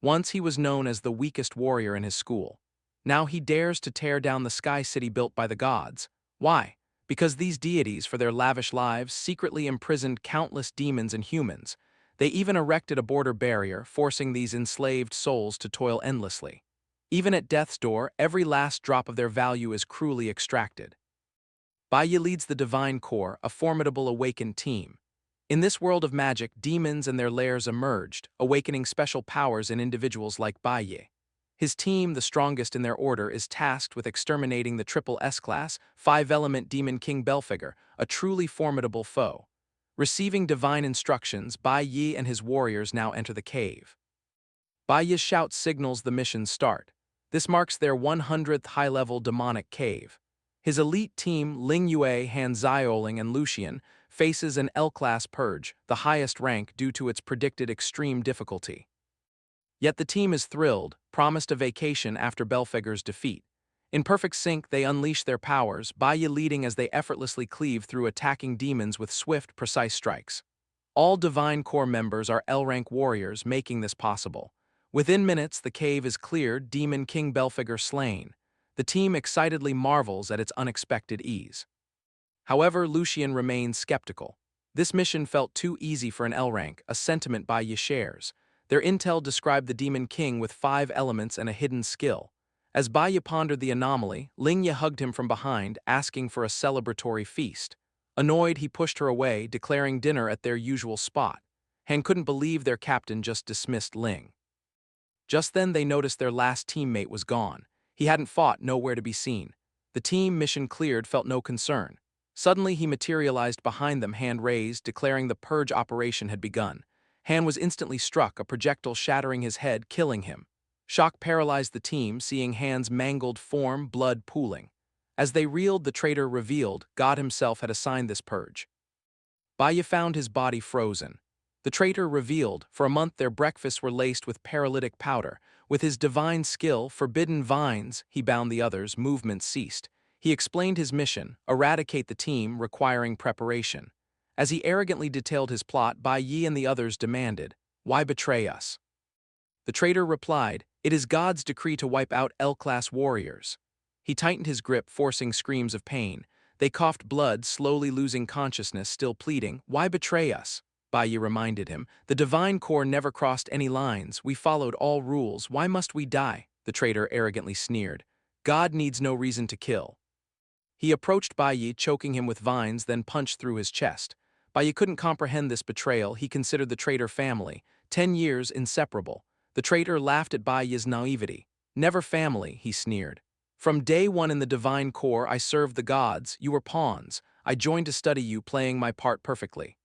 Once he was known as the weakest warrior in his school. Now he dares to tear down the sky city built by the gods. Why? Because these deities, for their lavish lives, secretly imprisoned countless demons and humans. They even erected a border barrier, forcing these enslaved souls to toil endlessly. Even at death's door, every last drop of their value is cruelly extracted. Baya leads the Divine Corps, a formidable awakened team. In this world of magic, demons and their lairs emerged, awakening special powers in individuals like Baya. His team, the strongest in their order, is tasked with exterminating the triple S-class, five-element demon king Belphegor, a truly formidable foe. Receiving divine instructions, Bai Yi and his warriors now enter the cave. Bai Yi's shout signals the mission's start. This marks their 100th high-level demonic cave. His elite team, Ling Yue, Han Zioling, and Lucian, faces an L-class purge, the highest rank due to its predicted extreme difficulty. Yet the team is thrilled, promised a vacation after Belphegor's defeat. In perfect sync, they unleash their powers, Baya leading as they effortlessly cleave through attacking demons with swift, precise strikes. All Divine Corps members are L-rank warriors, making this possible. Within minutes, the cave is cleared, Demon King Belphegor slain. The team excitedly marvels at its unexpected ease. However, Lucian remains skeptical. This mission felt too easy for an L-rank, a sentiment Baya shares. Their intel described the Demon King with 5 elements and a hidden skill. As Baya pondered the anomaly, Lingya hugged him from behind, asking for a celebratory feast. Annoyed, he pushed her away, declaring dinner at their usual spot. Han couldn't believe their captain just dismissed Ling. Just then they noticed their last teammate was gone. He hadn't fought, nowhere to be seen. The team, mission cleared, felt no concern. Suddenly he materialized behind them, hand raised, declaring the purge operation had begun. Han was instantly struck, a projectile shattering his head, killing him. Shock paralyzed the team, seeing Han's mangled form, blood pooling. As they reeled, the traitor revealed God himself had assigned this purge. Baya found his body frozen. The traitor revealed, for a month their breakfasts were laced with paralytic powder. With his divine skill, forbidden vines, he bound the others, movement ceased. He explained his mission, eradicate the team, requiring preparation. As he arrogantly detailed his plot, Bai Yi and the others demanded, "Why betray us?" The traitor replied, "It is God's decree to wipe out L-class warriors." He tightened his grip, forcing screams of pain. They coughed blood, slowly losing consciousness, still pleading, "Why betray us?" Bai Yi reminded him, "The Divine Corps never crossed any lines. We followed all rules. Why must we die?" The traitor arrogantly sneered. "God needs no reason to kill." He approached Bai Yi, choking him with vines, then punched through his chest. Bai Yi couldn't comprehend this betrayal. He considered the traitor family. 10 years inseparable. The traitor laughed at Bai Yi's naivety. "Never family," he sneered. "From day one in the Divine Corps, I served the gods. You were pawns. I joined to study you, playing my part perfectly."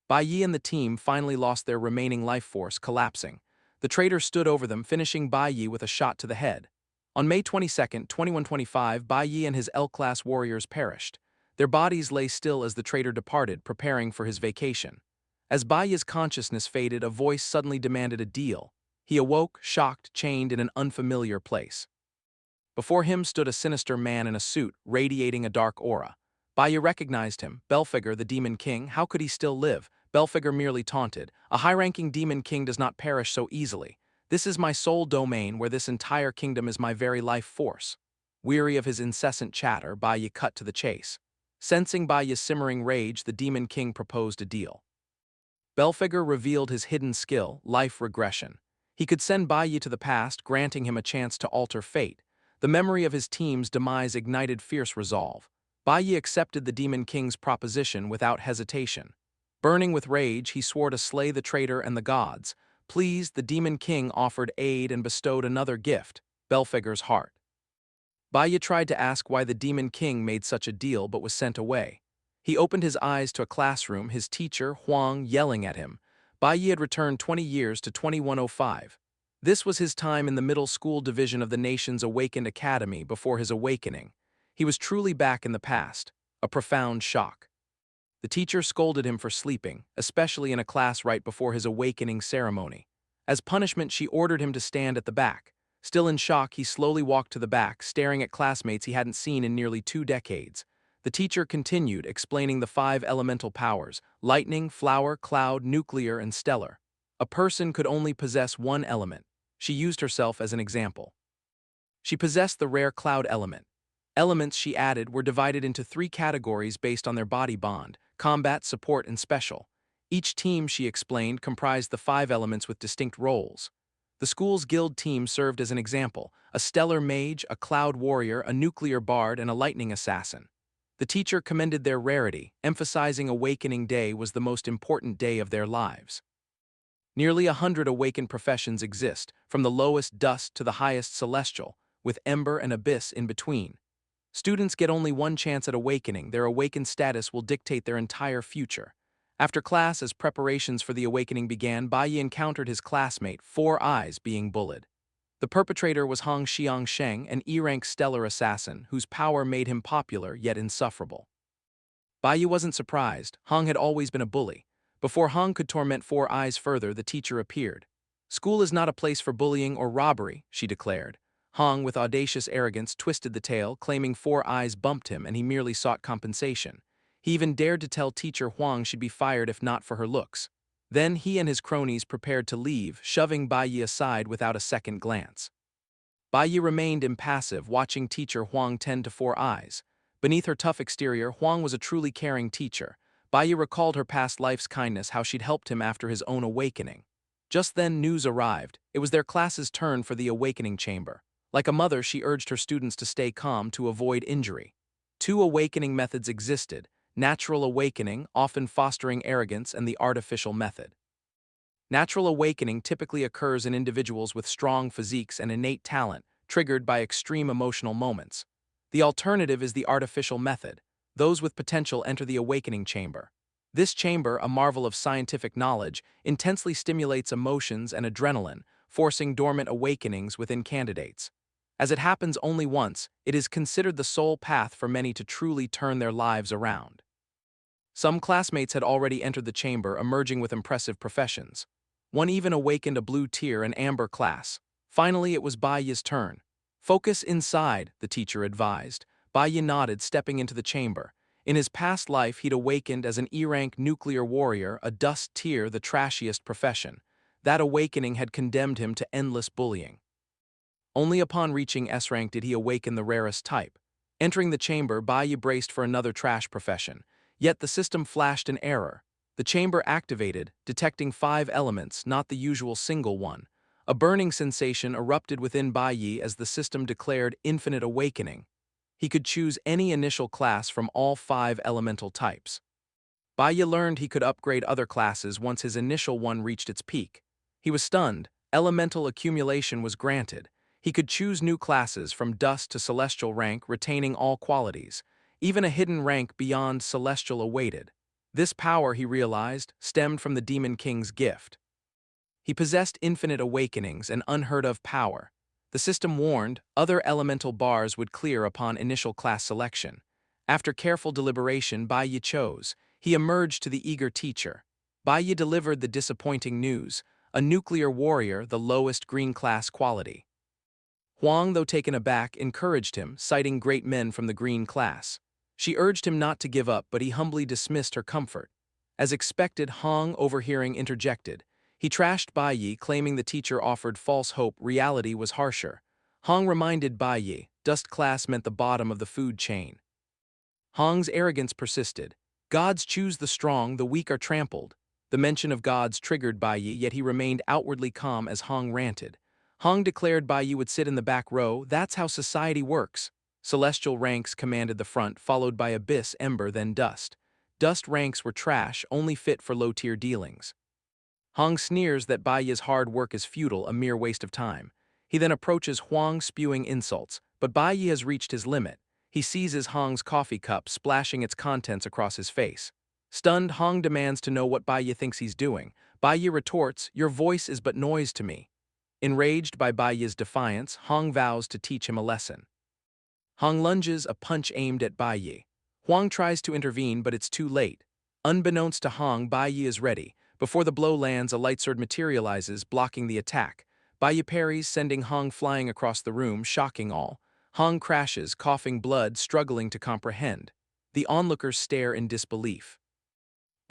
Bai Yi and the team finally lost their remaining life force, collapsing. The traitor stood over them, finishing Bai Yi with a shot to the head. On May 22, 2125, Bai Yi and his L-class warriors perished. Their bodies lay still as the traitor departed, preparing for his vacation. As Bai Yi's consciousness faded, a voice suddenly demanded a deal. He awoke, shocked, chained in an unfamiliar place. Before him stood a sinister man in a suit, radiating a dark aura. Bai Yi recognized him, Belphegor, the Demon King. How could he still live? Belphegor merely taunted. "A high-ranking Demon King does not perish so easily. This is my sole domain, where this entire kingdom is my very life force." Weary of his incessant chatter, Bai Yi cut to the chase. Sensing Bai Yi's simmering rage, the Demon King proposed a deal. Belphegor revealed his hidden skill, life regression. He could send Bai Yi to the past, granting him a chance to alter fate. The memory of his team's demise ignited fierce resolve. Bai Yi accepted the Demon King's proposition without hesitation. Burning with rage, he swore to slay the traitor and the gods. Pleased, the Demon King offered aid and bestowed another gift, Belphegor's heart. Bai Yi tried to ask why the Demon King made such a deal but was sent away. He opened his eyes to a classroom, his teacher, Huang, yelling at him. Bai Yi had returned 20 years to 2105. This was his time in the middle school division of the nation's awakened academy before his awakening. He was truly back in the past, a profound shock. The teacher scolded him for sleeping, especially in a class right before his awakening ceremony. As punishment, she ordered him to stand at the back. Still in shock, he slowly walked to the back, staring at classmates he hadn't seen in nearly 2 decades. The teacher continued, explaining the 5 elemental powers: lightning, flower, cloud, nuclear, and stellar. A person could only possess one element. She used herself as an example. She possessed the rare cloud element. Elements she added were divided into 3 categories based on their body bond: combat, support, and special. Each team, she explained, comprised the 5 elements with distinct roles. The school's guild team served as an example: a stellar mage, a cloud warrior, a nuclear bard, and a lightning assassin. The teacher commended their rarity, emphasizing Awakening Day was the most important day of their lives. Nearly 100 awakened professions exist, from the lowest dust to the highest celestial, with ember and abyss in between. Students get only one chance at awakening. Their awakened status will dictate their entire future. After class, as preparations for the awakening began, Bai encountered his classmate, Four Eyes, being bullied. The perpetrator was Hong Xiangsheng, an E-rank stellar assassin whose power made him popular yet insufferable. Bai wasn't surprised. Hong had always been a bully. Before Hong could torment Four Eyes further, the teacher appeared. "School is not a place for bullying or robbery," she declared. Hong, with audacious arrogance, twisted the tale, claiming Four Eyes bumped him and he merely sought compensation. He even dared to tell teacher Huang she'd be fired if not for her looks. Then he and his cronies prepared to leave, shoving Bai aside without a second glance. Bai remained impassive, watching teacher Huang tend to Four Eyes. Beneath her tough exterior, Huang was a truly caring teacher. Bai recalled her past life's kindness, how she'd helped him after his own awakening. Just then news arrived. It was their class's turn for the awakening chamber. Like a mother, she urged her students to stay calm to avoid injury. 2 awakening methods existed: natural awakening, often fostering arrogance, and the artificial method. Natural awakening typically occurs in individuals with strong physiques and innate talent, triggered by extreme emotional moments. The alternative is the artificial method. Those with potential enter the awakening chamber. This chamber, a marvel of scientific knowledge, intensely stimulates emotions and adrenaline, forcing dormant awakenings within candidates. As it happens only once, it is considered the sole path for many to truly turn their lives around. Some classmates had already entered the chamber, emerging with impressive professions. One even awakened a blue tier and amber class. Finally, it was Bai's turn. "Focus inside," the teacher advised. Bai nodded, stepping into the chamber. In his past life, he'd awakened as an E-rank nuclear warrior, a dust tier, the trashiest profession. That awakening had condemned him to endless bullying. Only upon reaching S-rank did he awaken the rarest type. Entering the chamber, Bai braced for another trash profession. Yet the system flashed an error. The chamber activated, detecting 5 elements, not the usual single one. A burning sensation erupted within Bai as the system declared infinite awakening. He could choose any initial class from all 5 elemental types. Bai learned he could upgrade other classes once his initial one reached its peak. He was stunned. Elemental accumulation was granted. He could choose new classes from dust to celestial rank, retaining all qualities. Even a hidden rank beyond celestial awaited. This power, he realized, stemmed from the Demon King's gift. He possessed infinite awakenings and unheard-of power. The system warned other elemental bars would clear upon initial class selection. After careful deliberation, Bai chose. He emerged to the eager teacher. Bai delivered the disappointing news: a nuclear warrior, the lowest green class quality. Huang, though taken aback, encouraged him, citing great men from the green class. She urged him not to give up, but he humbly dismissed her comfort. As expected, Hong, overhearing, interjected. He trashed Bai, claiming the teacher offered false hope. Reality was harsher. Hong reminded Bai, dust class meant the bottom of the food chain. Hong's arrogance persisted. Gods choose the strong, the weak are trampled. The mention of gods triggered Bai, yet he remained outwardly calm as Hong ranted. Hong declared Bai would sit in the back row. That's how society works. Celestial ranks commanded the front, followed by abyss, ember, then dust. Dust ranks were trash, only fit for low-tier dealings. Hong sneers that Bai's hard work is futile, a mere waste of time. He then approaches Huang, spewing insults, but Bai has reached his limit. He seizes Hong's coffee cup, splashing its contents across his face. Stunned, Hong demands to know what Bai thinks he's doing. Bai retorts, "Your voice is but noise to me." Enraged by Bai's defiance, Hong vows to teach him a lesson. Hong lunges, a punch aimed at Bai. Huang tries to intervene, but it's too late. Unbeknownst to Hong, Bai is ready. Before the blow lands, a light sword materializes, blocking the attack. Bai parries, sending Hong flying across the room, shocking all. Hong crashes, coughing blood, struggling to comprehend. The onlookers stare in disbelief.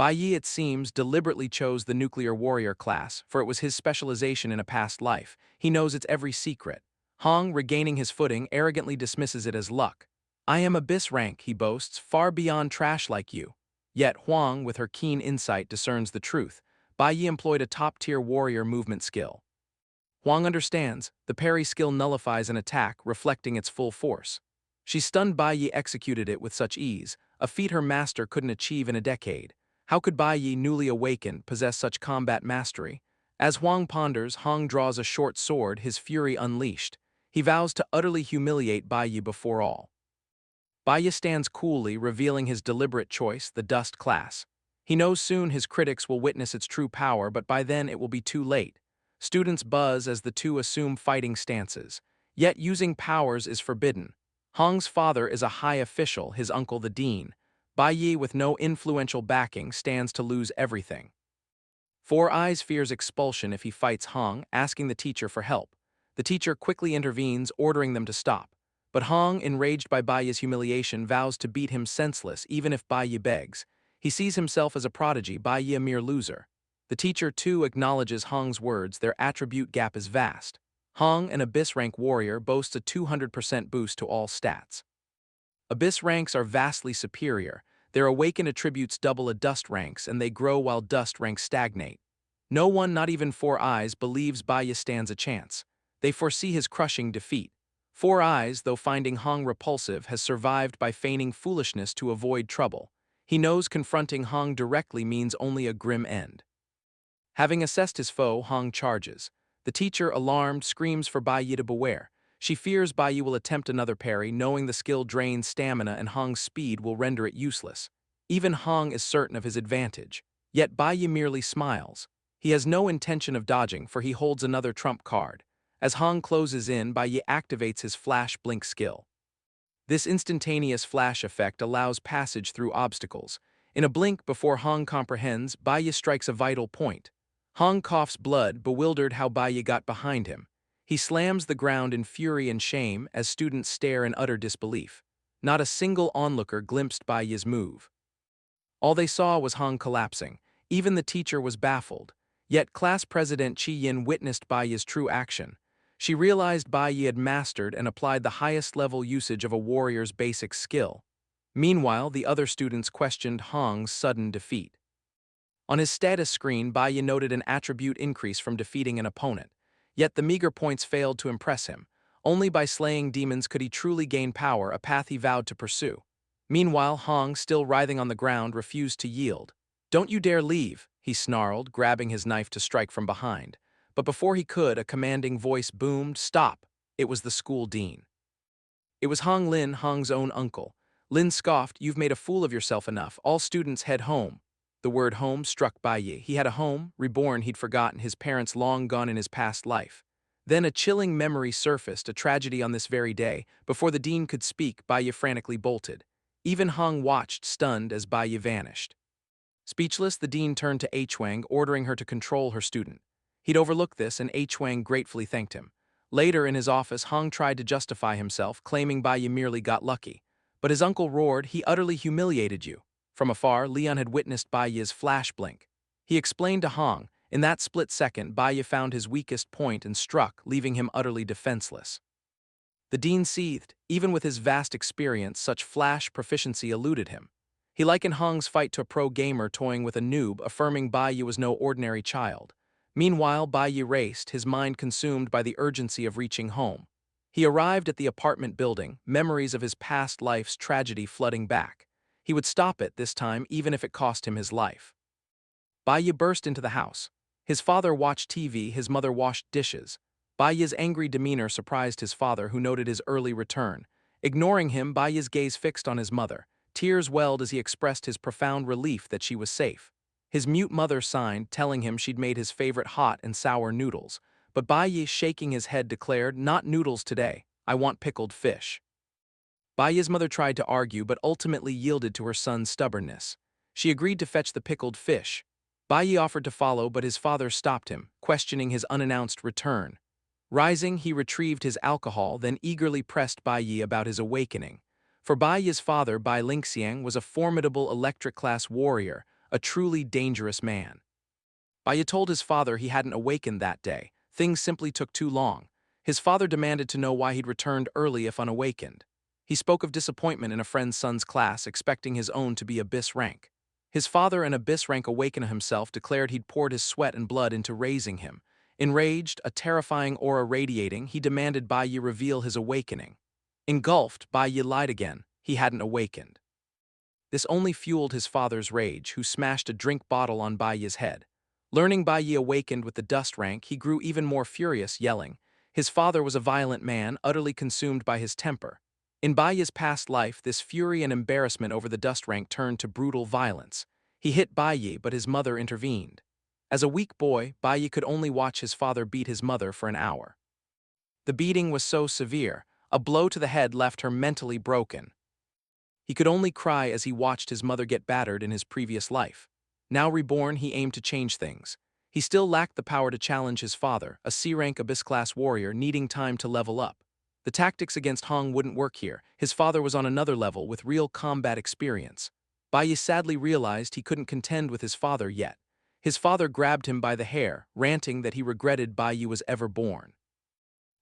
Bai Yi, it seems, deliberately chose the nuclear warrior class, for it was his specialization in a past life. He knows its every secret. Hong, regaining his footing, arrogantly dismisses it as luck. I am abyss rank, he boasts, far beyond trash like you. Yet Huang, with her keen insight, discerns the truth. Bai Yi employed a top-tier warrior movement skill. Huang understands, the parry skill nullifies an attack, reflecting its full force. She stunned Bai Yi executed it with such ease, a feat her master couldn't achieve in a decade. How could Bai Yi, newly awakened, possess such combat mastery? As Huang ponders, Hong draws a short sword, his fury unleashed. He vows to utterly humiliate Bai Yi before all. Bai Yi stands coolly, revealing his deliberate choice, the dust class. He knows soon his critics will witness its true power, but by then it will be too late. Students buzz as the two assume fighting stances. Yet using powers is forbidden. Hong's father is a high official, his uncle the dean. Bai Yi, with no influential backing, stands to lose everything. Four Eyes fears expulsion if he fights Hong, asking the teacher for help. The teacher quickly intervenes, ordering them to stop. But Hong, enraged by Bai Yi's humiliation, vows to beat him senseless even if Bai Yi begs. He sees himself as a prodigy, Bai Yi a mere loser. The teacher, too, acknowledges Hong's words, their attribute gap is vast. Hong, an Abyss rank warrior, boasts a 200% boost to all stats. Abyss ranks are vastly superior. Their awakened attributes double a dust ranks, and they grow while dust ranks stagnate. No one, not even Four Eyes, believes Bai Yi stands a chance. They foresee his crushing defeat. Four Eyes, though finding Hong repulsive, has survived by feigning foolishness to avoid trouble. He knows confronting Hong directly means only a grim end. Having assessed his foe, Hong charges. The teacher, alarmed, screams for Bai Yi to beware. She fears Bai Yi will attempt another parry, knowing the skill drains stamina and Hong's speed will render it useless. Even Hong is certain of his advantage. Yet Bai Yi merely smiles. He has no intention of dodging, for he holds another trump card. As Hong closes in, Bai Yi activates his flash blink skill. This instantaneous flash effect allows passage through obstacles. In a blink before Hong comprehends, Bai Yi strikes a vital point. Hong coughs blood, bewildered how Bai Yi got behind him. He slams the ground in fury and shame as students stare in utter disbelief. Not a single onlooker glimpsed Bai Yi's move. All they saw was Hong collapsing. Even the teacher was baffled. Yet class president Chi Yin witnessed Bai Yi's true action. She realized Bai Yi had mastered and applied the highest level usage of a warrior's basic skill. Meanwhile, the other students questioned Hong's sudden defeat. On his status screen, Bai Yi noted an attribute increase from defeating an opponent. Yet the meager points failed to impress him. Only by slaying demons could he truly gain power, a path he vowed to pursue. Meanwhile, Hong, still writhing on the ground, refused to yield. "Don't you dare leave," he snarled, grabbing his knife to strike from behind. But before he could, a commanding voice boomed, "Stop!" It was the school dean. It was Hong Lin, Hong's own uncle. Lin scoffed, "You've made a fool of yourself enough. All students head home." The word home struck Bai Yi. He had a home, reborn, he'd forgotten, his parents long gone in his past life. Then a chilling memory surfaced, a tragedy on this very day. Before the dean could speak, Bai Yi frantically bolted. Even Hong watched, stunned, as Bai Yi vanished. Speechless, the dean turned to Huang, ordering her to control her student. He'd overlooked this, and Huang gratefully thanked him. Later, in his office, Hong tried to justify himself, claiming Bai Yi merely got lucky. But his uncle roared, "He utterly humiliated you." From afar, Leon had witnessed Bai Yi's flash blink. He explained to Hong. In that split second, Bai Yi found his weakest point and struck, leaving him utterly defenseless. The dean seethed. Even with his vast experience, such flash proficiency eluded him. He likened Hong's fight to a pro gamer toying with a noob, affirming Bai Yi was no ordinary child. Meanwhile, Bai Yi raced, his mind consumed by the urgency of reaching home. He arrived at the apartment building, memories of his past life's tragedy flooding back. He would stop it this time, even if it cost him his life. Bai Yi burst into the house. His father watched TV, his mother washed dishes. Bai Yi's angry demeanor surprised his father, who noted his early return. Ignoring him, Bai Yi's gaze fixed on his mother. Tears welled as he expressed his profound relief that she was safe. His mute mother signed, telling him she'd made his favorite hot and sour noodles. But Bai Yi, shaking his head, declared, "Not noodles today. I want pickled fish." Bai Yi's mother tried to argue, but ultimately yielded to her son's stubbornness. She agreed to fetch the pickled fish. Bai Yi offered to follow, but his father stopped him, questioning his unannounced return. Rising, he retrieved his alcohol, then eagerly pressed Bai Yi about his awakening. For Bai Yi's father, Bai Lingxiang, was a formidable electric-class warrior, a truly dangerous man. Baya told his father he hadn't awakened that day. Things simply took too long. His father demanded to know why he'd returned early if unawakened. He spoke of disappointment in a friend's son's class, expecting his own to be abyss rank. His father, an abyss rank awakener himself, declared he'd poured his sweat and blood into raising him. Enraged, a terrifying aura radiating, he demanded Baya reveal his awakening. Engulfed, Baya lied again. He hadn't awakened. This only fueled his father's rage, who smashed a drink bottle on Baya's head. Learning Baya awakened with the dust rank, he grew even more furious, yelling. His father was a violent man, utterly consumed by his temper. In Baya's past life, this fury and embarrassment over the dust rank turned to brutal violence. He hit Baya, but his mother intervened. As a weak boy, Baya could only watch his father beat his mother for an hour. The beating was so severe, a blow to the head left her mentally broken. He could only cry as he watched his mother get battered in his previous life. Now reborn, he aimed to change things. He still lacked the power to challenge his father, a C-rank abyss-class warrior needing time to level up. The tactics against Hong wouldn't work here. His father was on another level with real combat experience. Baya sadly realized he couldn't contend with his father yet. His father grabbed him by the hair, ranting that he regretted Baya was ever born.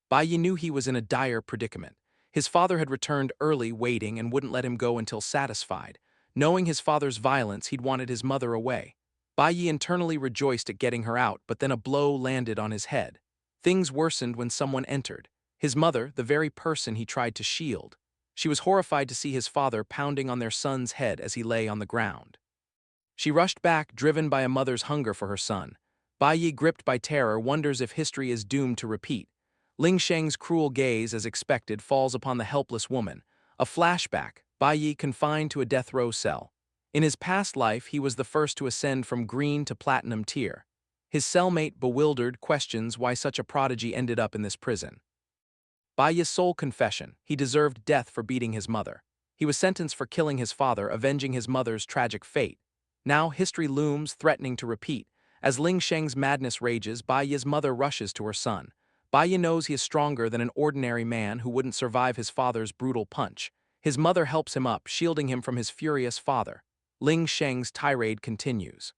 Baya knew he was in a dire predicament. His father had returned early, waiting, and wouldn't let him go until satisfied. Knowing his father's violence, he'd wanted his mother away. Baya internally rejoiced at getting her out, but then a blow landed on his head. Things worsened when someone entered. His mother, the very person he tried to shield. She was horrified to see his father pounding on their son's head as he lay on the ground. She rushed back, driven by a mother's hunger for her son. Baya, gripped by terror, wonders if history is doomed to repeat. Ling Sheng's cruel gaze, as expected, falls upon the helpless woman. A flashback, Baya confined to a death row cell. In his past life, he was the first to ascend from green to platinum tier. His cellmate, bewildered, questions why such a prodigy ended up in this prison. Baya's sole confession: he deserved death for beating his mother. He was sentenced for killing his father, avenging his mother's tragic fate. Now history looms, threatening to repeat. As Ling Sheng's madness rages, Baya's mother rushes to her son. Baya knows he is stronger than an ordinary man who wouldn't survive his father's brutal punch. His mother helps him up, shielding him from his furious father. Ling Sheng's tirade continues.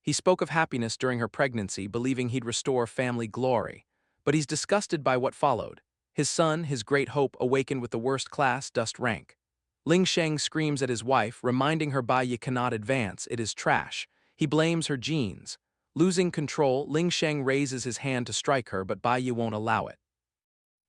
He spoke of happiness during her pregnancy, believing he'd restore family glory. But he's disgusted by what followed. His son, his great hope, awakened with the worst class, dust rank. Ling Sheng screams at his wife, reminding her Baya cannot advance, it is trash. He blames her genes. Losing control, Ling Sheng raises his hand to strike her, but Baya won't allow it.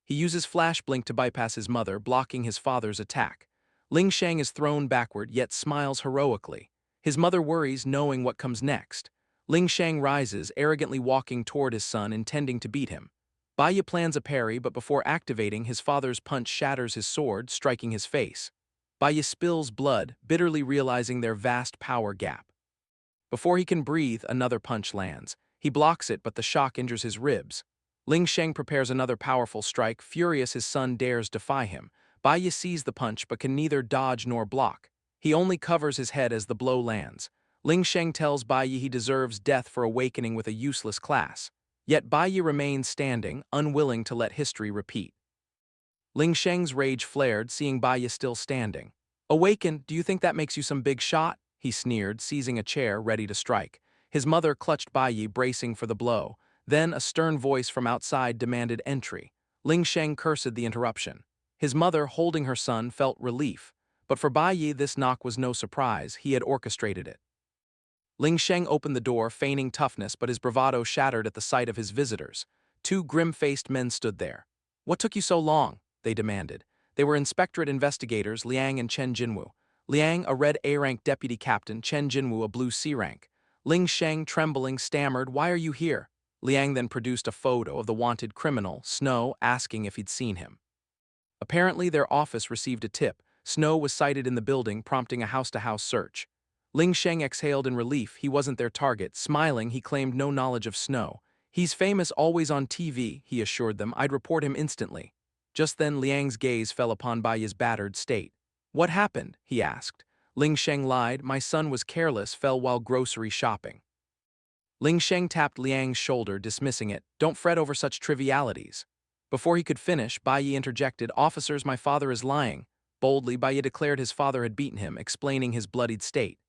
He uses Flash Blink to bypass his mother, blocking his father's attack. Ling Sheng is thrown backward, yet smiles heroically. His mother worries, knowing what comes next. Ling Sheng rises, arrogantly walking toward his son, intending to beat him. Baya plans a parry, but before activating, his father's punch shatters his sword, striking his face. Baya spills blood, bitterly realizing their vast power gap. Before he can breathe, another punch lands. He blocks it, but the shock injures his ribs. Ling Sheng prepares another powerful strike. Furious, his son dares defy him. Baya sees the punch, but can neither dodge nor block. He only covers his head as the blow lands. Ling Sheng tells Baya he deserves death for awakening with a useless class. Yet Baya remains standing, unwilling to let history repeat. Ling Sheng's rage flared, seeing Baya still standing. "Awaken, do you think that makes you some big shot?" he sneered, seizing a chair, ready to strike. His mother clutched Baya, bracing for the blow. Then a stern voice from outside demanded entry. Ling Sheng cursed the interruption. His mother, holding her son, felt relief. But for Baya, this knock was no surprise. He had orchestrated it. Ling Sheng opened the door, feigning toughness, but his bravado shattered at the sight of his visitors. Two grim-faced men stood there. "What took you so long?" they demanded. They were inspectorate investigators, Liang and Chen Jinwu. Liang, a red A-rank deputy captain, Chen Jinwu, a blue C-rank. Ling Sheng, trembling, stammered, "Why are you here?" Liang then produced a photo of the wanted criminal, Snow, asking if he'd seen him. Apparently, their office received a tip. Snow was sighted in the building, prompting a house-to-house search. Ling Sheng exhaled in relief. He wasn't their target. Smiling, he claimed no knowledge of Snow. "He's famous, always on TV," he assured them. "I'd report him instantly." Just then, Liang's gaze fell upon Baya's battered state. "What happened?" he asked. Ling Sheng lied. "My son was careless, fell while grocery shopping." Ling Sheng tapped Liang's shoulder, dismissing it. "Don't fret over such trivialities." Before he could finish, Baya interjected, "Officers, my father is lying." Boldly, Baya declared his father had beaten him, explaining his bloodied state.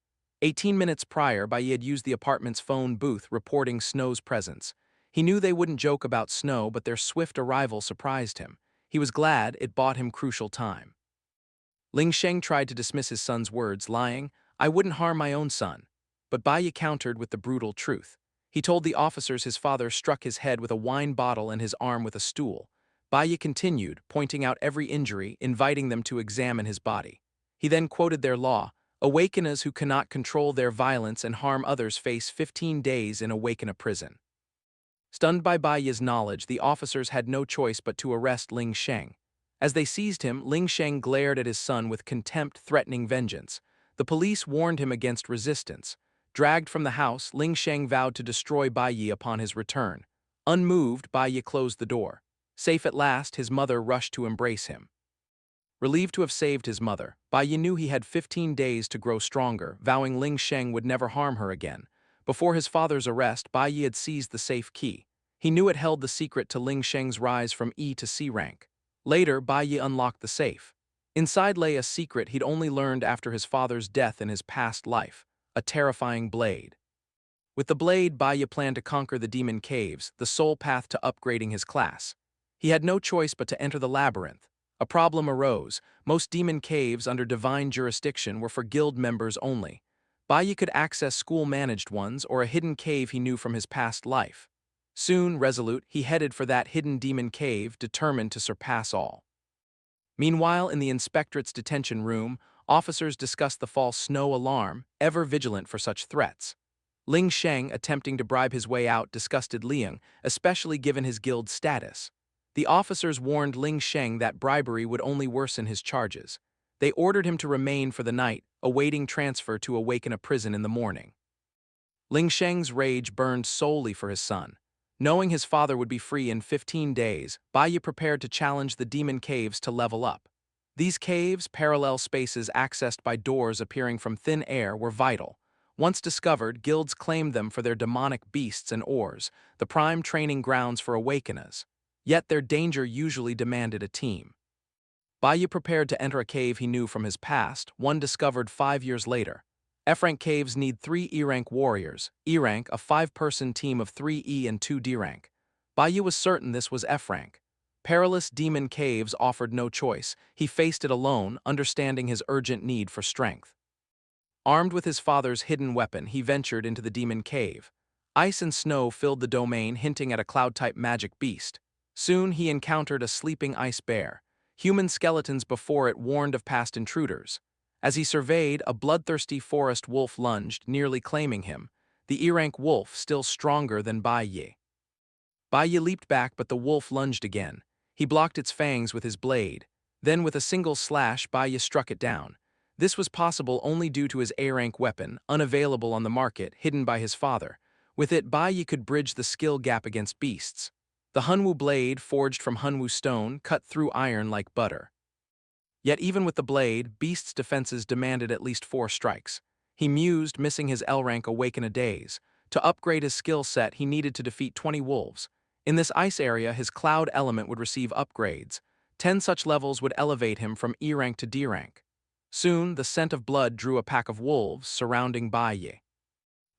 18 minutes prior, Bai had used the apartment's phone booth reporting Snow's presence. He knew they wouldn't joke about Snow, but their swift arrival surprised him. He was glad it bought him crucial time. Ling Sheng tried to dismiss his son's words, lying, "I wouldn't harm my own son." But Bai Yi countered with the brutal truth. He told the officers his father struck his head with a wine bottle and his arm with a stool. Bai Yi continued, pointing out every injury, inviting them to examine his body. He then quoted their law: "Awakeners who cannot control their violence and harm others face 15 days in Awakena prison." Stunned by Bai Yi's knowledge, the officers had no choice but to arrest Ling Sheng. As they seized him, Ling Sheng glared at his son with contempt, threatening vengeance. The police warned him against resistance. Dragged from the house, Ling Sheng vowed to destroy Bai Yi upon his return. Unmoved, Bai Yi closed the door. Safe at last, his mother rushed to embrace him. Relieved to have saved his mother, Bai Yi knew he had 15 days to grow stronger, vowing Ling Sheng would never harm her again. Before his father's arrest, Bai Yi had seized the safe key. He knew it held the secret to Ling Sheng's rise from E to C rank. Later, Bai Yi unlocked the safe. Inside lay a secret he'd only learned after his father's death in his past life: a terrifying blade. With the blade, Bai Yi planned to conquer the demon caves, the sole path to upgrading his class. He had no choice but to enter the labyrinth. A problem arose: most demon caves under divine jurisdiction were for guild members only. Bai Yi could access school-managed ones or a hidden cave he knew from his past life. Soon, resolute, he headed for that hidden demon cave, determined to surpass all. Meanwhile, in the inspectorate's detention room, officers discussed the false Snow alarm, ever vigilant for such threats. Ling Sheng, attempting to bribe his way out, disgusted Liang, especially given his guild's status. The officers warned Ling Sheng that bribery would only worsen his charges. They ordered him to remain for the night, awaiting transfer to Awakena prison in the morning. Ling Sheng's rage burned solely for his son. Knowing his father would be free in 15 days, Bai Yi prepared to challenge the demon caves to level up. These caves, parallel spaces accessed by doors appearing from thin air, were vital. Once discovered, guilds claimed them for their demonic beasts and ores, the prime training grounds for awakeners. Yet their danger usually demanded a team. Bai Yi prepared to enter a cave he knew from his past, one discovered 5 years later. F-rank caves need 3 E-rank warriors, E-rank a 5-person team of 3 E and 2 D-rank. Bai Yi was certain this was F-rank. Perilous demon caves offered no choice. He faced it alone, understanding his urgent need for strength. Armed with his father's hidden weapon, he ventured into the demon cave. Ice and snow filled the domain, hinting at a cloud-type magic beast. Soon he encountered a sleeping ice bear. Human skeletons before it warned of past intruders. As he surveyed, a bloodthirsty forest wolf lunged, nearly claiming him, the E-rank wolf still stronger than Bai Yi. Bai Yi leaped back, but the wolf lunged again. He blocked its fangs with his blade. Then with a single slash, Bai Yi struck it down. This was possible only due to his A-rank weapon, unavailable on the market, hidden by his father. With it, Bai Yi could bridge the skill gap against beasts. The Hunwu blade, forged from Hunwu stone, cut through iron like butter. Yet even with the blade, Beast's defenses demanded at least 4 strikes. He mused, missing his L-rank Awakena days. To upgrade his skill set, he needed to defeat 20 wolves. In this ice area, his cloud element would receive upgrades. 10 such levels would elevate him from E-rank to D-rank. Soon, the scent of blood drew a pack of wolves surrounding Bai Yi.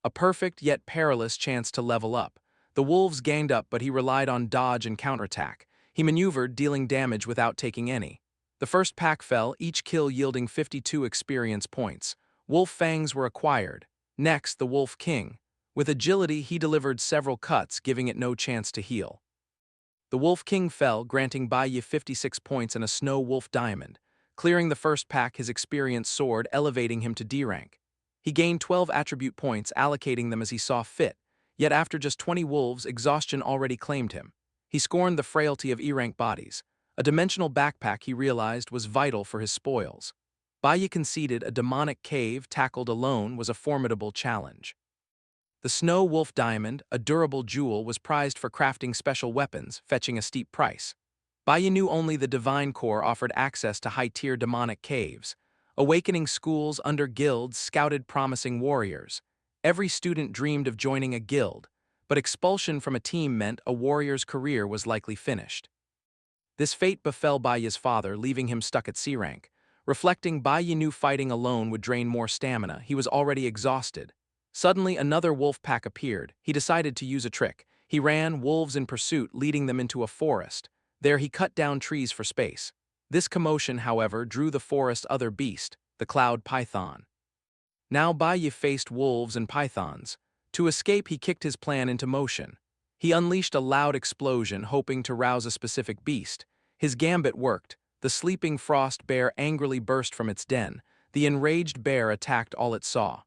A perfect yet perilous chance to level up. The wolves ganged up, but he relied on dodge and counterattack. He maneuvered, dealing damage without taking any. The first pack fell, each kill yielding 52 experience points. Wolf fangs were acquired. Next, the Wolf King. With agility, he delivered several cuts, giving it no chance to heal. The Wolf King fell, granting Bai Yi 56 points and a Snow Wolf Diamond. Clearing the first pack, his experience soared, elevating him to D rank. He gained 12 attribute points, allocating them as he saw fit. Yet after just 20 wolves, exhaustion already claimed him. He scorned the frailty of E-rank bodies. A dimensional backpack, he realized, was vital for his spoils. Bai Yi conceded a demonic cave tackled alone was a formidable challenge. The Snow Wolf Diamond, a durable jewel, was prized for crafting special weapons, fetching a steep price. Bai Yi knew only the Divine Core offered access to high-tier demonic caves. Awakening schools under guilds scouted promising warriors. Every student dreamed of joining a guild, but expulsion from a team meant a warrior's career was likely finished. This fate befell Bai Yi's father, leaving him stuck at C rank. Reflecting, Bai Yi knew fighting alone would drain more stamina. He was already exhausted. Suddenly, another wolf pack appeared. He decided to use a trick. He ran, wolves in pursuit, leading them into a forest. There he cut down trees for space. This commotion, however, drew the forest's other beast, the cloud python. Now Bai Yi faced wolves and pythons. To escape, he kicked his plan into motion. He unleashed a loud explosion, hoping to rouse a specific beast. His gambit worked. The sleeping frost bear angrily burst from its den. The enraged bear attacked all it saw.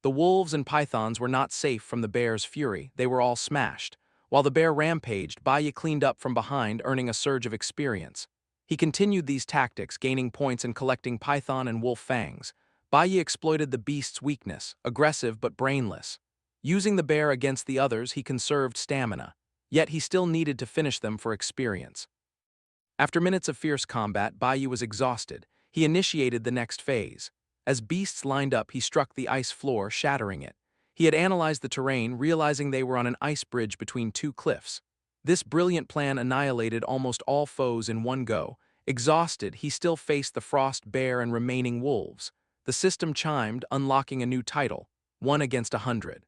The wolves and pythons were not safe from the bear's fury. They were all smashed. While the bear rampaged, Bai Yi cleaned up from behind, earning a surge of experience. He continued these tactics, gaining points and collecting python and wolf fangs. Bai Yi exploited the beast's weakness, aggressive but brainless. Using the bear against the others, he conserved stamina. Yet he still needed to finish them for experience. After minutes of fierce combat, Bai Yi was exhausted. He initiated the next phase. As beasts lined up, he struck the ice floor, shattering it. He had analyzed the terrain, realizing they were on an ice bridge between two cliffs. This brilliant plan annihilated almost all foes in one go. Exhausted, he still faced the frost bear and remaining wolves. The system chimed, unlocking a new title, 1 against 100.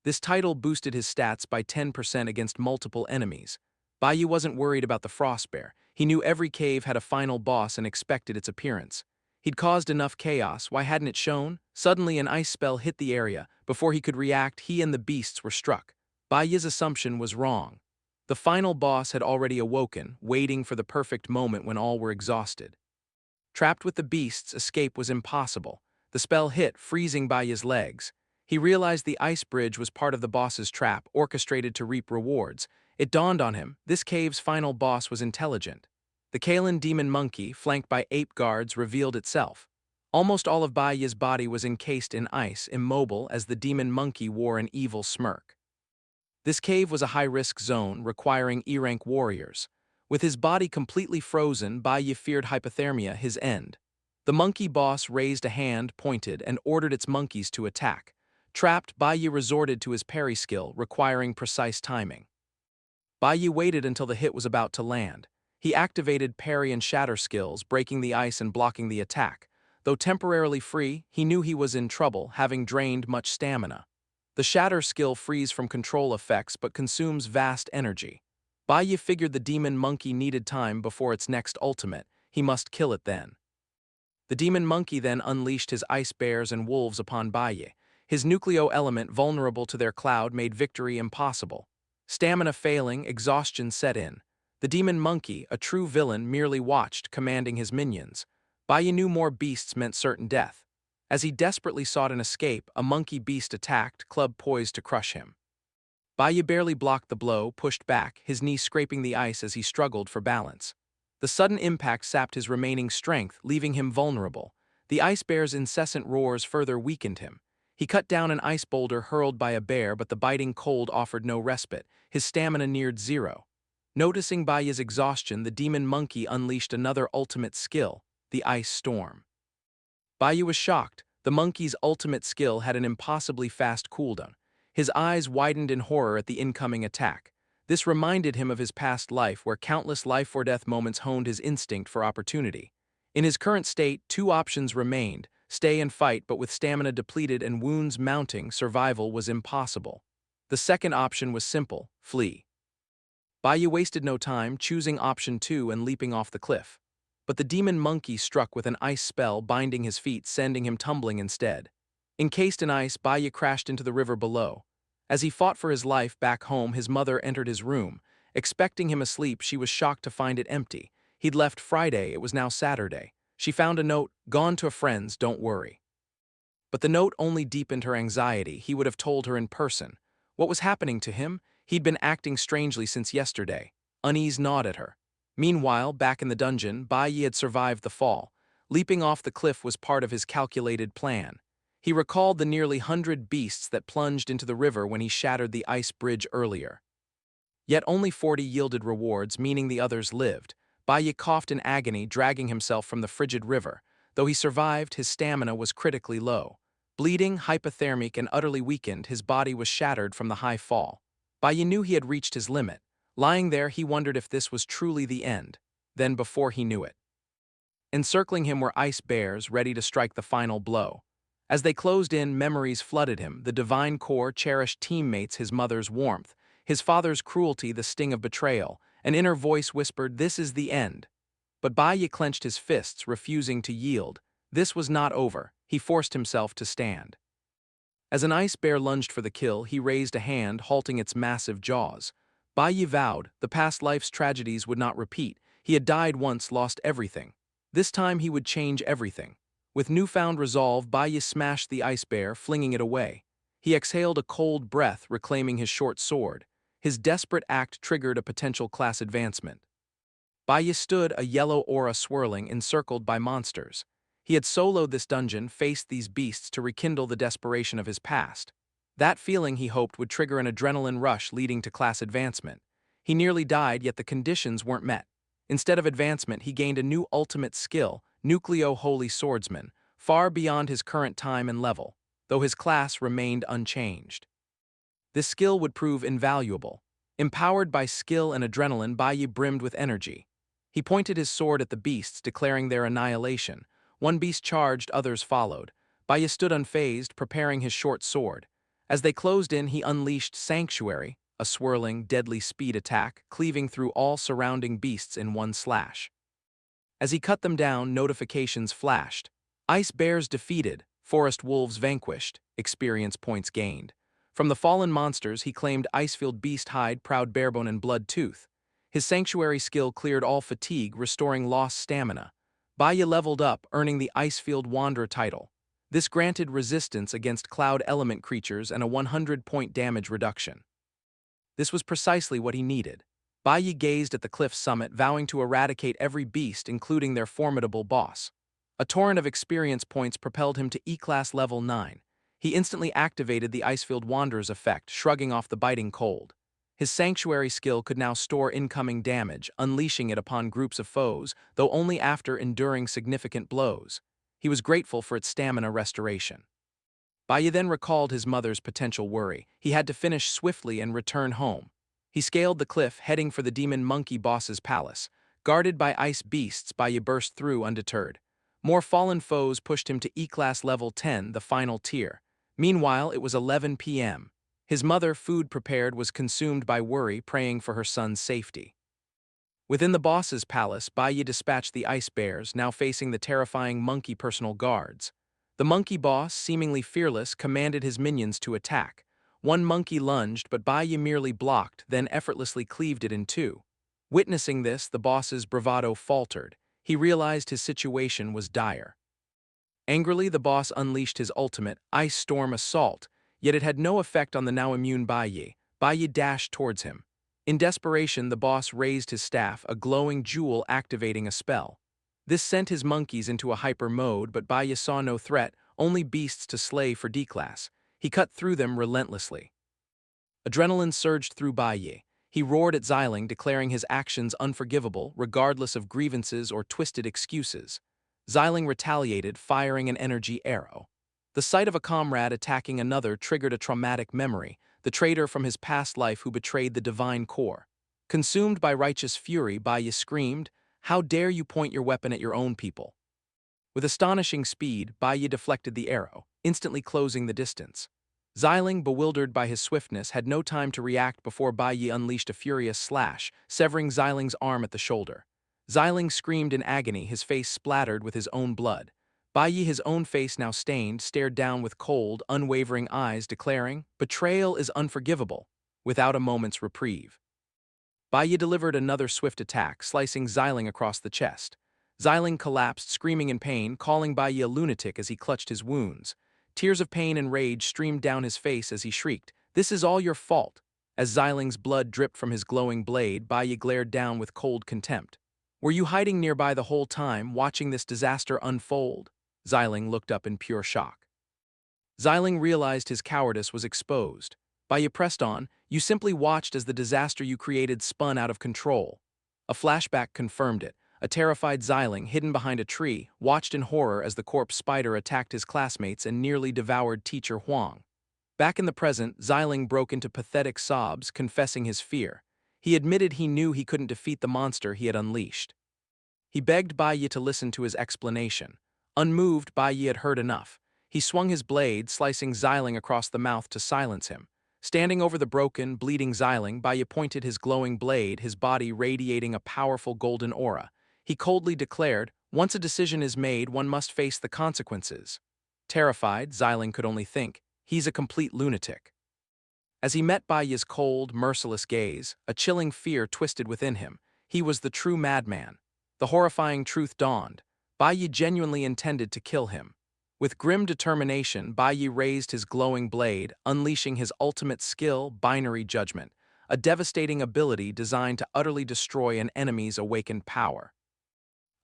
This title boosted his stats by 10% against multiple enemies. Bai Yi wasn't worried about the frost bear. He knew every cave had a final boss and expected its appearance. He'd caused enough chaos, why hadn't it shown? Suddenly an ice spell hit the area. Before he could react, he and the beasts were struck. Bai Yi's assumption was wrong. The final boss had already awoken, waiting for the perfect moment when all were exhausted. Trapped with the beasts, escape was impossible. The spell hit, freezing Bai Yi's legs. He realized the ice bridge was part of the boss's trap, orchestrated to reap rewards. It dawned on him, this cave's final boss was intelligent. The Kalen demon monkey, flanked by ape guards, revealed itself. Almost all of Bai Yi's body was encased in ice, immobile as the demon monkey wore an evil smirk. This cave was a high-risk zone, requiring E-rank warriors. With his body completely frozen, Bai Yi feared hypothermia, his end. The monkey boss raised a hand, pointed, and ordered its monkeys to attack. Trapped, Bai Yi resorted to his parry skill, requiring precise timing. Bai Yi waited until the hit was about to land. He activated parry and shatter skills, breaking the ice and blocking the attack. Though temporarily free, he knew he was in trouble, having drained much stamina. The shatter skill frees from control effects but consumes vast energy. Bai Yi figured the demon monkey needed time before its next ultimate. He must kill it then. The demon monkey then unleashed his ice bears and wolves upon Bai Yi. His nucleo element, vulnerable to their cloud, made victory impossible. Stamina failing, exhaustion set in. The demon monkey, a true villain, merely watched, commanding his minions. Bai Yi knew more beasts meant certain death. As he desperately sought an escape, a monkey beast attacked, club poised to crush him. Bai Yi barely blocked the blow, pushed back, his knee scraping the ice as he struggled for balance. The sudden impact sapped his remaining strength, leaving him vulnerable. The ice bear's incessant roars further weakened him. He cut down an ice boulder hurled by a bear, but the biting cold offered no respite. His stamina neared zero. Noticing Bai Yi's exhaustion, the demon monkey unleashed another ultimate skill, the ice storm. Bai Yi was shocked. The monkey's ultimate skill had an impossibly fast cooldown. His eyes widened in horror at the incoming attack. This reminded him of his past life, where countless life-or-death moments honed his instinct for opportunity. In his current state, two options remained: stay and fight, but with stamina depleted and wounds mounting, survival was impossible. The second option was simple: flee. Bai Yi wasted no time, choosing option 2 and leaping off the cliff. But the demon monkey struck with an ice spell, binding his feet, sending him tumbling instead. Encased in ice, Bai Yi crashed into the river below. As he fought for his life back home, his mother entered his room. Expecting him asleep, she was shocked to find it empty. He'd left Friday, it was now Saturday. She found a note: "Gone to a friend's, don't worry." But the note only deepened her anxiety. He would have told her in person. What was happening to him? He'd been acting strangely since yesterday. Unease gnawed at her. Meanwhile, back in the dungeon, Bai Yi had survived the fall. Leaping off the cliff was part of his calculated plan. He recalled the nearly 100 beasts that plunged into the river when he shattered the ice bridge earlier. Yet only 40 yielded rewards, meaning the others lived. Bai Yi coughed in agony, dragging himself from the frigid river. Though he survived, his stamina was critically low. Bleeding, hypothermic, and utterly weakened, his body was shattered from the high fall. Bai Yi knew he had reached his limit. Lying there, he wondered if this was truly the end. Then, before he knew it, Encircling him were ice bears ready to strike the final blow. As they closed in, memories flooded him. The divine core cherished teammates, his mother's warmth, his father's cruelty, the sting of betrayal. An inner voice whispered, "This is the end." But Baya clenched his fists, refusing to yield. This was not over. He forced himself to stand. As an ice bear lunged for the kill, he raised a hand, halting its massive jaws. Baya vowed the past life's tragedies would not repeat. He had died once, lost everything. This time he would change everything. With newfound resolve, Baya smashed the ice bear, flinging it away. He exhaled a cold breath, reclaiming his short sword. His desperate act triggered a potential class advancement. Baya stood, a yellow aura swirling, encircled by monsters. He had soloed this dungeon, faced these beasts to rekindle the desperation of his past. That feeling, he hoped, would trigger an adrenaline rush leading to class advancement. He nearly died, yet the conditions weren't met. Instead of advancement, he gained a new ultimate skill, Nucleo Holy Swordsman, far beyond his current time and level, though his class remained unchanged. This skill would prove invaluable. Empowered by skill and adrenaline, Baya brimmed with energy. He pointed his sword at the beasts, declaring their annihilation. One beast charged, others followed. Baya stood unfazed, preparing his short sword. As they closed in, he unleashed Sanctuary, a swirling, deadly speed attack, cleaving through all surrounding beasts in one slash. As he cut them down, notifications flashed. Ice bears defeated, forest wolves vanquished, experience points gained. From the fallen monsters, he claimed Icefield Beast Hide, Proud Barebone, and Blood Tooth. His Sanctuary skill cleared all fatigue, restoring lost stamina. Baya leveled up, earning the Icefield Wanderer title. This granted resistance against cloud element creatures and a 100-point damage reduction. This was precisely what he needed. Baya gazed at the cliff's summit, vowing to eradicate every beast, including their formidable boss. A torrent of experience points propelled him to E-Class level 9. He instantly activated the Icefield Wanderer's effect, shrugging off the biting cold. His Sanctuary skill could now store incoming damage, unleashing it upon groups of foes, though only after enduring significant blows. He was grateful for its stamina restoration. Baya then recalled his mother's potential worry. He had to finish swiftly and return home. He scaled the cliff, heading for the demon monkey boss's palace. Guarded by ice beasts, Baya burst through undeterred. More fallen foes pushed him to E-Class level 10, the final tier. Meanwhile, it was 11 p.m. His mother, food prepared, was consumed by worry, praying for her son's safety. Within the boss's palace, Baya dispatched the ice bears, now facing the terrifying monkey personal guards. The monkey boss, seemingly fearless, commanded his minions to attack. One monkey lunged, but Baya merely blocked, then effortlessly cleaved it in two. Witnessing this, the boss's bravado faltered. He realized his situation was dire. Angrily, the boss unleashed his ultimate, Ice Storm Assault, yet it had no effect on the now immune Baya. Baya dashed towards him. In desperation, the boss raised his staff, a glowing jewel activating a spell. This sent his monkeys into a hyper mode, but Baya saw no threat, only beasts to slay for D-Class. He cut through them relentlessly. Adrenaline surged through Baya. He roared at Xiling, declaring his actions unforgivable, regardless of grievances or twisted excuses. Xiling retaliated, firing an energy arrow. The sight of a comrade attacking another triggered a traumatic memory, the traitor from his past life who betrayed the divine core. Consumed by righteous fury, Baya screamed, "How dare you point your weapon at your own people?" With astonishing speed, Baya deflected the arrow, instantly closing the distance. Xiling, bewildered by his swiftness, had no time to react before Baya unleashed a furious slash, severing Xiling's arm at the shoulder. Xiling screamed in agony, his face splattered with his own blood. Baya, his own face now stained, stared down with cold, unwavering eyes, declaring, "Betrayal is unforgivable," without a moment's reprieve. Baya delivered another swift attack, slicing Xiling across the chest. Xiling collapsed, screaming in pain, calling Baya a lunatic as he clutched his wounds. Tears of pain and rage streamed down his face as he shrieked, "This is all your fault." As Xiling's blood dripped from his glowing blade, Baya glared down with cold contempt. "Were you hiding nearby the whole time, watching this disaster unfold?" Xiling looked up in pure shock. Xiling realized his cowardice was exposed. Baya pressed on, "You simply watched as the disaster you created spun out of control." A flashback confirmed it. A terrified Xiling, hidden behind a tree, watched in horror as the corpse spider attacked his classmates and nearly devoured teacher Huang. Back in the present, Xiling broke into pathetic sobs, confessing his fear. He admitted he knew he couldn't defeat the monster he had unleashed. He begged Bai Yi to listen to his explanation. Unmoved, Bai Yi had heard enough. He swung his blade, slicing Xiling across the mouth to silence him. Standing over the broken, bleeding Xiling, Bai Yi pointed his glowing blade, his body radiating a powerful golden aura. He coldly declared, "Once a decision is made, one must face the consequences." Terrified, Xiling could only think, "He's a complete lunatic." As he met Bai Yi's cold, merciless gaze, a chilling fear twisted within him. He was the true madman. The horrifying truth dawned. Bai Yi genuinely intended to kill him. With grim determination, Bai Yi raised his glowing blade, unleashing his ultimate skill, binary judgment, a devastating ability designed to utterly destroy an enemy's awakened power.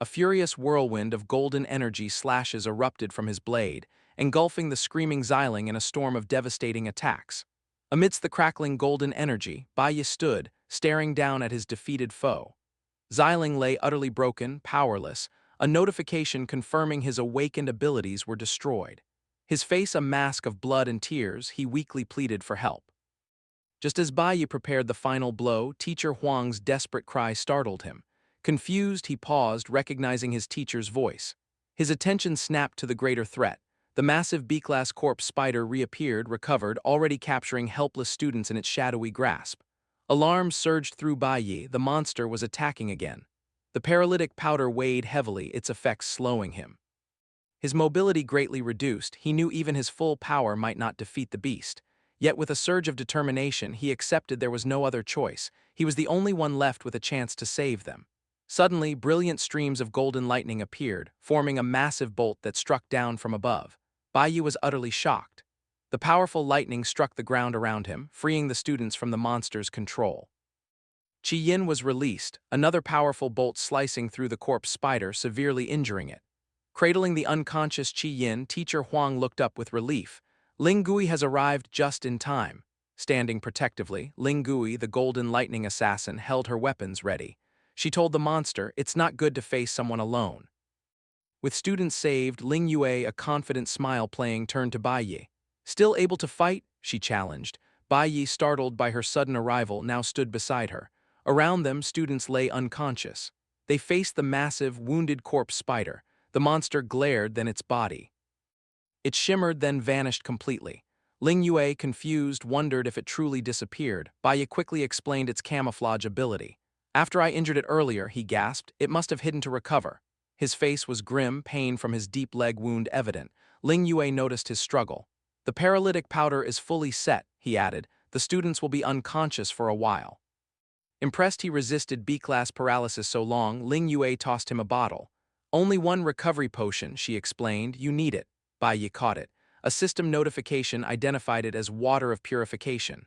A furious whirlwind of golden energy slashes erupted from his blade, engulfing the screaming Xiling in a storm of devastating attacks. Amidst the crackling golden energy, Bai Yi stood, staring down at his defeated foe. Xiling lay utterly broken, powerless, a notification confirming his awakened abilities were destroyed. His face a mask of blood and tears, he weakly pleaded for help. Just as Bai Yi prepared the final blow, Teacher Huang's desperate cry startled him. Confused, he paused, recognizing his teacher's voice. His attention snapped to the greater threat. The massive B-class corpse spider reappeared, recovered, already capturing helpless students in its shadowy grasp. Alarm surged through Bai Yi, the monster was attacking again. The paralytic powder weighed heavily, its effects slowing him. His mobility greatly reduced, he knew even his full power might not defeat the beast. Yet with a surge of determination, he accepted there was no other choice. He was the only one left with a chance to save them. Suddenly, brilliant streams of golden lightning appeared, forming a massive bolt that struck down from above. Bai Yi was utterly shocked. The powerful lightning struck the ground around him, freeing the students from the monster's control. Qi Yin was released, another powerful bolt slicing through the corpse spider, severely injuring it. Cradling the unconscious Qi Yin, Teacher Huang looked up with relief. Ling Gui has arrived just in time. Standing protectively, Ling Gui, the golden lightning assassin, held her weapons ready. She told the monster, "It's not good to face someone alone." With students saved, Ling Yue, a confident smile playing, turned to Bai Yi. "Still able to fight?" she challenged. Bai Yi, startled by her sudden arrival, now stood beside her. Around them, students lay unconscious. They faced the massive, wounded corpse spider. The monster glared, then its body. It shimmered, then vanished completely. Ling Yue, confused, wondered if it truly disappeared. Bai Yi quickly explained its camouflage ability. "After I injured it earlier," he gasped, "it must have hidden to recover." His face was grim, pain from his deep leg wound evident. Ling Yue noticed his struggle. "The paralytic powder is fully set," he added. "The students will be unconscious for a while." Impressed he resisted B-class paralysis so long, Ling Yue tossed him a bottle. "Only one recovery potion," she explained. "You need it." Bai Yi caught it. A system notification identified it as water of purification.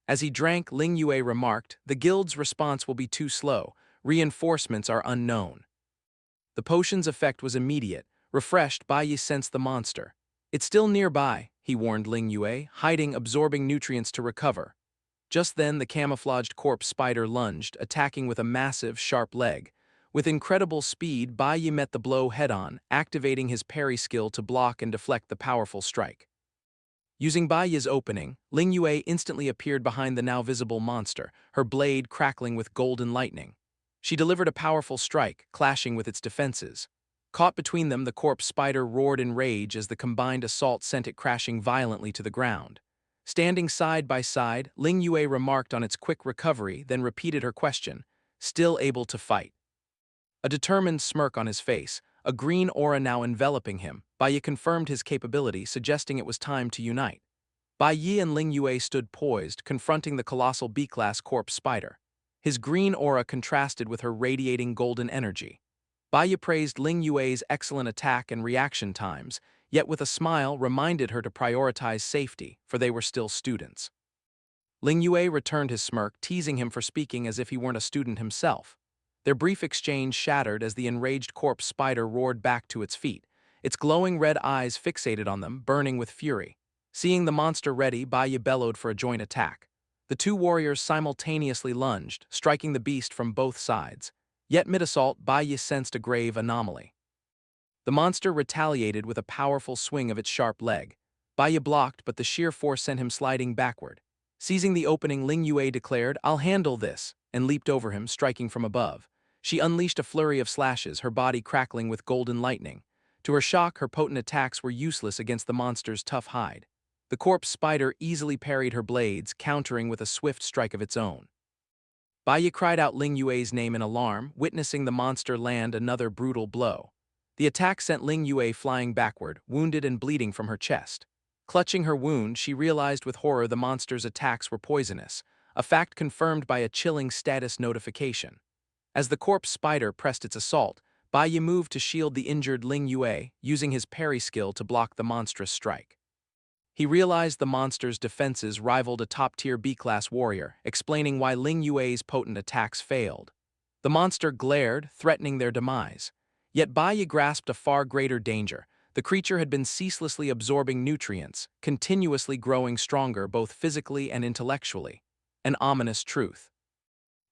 As he drank, Ling Yue remarked, "The guild's response will be too slow. Reinforcements are unknown." The potion's effect was immediate. Refreshed, Bai Yi sensed the monster. "It's still nearby," he warned Ling Yue, hiding, absorbing nutrients to recover. Just then, the camouflaged corpse spider lunged, attacking with a massive, sharp leg. With incredible speed, Bai Yi met the blow head-on, activating his parry skill to block and deflect the powerful strike. Using Bai Yi's opening, Ling Yue instantly appeared behind the now visible monster, her blade crackling with golden lightning. She delivered a powerful strike, clashing with its defenses. Caught between them, the corpse spider roared in rage as the combined assault sent it crashing violently to the ground. Standing side by side, Ling Yue remarked on its quick recovery, then repeated her question, "Still able to fight?" A determined smirk on his face, a green aura now enveloping him, Bai Yi confirmed his capability, suggesting it was time to unite. Bai Yi and Ling Yue stood poised, confronting the colossal B-class corpse spider. His green aura contrasted with her radiating golden energy. Bai Yi praised Ling Yue's excellent attack and reaction times, yet with a smile reminded her to prioritize safety, for they were still students. Ling Yue returned his smirk, teasing him for speaking as if he weren't a student himself. Their brief exchange shattered as the enraged corpse spider roared back to its feet, its glowing red eyes fixated on them, burning with fury. Seeing the monster ready, Bai Yi bellowed for a joint attack. The two warriors simultaneously lunged, striking the beast from both sides. Yet mid-assault, Bai Yi sensed a grave anomaly. The monster retaliated with a powerful swing of its sharp leg. Bai Yi blocked, but the sheer force sent him sliding backward. Seizing the opening, Ling Yue declared, "I'll handle this," and leaped over him, striking from above. She unleashed a flurry of slashes, her body crackling with golden lightning. To her shock, her potent attacks were useless against the monster's tough hide. The corpse spider easily parried her blades, countering with a swift strike of its own. Baiyi cried out Ling Yue's name in alarm, witnessing the monster land another brutal blow. The attack sent Ling Yue flying backward, wounded and bleeding from her chest. Clutching her wound, she realized with horror the monster's attacks were poisonous, a fact confirmed by a chilling status notification. As the corpse spider pressed its assault, Baiyi moved to shield the injured Ling Yue, using his parry skill to block the monstrous strike. He realized the monster's defenses rivaled a top-tier B-class warrior, explaining why Ling Yue's potent attacks failed. The monster glared, threatening their demise. Yet Baiyi grasped a far greater danger. The creature had been ceaselessly absorbing nutrients, continuously growing stronger both physically and intellectually. An ominous truth.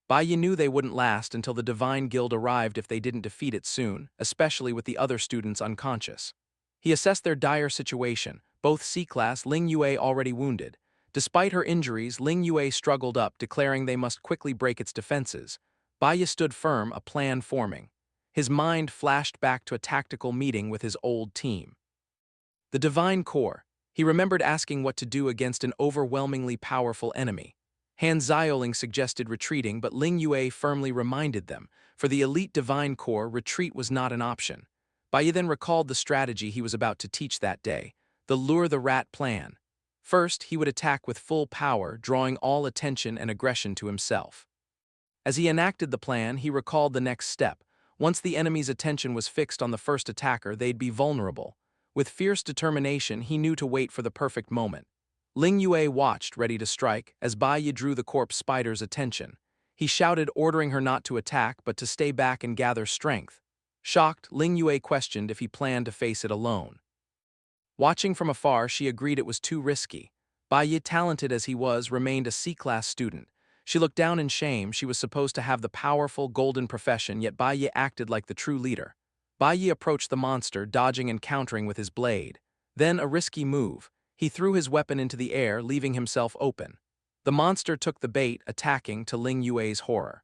Baiyi knew they wouldn't last until the Divine Guild arrived if they didn't defeat it soon, especially with the other students unconscious. He assessed their dire situation, both C-class Ling Yue already wounded. Despite her injuries, Ling Yue struggled up, declaring they must quickly break its defenses. Baiyi stood firm, a plan forming. His mind flashed back to a tactical meeting with his old team. The Divine Core. He remembered asking what to do against an overwhelmingly powerful enemy. Han Xiaoling suggested retreating, but Ling Yue firmly reminded them, for the elite Divine Core, retreat was not an option. Baiyi then recalled the strategy he was about to teach that day, the Lure the Rat plan. First, he would attack with full power, drawing all attention and aggression to himself. As he enacted the plan, he recalled the next step. Once the enemy's attention was fixed on the first attacker, they'd be vulnerable. With fierce determination, he knew to wait for the perfect moment. Ling Yue watched, ready to strike, as Baiyi drew the corpse spider's attention. He shouted, ordering her not to attack, but to stay back and gather strength. Shocked, Ling Yue questioned if he planned to face it alone. Watching from afar, she agreed it was too risky. Baiyi, talented as he was, remained a C-class student. She looked down in shame. She was supposed to have the powerful golden profession, yet Baiyi acted like the true leader. Baiyi approached the monster, dodging and countering with his blade. Then, a risky move. He threw his weapon into the air, leaving himself open. The monster took the bait, attacking to Ling Yue's horror.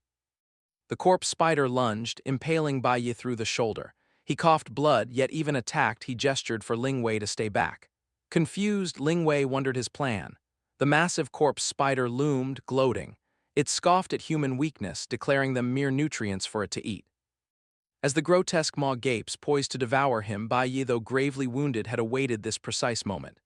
The corpse spider lunged, impaling Baiyi through the shoulder. He coughed blood, yet even attacked, he gestured for Ling Wei to stay back. Confused, Ling Wei wondered his plan. The massive corpse spider loomed, gloating. It scoffed at human weakness, declaring them mere nutrients for it to eat. As the grotesque maw gapes, poised to devour him, Baiyi, though gravely wounded, had awaited this precise moment.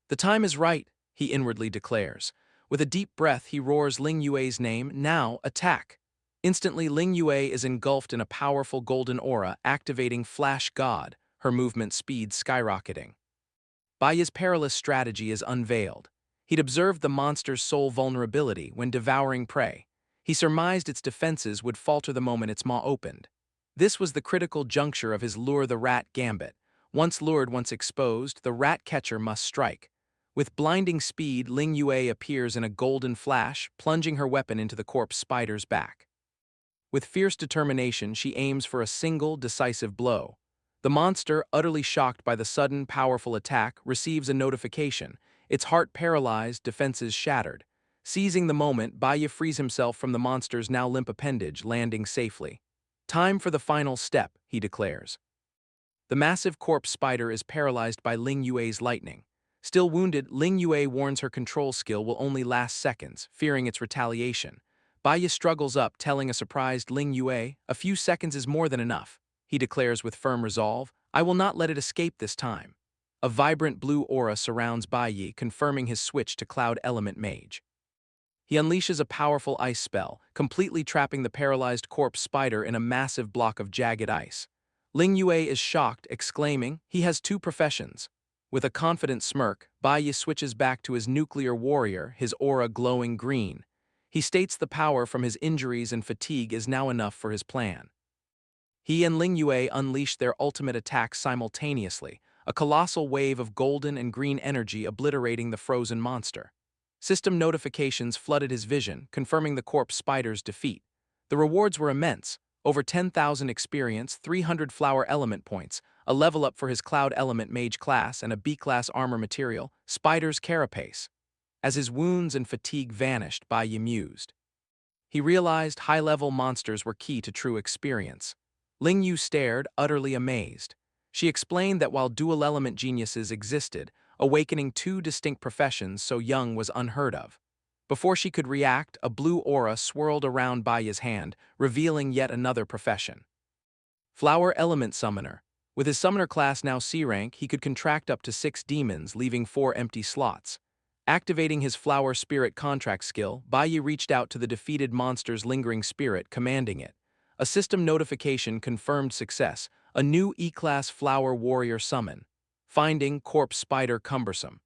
The time is right, he inwardly declares. With a deep breath, he roars Ling Yue's name, now, attack. Instantly, Ling Yue is engulfed in a powerful golden aura, activating Flash God, her movement speed skyrocketing. Baiyi's perilous strategy is unveiled. He'd observed the monster's sole vulnerability when devouring prey. He surmised its defenses would falter the moment its maw opened. This was the critical juncture of his Lure the Rat gambit. Once lured, once exposed, the rat catcher must strike. With blinding speed, Ling Yue appears in a golden flash, plunging her weapon into the corpse spider's back. With fierce determination, she aims for a single, decisive blow. The monster, utterly shocked by the sudden, powerful attack, receives a notification, its heart paralyzed, defenses shattered. Seizing the moment, Baiyi frees himself from the monster's now limp appendage, landing safely. Time for the final step, he declares. The massive corpse spider is paralyzed by Ling Yue's lightning. Still wounded, Ling Yue warns her control skill will only last seconds, fearing its retaliation. Baiyi struggles up, telling a surprised Ling Yue, "A few seconds is more than enough," he declares with firm resolve. "I will not let it escape this time." A vibrant blue aura surrounds Baiyi, confirming his switch to Cloud Element Mage. He unleashes a powerful ice spell, completely trapping the paralyzed corpse spider in a massive block of jagged ice. Ling Yue is shocked, exclaiming, "He has two professions." With a confident smirk, Baiyi switches back to his nuclear warrior, his aura glowing green. He states the power from his injuries and fatigue is now enough for his plan. He and Ling Yue unleash their ultimate attack simultaneously, a colossal wave of golden and green energy obliterating the frozen monster. System notifications flooded his vision, confirming the corpse spider's defeat. The rewards were immense, over 10,000 experience, 300 flower element points, a level up for his Cloud Element Mage class, and a B-class armor material, Spider's Carapace. As his wounds and fatigue vanished, Baiyi mused. He realized high-level monsters were key to true experience. Ling Yu stared, utterly amazed. She explained that while dual-element geniuses existed, awakening two distinct professions so young was unheard of. Before she could react, a blue aura swirled around Baya's hand, revealing yet another profession. Flower Element Summoner. With his summoner class now C rank, he could contract up to 6 demons, leaving 4 empty slots. Activating his Flower Spirit contract skill, Baya reached out to the defeated monster's lingering spirit, commanding it. A system notification confirmed success, a new E-Class Flower Warrior summon. Finding Corpse Spider cumbersome.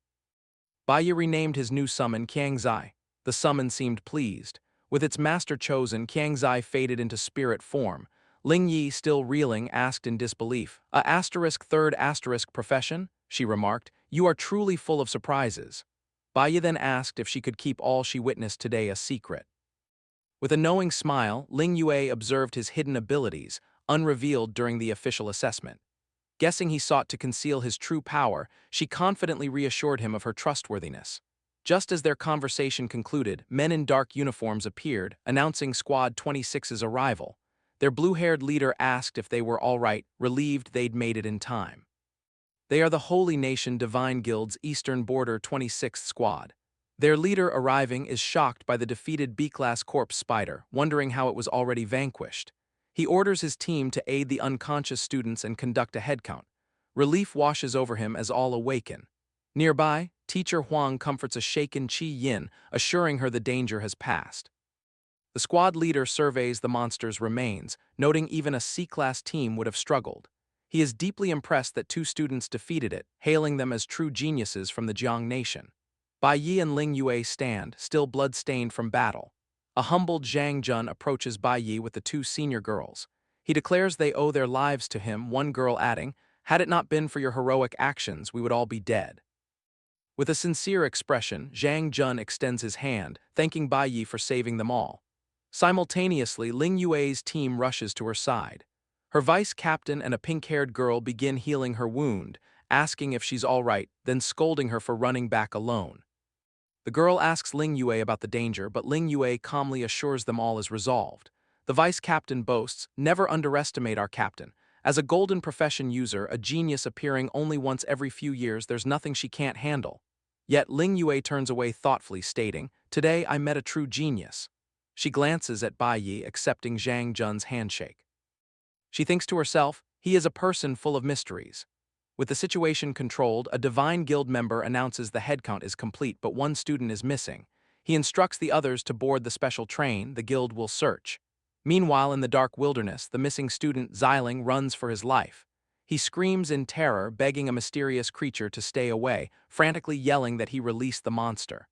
Baya renamed his new summon Qiangzai. The summon seemed pleased. With its master chosen, Qiangzai faded into spirit form. Ling Yi, still reeling, asked in disbelief, "A asterisk third asterisk profession?" She remarked, "You are truly full of surprises." Baya then asked if she could keep all she witnessed today a secret. With a knowing smile, Ling Yue observed his hidden abilities, unrevealed during the official assessment. Guessing he sought to conceal his true power, she confidently reassured him of her trustworthiness. Just as their conversation concluded, men in dark uniforms appeared, announcing Squad 26's arrival. Their blue-haired leader asked if they were all right, relieved they'd made it in time. They are the Holy Nation Divine Guild's Eastern Border 26th Squad. Their leader arriving is shocked by the defeated B-Class Corpse Spider, wondering how it was already vanquished. He orders his team to aid the unconscious students and conduct a headcount. Relief washes over him as all awaken. Nearby, Teacher Huang comforts a shaken Qi Yin, assuring her the danger has passed. The squad leader surveys the monster's remains, noting even a C-Class team would have struggled. He is deeply impressed that 2 students defeated it, hailing them as true geniuses from the Jiang Nation. Bai Yi and Ling Yue stand, still blood-stained from battle. A humbled Zhang Jun approaches Bai Yi with the 2 senior girls. He declares they owe their lives to him, one girl adding, "Had it not been for your heroic actions, we would all be dead." With a sincere expression, Zhang Jun extends his hand, thanking Bai Yi for saving them all. Simultaneously, Ling Yue's team rushes to her side. Her vice-captain and a pink-haired girl begin healing her wound, asking if she's all right, then scolding her for running back alone. The girl asks Ling Yue about the danger, but Ling Yue calmly assures them all is resolved. The vice-captain boasts, "Never underestimate our captain. As a golden profession user, a genius appearing only once every few years, there's nothing she can't handle." Yet Ling Yue turns away thoughtfully, stating, "Today I met a true genius." She glances at Bai Yi, accepting Zhang Jun's handshake. She thinks to herself, he is a person full of mysteries. With the situation controlled, a Divine Guild member announces the headcount is complete, but one student is missing. He instructs the others to board the special train the guild will search. Meanwhile, in the dark wilderness, the missing student Xiling runs for his life. He screams in terror, begging a mysterious creature to stay away, frantically yelling that he release the monster.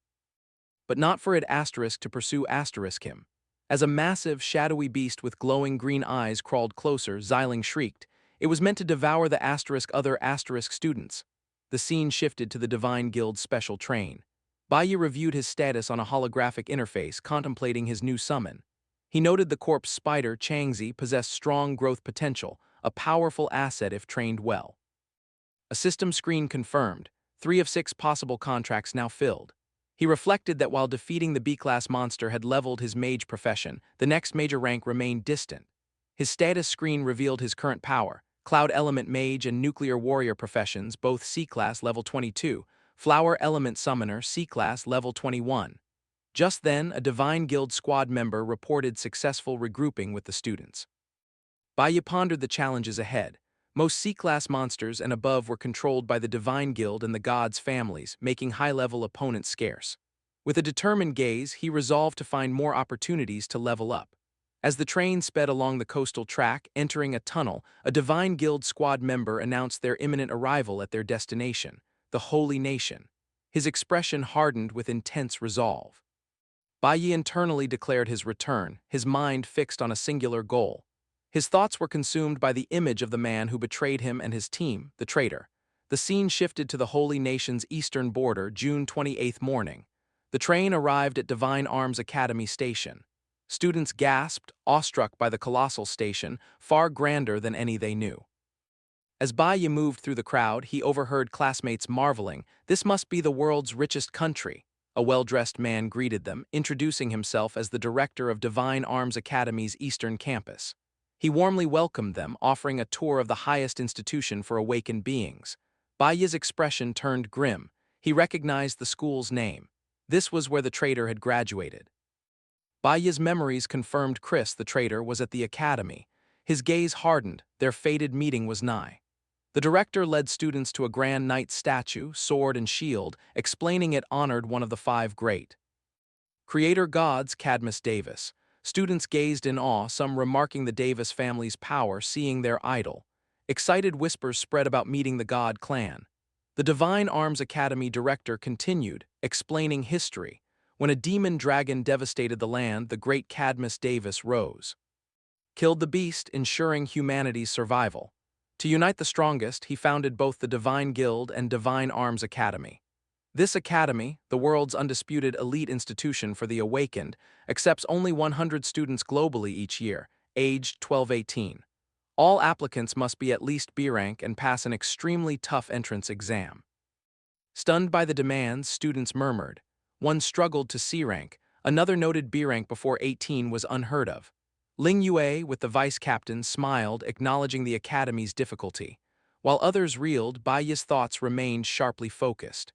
But not for it asterisk to pursue asterisk him. As a massive, shadowy beast with glowing green eyes crawled closer, Xiling shrieked. It was meant to devour the other asterisk students. The scene shifted to the Divine Guild's special train. Baiyi reviewed his status on a holographic interface, contemplating his new summon. He noted the corpse spider, Changzi, possessed strong growth potential, a powerful asset if trained well. A system screen confirmed, 3 of 6 possible contracts now filled. He reflected that while defeating the B-Class monster had leveled his mage profession, the next major rank remained distant. His status screen revealed his current power: Cloud Element Mage and Nuclear Warrior professions, both C-Class level 22, Flower Element Summoner, C-Class level 21. Just then, a Divine Guild squad member reported successful regrouping with the students. Baiyi pondered the challenges ahead. Most C-Class monsters and above were controlled by the Divine Guild and the Gods' families, making high-level opponents scarce. With a determined gaze, he resolved to find more opportunities to level up. As the train sped along the coastal track, entering a tunnel, a Divine Guild squad member announced their imminent arrival at their destination, the Holy Nation. His expression hardened with intense resolve. Baiyi internally declared his return, his mind fixed on a singular goal. His thoughts were consumed by the image of the man who betrayed him and his team, the traitor. The scene shifted to the Holy Nation's eastern border, June 28th morning. The train arrived at Divine Arms Academy Station. Students gasped, awestruck by the colossal station, far grander than any they knew. As Baiyi moved through the crowd, he overheard classmates marveling, "This must be the world's richest country." A well-dressed man greeted them, introducing himself as the director of Divine Arms Academy's Eastern Campus. He warmly welcomed them, offering a tour of the highest institution for awakened beings. Baiye's expression turned grim. He recognized the school's name. This was where the traitor had graduated. Baiye's memories confirmed Chris, the traitor, was at the academy. His gaze hardened. Their fated meeting was nigh. The director led students to a grand knight's statue, sword and shield, explaining it honored one of the five great creator gods, Cadmus Davis. Students gazed in awe, some remarking the Davis family's power, seeing their idol. Excited whispers spread about meeting the god clan. The Divine Arms Academy director continued, explaining history. When a demon dragon devastated the land, the great Cadmus Davis rose. Killed the beast, ensuring humanity's survival. To unite the strongest, he founded both the Divine Guild and Divine Arms Academy. This academy, the world's undisputed elite institution for the awakened, accepts only 100 students globally each year, aged 12-18. All applicants must be at least B rank and pass an extremely tough entrance exam. Stunned by the demands, students murmured. One struggled to C rank, another noted B rank before 18 was unheard of. Ling Yue, with the vice captain, smiled, acknowledging the academy's difficulty. While others reeled, Baiye's thoughts remained sharply focused.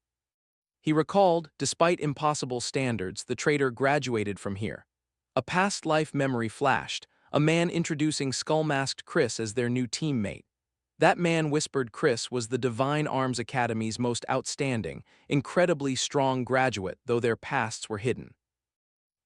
He recalled, despite impossible standards, the traitor graduated from here. A past life memory flashed, a man introducing skull-masked Chris as their new teammate. That man whispered Chris was the Divine Arms Academy's most outstanding, incredibly strong graduate, though their pasts were hidden.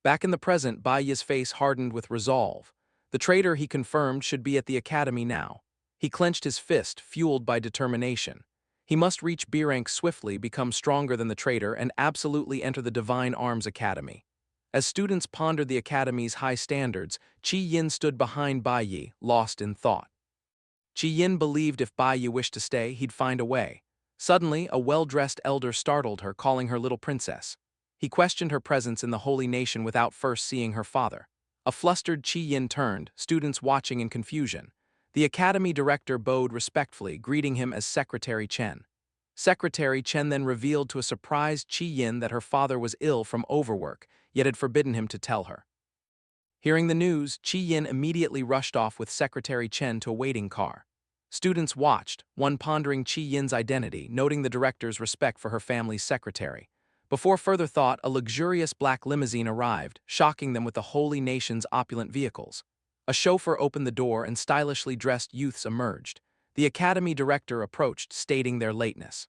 Back in the present, Baiye's face hardened with resolve. The traitor, he confirmed, should be at the academy now. He clenched his fist, fueled by determination. He must reach B rank swiftly, become stronger than the traitor, and absolutely enter the Divine Arms Academy. As students pondered the academy's high standards, Qi Yin stood behind Baiye, lost in thought. Qi Yin believed if Baiye wished to stay, he'd find a way. Suddenly, a well-dressed elder startled her, calling her little princess. He questioned her presence in the holy nation without first seeing her father. A flustered Qi Yin turned, students watching in confusion. The academy director bowed respectfully, greeting him as Secretary Chen. Secretary Chen then revealed to a surprised Qi Yin that her father was ill from overwork, yet had forbidden him to tell her. Hearing the news, Qi Yin immediately rushed off with Secretary Chen to a waiting car. Students watched, one pondering Qi Yin's identity, noting the director's respect for her family's secretary. Before further thought, a luxurious black limousine arrived, shocking them with the holy nation's opulent vehicles. A chauffeur opened the door and stylishly dressed youths emerged. The academy director approached, stating their lateness.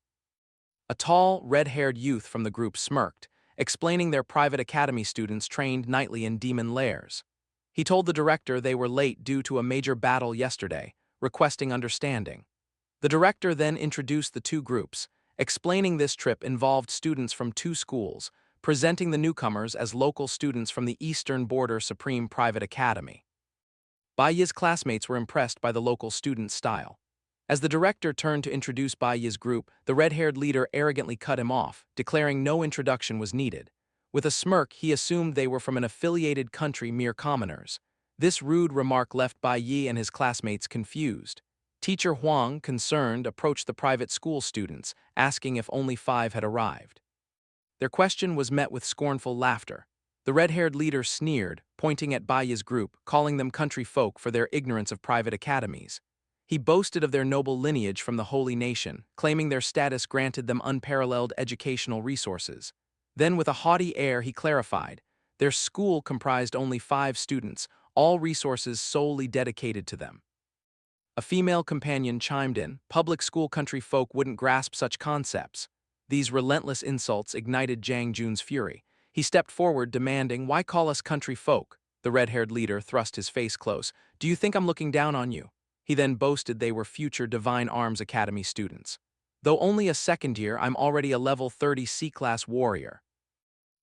A tall, red-haired youth from the group smirked, explaining their private academy students trained nightly in demon lairs. He told the director they were late due to a major battle yesterday, requesting understanding. The director then introduced the two groups, explaining this trip involved students from two schools, presenting the newcomers as local students from the Eastern Border Supreme Private Academy. Baiye's classmates were impressed by the local students' style. As the director turned to introduce Baiye's group, the red-haired leader arrogantly cut him off, declaring no introduction was needed. With a smirk, he assumed they were from an affiliated country, mere commoners. This rude remark left Baiye and his classmates confused. Teacher Huang, concerned, approached the private school students, asking if only 5 had arrived. Their question was met with scornful laughter. The red-haired leader sneered, pointing at Baiye's group, calling them country folk for their ignorance of private academies. He boasted of their noble lineage from the holy nation, claiming their status granted them unparalleled educational resources. Then, with a haughty air, he clarified, their school comprised only 5 students, all resources solely dedicated to them. A female companion chimed in, public school country folk wouldn't grasp such concepts. These relentless insults ignited Zhang Jun's fury. He stepped forward, demanding, why call us country folk? The red-haired leader thrust his face close. Do you think I'm looking down on you? He then boasted they were future Divine Arms Academy students. Though only a second year, I'm already a level 30 C-class warrior.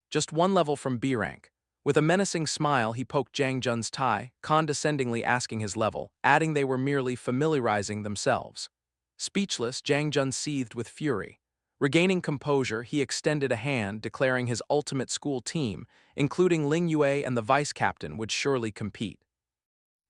Just one level from B rank. With a menacing smile, he poked Zhang Jun's tie, condescendingly asking his level, adding they were merely familiarizing themselves. Speechless, Zhang Jun seethed with fury. Regaining composure, he extended a hand, declaring his ultimate school team, including Ling Yue and the vice captain, would surely compete.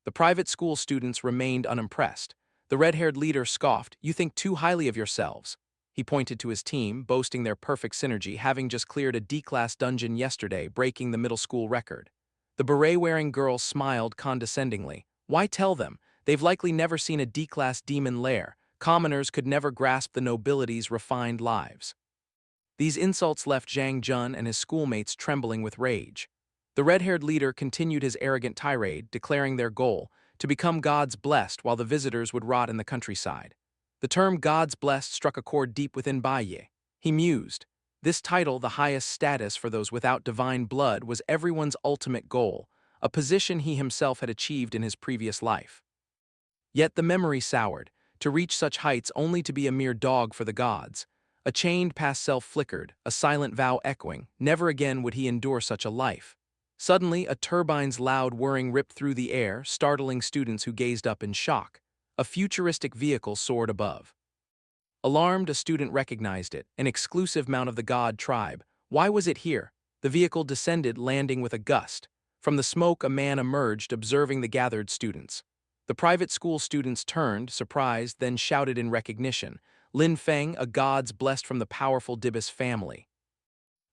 The private school students remained unimpressed. The red-haired leader scoffed, you think too highly of yourselves. He pointed to his team, boasting their perfect synergy, having just cleared a D-class dungeon yesterday, breaking the middle school record. The beret-wearing girl smiled condescendingly. Why tell them? They've likely never seen a D-class demon lair. Commoners could never grasp the nobility's refined lives. These insults left Zhang Jun and his schoolmates trembling with rage. The red-haired leader continued his arrogant tirade, declaring their goal, to become God's blessed while the visitors would rot in the countryside. The term God's blessed struck a chord deep within Baiye. He mused. This title, the highest status for those without divine blood, was everyone's ultimate goal, a position he himself had achieved in his previous life. Yet the memory soured, to reach such heights only to be a mere dog for the gods. A chained past self flickered, a silent vow echoing, never again would he endure such a life. Suddenly, a turbine's loud whirring ripped through the air, startling students who gazed up in shock. A futuristic vehicle soared above. Alarmed, a student recognized it, an exclusive mount of the god tribe. Why was it here? The vehicle descended, landing with a gust. From the smoke, a man emerged, observing the gathered students. The private school students turned, surprised, then shouted in recognition. Lin Feng, a god's blessed from the powerful Dibus family.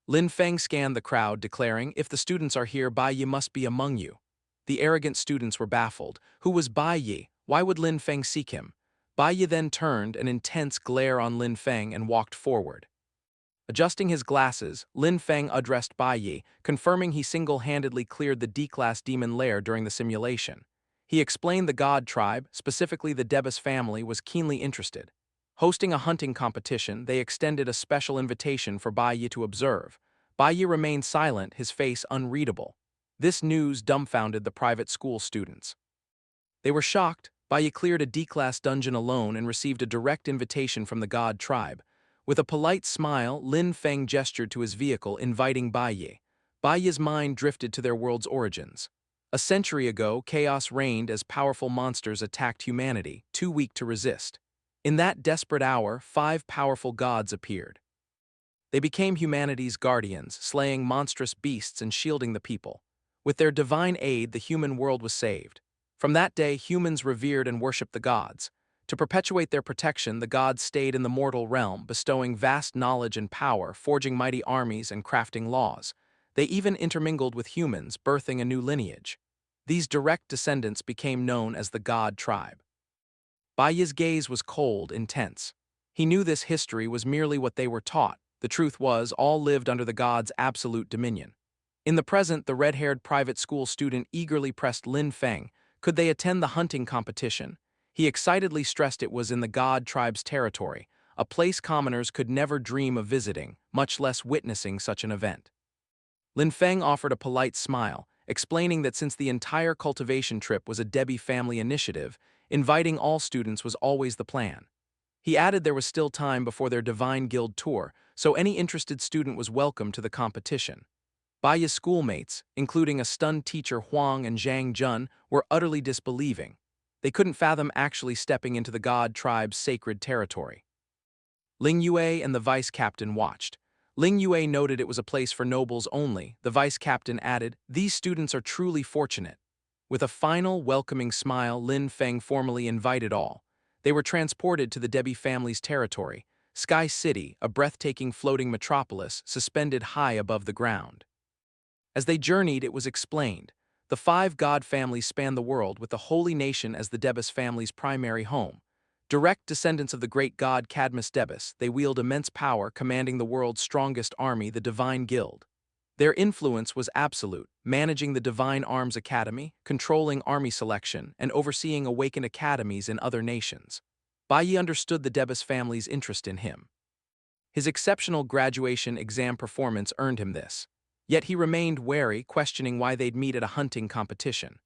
Lin Feng scanned the crowd, declaring, if the students are here, Bai Yi must be among you. The arrogant students were baffled. Who was Bai Yi? Why would Lin Feng seek him? Bai Yi then turned, an intense glare on Lin Feng, and walked forward. Adjusting his glasses, Lin Feng addressed Bai Yi, confirming he single-handedly cleared the D-class demon lair during the simulation. He explained the god tribe, specifically the Debus family, was keenly interested. Hosting a hunting competition, they extended a special invitation for Bai Yi to observe. Bai Yi remained silent, his face unreadable. This news dumbfounded the private school students. They were shocked. Bai Yi cleared a D-class dungeon alone and received a direct invitation from the god tribe. With a polite smile, Lin Feng gestured to his vehicle, inviting Bai Yi. Bai Yi's mind drifted to their world's origins. A century ago, chaos reigned as powerful monsters attacked humanity, too weak to resist. In that desperate hour, 5 powerful gods appeared. They became humanity's guardians, slaying monstrous beasts and shielding the people. With their divine aid, the human world was saved. From that day, humans revered and worshipped the gods. To perpetuate their protection, the gods stayed in the mortal realm, bestowing vast knowledge and power, forging mighty armies and crafting laws. They even intermingled with humans, birthing a new lineage. These direct descendants became known as the god tribe. Bai Yi's gaze was cold, intense. He knew this history was merely what they were taught. The truth was, all lived under the gods' absolute dominion. In the present, the red-haired private school student eagerly pressed Lin Feng. Could they attend the hunting competition? He excitedly stressed it was in the god tribe's territory, a place commoners could never dream of visiting, much less witnessing such an event. Lin Feng offered a polite smile, explaining that since the entire cultivation trip was a Debbie family initiative, inviting all students was always the plan. He added there was still time before their Divine Guild tour, so any interested student was welcome to the competition. Bai Yi's schoolmates, including a stunned teacher Huang and Zhang Jun, were utterly disbelieving. They couldn't fathom actually stepping into the god tribe's sacred territory. Ling Yue and the vice captain watched. Ling Yue noted it was a place for nobles only. The vice captain added, these students are truly fortunate. With a final, welcoming smile, Lin Feng formally invited all. They were transported to the Debbie family's territory, Sky City, a breathtaking floating metropolis suspended high above the ground. As they journeyed, it was explained. The 5 god families span the world, with the Holy Nation as the Debus family's primary home. Direct descendants of the great god Cadmus Debus, they wield immense power, commanding the world's strongest army, the Divine Guild. Their influence was absolute, managing the Divine Arms Academy, controlling army selection, and overseeing awakened academies in other nations. Bai Yi understood the Debus family's interest in him. His exceptional graduation exam performance earned him this. Yet he remained wary, questioning why they'd meet at a hunting competition.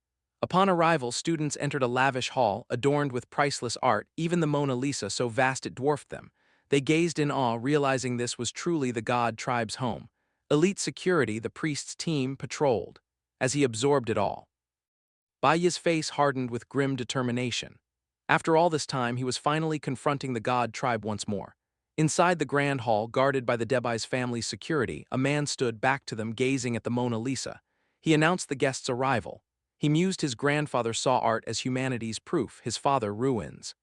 Upon arrival, students entered a lavish hall, adorned with priceless art, even the Mona Lisa so vast it dwarfed them. They gazed in awe, realizing this was truly the god tribe's home. Elite security, the priest's team, patrolled. As he absorbed it all, Bai Yi's face hardened with grim determination. After all this time, he was finally confronting the god tribe once more. Inside the grand hall, guarded by the Debai's family's security, a man stood back to them, gazing at the Mona Lisa. He announced the guest's arrival. He mused his grandfather saw art as humanity's proof, his father ruins.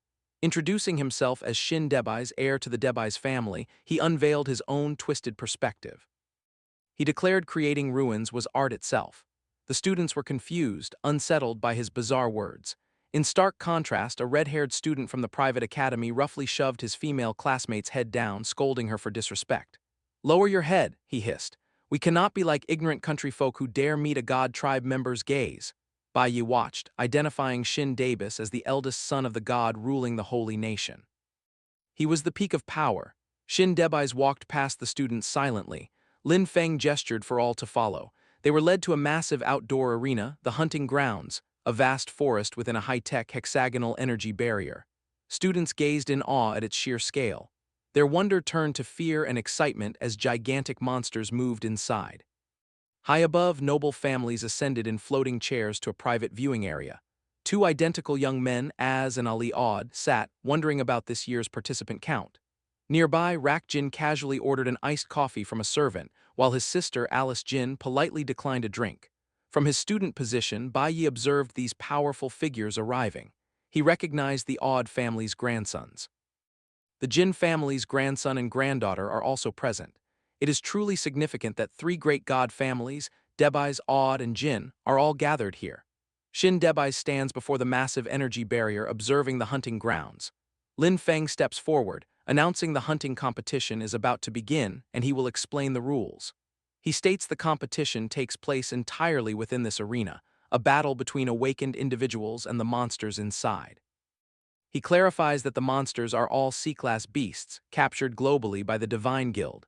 Introducing himself as Shin Debai's heir to the Debai's family, he unveiled his own twisted perspective. He declared creating ruins was art itself. The students were confused, unsettled by his bizarre words. In stark contrast, a red-haired student from the private academy roughly shoved his female classmate's head down, scolding her for disrespect. "Lower your head," he hissed. "We cannot be like ignorant country folk who dare meet a god tribe member's gaze." Bai Yi watched, identifying Shin Dabis as the eldest son of the god ruling the holy nation. He was the peak of power. Shin Debais walked past the students silently. Lin Feng gestured for all to follow. They were led to a massive outdoor arena, the hunting grounds, a vast forest within a high-tech hexagonal energy barrier. Students gazed in awe at its sheer scale. Their wonder turned to fear and excitement as gigantic monsters moved inside. High above, noble families ascended in floating chairs to a private viewing area. Two identical young men, Az and Ali Aud, sat, wondering about this year's participant count. Nearby, Rak Jin casually ordered an iced coffee from a servant, while his sister, Alice Jin, politely declined a drink. From his student position, Bai Yi observed these powerful figures arriving. He recognized the Aud family's grandsons. The Jin family's grandson and granddaughter are also present. It is truly significant that three great god families, Debais, Aud, and Jin, are all gathered here. Shin Debais stands before the massive energy barrier observing the hunting grounds. Lin Feng steps forward, announcing the hunting competition is about to begin and he will explain the rules. He states the competition takes place entirely within this arena, a battle between awakened individuals and the monsters inside. He clarifies that the monsters are all C-class beasts, captured globally by the Divine Guild.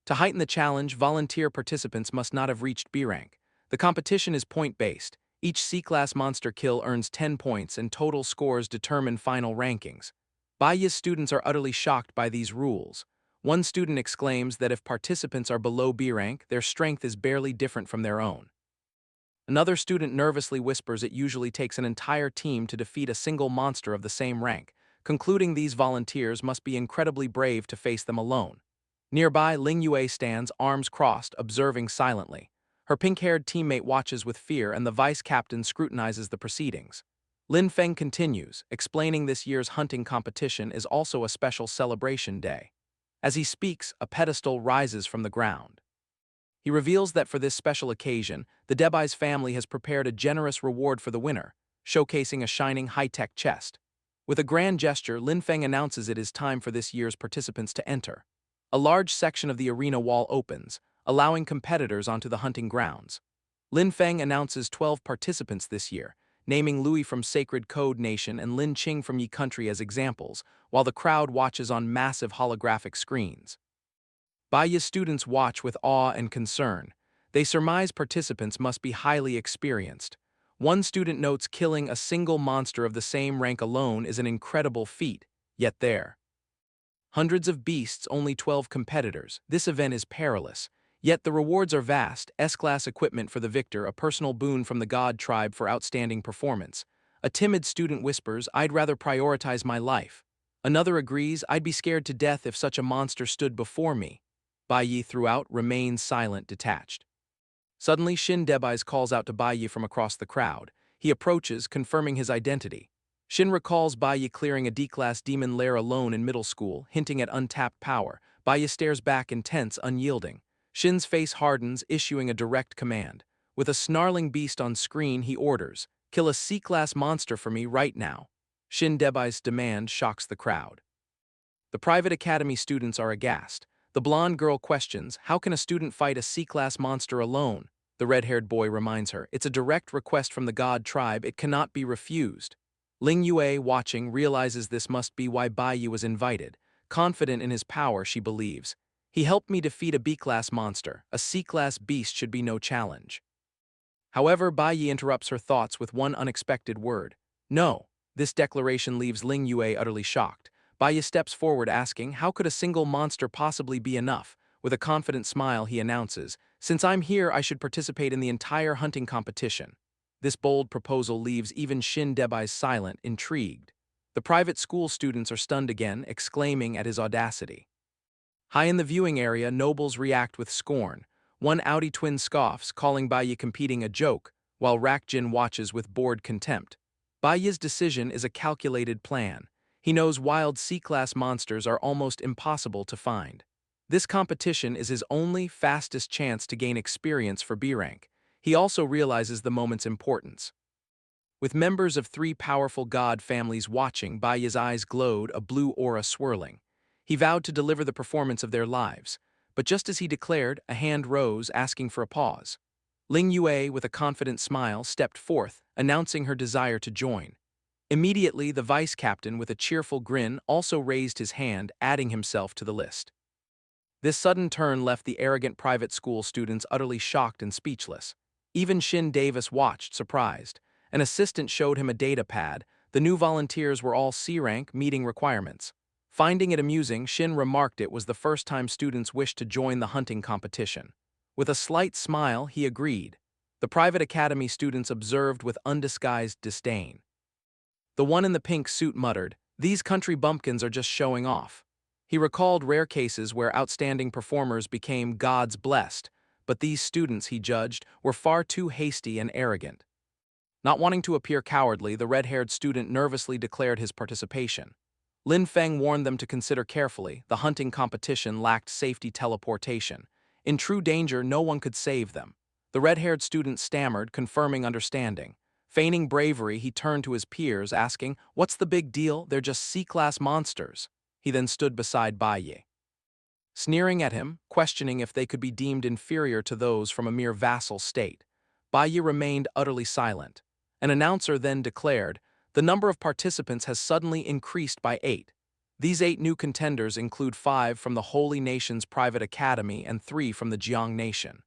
To heighten the challenge, volunteer participants must not have reached B rank. The competition is point-based. Each C-class monster kill earns 10 points and total scores determine final rankings. Bai Yi's students are utterly shocked by these rules. One student exclaims that if participants are below B rank, their strength is barely different from their own. Another student nervously whispers it usually takes an entire team to defeat a single monster of the same rank, concluding these volunteers must be incredibly brave to face them alone. Nearby, Ling Yue stands, arms crossed, observing silently. Her pink-haired teammate watches with fear and the vice-captain scrutinizes the proceedings. Lin Feng continues, explaining this year's hunting competition is also a special celebration day. As he speaks, a pedestal rises from the ground. He reveals that for this special occasion, the Debai's family has prepared a generous reward for the winner, showcasing a shining high-tech chest. With a grand gesture, Lin Feng announces it is time for this year's participants to enter. A large section of the arena wall opens, allowing competitors onto the hunting grounds. Lin Feng announces 12 participants this year, naming Louis from Sacred Code Nation and Lin Qing from Yi Country as examples, while the crowd watches on massive holographic screens. Bai Yi's students watch with awe and concern. They surmise participants must be highly experienced. One student notes killing a single monster of the same rank alone is an incredible feat, yet there. Hundreds of beasts, only 12 competitors. This event is perilous. Yet the rewards are vast, S-class equipment for the victor, a personal boon from the god tribe for outstanding performance. A timid student whispers, "I'd rather prioritize my life." Another agrees, "I'd be scared to death if such a monster stood before me." Bai Yi throughout remains silent, detached. Suddenly, Shin Debais calls out to Bai Yi from across the crowd. He approaches, confirming his identity. Shin recalls Bai Yi clearing a D-class demon lair alone in middle school, hinting at untapped power. Bai Yi stares back intense, unyielding. Shin's face hardens, issuing a direct command. With a snarling beast on screen, he orders, "Kill a C-class monster for me right now." Shin Debai's demand shocks the crowd. The private academy students are aghast. The blonde girl questions, "How can a student fight a C-class monster alone?" The red-haired boy reminds her, "It's a direct request from the god tribe, it cannot be refused." Ling Yue, watching, realizes this must be why Bai Yi was invited. Confident in his power, she believes. "He helped me defeat a B-class monster. A C-class beast should be no challenge." However, Bai Yi interrupts her thoughts with one unexpected word. "No." This declaration leaves Ling Yue utterly shocked. Bai Yi steps forward asking, "How could a single monster possibly be enough?" With a confident smile, he announces, "Since I'm here, I should participate in the entire hunting competition." This bold proposal leaves even Shin Debais silent, intrigued. The private school students are stunned again, exclaiming at his audacity. High in the viewing area, nobles react with scorn. One Audi twin scoffs, calling Bai Yi competing a joke, while Rak Jin watches with bored contempt. Bai Yi's decision is a calculated plan. He knows wild C-class monsters are almost impossible to find. This competition is his only, fastest chance to gain experience for B rank. He also realizes the moment's importance. With members of three powerful god families watching, Baiya's eyes glowed, a blue aura swirling. He vowed to deliver the performance of their lives, but just as he declared, a hand rose, asking for a pause. Ling Yue, with a confident smile, stepped forth, announcing her desire to join. Immediately, the vice captain, with a cheerful grin, also raised his hand, adding himself to the list. This sudden turn left the arrogant private school students utterly shocked and speechless. Even Shin Davis watched, surprised. An assistant showed him a data pad. The new volunteers were all C rank, meeting requirements. Finding it amusing, Shin remarked it was the first time students wished to join the hunting competition. With a slight smile, he agreed. The private academy students observed with undisguised disdain. The one in the pink suit muttered, "These country bumpkins are just showing off." He recalled rare cases where outstanding performers became gods blessed, but these students, he judged, were far too hasty and arrogant. Not wanting to appear cowardly, the red-haired student nervously declared his participation. Lin Feng warned them to consider carefully. The hunting competition lacked safety teleportation. In true danger, no one could save them. The red-haired student stammered, confirming understanding. Feigning bravery, he turned to his peers, asking, "What's the big deal? They're just C-class monsters." He then stood beside Baiye, sneering at him, questioning if they could be deemed inferior to those from a mere vassal state. Baiye remained utterly silent. An announcer then declared, "The number of participants has suddenly increased by 8. These 8 new contenders include 5 from the Holy Nation's private academy and 3 from the Jiang Nation."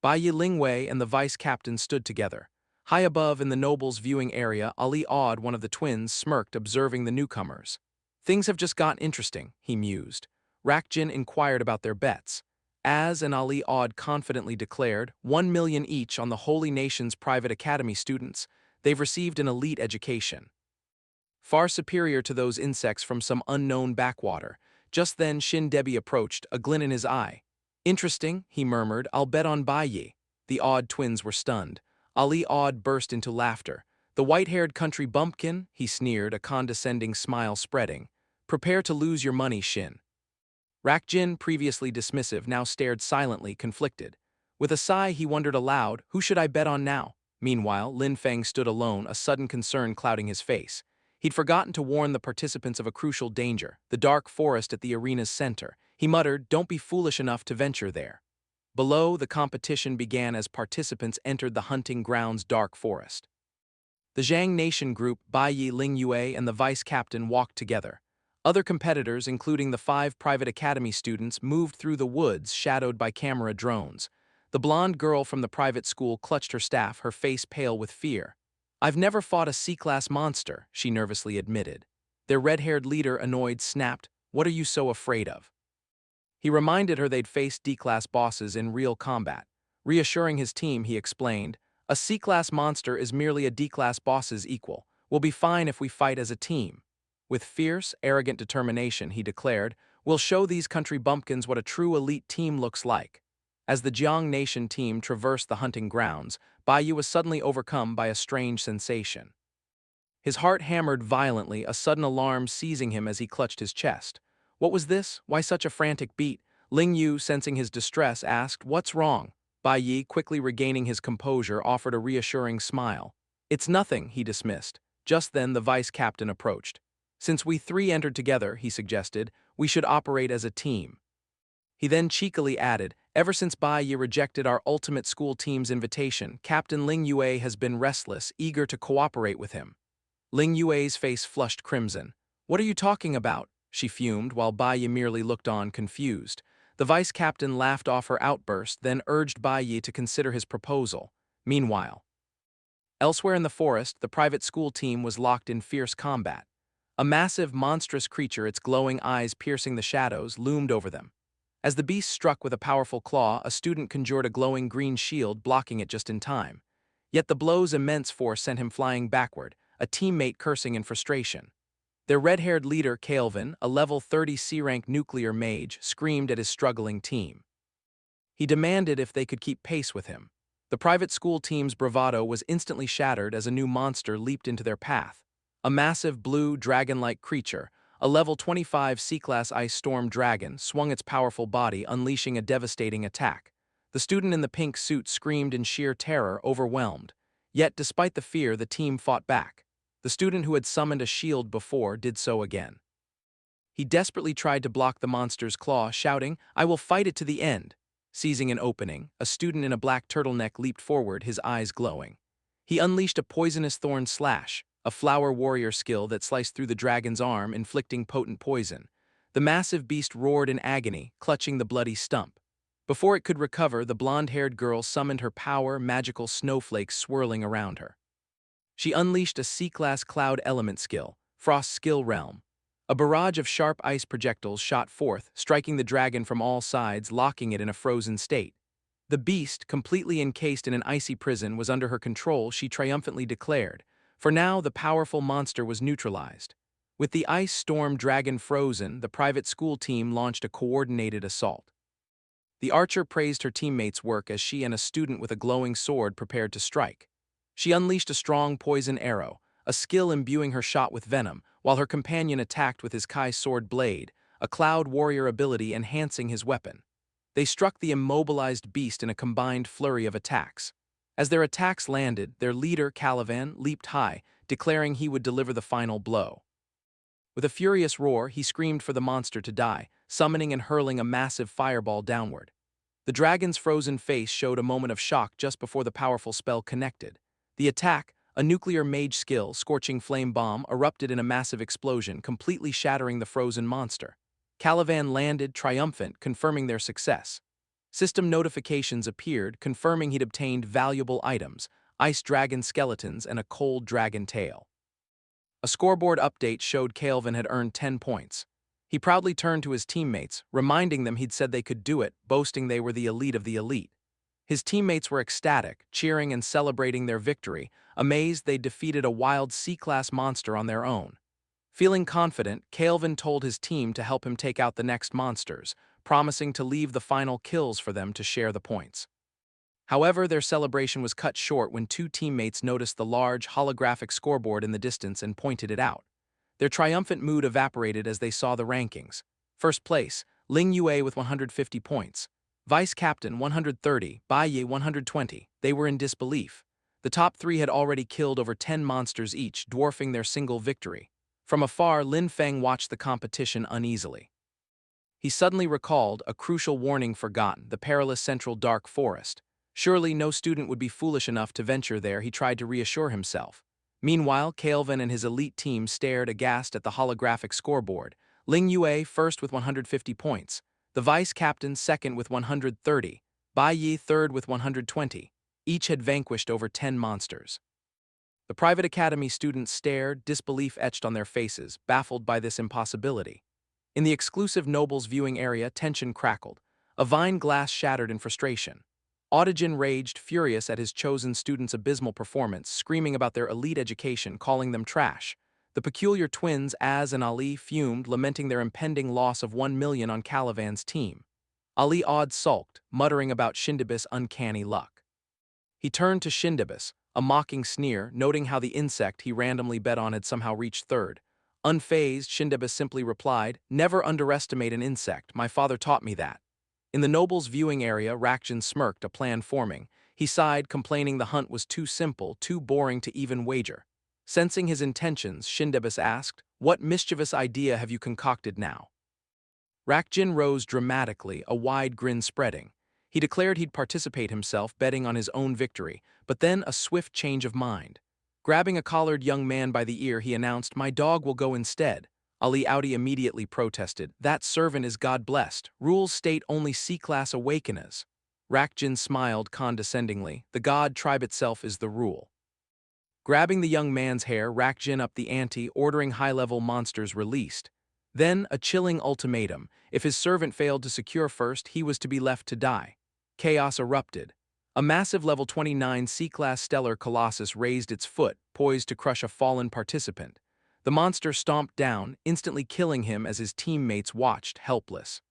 Baiye Lingwei and the vice captain stood together. High above in the nobles' viewing area, Ali Odd, one of the twins, smirked, observing the newcomers. "Things have just gotten interesting," he mused. Rakjin inquired about their bets. Az and Ali Odd confidently declared, 1 million each on the Holy Nation's private academy students. They've received an elite education, far superior to those insects from some unknown backwater. Just then Shin Debi approached, a glint in his eye. "Interesting," he murmured. "I'll bet on Baiyi." The Odd twins were stunned. Ali Odd burst into laughter. "The white-haired country bumpkin?" he sneered, a condescending smile spreading. "Prepare to lose your money, Shin." Rakjin, previously dismissive, now stared silently, conflicted. With a sigh, he wondered aloud, "Who should I bet on now?" Meanwhile, Lin Feng stood alone, a sudden concern clouding his face. He'd forgotten to warn the participants of a crucial danger, the dark forest at the arena's center. He muttered, "Don't be foolish enough to venture there." Below, the competition began as participants entered the hunting ground's dark forest. The Jiang Nation group, Baiyi Lingyue and the vice captain, walked together. Other competitors, including the 5 private academy students, moved through the woods, shadowed by camera drones. The blonde girl from the private school clutched her staff, her face pale with fear. "I've never fought a C-class monster," she nervously admitted. Their red-haired leader, annoyed, snapped, "What are you so afraid of?" He reminded her they'd faced D-class bosses in real combat. Reassuring his team, he explained, "A C-class monster is merely a D-class boss's equal. We'll be fine if we fight as a team." With fierce, arrogant determination, he declared, "We'll show these country bumpkins what a true elite team looks like." As the Jiang Nation team traversed the hunting grounds, Baiyu was suddenly overcome by a strange sensation. His heart hammered violently, a sudden alarm seizing him as he clutched his chest. What was this? Why such a frantic beat? Ling Yu, sensing his distress, asked, "What's wrong?" Bai Yi, quickly regaining his composure, offered a reassuring smile. "It's nothing," he dismissed. Just then the vice captain approached. "Since we 3 entered together," he suggested, "we should operate as a team." He then cheekily added, "Ever since Bai Yi rejected our ultimate school team's invitation, Captain Ling Yue has been restless, eager to cooperate with him." Ling Yue's face flushed crimson. "What are you talking about?" she fumed, while Baiyi merely looked on, confused. The vice captain laughed off her outburst, then urged Baiyi to consider his proposal. Meanwhile, elsewhere in the forest, the private school team was locked in fierce combat. A massive, monstrous creature, its glowing eyes piercing the shadows, loomed over them. As the beast struck with a powerful claw, a student conjured a glowing green shield, blocking it just in time. Yet the blow's immense force sent him flying backward, a teammate cursing in frustration. Their red-haired leader, Calvin, a level 30 C-rank nuclear mage, screamed at his struggling team. He demanded if they could keep pace with him. The private school team's bravado was instantly shattered as a new monster leaped into their path. A massive blue, dragon-like creature, a level 25 C-Class Ice Storm Dragon, swung its powerful body, unleashing a devastating attack. The student in the pink suit screamed in sheer terror, overwhelmed. Yet, despite the fear, the team fought back. The student who had summoned a shield before did so again. He desperately tried to block the monster's claw, shouting, "I will fight it to the end." Seizing an opening, a student in a black turtleneck leaped forward, his eyes glowing. He unleashed a poisonous thorn slash, a flower warrior skill that sliced through the dragon's arm, inflicting potent poison. The massive beast roared in agony, clutching the bloody stump. Before it could recover, the blonde-haired girl summoned her power, magical snowflakes swirling around her. She unleashed a C-Class Cloud Element skill, Frost Skill Realm. A barrage of sharp ice projectiles shot forth, striking the dragon from all sides, locking it in a frozen state. The beast, completely encased in an icy prison, was under her control, she triumphantly declared. For now, the powerful monster was neutralized. With the ice storm dragon frozen, the private school team launched a coordinated assault. The archer praised her teammates' work as she and a student with a glowing sword prepared to strike. She unleashed a strong poison arrow, a skill imbuing her shot with venom, while her companion attacked with his Kai sword blade, a cloud warrior ability enhancing his weapon. They struck the immobilized beast in a combined flurry of attacks. As their attacks landed, their leader, Calivan, leaped high, declaring he would deliver the final blow. With a furious roar, he screamed for the monster to die, summoning and hurling a massive fireball downward. The dragon's frozen face showed a moment of shock just before the powerful spell connected. The attack, a nuclear mage skill, Scorching Flame Bomb, erupted in a massive explosion, completely shattering the frozen monster. Calivan landed, triumphant, confirming their success. System notifications appeared, confirming he'd obtained valuable items, ice dragon skeletons and a cold dragon tail. A scoreboard update showed Calvin had earned 10 points. He proudly turned to his teammates, reminding them he'd said they could do it, boasting they were the elite of the elite. His teammates were ecstatic, cheering and celebrating their victory, amazed they'd defeated a wild C-Class monster on their own. Feeling confident, Calvin told his team to help him take out the next monsters, promising to leave the final kills for them to share the points. However, their celebration was cut short when two teammates noticed the large, holographic scoreboard in the distance and pointed it out. Their triumphant mood evaporated as they saw the rankings. First place, Ling Yue with 150 points. Vice Captain 130, Bai Yi 120. They were in disbelief. The top three had already killed over 10 monsters each, dwarfing their single victory. From afar, Lin Feng watched the competition uneasily. He suddenly recalled, a crucial warning forgotten, the perilous central dark forest. Surely no student would be foolish enough to venture there, he tried to reassure himself. Meanwhile, Calvin and his elite team stared aghast at the holographic scoreboard. Ling Yue first with 150 points, the vice captain second with 130, Bai Yi third with 120. Each had vanquished over 10 monsters. The private academy students stared, disbelief etched on their faces, baffled by this impossibility. In the exclusive nobles viewing area, tension crackled. A vine glass shattered in frustration. Autogen raged, furious at his chosen students' abysmal performance, screaming about their elite education, calling them trash. The peculiar twins, Az and Ali, fumed, lamenting their impending loss of 1 million on Calivan's team. Ali Odd sulked, muttering about Shindibis' uncanny luck. He turned to Shindibis, a mocking sneer, noting how the insect he randomly bet on had somehow reached third. Unfazed, Shindibis simply replied, "Never underestimate an insect, my father taught me that." In the nobles' viewing area, Rakjan smirked, a plan forming. He sighed, complaining the hunt was too simple, too boring to even wager. Sensing his intentions, Shindibis asked, "What mischievous idea have you concocted now?" Rakjan rose dramatically, a wide grin spreading. He declared he'd participate himself, betting on his own victory, but then a swift change of mind. Grabbing a collared young man by the ear, he announced, "My dog will go instead." Ali Audi immediately protested, "That servant is God-blessed. Rules state only C-Class awakeners." Rakjan smiled condescendingly, "The God tribe itself is the rule." Grabbing the young man's hair, Rakjan upped the ante, ordering high-level monsters released. Then, a chilling ultimatum: if his servant failed to secure first, he was to be left to die. Chaos erupted. A massive level 29 C-Class stellar colossus raised its foot, poised to crush a fallen participant. The monster stomped down, instantly killing him as his teammates watched, helpless.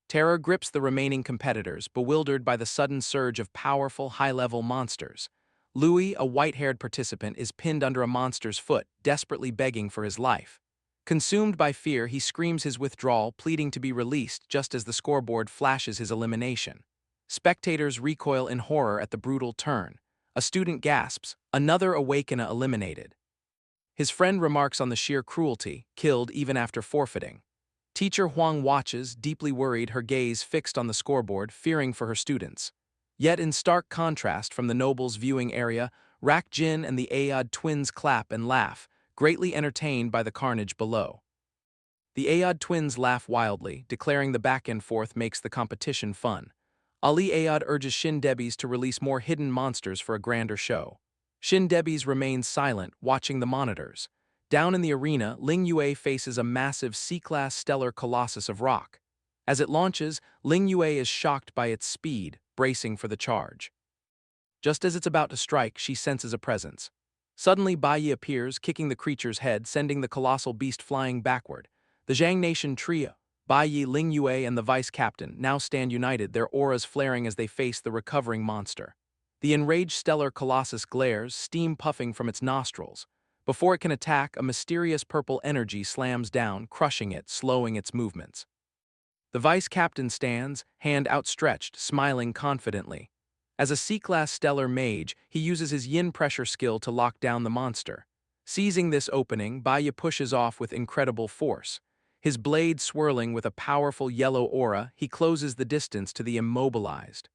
Terror grips the remaining competitors, bewildered by the sudden surge of powerful, high-level monsters. Louis, a white-haired participant, is pinned under a monster's foot, desperately begging for his life. Consumed by fear, he screams his withdrawal, pleading to be released just as the scoreboard flashes his elimination. Spectators recoil in horror at the brutal turn. A student gasps, "Another Awakener eliminated." His friend remarks on the sheer cruelty, killed even after forfeiting. Teacher Huang watches, deeply worried, her gaze fixed on the scoreboard, fearing for her students. Yet in stark contrast from the nobles' viewing area, Rak Jin and the Ayod twins clap and laugh, greatly entertained by the carnage below. The Ayod twins laugh wildly, declaring the back-and-forth makes the competition fun. Ali Ayod urges Shin Debis to release more hidden monsters for a grander show. Shin Debis remains silent, watching the monitors. Down in the arena, Ling Yue faces a massive C-class stellar colossus of rock. As it launches, Ling Yue is shocked by its speed, bracing for the charge. Just as it's about to strike, she senses a presence. Suddenly, Bai Yi appears, kicking the creature's head, sending the colossal beast flying backward. The Zhang Nation trio, Bai Yi, Ling Yue, and the vice captain, now stand united, their auras flaring as they face the recovering monster. The enraged stellar colossus glares, steam puffing from its nostrils. Before it can attack, a mysterious purple energy slams down, crushing it, slowing its movements. The vice captain stands, hand outstretched, smiling confidently. As a C-class stellar mage, he uses his yin pressure skill to lock down the monster. Seizing this opening, Bai Yi pushes off with incredible force. His blade swirling with a powerful yellow aura, he closes the distance to the immobilized.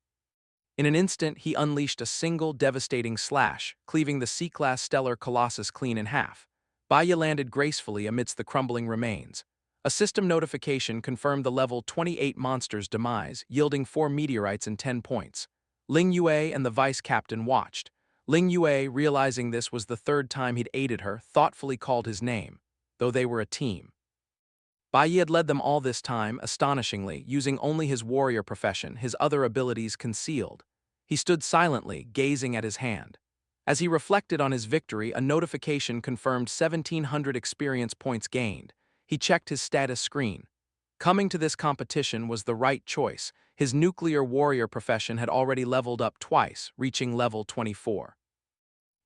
In an instant, he unleashed a single devastating slash, cleaving the C-class stellar colossus clean in half. Bai Yi landed gracefully amidst the crumbling remains. A system notification confirmed the level 28 monster's demise, yielding 4 meteorites and 10 points. Ling Yue and the vice captain watched. Ling Yue, realizing this was the third time he'd aided her, thoughtfully called his name, though they were a team. Bai Yi had led them all this time, astonishingly, using only his warrior profession, his other abilities concealed. He stood silently, gazing at his hand. As he reflected on his victory, a notification confirmed 1,700 experience points gained. He checked his status screen. Coming to this competition was the right choice. His nuclear warrior profession had already leveled up twice, reaching level 24.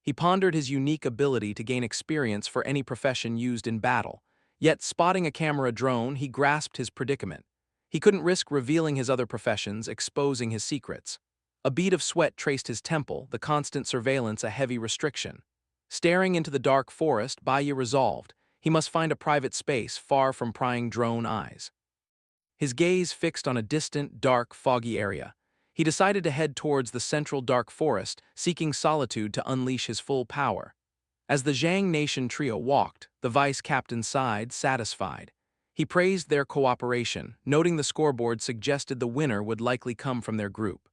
He pondered his unique ability to gain experience for any profession used in battle. Yet, spotting a camera drone, he grasped his predicament. He couldn't risk revealing his other professions, exposing his secrets. A bead of sweat traced his temple, the constant surveillance a heavy restriction. Staring into the dark forest, Bai Yi resolved he must find a private space far from prying drone eyes. His gaze fixed on a distant, dark, foggy area. He decided to head towards the central dark forest, seeking solitude to unleash his full power. As the Zhang Nation trio walked, the vice captain sighed, satisfied. He praised their cooperation, noting the scoreboard suggested the winner would likely come from their group.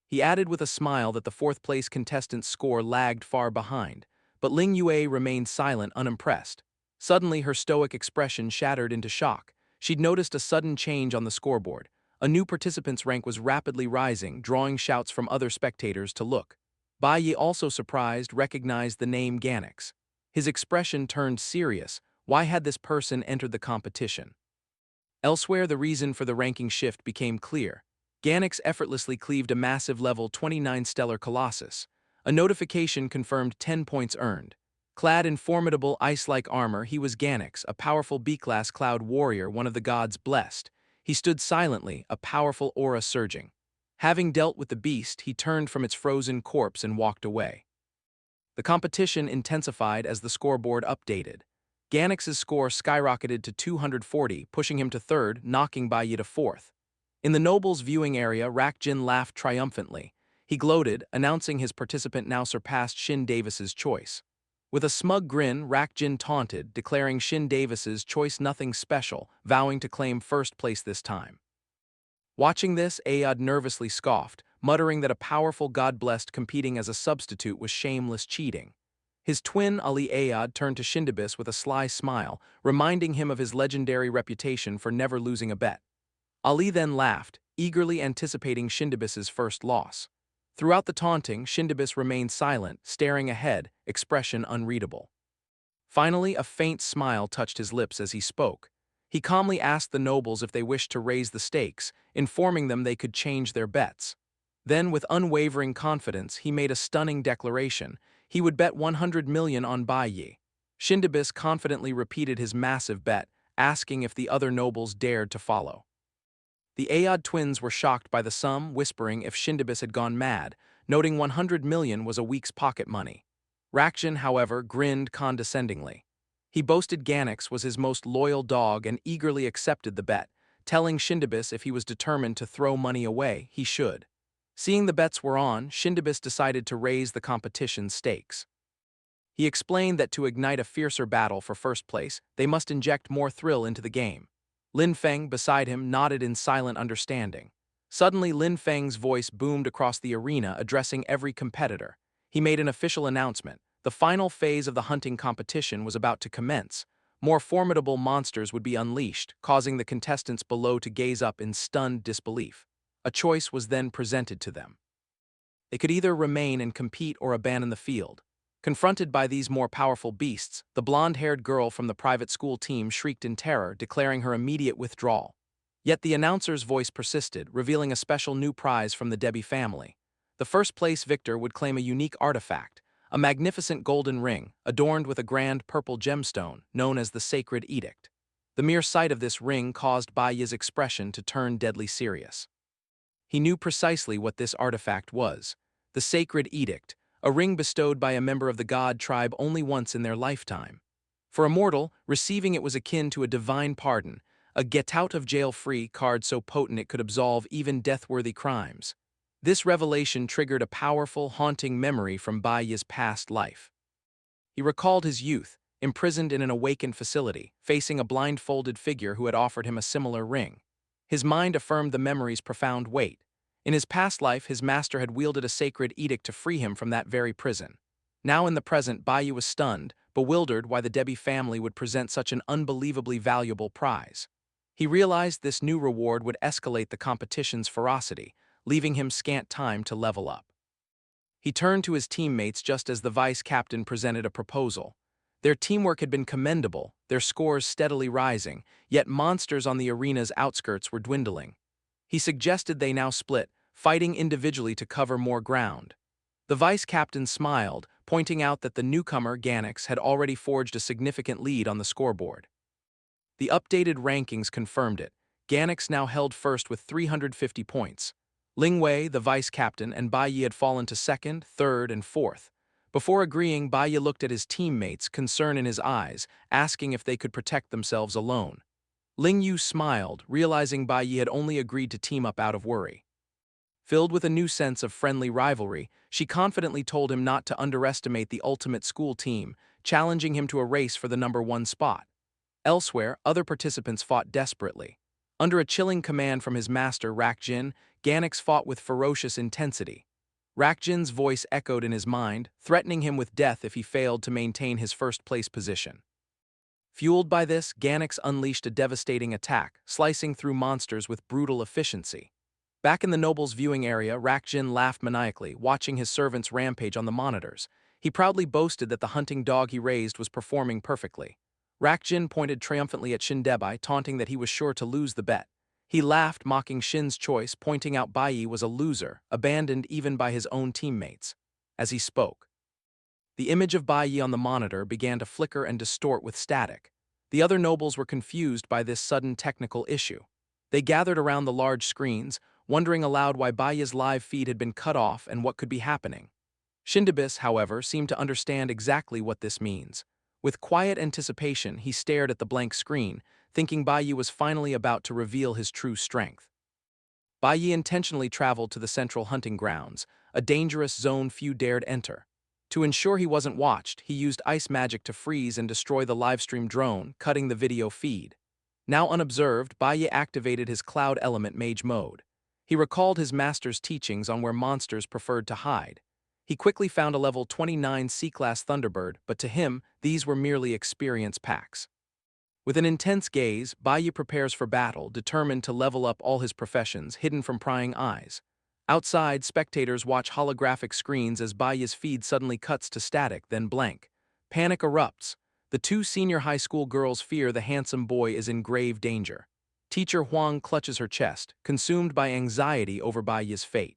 He added with a smile that the fourth-place contestant's score lagged far behind, but Ling Yue remained silent, unimpressed. Suddenly, her stoic expression shattered into shock. She'd noticed a sudden change on the scoreboard. A new participant's rank was rapidly rising, drawing shouts from other spectators to look. Bai Yi, also surprised, recognized the name Ganix. His expression turned serious. Why had this person entered the competition? Elsewhere, the reason for the ranking shift became clear. Ganix effortlessly cleaved a massive level 29 stellar colossus. A notification confirmed 10 points earned. Clad in formidable ice-like armor, he was Ganix, a powerful B-class cloud warrior, one of the gods blessed. He stood silently, a powerful aura surging. Having dealt with the beast, he turned from its frozen corpse and walked away. The competition intensified as the scoreboard updated. Ganix's score skyrocketed to 240, pushing him to third, knocking Bai Yi to fourth. In the nobles' viewing area, Rak Jin laughed triumphantly. He gloated, announcing his participant now surpassed Shin Davis's choice. With a smug grin, Rak Jin taunted, declaring Shin Davis's choice nothing special, vowing to claim first place this time. Watching this, Ayod nervously scoffed, muttering that a powerful god-blessed competing as a substitute was shameless cheating. His twin Ali Ayod turned to Shindabis with a sly smile, reminding him of his legendary reputation for never losing a bet. Ali then laughed, eagerly anticipating Shindabis's first loss. Throughout the taunting, Shindabis remained silent, staring ahead, expression unreadable. Finally, a faint smile touched his lips as he spoke. He calmly asked the nobles if they wished to raise the stakes, informing them they could change their bets. Then, with unwavering confidence, he made a stunning declaration. He would bet 100 million on Bai Yi. Shindibis confidently repeated his massive bet, asking if the other nobles dared to follow. The Ayod twins were shocked by the sum, whispering if Shindibis had gone mad, noting 100 million was a week's pocket money. Rakjin, however, grinned condescendingly. He boasted Ganix was his most loyal dog and eagerly accepted the bet, telling Shindibis if he was determined to throw money away, he should. Seeing the bets were on, Shindibis decided to raise the competition's stakes. He explained that to ignite a fiercer battle for first place, they must inject more thrill into the game. Lin Feng, beside him, nodded in silent understanding. Suddenly, Lin Feng's voice boomed across the arena, addressing every competitor. He made an official announcement. The final phase of the hunting competition was about to commence. More formidable monsters would be unleashed, causing the contestants below to gaze up in stunned disbelief. A choice was then presented to them. They could either remain and compete or abandon the field. Confronted by these more powerful beasts, the blonde-haired girl from the private school team shrieked in terror, declaring her immediate withdrawal. Yet the announcer's voice persisted, revealing a special new prize from the Debbie family. The first-place victor would claim a unique artifact, a magnificent golden ring, adorned with a grand purple gemstone, known as the Sacred Edict. The mere sight of this ring caused Bai Yi's expression to turn deadly serious. He knew precisely what this artifact was: the Sacred Edict, a ring bestowed by a member of the god tribe only once in their lifetime. For a mortal, receiving it was akin to a divine pardon, a get-out of jail-free card so potent it could absolve even death-worthy crimes. This revelation triggered a powerful, haunting memory from Bai Yi's past life. He recalled his youth, imprisoned in an awakened facility, facing a blindfolded figure who had offered him a similar ring. His mind affirmed the memory's profound weight. In his past life, his master had wielded a sacred edict to free him from that very prison. Now in the present, Bai Yi was stunned, bewildered why the Debbie family would present such an unbelievably valuable prize. He realized this new reward would escalate the competition's ferocity, leaving him scant time to level up. He turned to his teammates just as the vice-captain presented a proposal. Their teamwork had been commendable, their scores steadily rising, yet monsters on the arena's outskirts were dwindling. He suggested they now split, fighting individually to cover more ground. The vice-captain smiled, pointing out that the newcomer, Ganix, had already forged a significant lead on the scoreboard. The updated rankings confirmed it. Ganix now held first with 350 points. Ling Wei, the vice-captain, and Bai Yi had fallen to second, third, and fourth. Before agreeing, Bai Yi looked at his teammates, concern in his eyes, asking if they could protect themselves alone. Ling Yu smiled, realizing Bai Yi had only agreed to team up out of worry. Filled with a new sense of friendly rivalry, she confidently told him not to underestimate the ultimate school team, challenging him to a race for the #1 spot. Elsewhere, other participants fought desperately. Under a chilling command from his master, Rakjin, Ganix fought with ferocious intensity. Rakjin's voice echoed in his mind, threatening him with death if he failed to maintain his first-place position. Fueled by this, Ganix unleashed a devastating attack, slicing through monsters with brutal efficiency. Back in the noble's viewing area, Rakjin laughed maniacally, watching his servants rampage on the monitors. He proudly boasted that the hunting dog he raised was performing perfectly. Rakjin pointed triumphantly at Shindebai, taunting that he was sure to lose the bet. He laughed, mocking Shin's choice, pointing out Bai Yi was a loser, abandoned even by his own teammates. As he spoke, the image of Bai Yi on the monitor began to flicker and distort with static. The other nobles were confused by this sudden technical issue. They gathered around the large screens, wondering aloud why Bai Yi's live feed had been cut off and what could be happening. Shindibis, however, seemed to understand exactly what this means. With quiet anticipation, he stared at the blank screen, thinking Bai Yi was finally about to reveal his true strength. Bai Yi intentionally traveled to the central hunting grounds, a dangerous zone few dared enter. To ensure he wasn't watched, he used ice magic to freeze and destroy the livestream drone, cutting the video feed. Now unobserved, Bai Yi activated his Cloud Element Mage mode. He recalled his master's teachings on where monsters preferred to hide. He quickly found a level 29 C-Class Thunderbird, but to him, these were merely experience packs. With an intense gaze, Bai Yi prepares for battle, determined to level up all his professions, hidden from prying eyes. Outside, spectators watch holographic screens as Bai Yi's feed suddenly cuts to static, then blank. Panic erupts. The two senior high school girls fear the handsome boy is in grave danger. Teacher Huang clutches her chest, consumed by anxiety over Bai Yi's fate.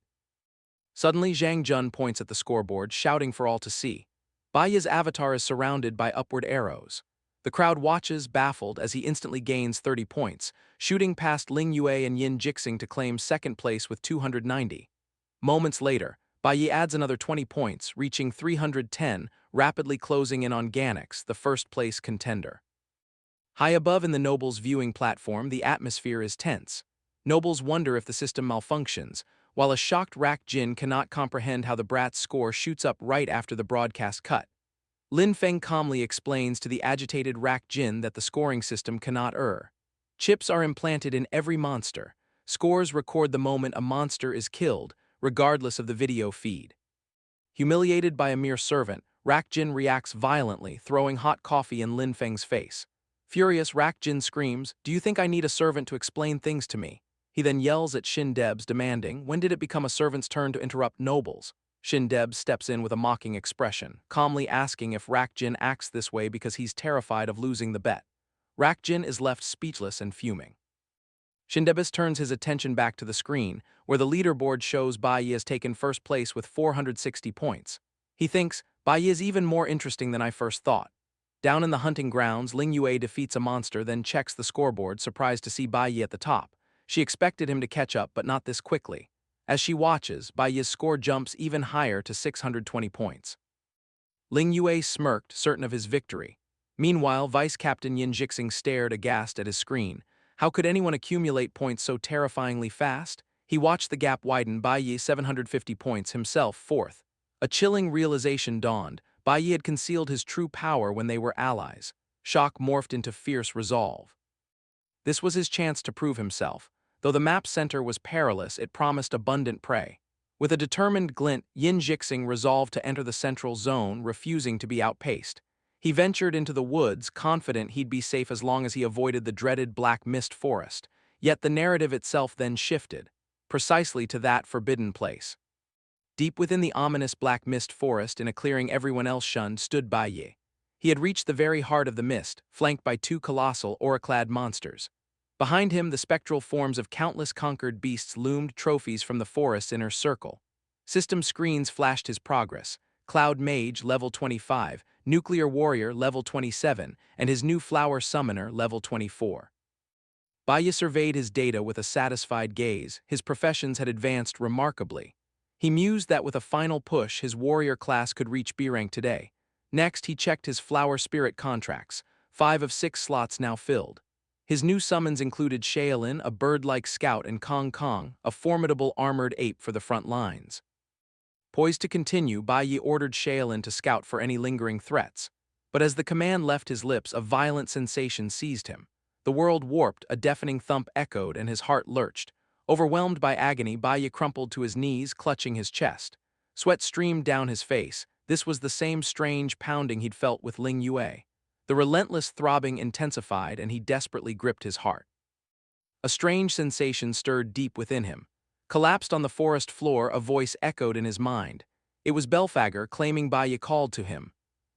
Suddenly, Zhang Jun points at the scoreboard, shouting for all to see. Baiya's avatar is surrounded by upward arrows. The crowd watches, baffled, as he instantly gains 30 points, shooting past Ling Yue and Yin Jixing to claim second place with 290. Moments later, Baiyi adds another 20 points, reaching 310, rapidly closing in on Ganix, the first-place contender. High above in the nobles' viewing platform, the atmosphere is tense. Nobles wonder if the system malfunctions, while a shocked Rak Jin cannot comprehend how the brat's score shoots up right after the broadcast cut. Lin Feng calmly explains to the agitated Rak Jin that the scoring system cannot err. Chips are implanted in every monster. Scores record the moment a monster is killed, regardless of the video feed. Humiliated by a mere servant, Rak Jin reacts violently, throwing hot coffee in Lin Feng's face. Furious, Rak Jin screams, "Do you think I need a servant to explain things to me?" He then yells at Shin Debs, demanding, "When did it become a servant's turn to interrupt nobles?" Shin Debs steps in with a mocking expression, calmly asking if Rak Jin acts this way because he's terrified of losing the bet. Rak Jin is left speechless and fuming. Shindebis turns his attention back to the screen, where the leaderboard shows Baiyi has taken first place with 460 points. He thinks, "Baiyi is even more interesting than I first thought." Down in the hunting grounds, Ling Yue defeats a monster, then checks the scoreboard, surprised to see Baiyi at the top. She expected him to catch up, but not this quickly. As she watches, Baiyi's score jumps even higher to 620 points. Ling Yue smirked, certain of his victory. Meanwhile, Vice Captain Yin Jixing stared aghast at his screen. How could anyone accumulate points so terrifyingly fast? He watched the gap widen, Baiyi 750 points, himself fourth. A chilling realization dawned. Baiyi had concealed his true power when they were allies. Shock morphed into fierce resolve. This was his chance to prove himself. Though the map's center was perilous, it promised abundant prey. With a determined glint, Yin Jixing resolved to enter the central zone, refusing to be outpaced. He ventured into the woods, confident he'd be safe as long as he avoided the dreaded Black Mist Forest. Yet the narrative itself then shifted, precisely to that forbidden place. Deep within the ominous Black Mist Forest, in a clearing everyone else shunned, stood Baiyi. He had reached the very heart of the mist, flanked by two colossal, aura-clad monsters. Behind him, the spectral forms of countless conquered beasts loomed, trophies from the forest's inner circle. System screens flashed his progress: Cloud Mage, level 25, Nuclear Warrior, level 27, and his new Flower Summoner, level 24. Baiyi surveyed his data with a satisfied gaze. His professions had advanced remarkably. He mused that with a final push, his warrior class could reach B rank today. Next, he checked his Flower Spirit contracts, 5 of 6 slots now filled. His new summons included Shaolin, a bird-like scout, and Kong Kong, a formidable armored ape for the front lines. Poised to continue, Baiyi ordered Shaolin to scout for any lingering threats. But as the command left his lips, a violent sensation seized him. The world warped, a deafening thump echoed, and his heart lurched. Overwhelmed by agony, Baiyi crumpled to his knees, clutching his chest. Sweat streamed down his face. This was the same strange pounding he'd felt with Ling Yue. The relentless throbbing intensified, and he desperately gripped his heart. A strange sensation stirred deep within him. Collapsed on the forest floor, a voice echoed in his mind. It was Belfager, claiming Baiyi called to him.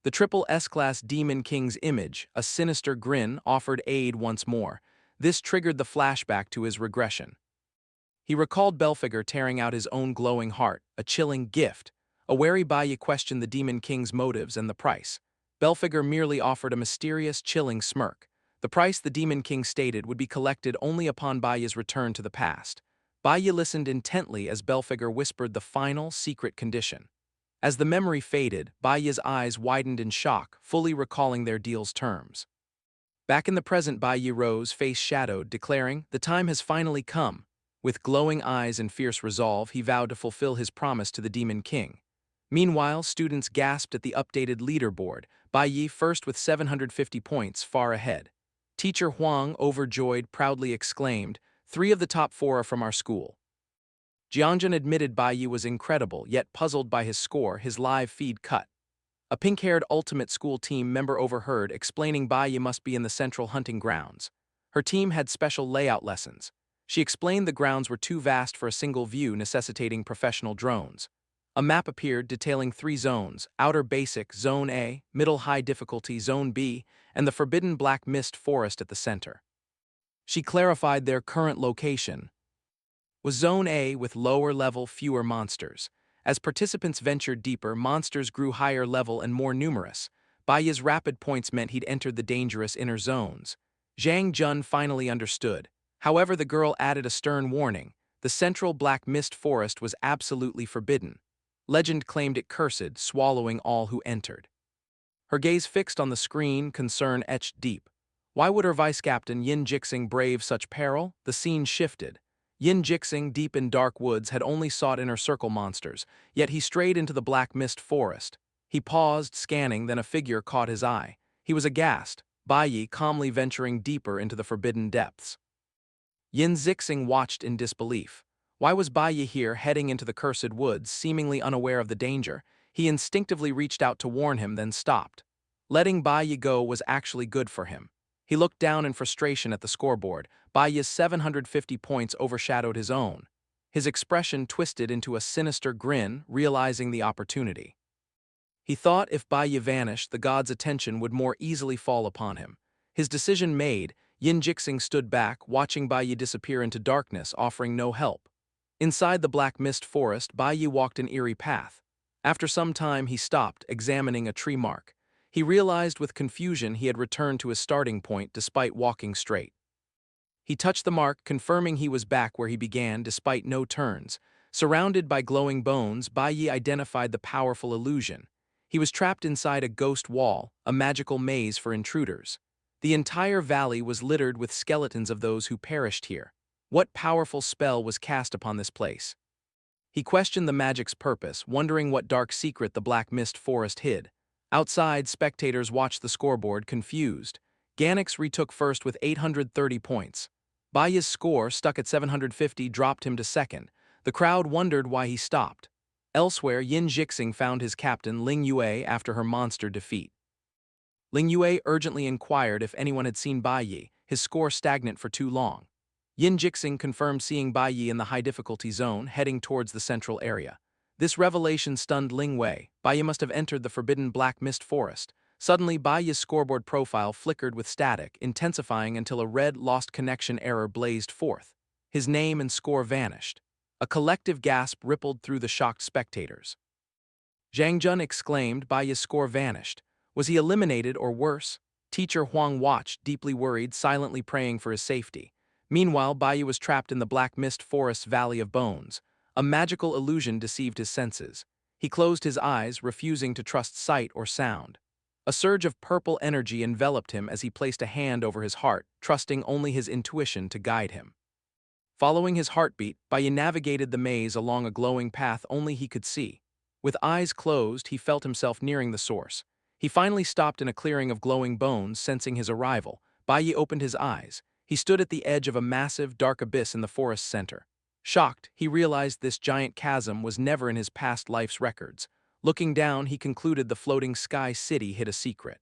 The triple S-class Demon King's image, a sinister grin, offered aid once more. This triggered the flashback to his regression. He recalled Belfager tearing out his own glowing heart, a chilling gift. A wary Baiyi questioned the Demon King's motives and the price. Belfager merely offered a mysterious, chilling smirk. The price, the Demon King stated, would be collected only upon Baiyi's return to the past. Baiyi listened intently as Belfager whispered the final, secret condition. As the memory faded, Baiyi's eyes widened in shock, fully recalling their deal's terms. Back in the present, Baiyi rose, face shadowed, declaring, "The time has finally come." With glowing eyes and fierce resolve, he vowed to fulfill his promise to the Demon King. Meanwhile, students gasped at the updated leaderboard, Baiyi first with 750 points, far ahead. Teacher Huang, overjoyed, proudly exclaimed, "3 of the top 4 are from our school." Jianjun admitted Baiyi was incredible, yet puzzled by his score, his live feed cut. A pink-haired Ultimate School team member overheard, explaining Baiyi must be in the central hunting grounds. Her team had special layout lessons. She explained the grounds were too vast for a single view, necessitating professional drones. A map appeared detailing 3 zones: Outer Basic, Zone A, Middle High Difficulty, Zone B, and the Forbidden Black Mist Forest at the center. She clarified their current location was Zone A with lower level, fewer monsters. As participants ventured deeper, monsters grew higher level and more numerous. Baiya's rapid points meant he'd entered the dangerous inner zones. Zhang Jun finally understood. However, the girl added a stern warning. The central black mist forest was absolutely forbidden. Legend claimed it cursed, swallowing all who entered. Her gaze fixed on the screen, concern etched deep. Why would her vice-captain Yin Jixing brave such peril? The scene shifted. Yin Jixing, deep in dark woods, had only sought inner circle monsters, yet he strayed into the black mist forest. He paused, scanning, then a figure caught his eye. He was aghast, Baiyi calmly venturing deeper into the forbidden depths. Yin Zixing watched in disbelief. Why was Baiyi here, heading into the cursed woods, seemingly unaware of the danger? He instinctively reached out to warn him, then stopped. Letting Baiyi go was actually good for him. He looked down in frustration at the scoreboard. Baiyi's 750 points overshadowed his own. His expression twisted into a sinister grin, realizing the opportunity. He thought if Baiyi vanished, the god's attention would more easily fall upon him. His decision made, Yin Jixing stood back, watching Baiyi disappear into darkness, offering no help. Inside the black mist forest, Baiyi walked an eerie path. After some time, he stopped, examining a tree mark. He realized with confusion he had returned to his starting point despite walking straight. He touched the mark, confirming he was back where he began despite no turns. Surrounded by glowing bones, Baiyi identified the powerful illusion. He was trapped inside a ghost wall, a magical maze for intruders. The entire valley was littered with skeletons of those who perished here. What powerful spell was cast upon this place? He questioned the magic's purpose, wondering what dark secret the black mist forest hid. Outside, spectators watched the scoreboard, confused. Ganix retook first with 830 points. Baiyi's score, stuck at 750, dropped him to second. The crowd wondered why he stopped. Elsewhere, Yin Jixing found his captain, Ling Yue, after her monster defeat. Ling Yue urgently inquired if anyone had seen Baiyi, his score stagnant for too long. Yin Jixing confirmed seeing Baiyi in the high-difficulty zone, heading towards the central area. This revelation stunned Ling Wei. Baiyi must have entered the forbidden black mist forest. Suddenly, Baiyi's scoreboard profile flickered with static, intensifying until a red lost connection error blazed forth. His name and score vanished. A collective gasp rippled through the shocked spectators. Zhang Jun exclaimed, Baiyi's score vanished. Was he eliminated or worse? Teacher Huang watched, deeply worried, silently praying for his safety. Meanwhile, Baiyi was trapped in the black mist forest's valley of bones. A magical illusion deceived his senses. He closed his eyes, refusing to trust sight or sound. A surge of purple energy enveloped him as he placed a hand over his heart, trusting only his intuition to guide him. Following his heartbeat, Baiyi navigated the maze along a glowing path only he could see. With eyes closed, he felt himself nearing the source. He finally stopped in a clearing of glowing bones, sensing his arrival. Baiyi opened his eyes. He stood at the edge of a massive, dark abyss in the forest's center. Shocked, he realized this giant chasm was never in his past life's records. Looking down, he concluded the floating sky city hid a secret.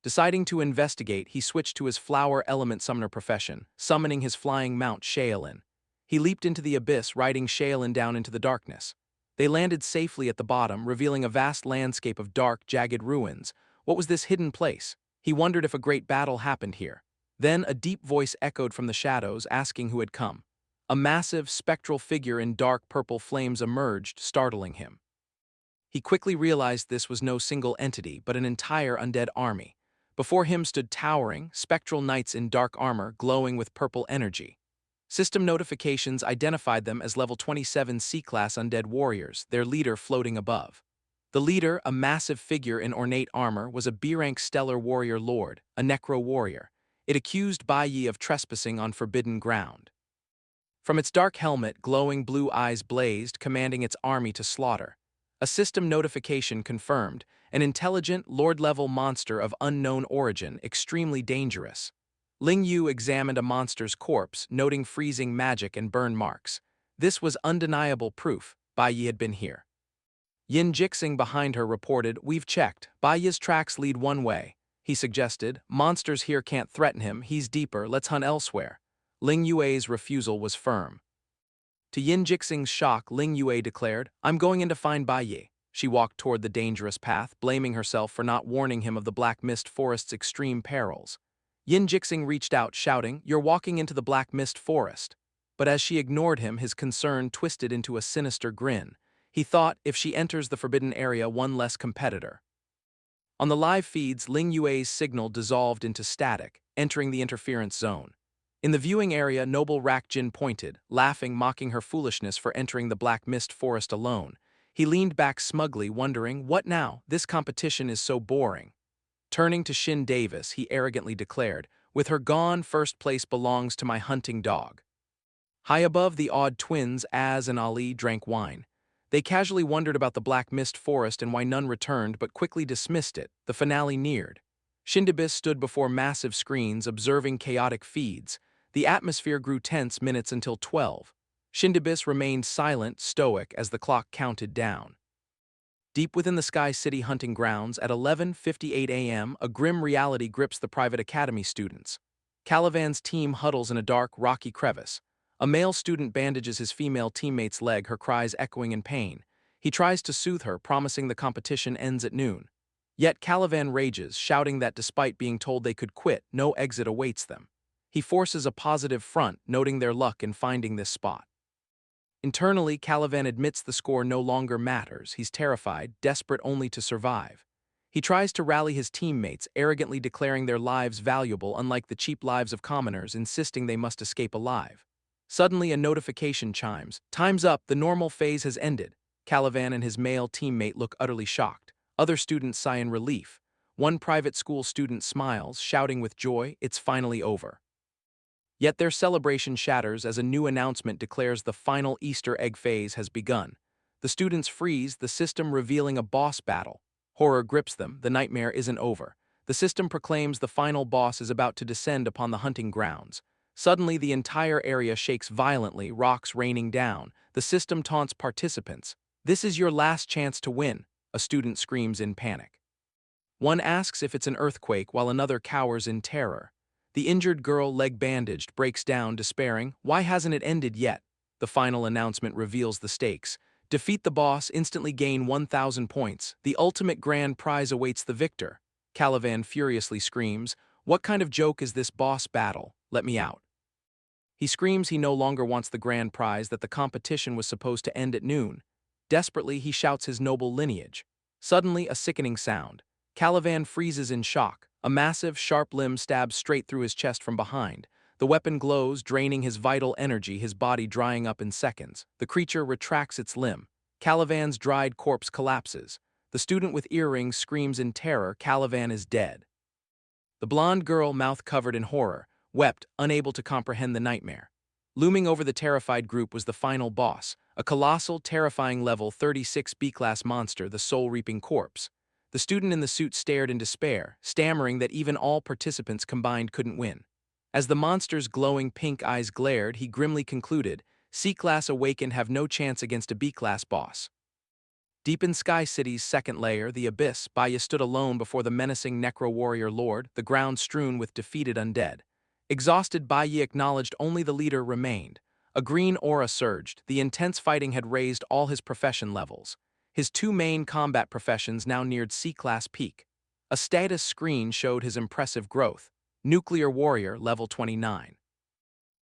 Deciding to investigate, he switched to his flower element summoner profession, summoning his flying mount Shaolin. He leaped into the abyss, riding Shaolin down into the darkness. They landed safely at the bottom, revealing a vast landscape of dark, jagged ruins. What was this hidden place? He wondered if a great battle happened here. Then a deep voice echoed from the shadows, asking who had come. A massive, spectral figure in dark purple flames emerged, startling him. He quickly realized this was no single entity, but an entire undead army. Before him stood towering, spectral knights in dark armor, glowing with purple energy. System notifications identified them as level 27 C-class undead warriors, their leader floating above. The leader, a massive figure in ornate armor, was a B-rank stellar warrior lord, a necro warrior. It accused Baiyi of trespassing on forbidden ground. From its dark helmet, glowing blue eyes blazed, commanding its army to slaughter. A system notification confirmed, an intelligent, lord-level monster of unknown origin, extremely dangerous. Ling Yu examined a monster's corpse, noting freezing magic and burn marks. This was undeniable proof Baiyi had been here. Yin Jixing behind her reported, "We've checked. Baiyi's tracks lead one way." He suggested, "Monsters here can't threaten him, he's deeper, let's hunt elsewhere." Ling Yue's refusal was firm. To Yin Jixing's shock, Ling Yue declared, "I'm going in to find Baiyi." She walked toward the dangerous path, blaming herself for not warning him of the Black Mist Forest's extreme perils. Yin Jixing reached out, shouting, "You're walking into the Black Mist Forest." But as she ignored him, his concern twisted into a sinister grin. He thought, if she enters the forbidden area, one less competitor. On the live feeds, Ling Yue's signal dissolved into static, entering the interference zone. In the viewing area, Noble Rak Jin pointed, laughing, mocking her foolishness for entering the black mist forest alone. He leaned back smugly, wondering, what now? This competition is so boring. Turning to Shin Davis, he arrogantly declared, with her gone, first place belongs to my hunting dog. High above, the awed twins, Az and Ali, drank wine. They casually wondered about the black mist forest and why none returned, but quickly dismissed it. The finale neared. Shindabis stood before massive screens, observing chaotic feeds. The atmosphere grew tense minutes until 12. Shindabis remained silent, stoic, as the clock counted down. Deep within the Sky City hunting grounds, at 11:58 a.m., a grim reality grips the private academy students. Calivan's team huddles in a dark, rocky crevice. A male student bandages his female teammate's leg, her cries echoing in pain. He tries to soothe her, promising the competition ends at noon. Yet Calivan rages, shouting that despite being told they could quit, no exit awaits them. He forces a positive front, noting their luck in finding this spot. Internally, Calivan admits the score no longer matters. He's terrified, desperate only to survive. He tries to rally his teammates, arrogantly declaring their lives valuable, unlike the cheap lives of commoners, insisting they must escape alive. Suddenly, a notification chimes. Time's up, the normal phase has ended. Calivan and his male teammate look utterly shocked. Other students sigh in relief. One private school student smiles, shouting with joy, it's finally over. Yet their celebration shatters as a new announcement declares the final Easter egg phase has begun. The students freeze, the system revealing a boss battle. Horror grips them, the nightmare isn't over. The system proclaims the final boss is about to descend upon the hunting grounds. Suddenly, the entire area shakes violently, rocks raining down. The system taunts participants. This is your last chance to win, a student screams in panic. One asks if it's an earthquake while another cowers in terror. The injured girl, leg bandaged, breaks down, despairing. Why hasn't it ended yet? The final announcement reveals the stakes. Defeat the boss, instantly gain 1,000 points. The ultimate grand prize awaits the victor. Calivan furiously screams, what kind of joke is this boss battle? Let me out. He screams he no longer wants the grand prize, that the competition was supposed to end at noon. Desperately, he shouts his noble lineage. Suddenly, a sickening sound. Calivan freezes in shock. A massive, sharp limb stabs straight through his chest from behind. The weapon glows, draining his vital energy, his body drying up in seconds. The creature retracts its limb. Calivan's dried corpse collapses. The student with earrings screams in terror, Calivan is dead. The blonde girl, mouth covered in horror, wept, unable to comprehend the nightmare. Looming over the terrified group was the final boss, a colossal, terrifying level 36 B-class monster, the soul-reaping corpse. The student in the suit stared in despair, stammering that even all participants combined couldn't win. As the monster's glowing pink eyes glared, he grimly concluded, C-class awakened have no chance against a B-class boss. Deep in Sky City's second layer, the Abyss, Baya stood alone before the menacing Necro-Warrior Lord, the ground strewn with defeated undead. Exhausted, Baya acknowledged only the leader remained. A green aura surged. The intense fighting had raised all his profession levels. His two main combat professions now neared C-class peak. A status screen showed his impressive growth. Nuclear Warrior, level 29.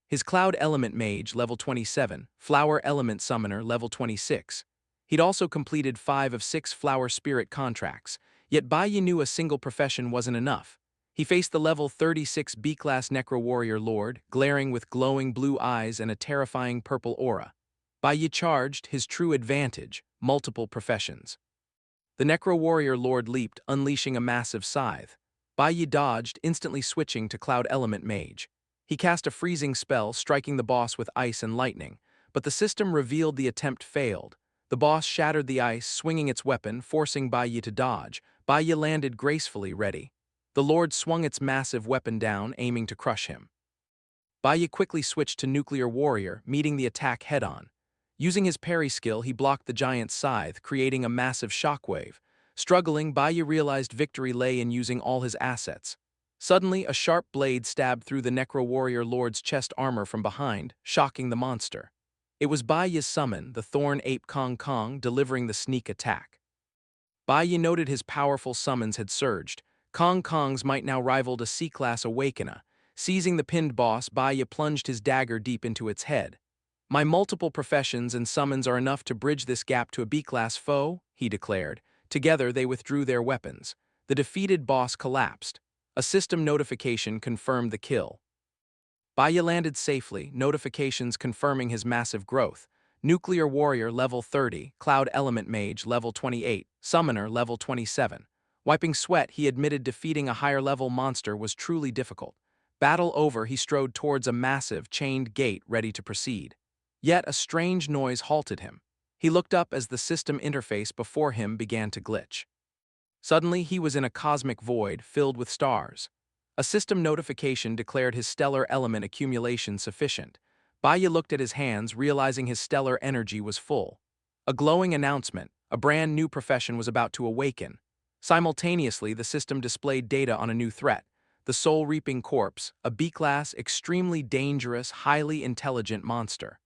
His Cloud Element Mage, level 27. Flower Element Summoner, level 26. He'd also completed 5 of 6 Flower Spirit contracts, yet Baya knew a single profession wasn't enough. He faced the level 36 B-class Necro-Warrior Lord, glaring with glowing blue eyes and a terrifying purple aura. Baya charged, his true advantage, multiple professions. The Necro-Warrior Lord leaped, unleashing a massive scythe. Baya dodged, instantly switching to Cloud Element Mage. He cast a freezing spell, striking the boss with ice and lightning, but the system revealed the attempt failed. The boss shattered the ice, swinging its weapon, forcing Baya to dodge. Baya landed gracefully, ready. The Lord swung its massive weapon down, aiming to crush him. Baya quickly switched to Nuclear Warrior, meeting the attack head-on. Using his parry skill, he blocked the giant's scythe, creating a massive shockwave. Struggling, Baya realized victory lay in using all his assets. Suddenly, a sharp blade stabbed through the Necro-Warrior Lord's chest armor from behind, shocking the monster. It was Baya's summon, the Thorn Ape Kong Kong, delivering the sneak attack. Baya noted his powerful summons had surged. Kong Kong's might now rivaled a C-class Awakener. Seizing the pinned boss, Baya plunged his dagger deep into its head. My multiple professions and summons are enough to bridge this gap to a B-class foe, he declared. Together they withdrew their weapons. The defeated boss collapsed. A system notification confirmed the kill. Baya landed safely, notifications confirming his massive growth. Nuclear Warrior level 30, Cloud Element Mage level 28, Summoner level 27. Wiping sweat, he admitted defeating a higher-level monster was truly difficult. Battle over, he strode towards a massive, chained gate ready to proceed. Yet a strange noise halted him. He looked up as the system interface before him began to glitch. Suddenly, he was in a cosmic void filled with stars. A system notification declared his stellar element accumulation sufficient. Baya looked at his hands, realizing his stellar energy was full. A glowing announcement, a brand new profession was about to awaken. Simultaneously, the system displayed data on a new threat, the soul-reaping corpse, a B-class, extremely dangerous, highly intelligent monster.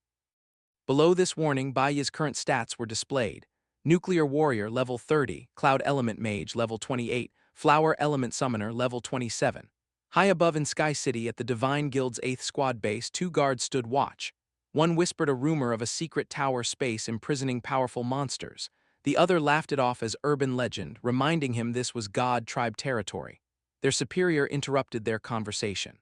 Below this warning, Baya's current stats were displayed. Nuclear Warrior level 30, Cloud Element Mage level 28, Flower Element Summoner level 27. High above in Sky City at the Divine Guild's 8th Squad base, 2 guards stood watch. One whispered a rumor of a secret tower space imprisoning powerful monsters. The other laughed it off as urban legend, reminding him this was God Tribe territory. Their superior interrupted their conversation.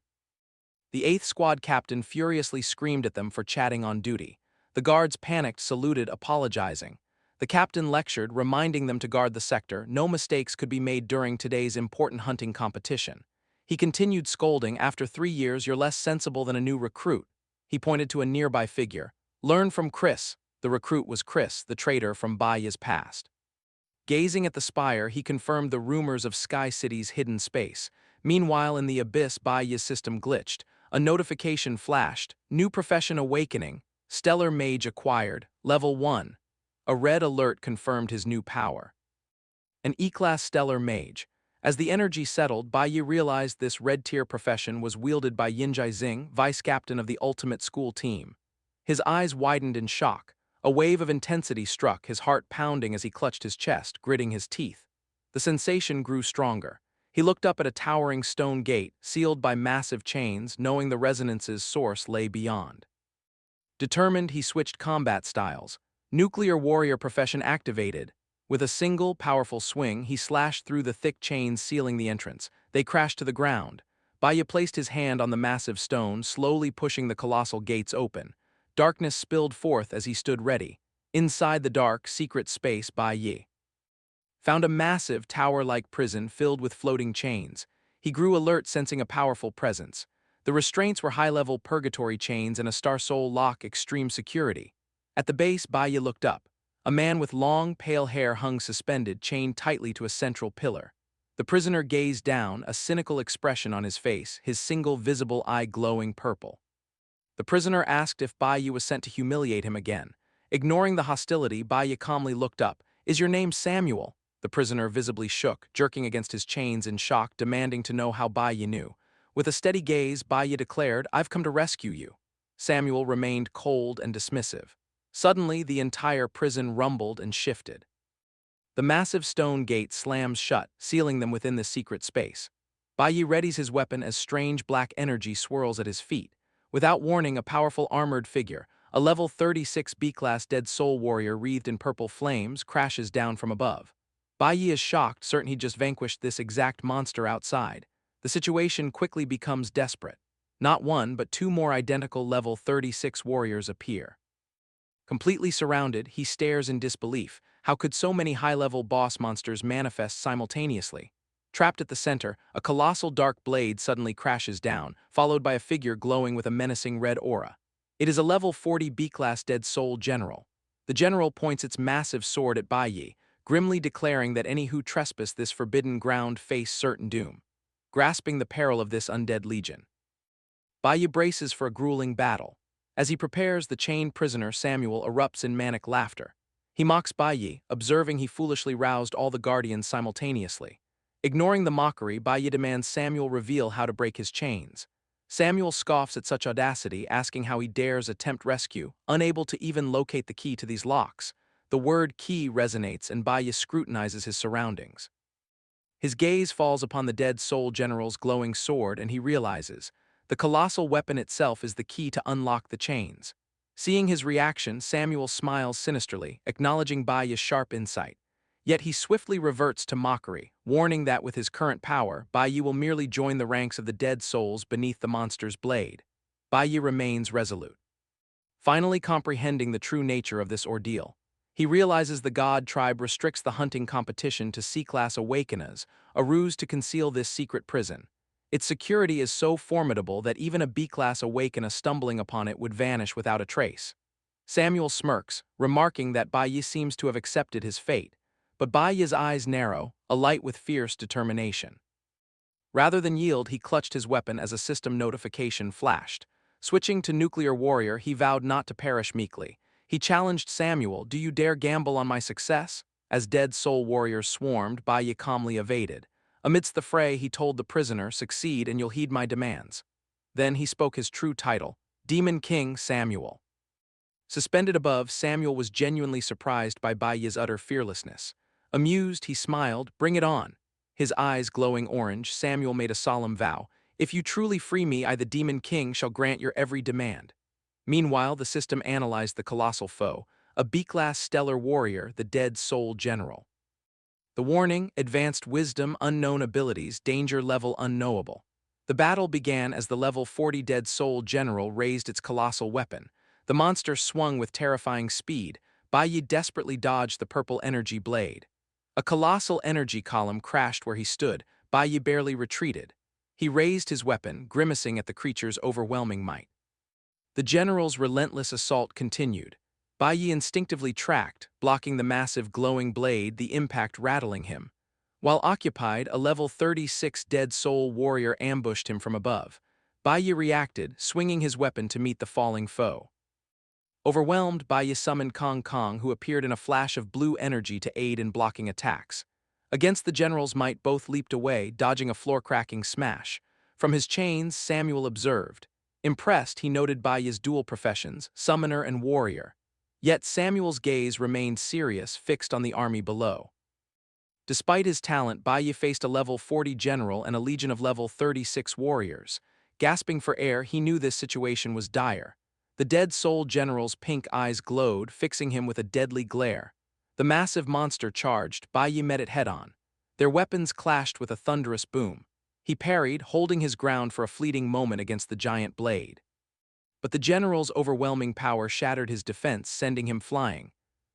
The 8th Squad captain furiously screamed at them for chatting on duty. The guards panicked, saluted, apologizing. The captain lectured, reminding them to guard the sector. No mistakes could be made during today's important hunting competition. He continued scolding, after 3 years you're less sensible than a new recruit. He pointed to a nearby figure. Learn from Chris. The recruit was Chris, the traitor from Baya's past. Gazing at the spire, he confirmed the rumors of Sky City's hidden space. Meanwhile, in the abyss, Baya's system glitched. A notification flashed. New profession awakening. Stellar Mage acquired. Level 1. A red alert confirmed his new power. An E-Class Stellar Mage. As the energy settled, Baiyi realized this red-tier profession was wielded by Yinjai Xing, vice-captain of the Ultimate School team. His eyes widened in shock. A wave of intensity struck, his heart pounding as he clutched his chest, gritting his teeth. The sensation grew stronger. He looked up at a towering stone gate, sealed by massive chains, knowing the resonance's source lay beyond. Determined, he switched combat styles. Nuclear Warrior profession activated. With a single, powerful swing, he slashed through the thick chains sealing the entrance. They crashed to the ground. Baya placed his hand on the massive stone, slowly pushing the colossal gates open. Darkness spilled forth as he stood ready. Inside the dark, secret space, Baya found a massive, tower-like prison filled with floating chains. He grew alert, sensing a powerful presence. The restraints were high-level purgatory chains and a Star Soul lock extreme security. At the base, Baya looked up. A man with long, pale hair hung suspended, chained tightly to a central pillar. The prisoner gazed down, a cynical expression on his face, his single visible eye glowing purple. The prisoner asked if Baya was sent to humiliate him again. Ignoring the hostility, Baya calmly looked up. "Is your name Samuel?" The prisoner visibly shook, jerking against his chains in shock, demanding to know how Baya knew. With a steady gaze, Baya declared, "I've come to rescue you." Samuel remained cold and dismissive. Suddenly, the entire prison rumbled and shifted. The massive stone gate slams shut, sealing them within the secret space. Baya readies his weapon as strange black energy swirls at his feet. Without warning, a powerful armored figure, a level 36 B-class dead soul warrior wreathed in purple flames, crashes down from above. Baya is shocked, certain he just vanquished this exact monster outside. The situation quickly becomes desperate. Not one, but 2 more identical level 36 warriors appear. Completely surrounded, he stares in disbelief. How could so many high-level boss monsters manifest simultaneously? Trapped at the center, a colossal dark blade suddenly crashes down, followed by a figure glowing with a menacing red aura. It is a level 40 B-class dead soul general. The general points its massive sword at Baiyi, grimly declaring that any who trespass this forbidden ground face certain doom. Grasping the peril of this undead legion, Baiyi braces for a grueling battle. As he prepares, the chained prisoner Samuel erupts in manic laughter. He mocks Baiyi, observing he foolishly roused all the guardians simultaneously. Ignoring the mockery, Baiyi demands Samuel reveal how to break his chains. Samuel scoffs at such audacity, asking how he dares attempt rescue, unable to even locate the key to these locks. The word key resonates and Baiyi scrutinizes his surroundings. His gaze falls upon the dead soul general's glowing sword and he realizes the colossal weapon itself is the key to unlock the chains. Seeing his reaction, Samuel smiles sinisterly, acknowledging Baya's sharp insight. Yet he swiftly reverts to mockery, warning that with his current power, Baya will merely join the ranks of the dead souls beneath the monster's blade. Baya remains resolute. Finally comprehending the true nature of this ordeal, he realizes the god tribe restricts the hunting competition to C-class awakeners, a ruse to conceal this secret prison. Its security is so formidable that even a B-class awakener stumbling upon it would vanish without a trace. Samuel smirks, remarking that Baya seems to have accepted his fate, but Baya's eyes narrow, alight with fierce determination. Rather than yield, he clutched his weapon as a system notification flashed. Switching to nuclear warrior, he vowed not to perish meekly. He challenged Samuel, "Do you dare gamble on my success?" As dead soul warriors swarmed, Baya calmly evaded. Amidst the fray, he told the prisoner, "Succeed and you'll heed my demands." Then he spoke his true title, Demon King Samuel. Suspended above, Samuel was genuinely surprised by Baya's utter fearlessness. Amused, he smiled, "Bring it on." His eyes glowing orange, Samuel made a solemn vow, "If you truly free me, I the Demon King shall grant your every demand." Meanwhile, the system analyzed the colossal foe, a B-class stellar warrior, the dead soul general. The warning: advanced wisdom, unknown abilities, danger level unknowable. The battle began as the level 40 dead soul general raised its colossal weapon. The monster swung with terrifying speed. Baya desperately dodged the purple energy blade. A colossal energy column crashed where he stood. Baya barely retreated. He raised his weapon, grimacing at the creature's overwhelming might. The general's relentless assault continued. Baya instinctively tracked, blocking the massive glowing blade, the impact rattling him. While occupied, a level 36 dead soul warrior ambushed him from above. Baya reacted, swinging his weapon to meet the falling foe. Overwhelmed, Baya summoned Kong Kong, who appeared in a flash of blue energy to aid in blocking attacks. Against the general's might, both leaped away, dodging a floor-cracking smash. From his chains, Samuel observed. Impressed, he noted Baya's dual professions, summoner and warrior. Yet Samuel's gaze remained serious, fixed on the army below. Despite his talent, Baya faced a level 40 general and a legion of level 36 warriors. Gasping for air, he knew this situation was dire. The dead soul general's pink eyes glowed, fixing him with a deadly glare. The massive monster charged. Baya met it head-on. Their weapons clashed with a thunderous boom. He parried, holding his ground for a fleeting moment against the giant blade. But the general's overwhelming power shattered his defense, sending him flying.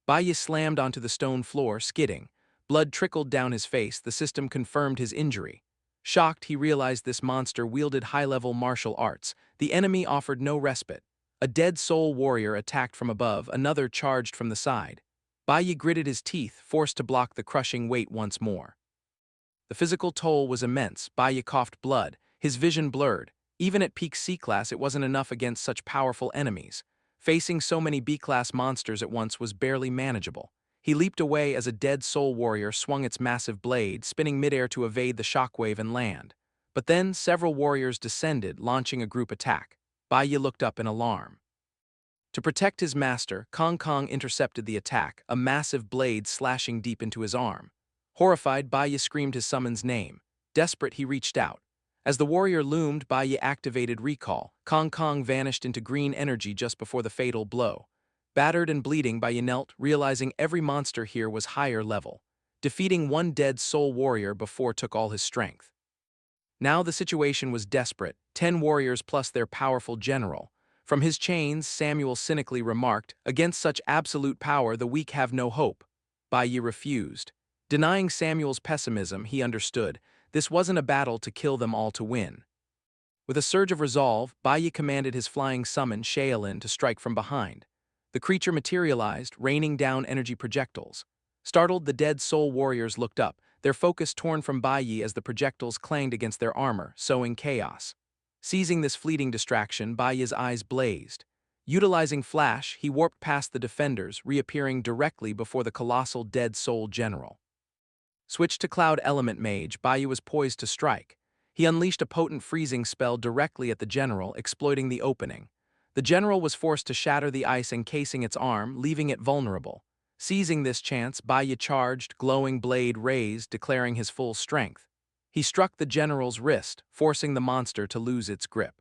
Baya slammed onto the stone floor, skidding. Blood trickled down his face. The system confirmed his injury. Shocked, he realized this monster wielded high-level martial arts. The enemy offered no respite. A dead soul warrior attacked from above, another charged from the side. Baya gritted his teeth, forced to block the crushing weight once more. The physical toll was immense. Baya coughed blood, his vision blurred. Even at peak C-class, it wasn't enough against such powerful enemies. Facing so many B-class monsters at once was barely manageable. He leaped away as a dead soul warrior swung its massive blade, spinning midair to evade the shockwave and land. But then several warriors descended, launching a group attack. Baya looked up in alarm. To protect his master, Kong Kong intercepted the attack, a massive blade slashing deep into his arm. Horrified, Baya screamed his summon's name. Desperate, he reached out. As the warrior loomed, Baya activated recall. Kong Kong vanished into green energy just before the fatal blow. Battered and bleeding, Baya knelt, realizing every monster here was higher level. Defeating one dead soul warrior before took all his strength. Now the situation was desperate, 10 warriors plus their powerful general. From his chains, Samuel cynically remarked, "Against such absolute power, the weak have no hope." Baya refused. Denying Samuel's pessimism, he understood. This wasn't a battle to kill them all to win. With a surge of resolve, Baya commanded his flying summon, Shaolin, to strike from behind. The creature materialized, raining down energy projectiles. Startled, the dead soul warriors looked up, their focus torn from Baya as the projectiles clanged against their armor, sowing chaos. Seizing this fleeting distraction, Baya's eyes blazed. Utilizing flash, he warped past the defenders, reappearing directly before the colossal dead soul general. Switched to Cloud Element Mage, Baya was poised to strike. He unleashed a potent freezing spell directly at the general, exploiting the opening. The general was forced to shatter the ice encasing its arm, leaving it vulnerable. Seizing this chance, Baya charged, glowing blade raised, declaring his full strength. He struck the general's wrist, forcing the monster to lose its grip.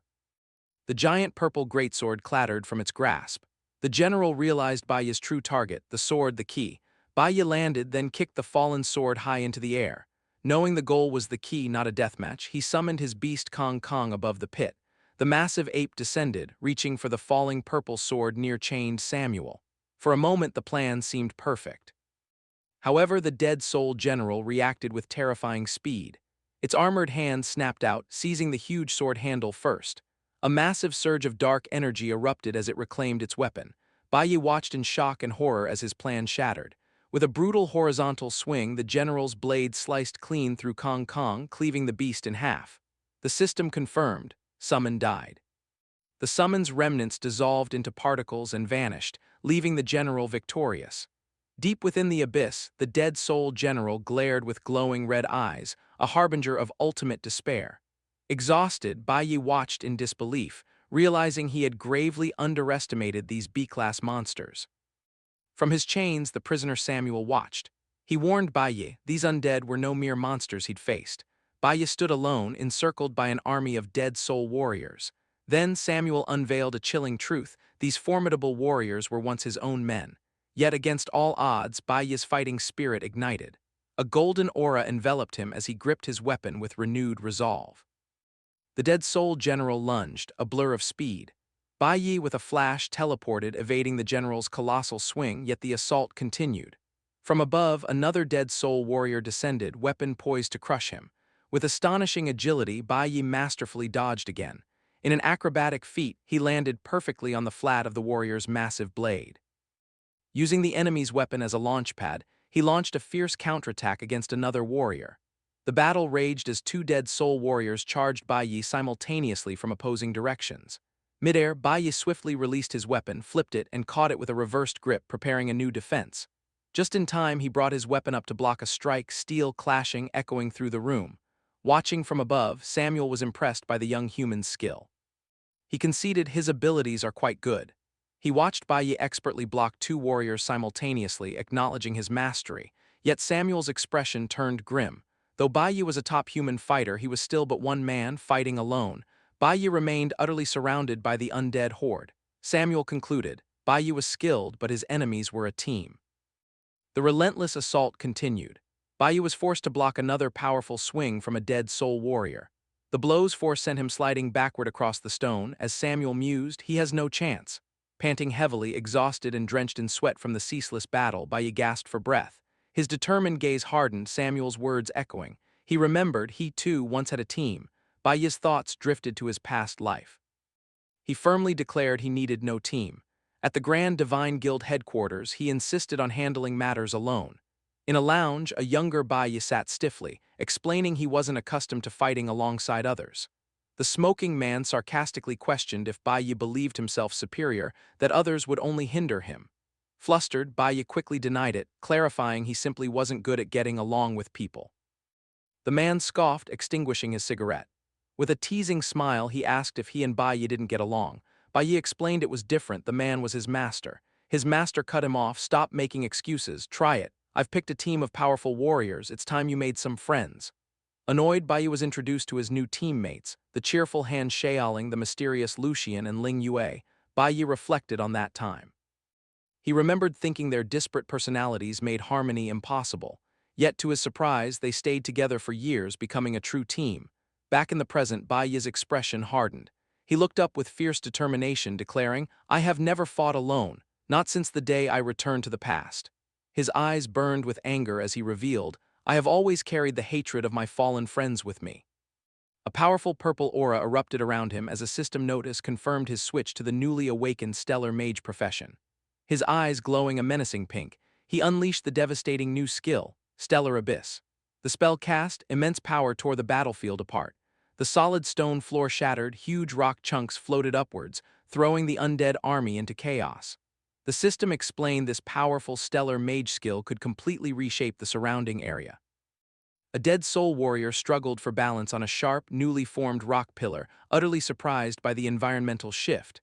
The giant purple greatsword clattered from its grasp. The general realized Bai's true target, the sword, the key. Bai landed, then kicked the fallen sword high into the air. Knowing the goal was the key, not a deathmatch, he summoned his beast Kong Kong above the pit. The massive ape descended, reaching for the falling purple sword near chained Samuel. For a moment the plan seemed perfect. However, the dead soul general reacted with terrifying speed. Its armored hand snapped out, seizing the huge sword handle first. A massive surge of dark energy erupted as it reclaimed its weapon. Bai watched in shock and horror as his plan shattered. With a brutal horizontal swing, the general's blade sliced clean through Kong Kong, cleaving the beast in half. The system confirmed. Summon died. The summon's remnants dissolved into particles and vanished, leaving the general victorious. Deep within the abyss, the dead soul general glared with glowing red eyes, a harbinger of ultimate despair. Exhausted, Bai watched in disbelief, realizing he had gravely underestimated these B-class monsters. From his chains, the prisoner Samuel watched. He warned Bai these undead were no mere monsters he'd faced. Bai stood alone, encircled by an army of dead soul warriors. Then Samuel unveiled a chilling truth: these formidable warriors were once his own men. Yet against all odds, Bai's fighting spirit ignited. A golden aura enveloped him as he gripped his weapon with renewed resolve. The dead soul general lunged, a blur of speed. Bai with a flash teleported, evading the general's colossal swing, yet the assault continued. From above, another dead soul warrior descended, weapon poised to crush him. With astonishing agility, Bai masterfully dodged again. In an acrobatic feat, he landed perfectly on the flat of the warrior's massive blade. Using the enemy's weapon as a launch pad, he launched a fierce counterattack against another warrior. The battle raged as two dead soul warriors charged Bai simultaneously from opposing directions. Midair, Bai swiftly released his weapon, flipped it, and caught it with a reversed grip, preparing a new defense. Just in time, he brought his weapon up to block a strike, steel clashing, echoing through the room. Watching from above, Samuel was impressed by the young human's skill. He conceded his abilities are quite good. He watched Bai expertly block two warriors simultaneously, acknowledging his mastery. Yet Samuel's expression turned grim. Though Bai was a top human fighter, he was still but one man, fighting alone. Bai remained utterly surrounded by the undead horde. Samuel concluded, Bai was skilled, but his enemies were a team. The relentless assault continued. Bai was forced to block another powerful swing from a dead soul warrior. The blow's force sent him sliding backward across the stone. As Samuel mused, he has no chance. Panting heavily, exhausted and drenched in sweat from the ceaseless battle, Bai gasped for breath. His determined gaze hardened, Samuel's words echoing. He remembered he too once had a team. Bai's thoughts drifted to his past life. He firmly declared he needed no team. At the Grand Divine Guild headquarters, he insisted on handling matters alone. In a lounge, a younger Bai sat stiffly, explaining he wasn't accustomed to fighting alongside others. The smoking man sarcastically questioned if Bai believed himself superior, that others would only hinder him. Flustered, Bai quickly denied it, clarifying he simply wasn't good at getting along with people. The man scoffed, extinguishing his cigarette. With a teasing smile, he asked if he and Bai didn't get along. Bai explained it was different, the man was his master. His master cut him off. Stop making excuses, try it. I've picked a team of powerful warriors, it's time you made some friends. Annoyed, Bai was introduced to his new teammates, the cheerful Han Shaoling, the mysterious Lucian, and Ling Yue. Bai reflected on that time. He remembered thinking their disparate personalities made harmony impossible. Yet to his surprise, they stayed together for years, becoming a true team. Back in the present, Bai's expression hardened. He looked up with fierce determination, declaring, I have never fought alone, not since the day I returned to the past. His eyes burned with anger as he revealed, I have always carried the hatred of my fallen friends with me. A powerful purple aura erupted around him as a system notice confirmed his switch to the newly awakened stellar mage profession. His eyes glowing a menacing pink, he unleashed the devastating new skill, Stellar Abyss. The spell cast, immense power tore the battlefield apart. The solid stone floor shattered, huge rock chunks floated upwards, throwing the undead army into chaos. The system explained this powerful stellar mage skill could completely reshape the surrounding area. A dead soul warrior struggled for balance on a sharp, newly formed rock pillar, utterly surprised by the environmental shift.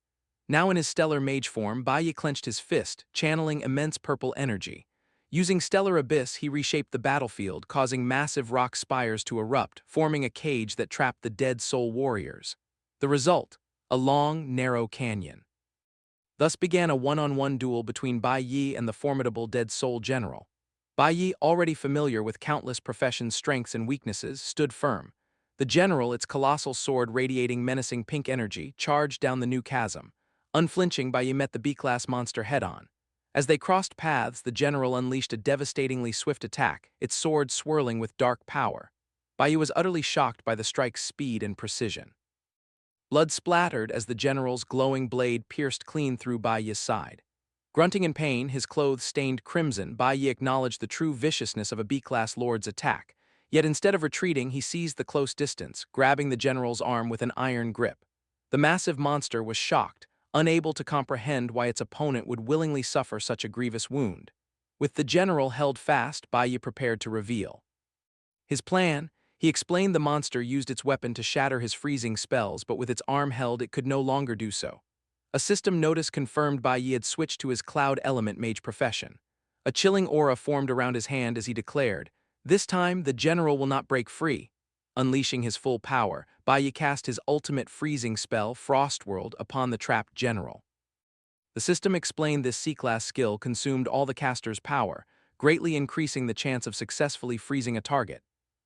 Now in his stellar mage form, Bai clenched his fist, channeling immense purple energy. Using Stellar Abyss, he reshaped the battlefield, causing massive rock spires to erupt, forming a cage that trapped the dead soul warriors. The result? A long, narrow canyon. Thus began a one-on-one duel between Bai Yi and the formidable Dead Soul General. Bai Yi, already familiar with countless professions' strengths and weaknesses, stood firm. The general, its colossal sword radiating menacing pink energy, charged down the new chasm. Unflinching, Bai Yi met the B-class monster head-on. As they crossed paths, the general unleashed a devastatingly swift attack, its sword swirling with dark power. Bai Yi was utterly shocked by the strike's speed and precision. Blood splattered as the general's glowing blade pierced clean through Bai Yi's side. Grunting in pain, his clothes stained crimson, Bai Yi acknowledged the true viciousness of a B-class lord's attack. Yet instead of retreating, he seized the close distance, grabbing the general's arm with an iron grip. The massive monster was shocked, unable to comprehend why its opponent would willingly suffer such a grievous wound. With the general held fast, Bai Yi prepared to reveal his plan. He explained the monster used its weapon to shatter his freezing spells, but with its arm held it could no longer do so. A system notice confirmed Bai Yi had switched to his cloud element mage profession. A chilling aura formed around his hand as he declared, "This time the general will not break free." Unleashing his full power, Bai Yi cast his ultimate freezing spell, Frostworld, upon the trapped general. The system explained this C-class skill consumed all the caster's power, greatly increasing the chance of successfully freezing a target.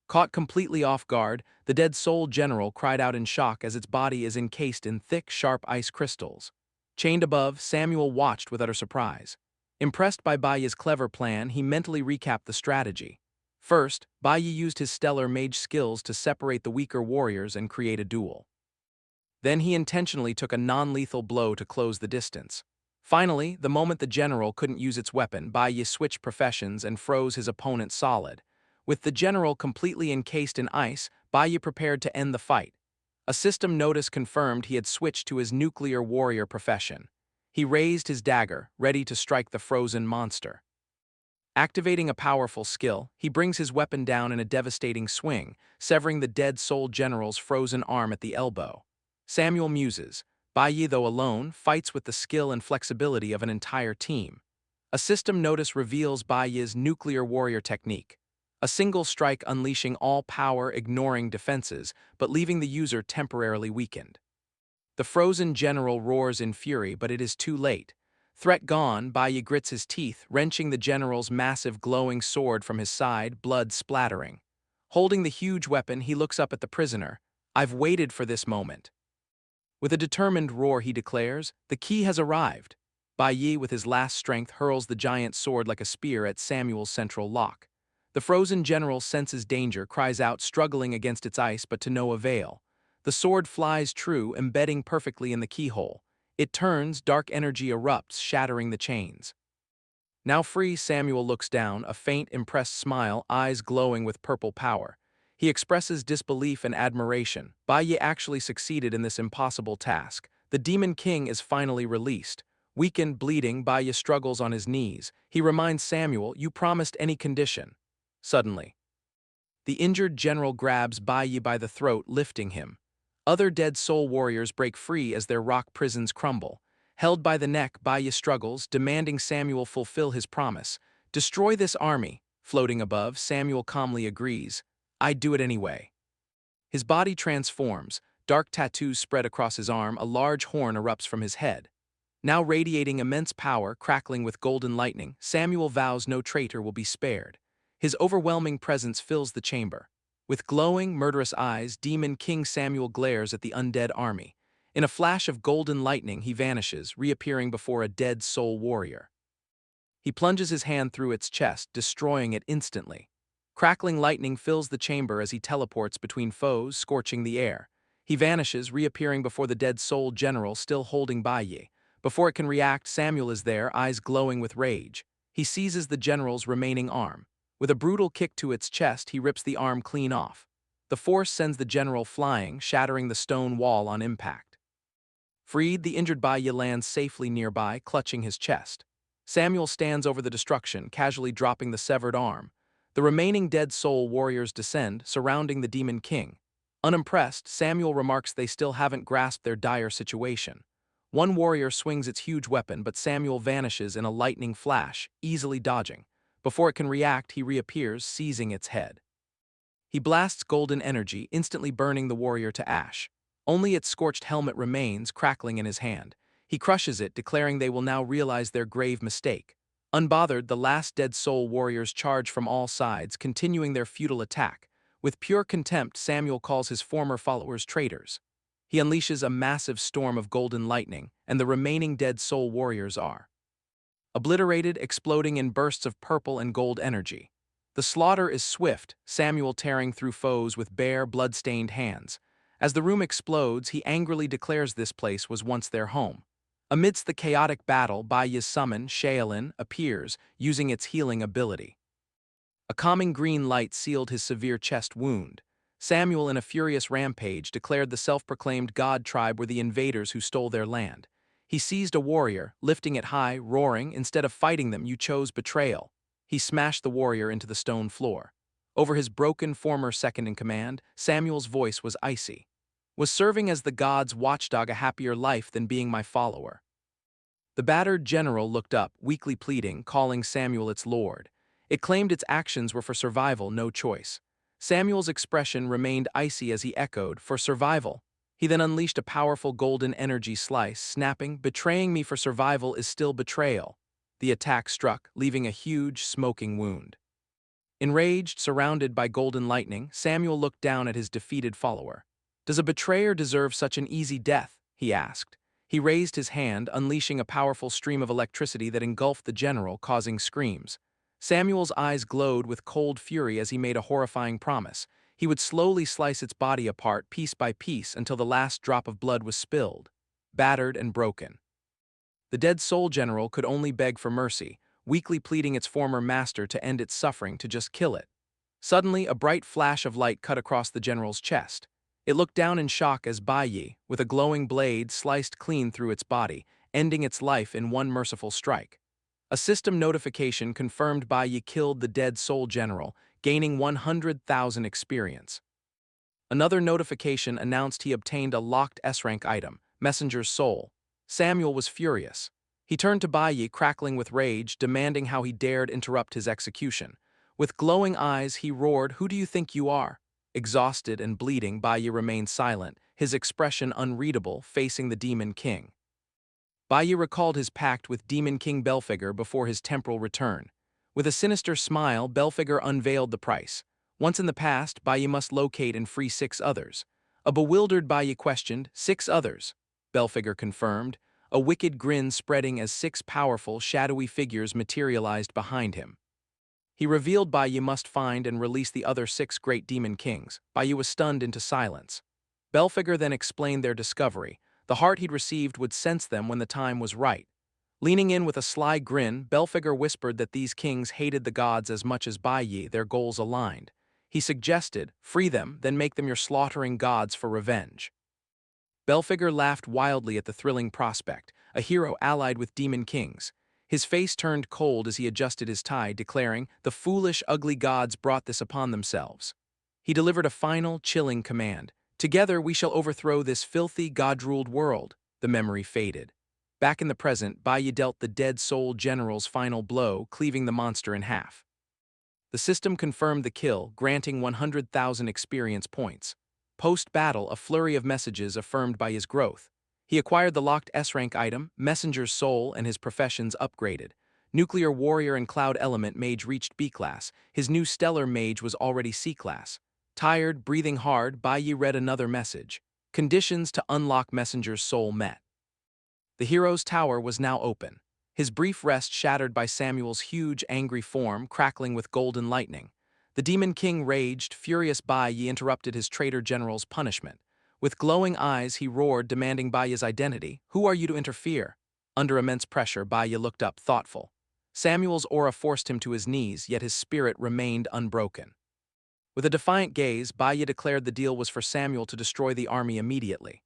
Caught completely off guard, the Dead Soul General cried out in shock as its body is encased in thick, sharp ice crystals. Chained above, Samuel watched with utter surprise. Impressed by Bai Yi's clever plan, he mentally recapped the strategy. First, Bai Yi used his stellar mage skills to separate the weaker warriors and create a duel. Then he intentionally took a non-lethal blow to close the distance. Finally, the moment the general couldn't use its weapon, Bai Yi switched professions and froze his opponent solid. With the general completely encased in ice, Bai Yi prepared to end the fight. A system notice confirmed he had switched to his nuclear warrior profession. He raised his dagger, ready to strike the frozen monster. Activating a powerful skill, he brings his weapon down in a devastating swing, severing the Dead Soul General's frozen arm at the elbow. Samuel muses. Bai Yi, though alone, fights with the skill and flexibility of an entire team. A system notice reveals Bai Yi's nuclear warrior technique. A single strike unleashing all power, ignoring defenses, but leaving the user temporarily weakened. The frozen general roars in fury, but it is too late. Threat gone, Bai Yi grits his teeth, wrenching the general's massive glowing sword from his side, blood splattering. Holding the huge weapon, he looks up at the prisoner. "I've waited for this moment." With a determined roar, he declares, "The key has arrived." Bai Yi, with his last strength, hurls the giant sword like a spear at Samuel's central lock. The frozen general senses danger, cries out, struggling against its ice, but to no avail. The sword flies true, embedding perfectly in the keyhole. It turns, dark energy erupts, shattering the chains. Now free, Samuel looks down, a faint, impressed smile, eyes glowing with purple power. He expresses disbelief and admiration. Bai Yi actually succeeded in this impossible task. The Demon King is finally released. Weakened, bleeding, Bai Yi struggles on his knees. He reminds Samuel, "You promised any condition." Suddenly, the injured general grabs Bai Yi by the throat, lifting him. Other Dead Soul warriors break free as their rock prisons crumble. Held by the neck, Bai Yi struggles, demanding Samuel fulfill his promise. "Destroy this army." Floating above, Samuel calmly agrees. "I'd do it anyway." His body transforms, dark tattoos spread across his arm, a large horn erupts from his head. Now radiating immense power, crackling with golden lightning, Samuel vows no traitor will be spared. His overwhelming presence fills the chamber. With glowing, murderous eyes, Demon King Samuel glares at the undead army. In a flash of golden lightning, he vanishes, reappearing before a Dead Soul warrior. He plunges his hand through its chest, destroying it instantly. Crackling lightning fills the chamber as he teleports between foes, scorching the air. He vanishes, reappearing before the Dead Soul General, still holding Bai Yi. Before it can react, Samuel is there, eyes glowing with rage. He seizes the general's remaining arm. With a brutal kick to its chest, he rips the arm clean off. The force sends the general flying, shattering the stone wall on impact. Freed, the injured Bai Yi lands safely nearby, clutching his chest. Samuel stands over the destruction, casually dropping the severed arm. The remaining Dead Soul warriors descend, surrounding the Demon King. Unimpressed, Samuel remarks they still haven't grasped their dire situation. One warrior swings its huge weapon, but Samuel vanishes in a lightning flash, easily dodging. Before it can react, he reappears, seizing its head. He blasts golden energy, instantly burning the warrior to ash. Only its scorched helmet remains, crackling in his hand. He crushes it, declaring they will now realize their grave mistake. Unbothered, the last dead soul warriors charge from all sides, continuing their futile attack. With pure contempt, Samuel calls his former followers traitors. He unleashes a massive storm of golden lightning, and the remaining dead soul warriors are obliterated, exploding in bursts of purple and gold energy. The slaughter is swift, Samuel tearing through foes with bare, blood-stained hands. As the room explodes, he angrily declares this place was once their home. Amidst the chaotic battle, Baya's summon, Shaolin, appears, using its healing ability. A calming green light sealed his severe chest wound. Samuel, in a furious rampage, declared the self-proclaimed god tribe were the invaders who stole their land. He seized a warrior, lifting it high, roaring, "Instead of fighting them, you chose betrayal." He smashed the warrior into the stone floor. Over his broken former second-in-command, Samuel's voice was icy. "Was serving as the god's watchdog a happier life than being my follower?" The battered general looked up, weakly pleading, calling Samuel its lord. It claimed its actions were for survival, no choice. Samuel's expression remained icy as he echoed, "For survival." He then unleashed a powerful golden energy slice, snapping, "Betraying me for survival is still betrayal." The attack struck, leaving a huge, smoking wound. Enraged, surrounded by golden lightning, Samuel looked down at his defeated follower. "Does a betrayer deserve such an easy death?" he asked. He raised his hand, unleashing a powerful stream of electricity that engulfed the general, causing screams. Samuel's eyes glowed with cold fury as he made a horrifying promise. He would slowly slice its body apart, piece by piece, until the last drop of blood was spilled, battered and broken. The dead soul general could only beg for mercy, weakly pleading its former master to end its suffering, to just kill it. Suddenly, a bright flash of light cut across the general's chest. It looked down in shock as Bai Yi, with a glowing blade, sliced clean through its body, ending its life in one merciful strike. A system notification confirmed Bai Yi killed the dead soul general, gaining 100,000 experience. Another notification announced he obtained a locked S-rank item, Messenger's Soul. Samuel was furious. He turned to Bai Yi, crackling with rage, demanding how he dared interrupt his execution. With glowing eyes, he roared, "Who do you think you are?" Exhausted and bleeding, Bai Yi remained silent, his expression unreadable, facing the Demon King. Bai Yi recalled his pact with Demon King Belphegor before his temporal return. With a sinister smile, Belphegor unveiled the price. Once in the past, Bai Yi must locate and free 6 others. A bewildered Bai Yi questioned, "6 others?" Belphegor confirmed, a wicked grin spreading as 6 powerful, shadowy figures materialized behind him. He revealed Bai Yi must find and release the other 6 great demon kings. Bai Yi was stunned into silence. Belphegor then explained their discovery. The heart he'd received would sense them when the time was right. Leaning in with a sly grin, Belphegor whispered that these kings hated the gods as much as Bai Yi, their goals aligned. He suggested, "Free them, then make them your slaughtering gods for revenge." Belphegor laughed wildly at the thrilling prospect, a hero allied with demon kings. His face turned cold as he adjusted his tie, declaring, "The foolish, ugly gods brought this upon themselves." He delivered a final, chilling command. "Together we shall overthrow this filthy, god-ruled world." The memory faded. Back in the present, Bai Yi dealt the dead soul general's final blow, cleaving the monster in half. The system confirmed the kill, granting 100,000 experience points. Post-battle, a flurry of messages affirmed Bai Yi's growth. He acquired the locked S-rank item, Messenger's Soul, and his professions upgraded. Nuclear Warrior and Cloud Element Mage reached B-Class. His new Stellar Mage was already C-Class. Tired, breathing hard, Bai Yi read another message. Conditions to unlock Messenger's Soul met. The hero's tower was now open. His brief rest shattered by Samuel's huge, angry form, crackling with golden lightning. The Demon King raged, furious. Bai Yi interrupted his traitor general's punishment. With glowing eyes, he roared, demanding Bai Yi's identity. "Who are you to interfere?" Under immense pressure, Bai Yi looked up, thoughtful. Samuel's aura forced him to his knees, yet his spirit remained unbroken. With a defiant gaze, Bai Yi declared the deal was for Samuel to destroy the army immediately.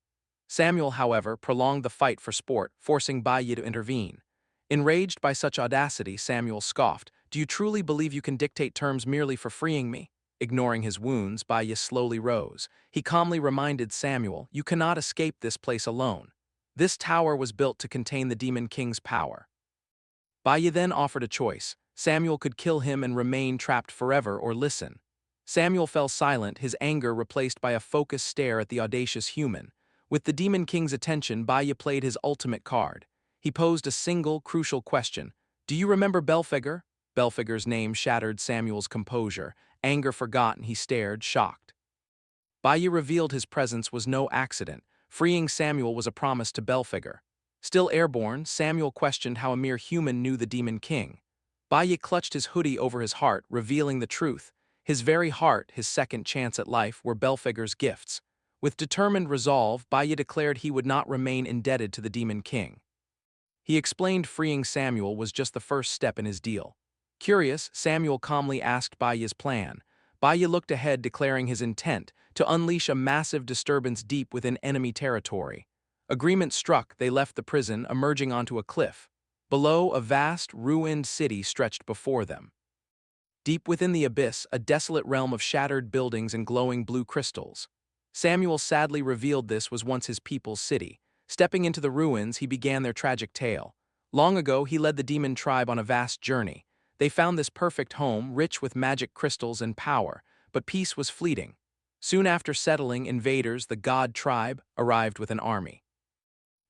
Samuel, however, prolonged the fight for sport, forcing Bai Yi to intervene. Enraged by such audacity, Samuel scoffed, "Do you truly believe you can dictate terms merely for freeing me?" Ignoring his wounds, Bai Yi slowly rose. He calmly reminded Samuel, "You cannot escape this place alone. This tower was built to contain the Demon King's power." Bai Yi then offered a choice. Samuel could kill him and remain trapped forever, or listen. Samuel fell silent, his anger replaced by a focused stare at the audacious human. With the Demon King's attention, Baya played his ultimate card. He posed a single, crucial question. Do you remember Belphegor? Belphegor's name shattered Samuel's composure. Anger forgotten, he stared, shocked. Baya revealed his presence was no accident. Freeing Samuel was a promise to Belphegor. Still airborne, Samuel questioned how a mere human knew the Demon King. Baya clutched his hoodie over his heart, revealing the truth. His very heart, his second chance at life, were Belphegor's gifts. With determined resolve, Baya declared he would not remain indebted to the Demon King. He explained freeing Samuel was just the first step in his deal. Curious, Samuel calmly asked Baya's plan. Baya looked ahead, declaring his intent to unleash a massive disturbance deep within enemy territory. Agreement struck, they left the prison, emerging onto a cliff. Below, a vast, ruined city stretched before them. Deep within the abyss, a desolate realm of shattered buildings and glowing blue crystals. Samuel sadly revealed this was once his people's city. Stepping into the ruins, he began their tragic tale. Long ago, he led the demon tribe on a vast journey. They found this perfect home, rich with magic crystals and power, but peace was fleeting. Soon after settling, invaders, the god tribe, arrived with an army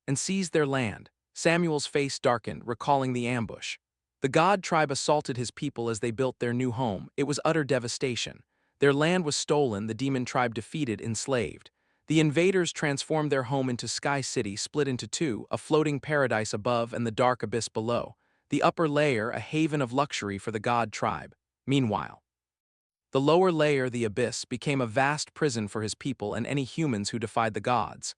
and seized their land. Samuel's face darkened, recalling the ambush. The god tribe assaulted his people as they built their new home. It was utter devastation. Their land was stolen, the demon tribe defeated, enslaved. The invaders transformed their home into Sky City, split into two, a floating paradise above and the dark abyss below. The upper layer, a haven of luxury for the god tribe. Meanwhile, the lower layer, the abyss, became a vast prison for his people and any humans who defied the gods.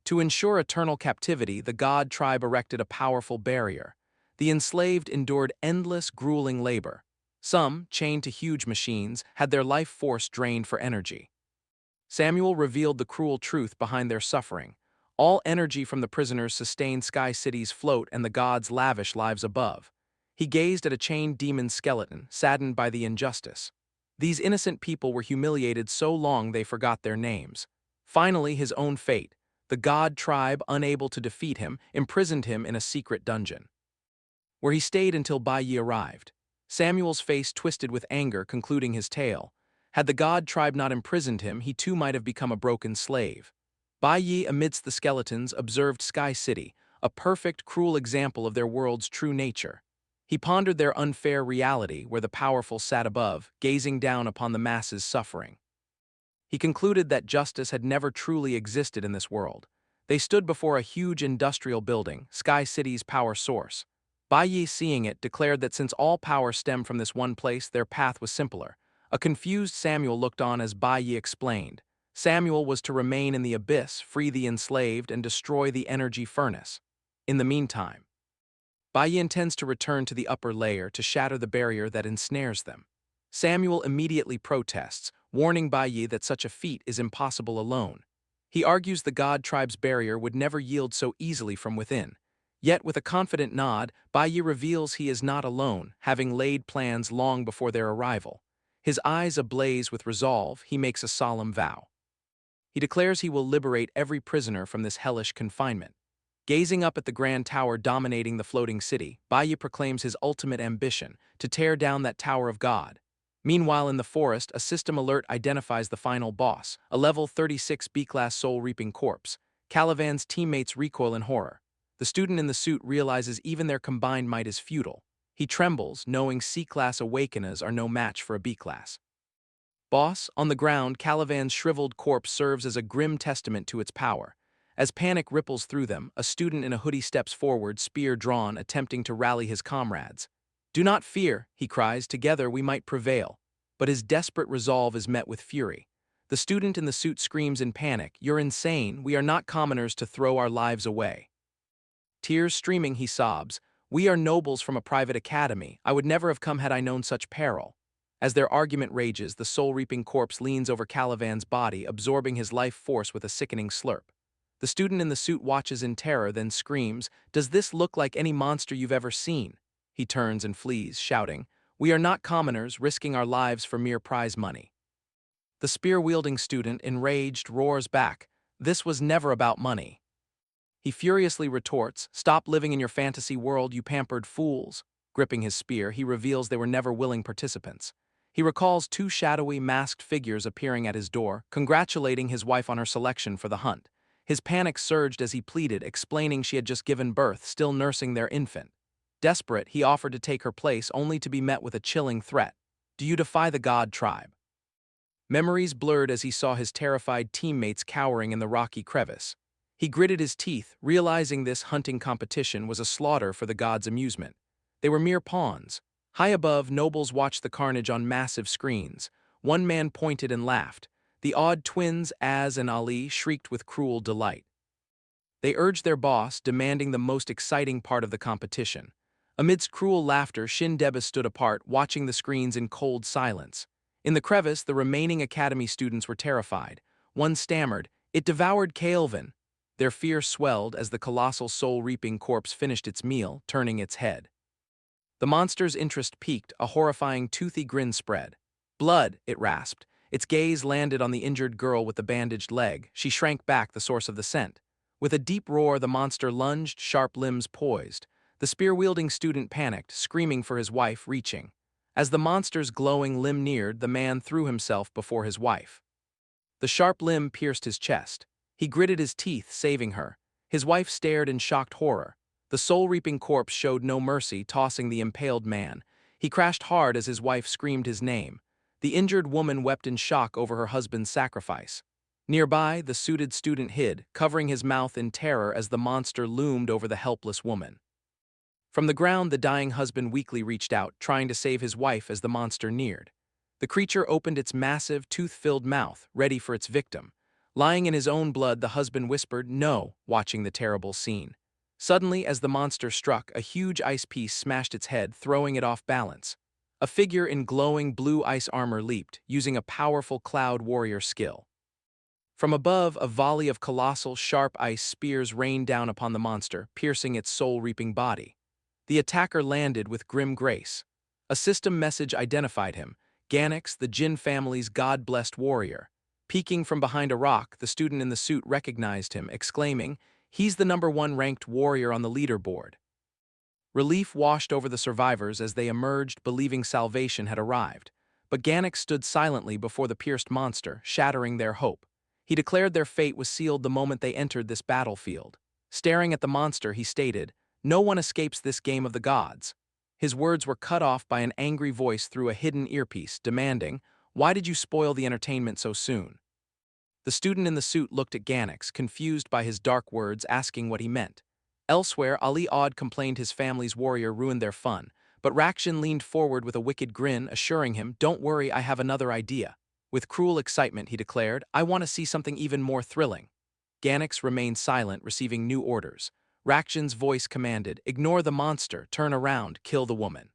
To ensure eternal captivity, the god tribe erected a powerful barrier. The enslaved endured endless, grueling labor. Some, chained to huge machines, had their life force drained for energy. Samuel revealed the cruel truth behind their suffering. All energy from the prisoners sustained Sky City's float and the gods' lavish lives above. He gazed at a chained demon skeleton, saddened by the injustice. These innocent people were humiliated so long they forgot their names. Finally, his own fate. The god tribe, unable to defeat him, imprisoned him in a secret dungeon, where he stayed until Baya arrived. Samuel's face twisted with anger, concluding his tale. Had the god tribe not imprisoned him, he too might have become a broken slave. Baya, amidst the skeletons, observed Sky City, a perfect, cruel example of their world's true nature. He pondered their unfair reality, where the powerful sat above, gazing down upon the masses suffering. He concluded that justice had never truly existed in this world. They stood before a huge industrial building, Sky City's power source. Baya, seeing it, declared that since all power stemmed from this one place, their path was simpler. A confused Samuel looked on as Baya explained. Samuel was to remain in the abyss, free the enslaved, and destroy the energy furnace. In the meantime, Baya intends to return to the upper layer to shatter the barrier that ensnares them. Samuel immediately protests, warning Baya that such a feat is impossible alone. He argues the god tribe's barrier would never yield so easily from within. Yet, with a confident nod, Baya reveals he is not alone, having laid plans long before their arrival. His eyes ablaze with resolve, he makes a solemn vow. He declares he will liberate every prisoner from this hellish confinement. Gazing up at the grand tower dominating the floating city, Baya proclaims his ultimate ambition, to tear down that Tower of God. Meanwhile, in the forest, a system alert identifies the final boss, a level 36 B-class soul-reaping corpse. Calivan's teammates recoil in horror. The student in the suit realizes even their combined might is futile. He trembles, knowing C-class awakeners are no match for a B-class boss. On the ground, Calivan's shriveled corpse serves as a grim testament to its power. As panic ripples through them, a student in a hoodie steps forward, spear drawn, attempting to rally his comrades. "Do not fear," he cries, "together we might prevail." But his desperate resolve is met with fury. The student in the suit screams in panic, "You're insane, we are not commoners to throw our lives away." Tears streaming, he sobs, "We are nobles from a private academy. I would never have come had I known such peril." As their argument rages, the soul-reaping corpse leans over Calivan's body, absorbing his life force with a sickening slurp. The student in the suit watches in terror, then screams, "Does this look like any monster you've ever seen?" He turns and flees, shouting, "We are not commoners, risking our lives for mere prize money." The spear-wielding student, enraged, roars back, "This was never about money." He furiously retorts, "Stop living in your fantasy world, you pampered fools." Gripping his spear, he reveals they were never willing participants. He recalls two shadowy, masked figures appearing at his door, congratulating his wife on her selection for the hunt. His panic surged as he pleaded, explaining she had just given birth, still nursing their infant. Desperate, he offered to take her place only to be met with a chilling threat. Do you defy the god tribe? Memories blurred as he saw his terrified teammates cowering in the rocky crevice. He gritted his teeth, realizing this hunting competition was a slaughter for the god's amusement. They were mere pawns. High above, nobles watched the carnage on massive screens. One man pointed and laughed. The odd twins, Az and Ali, shrieked with cruel delight. They urged their boss, demanding the most exciting part of the competition. Amidst cruel laughter, Shin Deba stood apart, watching the screens in cold silence. In the crevice, the remaining academy students were terrified. One stammered, "It devoured Kaelvin." Their fear swelled as the colossal soul-reaping corpse finished its meal, turning its head. The monster's interest peaked, a horrifying toothy grin spread. "Blood," it rasped. Its gaze landed on the injured girl with the bandaged leg. She shrank back, the source of the scent. With a deep roar, the monster lunged, sharp limbs poised. The spear-wielding student panicked, screaming for his wife, reaching. As the monster's glowing limb neared, the man threw himself before his wife. The sharp limb pierced his chest. He gritted his teeth, saving her. His wife stared in shocked horror. The soul-reaping corpse showed no mercy, tossing the impaled man. He crashed hard as his wife screamed his name. The injured woman wept in shock over her husband's sacrifice. Nearby, the suited student hid, covering his mouth in terror as the monster loomed over the helpless woman. From the ground, the dying husband weakly reached out, trying to save his wife as the monster neared. The creature opened its massive, tooth-filled mouth, ready for its victim. Lying in his own blood, the husband whispered, "No," watching the terrible scene. Suddenly, as the monster struck, a huge ice piece smashed its head, throwing it off balance. A figure in glowing blue ice armor leaped, using a powerful cloud warrior skill. From above, a volley of colossal, sharp ice spears rained down upon the monster, piercing its soul-reaping body. The attacker landed with grim grace. A system message identified him, Ganix, the Jin family's god-blessed warrior. Peeking from behind a rock, the student in the suit recognized him, exclaiming, "He's the #1 ranked warrior on the leaderboard." Relief washed over the survivors as they emerged, believing salvation had arrived. But Ganix stood silently before the pierced monster, shattering their hope. He declared their fate was sealed the moment they entered this battlefield. Staring at the monster, he stated, "No one escapes this game of the gods." His words were cut off by an angry voice through a hidden earpiece, demanding, "Why did you spoil the entertainment so soon?" The student in the suit looked at Ganix, confused by his dark words, asking what he meant. Elsewhere, Ali Odd complained his family's warrior ruined their fun, but Rakshin leaned forward with a wicked grin, assuring him, "Don't worry, I have another idea." With cruel excitement, he declared, "I want to see something even more thrilling." Ganix remained silent, receiving new orders. Rakshin's voice commanded, "Ignore the monster, turn around, kill the woman."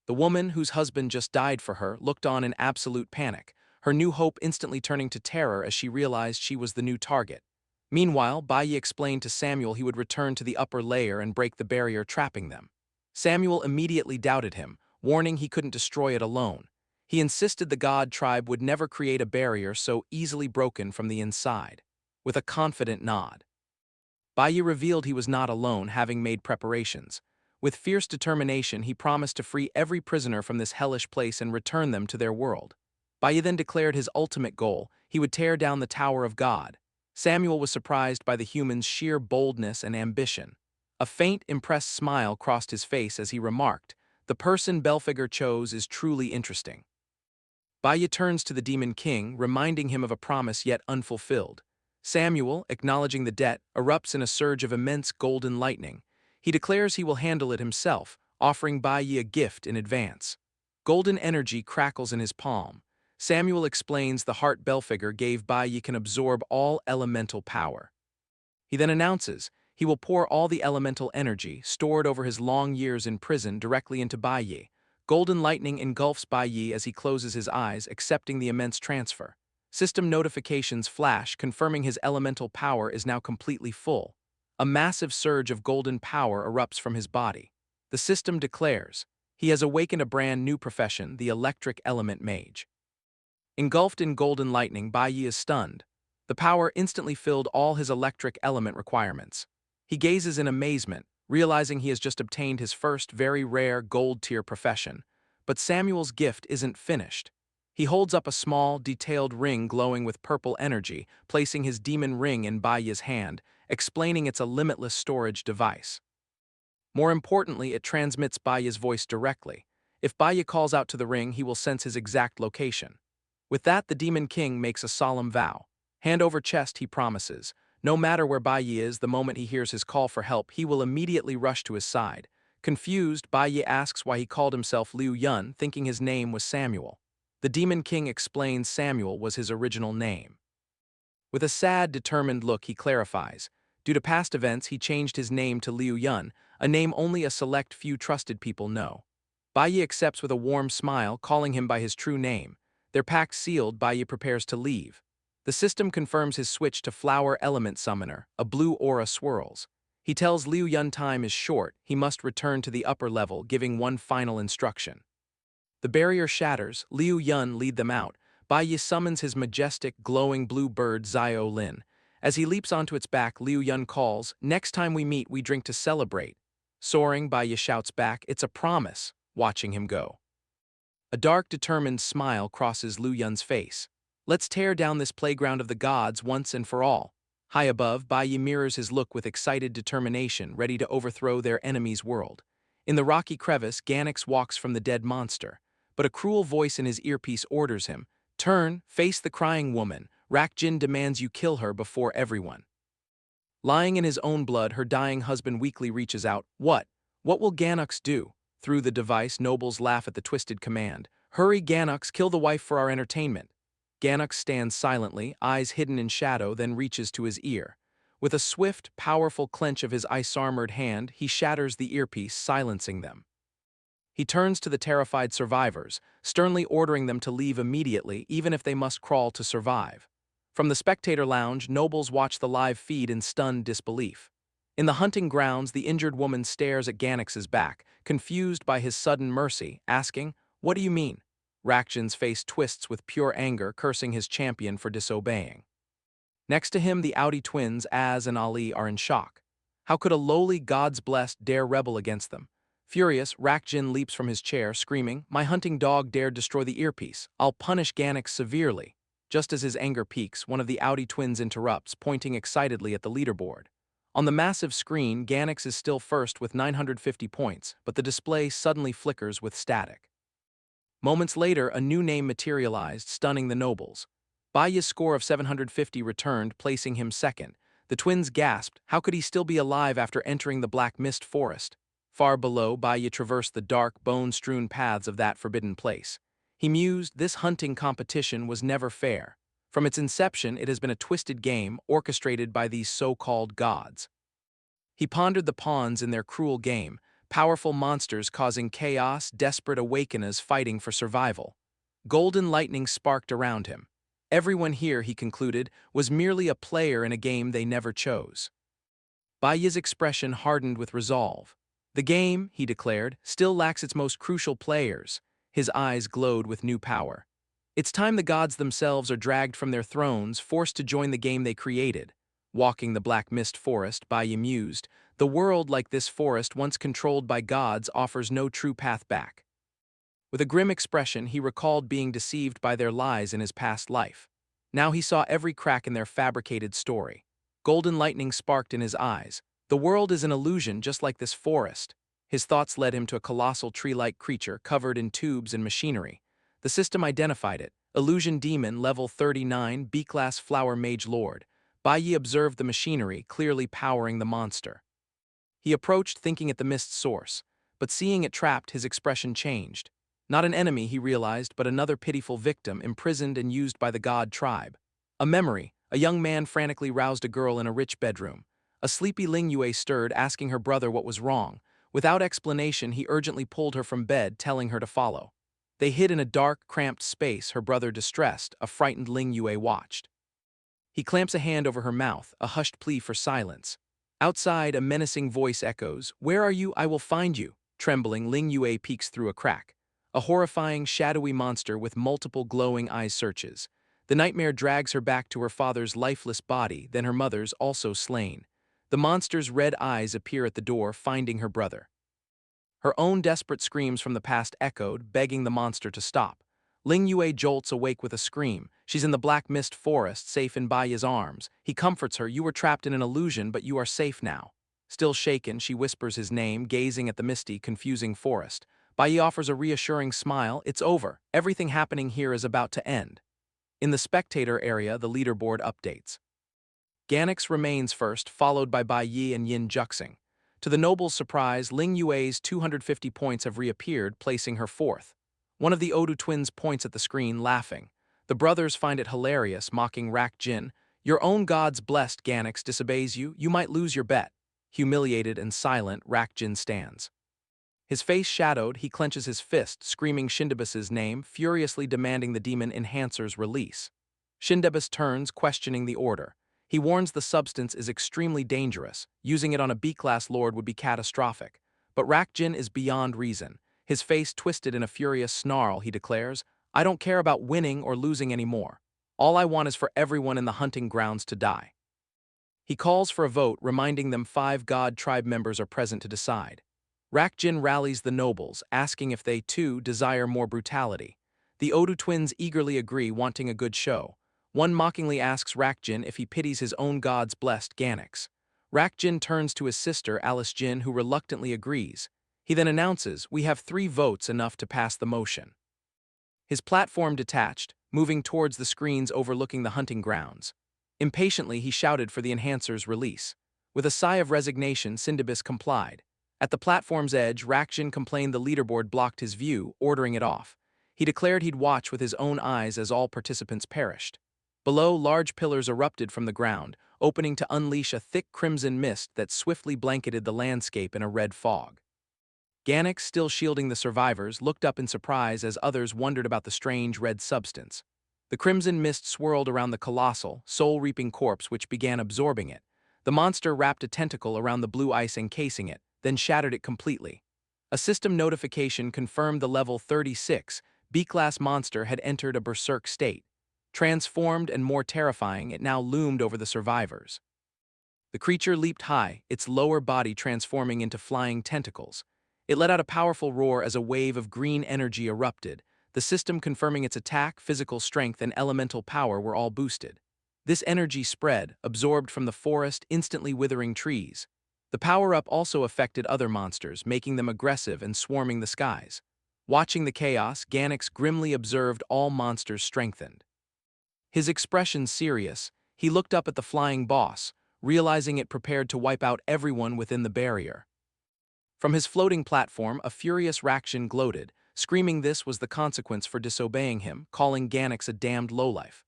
The woman, whose husband just died for her, looked on in absolute panic, her new hope instantly turning to terror as she realized she was the new target. Meanwhile, Baiyi explained to Samuel he would return to the upper layer and break the barrier trapping them. Samuel immediately doubted him, warning he couldn't destroy it alone. He insisted the god tribe would never create a barrier so easily broken from the inside. With a confident nod, Baiyi revealed he was not alone, having made preparations. With fierce determination, he promised to free every prisoner from this hellish place and return them to their world. Baiyi then declared his ultimate goal: he would tear down the Tower of God. Samuel was surprised by the human's sheer boldness and ambition. A faint, impressed smile crossed his face as he remarked, "The person Belphegor chose is truly interesting." Baiyi turns to the Demon King, reminding him of a promise yet unfulfilled. Samuel, acknowledging the debt, erupts in a surge of immense golden lightning. He declares he will handle it himself, offering Baiyi a gift in advance. Golden energy crackles in his palm. Samuel explains the heart Belphegor gave Baiyi can absorb all elemental power. He then announces he will pour all the elemental energy stored over his long years in prison directly into Baiyi. Golden lightning engulfs Baiyi as he closes his eyes, accepting the immense transfer. System notifications flash, confirming his elemental power is now completely full. A massive surge of golden power erupts from his body. The system declares he has awakened a brand new profession, the electric element mage. Engulfed in golden lightning, Baiyi is stunned. The power instantly filled all his electric element requirements. He gazes in amazement, realizing he has just obtained his first very rare gold-tier profession. But Samuel's gift isn't finished. He holds up a small, detailed ring glowing with purple energy, placing his demon ring in Baiya's hand, explaining it's a limitless storage device. More importantly, it transmits Baiya's voice directly. If Baiya calls out to the ring, he will sense his exact location. With that, the Demon King makes a solemn vow. Hand over chest, he promises. No matter where Baiya is, the moment he hears his call for help, he will immediately rush to his side. Confused, Baiya asks why he called himself Liu Yun, thinking his name was Samuel. The Demon King explains Samuel was his original name. With a sad, determined look, he clarifies. Due to past events, he changed his name to Liu Yun, a name only a select few trusted people know. Baiyi accepts with a warm smile, calling him by his true name. Their pact sealed, Baiyi prepares to leave. The system confirms his switch to Flower Element Summoner, a blue aura swirls. He tells Liu Yun time is short, he must return to the upper level, giving one final instruction. The barrier shatters, Liu Yun lead them out. Baiyi summons his majestic, glowing blue bird Zio Lin. As he leaps onto its back, Liu Yun calls, "Next time we meet, we drink to celebrate." Soaring, Baiyi shouts back, "It's a promise," watching him go. A dark, determined smile crosses Liu Yun's face. "Let's tear down this playground of the gods once and for all." High above, Baiyi mirrors his look with excited determination, ready to overthrow their enemy's world. In the rocky crevice, Ganix walks from the dead monster. But a cruel voice in his earpiece orders him, "Turn, face the crying woman. Rakjin demands you kill her before everyone." Lying in his own blood, her dying husband weakly reaches out. What? What will Ganux do? Through the device, nobles laugh at the twisted command. "Hurry, Ganux, kill the wife for our entertainment." Ganux stands silently, eyes hidden in shadow, then reaches to his ear. With a swift, powerful clench of his ice-armored hand, he shatters the earpiece, silencing them. He turns to the terrified survivors, sternly ordering them to leave immediately, even if they must crawl to survive. From the spectator lounge, nobles watch the live feed in stunned disbelief. In the hunting grounds, the injured woman stares at Ganix's back, confused by his sudden mercy, asking, "What do you mean?" Rakjin's face twists with pure anger, cursing his champion for disobeying. Next to him, the Audi twins, Az and Ali, are in shock. How could a lowly gods blessed dare rebel against them? Furious, Rakjin leaps from his chair, screaming, "My hunting dog dared destroy the earpiece. I'll punish Ganix severely." Just as his anger peaks, one of the Audi twins interrupts, pointing excitedly at the leaderboard. On the massive screen, Ganix is still first with 950 points, but the display suddenly flickers with static. Moments later, a new name materialized, stunning the nobles. Baiya's score of 750 returned, placing him second. The twins gasped. How could he still be alive after entering the Black Mist Forest? Far below, Baiya traversed the dark, bone-strewn paths of that forbidden place. He mused, this hunting competition was never fair. From its inception, it has been a twisted game orchestrated by these so-called gods. He pondered the pawns in their cruel game, powerful monsters causing chaos, desperate awakeners fighting for survival. Golden lightning sparked around him. Everyone here, he concluded, was merely a player in a game they never chose. Baiya's expression hardened with resolve. The game, he declared, still lacks its most crucial players. His eyes glowed with new power. It's time the gods themselves are dragged from their thrones, forced to join the game they created. Walking the Black Mist Forest, Baiya mused, the world, like this forest once controlled by gods, offers no true path back. With a grim expression, he recalled being deceived by their lies in his past life. Now he saw every crack in their fabricated story. Golden lightning sparked in his eyes. The world is an illusion just like this forest. His thoughts led him to a colossal tree-like creature covered in tubes and machinery. The system identified it. Illusion Demon, level 39, B-Class Flower Mage Lord. Baiyi observed the machinery, clearly powering the monster. He approached, thinking at the mist's source, but seeing it trapped, his expression changed. Not an enemy, he realized, but another pitiful victim, imprisoned and used by the god tribe. A memory. A young man frantically roused a girl in a rich bedroom. A sleepy Lingyue stirred, asking her brother what was wrong. Without explanation, he urgently pulled her from bed, telling her to follow. They hid in a dark, cramped space, her brother distressed. A frightened Lingyue watched. He clamps a hand over her mouth, a hushed plea for silence. Outside, a menacing voice echoes, "Where are you? I will find you." Trembling, Lingyue peeks through a crack. A horrifying, shadowy monster with multiple glowing eyes searches. The nightmare drags her back to her father's lifeless body, then her mother's, also slain. The monster's red eyes appear at the door, finding her brother. Her own desperate screams from the past echoed, begging the monster to stop. Ling Yue jolts awake with a scream. She's in the black mist forest, safe in Bai Yi's arms. He comforts her. You were trapped in an illusion, but you are safe now. Still shaken, she whispers his name, gazing at the misty, confusing forest. Bai Yi offers a reassuring smile. It's over. Everything happening here is about to end. In the spectator area, the leaderboard updates. Ganix remains first, followed by Bai Yi and Yin Juxing. To the noble's surprise, Ling Yue's 250 points have reappeared, placing her fourth. One of the Odu twins points at the screen, laughing. The brothers find it hilarious, mocking Rak Jin. Your own god's blessed Ganix disobeys you, you might lose your bet. Humiliated and silent, Rak Jin stands. His face shadowed, he clenches his fist, screaming Shindebus's name, furiously demanding the demon enhancer's release. Shindebus turns, questioning the order. He warns the substance is extremely dangerous. Using it on a B-class lord would be catastrophic. But Rakjin is beyond reason. His face twisted in a furious snarl, he declares, I don't care about winning or losing anymore. All I want is for everyone in the hunting grounds to die. He calls for a vote, reminding them 5 god tribe members are present to decide. Rakjin rallies the nobles, asking if they, too, desire more brutality. The Odu twins eagerly agree, wanting a good show. One mockingly asks Rakjin if he pities his own god's blessed Ganix. Rakjin turns to his sister, Alice Jin, who reluctantly agrees. He then announces, we have 3 votes enough to pass the motion. His platform detached, moving towards the screens overlooking the hunting grounds. Impatiently, he shouted for the enhancer's release. With a sigh of resignation, Shindebus complied. At the platform's edge, Rakjin complained the leaderboard blocked his view, ordering it off. He declared he'd watch with his own eyes as all participants perished. Below, large pillars erupted from the ground, opening to unleash a thick crimson mist that swiftly blanketed the landscape in a red fog. Ganix, still shielding the survivors, looked up in surprise as others wondered about the strange red substance. The crimson mist swirled around the colossal, soul-reaping corpse which began absorbing it. The monster wrapped a tentacle around the blue ice encasing it, then shattered it completely. A system notification confirmed the level 36 B-class monster had entered a berserk state. Transformed and more terrifying, it now loomed over the survivors. The creature leaped high, its lower body transforming into flying tentacles. It let out a powerful roar as a wave of green energy erupted, the system confirming its attack, physical strength, and elemental power were all boosted. This energy spread, absorbed from the forest, instantly withering trees. The power-up also affected other monsters, making them aggressive and swarming the skies. Watching the chaos, Ganix grimly observed all monsters strengthened. His expression serious, he looked up at the flying boss, realizing it prepared to wipe out everyone within the barrier. From his floating platform, a furious Rakjin gloated, screaming this was the consequence for disobeying him, calling Ganix a damned lowlife.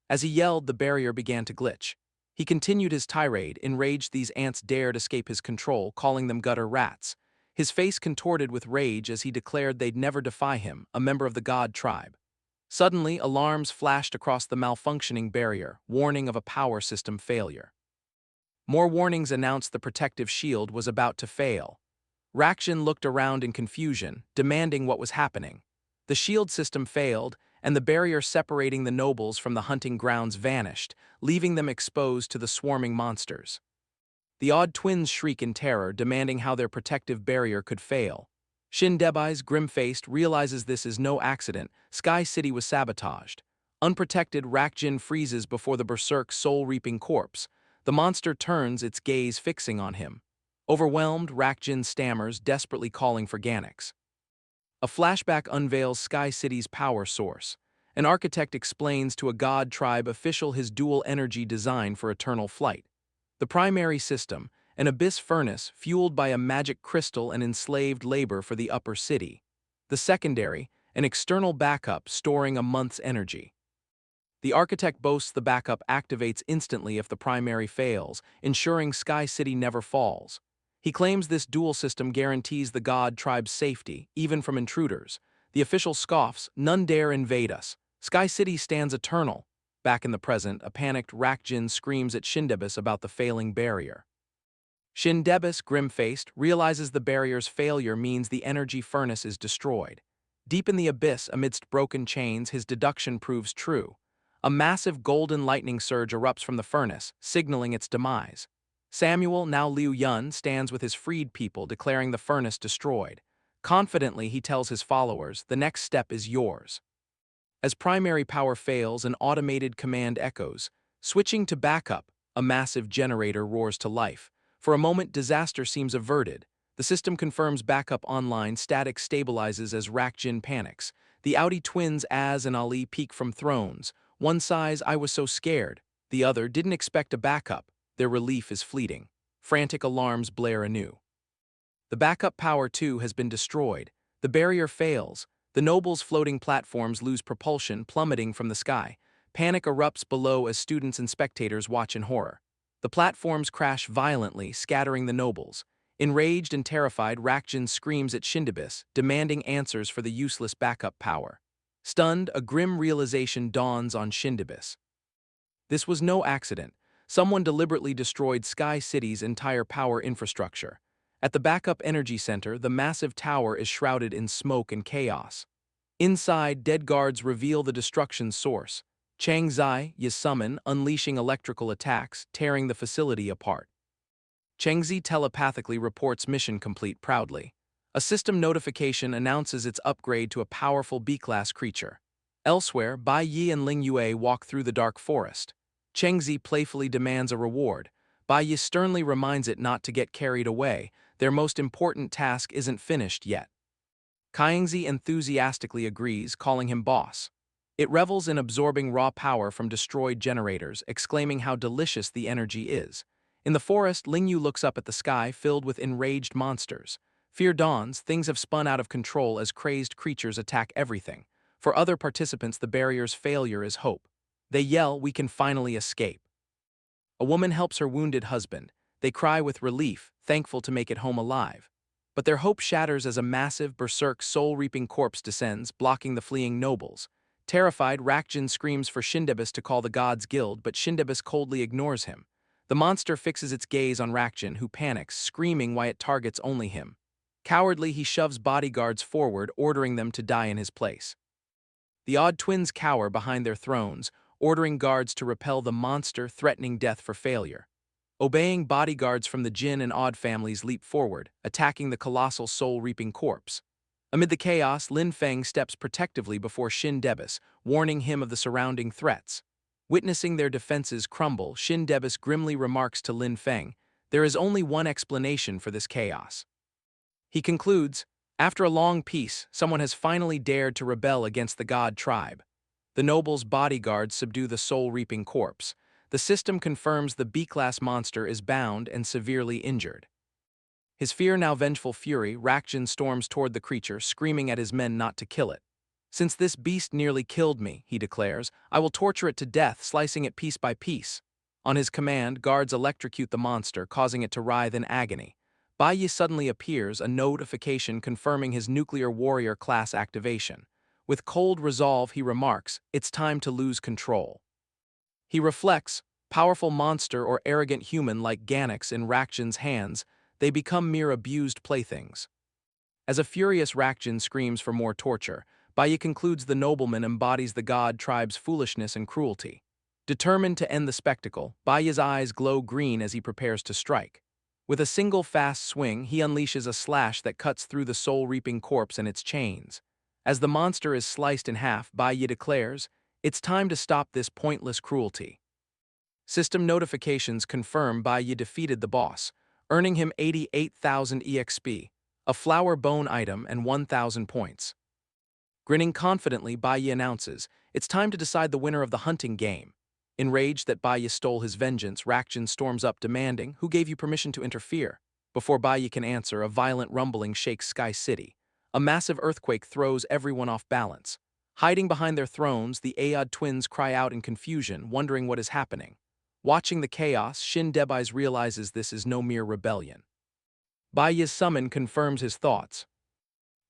As he yelled, the barrier began to glitch. He continued his tirade, enraged these ants dared escape his control, calling them gutter rats. His face contorted with rage as he declared they'd never defy him, a member of the god tribe. Suddenly, alarms flashed across the malfunctioning barrier, warning of a power system failure. More warnings announced the protective shield was about to fail. Rakjin looked around in confusion, demanding what was happening. The shield system failed, and the barrier separating the nobles from the hunting grounds vanished, leaving them exposed to the swarming monsters. The odd twins shriek in terror, demanding how their protective barrier could fail. Shindebai's, grim-faced, realizes this is no accident. Sky City was sabotaged. Unprotected, Rakjin freezes before the berserk soul-reaping corpse. The monster turns, its gaze fixing on him. Overwhelmed, Rakjin stammers, desperately calling for Ganix. A flashback unveils Sky City's power source. An architect explains to a god tribe official his dual energy design for eternal flight. The primary system, an abyss furnace fueled by a magic crystal and enslaved labor for the upper city. The secondary, an external backup storing a month's energy. The architect boasts the backup activates instantly if the primary fails, ensuring Sky City never falls. He claims this dual system guarantees the god tribe's safety, even from intruders. The official scoffs, none dare invade us. Sky City stands eternal. Back in the present, a panicked Rakjin screams at Shindebus about the failing barrier. Shindebus, grim-faced, realizes the barrier's failure means the energy furnace is destroyed. Deep in the abyss, amidst broken chains, his deduction proves true. A massive golden lightning surge erupts from the furnace, signaling its demise. Samuel, now Liu Yun, stands with his freed people, declaring the furnace destroyed. Confidently, he tells his followers, the next step is yours. As primary power fails, an automated command echoes. Switching to backup, a massive generator roars to life. For a moment, disaster seems averted. The system confirms backup online, static stabilizes as Rakjin panics. The Audi twins Az and Ali peek from thrones. One sighs, "I was so scared." The other didn't expect a backup. Their relief is fleeting. Frantic alarms blare anew. The backup power, too, has been destroyed. The barrier fails. The nobles' floating platforms lose propulsion, plummeting from the sky. Panic erupts below as students and spectators watch in horror. The platforms crash violently, scattering the nobles. Enraged and terrified, Rakjin screams at Shindibis, demanding answers for the useless backup power. Stunned, a grim realization dawns on Shindibis. This was no accident. Someone deliberately destroyed Sky City's entire power infrastructure. At the backup energy center, the massive tower is shrouded in smoke and chaos. Inside, dead guards reveal the destruction's source. Chang Zai is summoned, unleashing electrical attacks, tearing the facility apart. Changzi telepathically reports mission complete proudly. A system notification announces its upgrade to a powerful B-class creature. Elsewhere, Bai Yi and Ling Yue walk through the dark forest. Chengzi playfully demands a reward. Bai Yi sternly reminds it not to get carried away. Their most important task isn't finished yet. Kaingzi enthusiastically agrees, calling him boss. It revels in absorbing raw power from destroyed generators, exclaiming how delicious the energy is. In the forest, Lingyu looks up at the sky filled with enraged monsters. Fear dawns, things have spun out of control as crazed creatures attack everything. For other participants, the barrier's failure is hope. They yell, "We can finally escape." A woman helps her wounded husband. They cry with relief, thankful to make it home alive. But their hope shatters as a massive, berserk, soul-reaping corpse descends, blocking the fleeing nobles. Terrified, Rakjin screams for Shindebis to call the Gods' Guild, but Shindebis coldly ignores him. The monster fixes its gaze on Rakjin, who panics, screaming why it targets only him. Cowardly, he shoves bodyguards forward, ordering them to die in his place. The odd twins cower behind their thrones, ordering guards to repel the monster, threatening death for failure. Obeying, bodyguards from the Jin and Odd families leap forward, attacking the colossal soul-reaping corpse. Amid the chaos, Lin Feng steps protectively before Shin Debis, warning him of the surrounding threats. Witnessing their defenses crumble, Shin Debis grimly remarks to Lin Feng, "There is only one explanation for this chaos." He concludes, "After a long peace, someone has finally dared to rebel against the god tribe." The noble's bodyguards subdue the soul-reaping corpse. The system confirms the B-class monster is bound and severely injured. His fear now vengeful fury, Rakjin storms toward the creature, screaming at his men not to kill it. "Since this beast nearly killed me," he declares, "I will torture it to death, slicing it piece by piece." On his command, guards electrocute the monster, causing it to writhe in agony. Bai Yi suddenly appears, a notification confirming his nuclear warrior class activation. With cold resolve, he remarks, "It's time to lose control." He reflects, powerful monster or arrogant human like Ganax in Rakjin's hands, they become mere abused playthings. As a furious Rakjin screams for more torture, Bai Yi concludes the nobleman embodies the god tribe's foolishness and cruelty. Determined to end the spectacle, Bai Yi's eyes glow green as he prepares to strike. With a single fast swing, he unleashes a slash that cuts through the soul-reaping corpse and its chains. As the monster is sliced in half, Bai Yi declares, "It's time to stop this pointless cruelty." System notifications confirm Bai Yi defeated the boss, earning him 88,000 EXP, a flower bone item, and 1,000 points. Grinning confidently, Bai Yi announces, "It's time to decide the winner of the hunting game." Enraged that Bai Yi stole his vengeance, Rakjin storms up demanding, "Who gave you permission to interfere?" Before Bai Yi can answer, a violent rumbling shakes Sky City. A massive earthquake throws everyone off balance. Hiding behind their thrones, the Aod twins cry out in confusion, wondering what is happening. Watching the chaos, Shin Debis realizes this is no mere rebellion. Bai Yi's summon confirms his thoughts.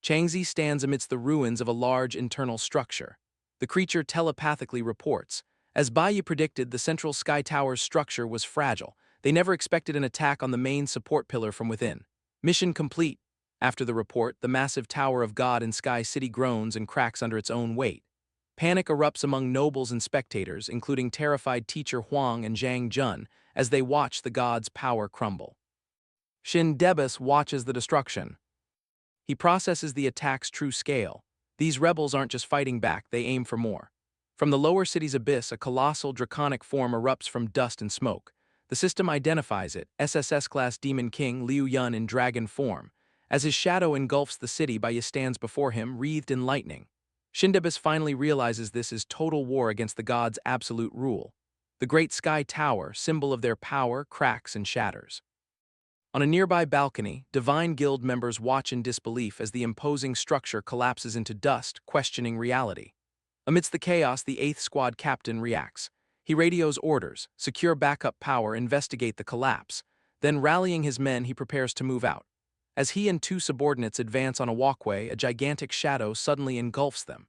Changzi stands amidst the ruins of a large internal structure. The creature telepathically reports, "As Bai Yi predicted, the central Sky Tower's structure was fragile. They never expected an attack on the main support pillar from within. Mission complete." After the report, the massive Tower of God in Sky City groans and cracks under its own weight. Panic erupts among nobles and spectators, including terrified teacher Huang and Zhang Jun, as they watch the god's power crumble. Shin Debis watches the destruction. He processes the attack's true scale. These rebels aren't just fighting back, they aim for more. From the lower city's abyss, a colossal draconic form erupts from dust and smoke. The system identifies it, SSS-class Demon King Liu Yun in dragon form. As his shadow engulfs the city, Baiyi stands before him, wreathed in lightning. Shindebis finally realizes this is total war against the gods' absolute rule. The great sky tower, symbol of their power, cracks and shatters. On a nearby balcony, Divine Guild members watch in disbelief as the imposing structure collapses into dust, questioning reality. Amidst the chaos, the 8th Squad captain reacts. He radios orders, secure backup power, investigate the collapse. Then, rallying his men, he prepares to move out. As he and 2 subordinates advance on a walkway, a gigantic shadow suddenly engulfs them.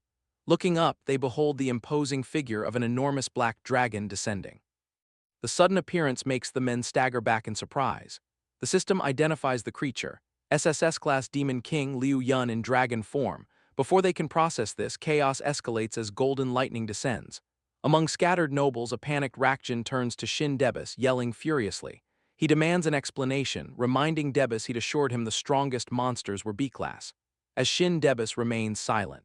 Looking up, they behold the imposing figure of an enormous black dragon descending. The sudden appearance makes the men stagger back in surprise. The system identifies the creature, SSS-class Demon King Liu Yun in dragon form. Before they can process this, chaos escalates as golden lightning descends. Among scattered nobles, a panicked Rakjin turns to Shin Debus, yelling furiously. He demands an explanation, reminding Debus he'd assured him the strongest monsters were B-class. As Shin Debus remains silent,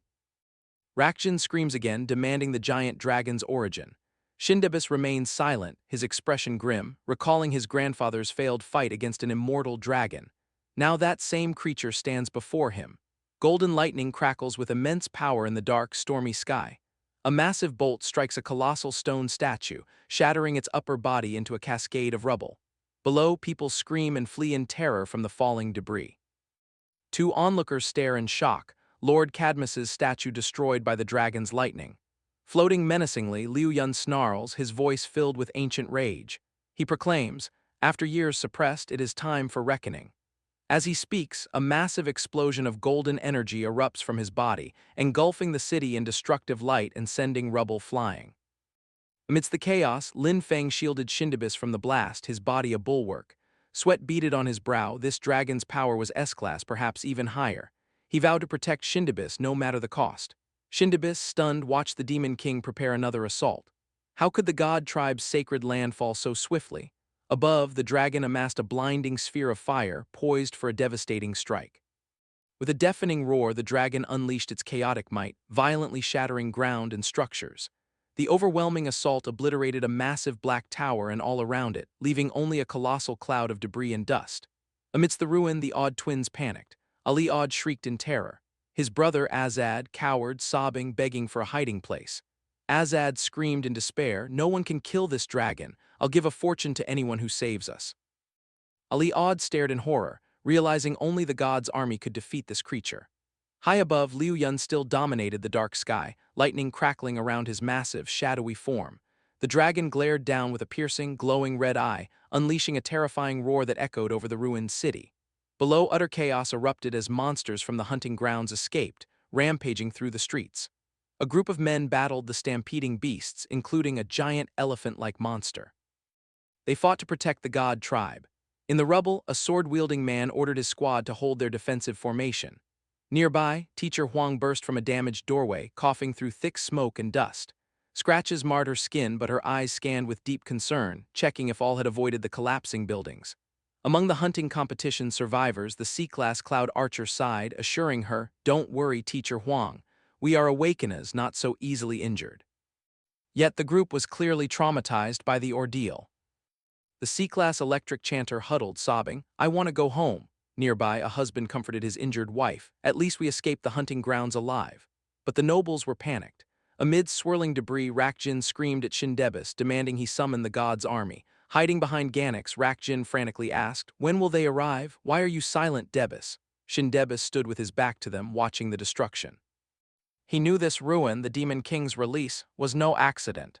Rakjin screams again, demanding the giant dragon's origin. Shindebis remains silent, his expression grim, recalling his grandfather's failed fight against an immortal dragon. Now that same creature stands before him. Golden lightning crackles with immense power in the dark, stormy sky. A massive bolt strikes a colossal stone statue, shattering its upper body into a cascade of rubble. Below, people scream and flee in terror from the falling debris. 2 onlookers stare in shock, Lord Cadmus's statue destroyed by the dragon's lightning. Floating menacingly, Liu Yun snarls, his voice filled with ancient rage. He proclaims, after years suppressed, it is time for reckoning. As he speaks, a massive explosion of golden energy erupts from his body, engulfing the city in destructive light and sending rubble flying. Amidst the chaos, Lin Feng shielded Shindebis from the blast, his body a bulwark. Sweat beaded on his brow, this dragon's power was S-class, perhaps even higher. He vowed to protect Shindebis no matter the cost. Shindebis, stunned, watched the Demon King prepare another assault. How could the god tribe's sacred land fall so swiftly? Above, the dragon amassed a blinding sphere of fire, poised for a devastating strike. With a deafening roar, the dragon unleashed its chaotic might, violently shattering ground and structures. The overwhelming assault obliterated a massive black tower and all around it, leaving only a colossal cloud of debris and dust. Amidst the ruin, the Odd twins panicked. Ali Odd shrieked in terror. His brother Azad cowered, sobbing, begging for a hiding place. Azad screamed in despair, "No one can kill this dragon. I'll give a fortune to anyone who saves us." Ali Odd stared in horror, realizing only the god's army could defeat this creature. High above, Liu Yun still dominated the dark sky, lightning crackling around his massive, shadowy form. The dragon glared down with a piercing, glowing red eye, unleashing a terrifying roar that echoed over the ruined city. Below, utter chaos erupted as monsters from the hunting grounds escaped, rampaging through the streets. A group of men battled the stampeding beasts, including a giant elephant-like monster. They fought to protect the god tribe. In the rubble, a sword-wielding man ordered his squad to hold their defensive formation. Nearby, Teacher Huang burst from a damaged doorway, coughing through thick smoke and dust. Scratches marred her skin, but her eyes scanned with deep concern, checking if all had avoided the collapsing buildings. Among the hunting competition survivors, the C-class Cloud Archer sighed, assuring her, "Don't worry, Teacher Huang. We are awakeners, not so easily injured." Yet the group was clearly traumatized by the ordeal. The C-class electric chanter huddled, sobbing, "I want to go home." Nearby, a husband comforted his injured wife. "At least we escaped the hunting grounds alive." But the nobles were panicked. Amid swirling debris, Rakjin screamed at Shindebis, demanding he summon the god's army. Hiding behind Ganix, Rakjin frantically asked, "When will they arrive? Why are you silent, Debis?" Shindebis stood with his back to them, watching the destruction. He knew this ruin, the Demon King's release, was no accident.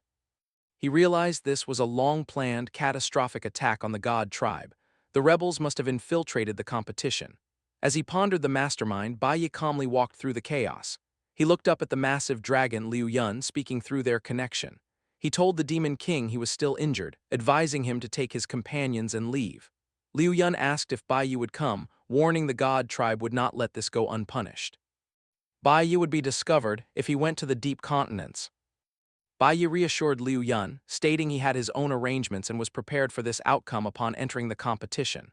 He realized this was a long-planned, catastrophic attack on the god tribe. The rebels must have infiltrated the competition. As he pondered the mastermind, Baiyi calmly walked through the chaos. He looked up at the massive dragon Liu Yun, speaking through their connection. He told the Demon King he was still injured, advising him to take his companions and leave. Liu Yun asked if Baiyi would come, warning the god tribe would not let this go unpunished. Baiyi would be discovered if he went to the deep continents. Baiyi reassured Liu Yun, stating he had his own arrangements and was prepared for this outcome upon entering the competition.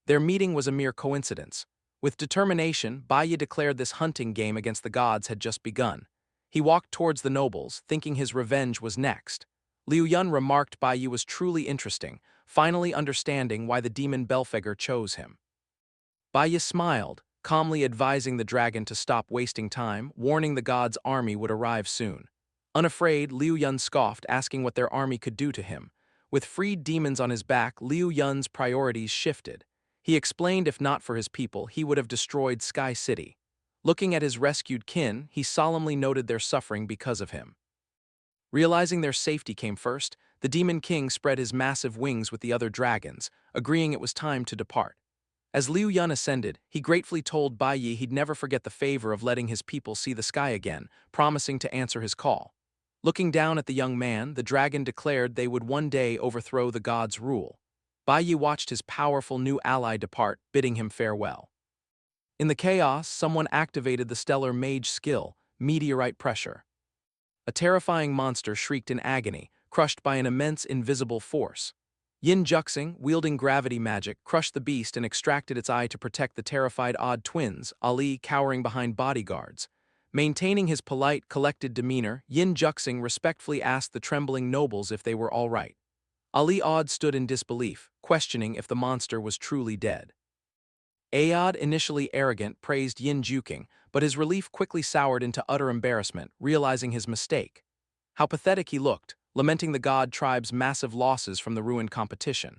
Their meeting was a mere coincidence. With determination, Baiyi declared this hunting game against the gods had just begun. He walked towards the nobles, thinking his revenge was next. Liu Yun remarked Baiyi was truly interesting, finally understanding why the demon Belphegor chose him. Baiyi smiled, calmly advising the dragon to stop wasting time, warning the god's army would arrive soon. Unafraid, Liu Yun scoffed, asking what their army could do to him. With freed demons on his back, Liu Yun's priorities shifted. He explained if not for his people, he would have destroyed Sky City. Looking at his rescued kin, he solemnly noted their suffering because of him. Realizing their safety came first, the Demon King spread his massive wings with the other dragons, agreeing it was time to depart. As Liu Yun ascended, he gratefully told Baiyi he'd never forget the favor of letting his people see the sky again, promising to answer his call. Looking down at the young man, the dragon declared they would one day overthrow the god's rule. Baiyi watched his powerful new ally depart, bidding him farewell. In the chaos, someone activated the stellar mage skill, meteorite pressure. A terrifying monster shrieked in agony, crushed by an immense invisible force. Yin Juxing, wielding gravity magic, crushed the beast and extracted its eye to protect the terrified odd twins, Ali cowering behind bodyguards. Maintaining his polite, collected demeanor, Yin Juxing respectfully asked the trembling nobles if they were all right. Ali Odd stood in disbelief, questioning if the monster was truly dead. Ayod, initially arrogant, praised Yin Juking, but his relief quickly soured into utter embarrassment, realizing his mistake. How pathetic he looked, lamenting the god tribe's massive losses from the ruined competition.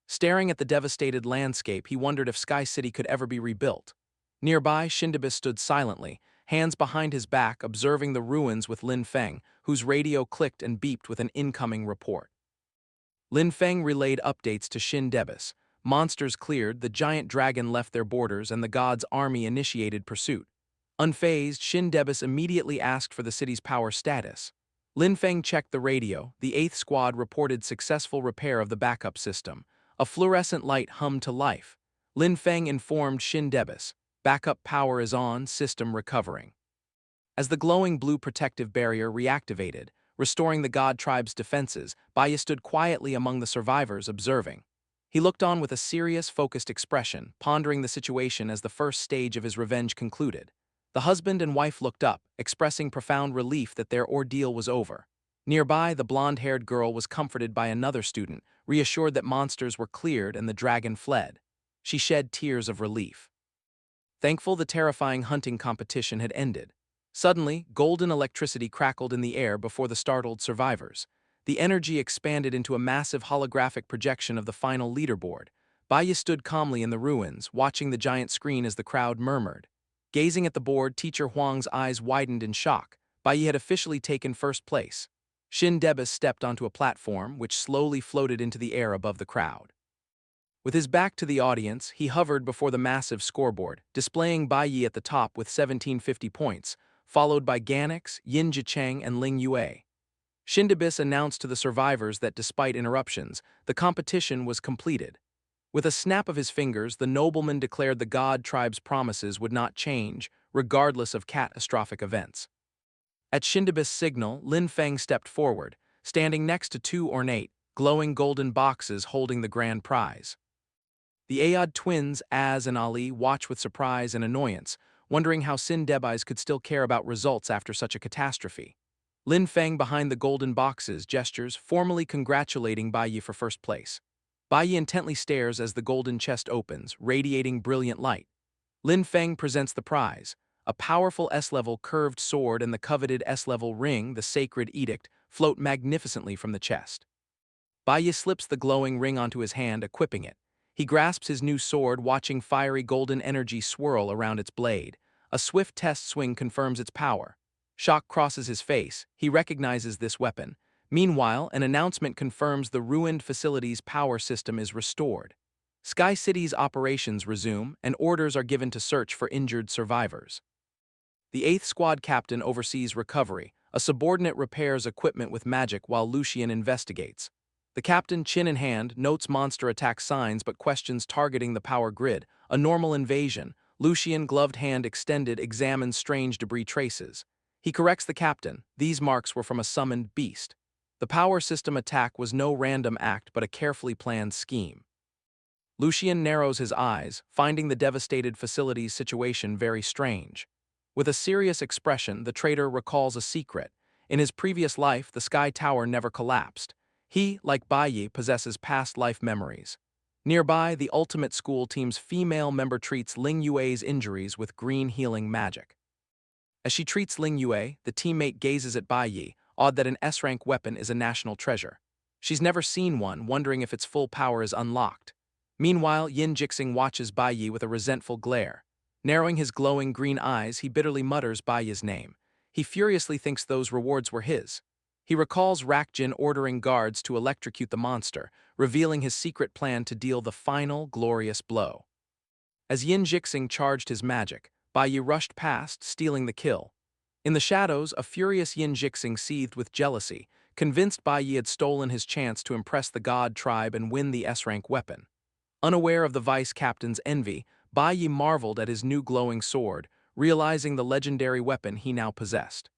Staring at the devastated landscape, he wondered if Sky City could ever be rebuilt. Nearby, Shindibis stood silently, hands behind his back, observing the ruins with Lin Feng, whose radio clicked and beeped with an incoming report. Lin Feng relayed updates to Shindibis. Monsters cleared, the giant dragon left their borders, and the god's army initiated pursuit. Unfazed, Shindibis immediately asked for the city's power status. Lin Feng checked the radio. The 8th Squad reported successful repair of the backup system. A fluorescent light hummed to life. Lin Feng informed Shindibis, backup power is on, system recovering. As the glowing blue protective barrier reactivated, restoring the god tribe's defenses, Baiyi stood quietly among the survivors, observing. He looked on with a serious, focused expression, pondering the situation as the first stage of his revenge concluded. The husband and wife looked up, expressing profound relief that their ordeal was over. Nearby, the blonde-haired girl was comforted by another student, reassured that monsters were cleared and the dragon fled. She shed tears of relief. Thankful the terrifying hunting competition had ended. Suddenly, golden electricity crackled in the air before the startled survivors. The energy expanded into a massive holographic projection of the final leaderboard. Baiyi stood calmly in the ruins, watching the giant screen as the crowd murmured. Gazing at the board, Teacher Huang's eyes widened in shock. Baiyi had officially taken first place. Shin Debus stepped onto a platform, which slowly floated into the air above the crowd. With his back to the audience, he hovered before the massive scoreboard, displaying Baiyi at the top with 1750 points, followed by Ganix, Yin Jicheng, and Ling Yue. Shindibis announced to the survivors that despite interruptions, the competition was completed. With a snap of his fingers, the nobleman declared the god tribe's promises would not change, regardless of catastrophic events. At Shindibis' signal, Lin Feng stepped forward, standing next to two ornate, glowing golden boxes holding the grand prize. The Ayod twins, Az and Ali, watched with surprise and annoyance, wondering how Sin Debais could still care about results after such a catastrophe. Lin Feng behind the golden boxes gestures, formally congratulating Baiyi for first place. Baiyi intently stares as the golden chest opens, radiating brilliant light. Lin Feng presents the prize. A powerful S-level curved sword and the coveted S-level ring, the sacred edict, float magnificently from the chest. Baiyi slips the glowing ring onto his hand, equipping it. He grasps his new sword, watching fiery golden energy swirl around its blade. A swift test swing confirms its power. Shock crosses his face. He recognizes this weapon. Meanwhile, an announcement confirms the ruined facility's power system is restored. Sky City's operations resume, and orders are given to search for injured survivors. The 8th Squad captain oversees recovery. A subordinate repairs equipment with magic while Lucian investigates. The captain, chin in hand, notes monster attack signs but questions targeting the power grid. A normal invasion. Lucian, gloved hand extended, examines strange debris traces. He corrects the captain. These marks were from a summoned beast. The power system attack was no random act but a carefully planned scheme. Lucien narrows his eyes, finding the devastated facility's situation very strange. With a serious expression, the traitor recalls a secret. In his previous life, the Sky Tower never collapsed. He, like Baiyi, possesses past life memories. Nearby, the Ultimate School team's female member treats Ling Yue's injuries with green healing magic. As she treats Ling Yue, the teammate gazes at Baiyi, awed that an S-rank weapon is a national treasure. She's never seen one, wondering if its full power is unlocked. Meanwhile, Yin Jixing watches Baiyi with a resentful glare. Narrowing his glowing green eyes, he bitterly mutters Baiyi's name. He furiously thinks those rewards were his. He recalls Rakjin ordering guards to electrocute the monster, revealing his secret plan to deal the final, glorious blow. As Yin Jixing charged his magic, Baiyi rushed past, stealing the kill. In the shadows, a furious Yin Jixing seethed with jealousy, convinced Baiyi had stolen his chance to impress the god tribe and win the S-rank weapon. Unaware of the vice-captain's envy, Baiyi marveled at his new glowing sword, realizing the legendary weapon he now possessed.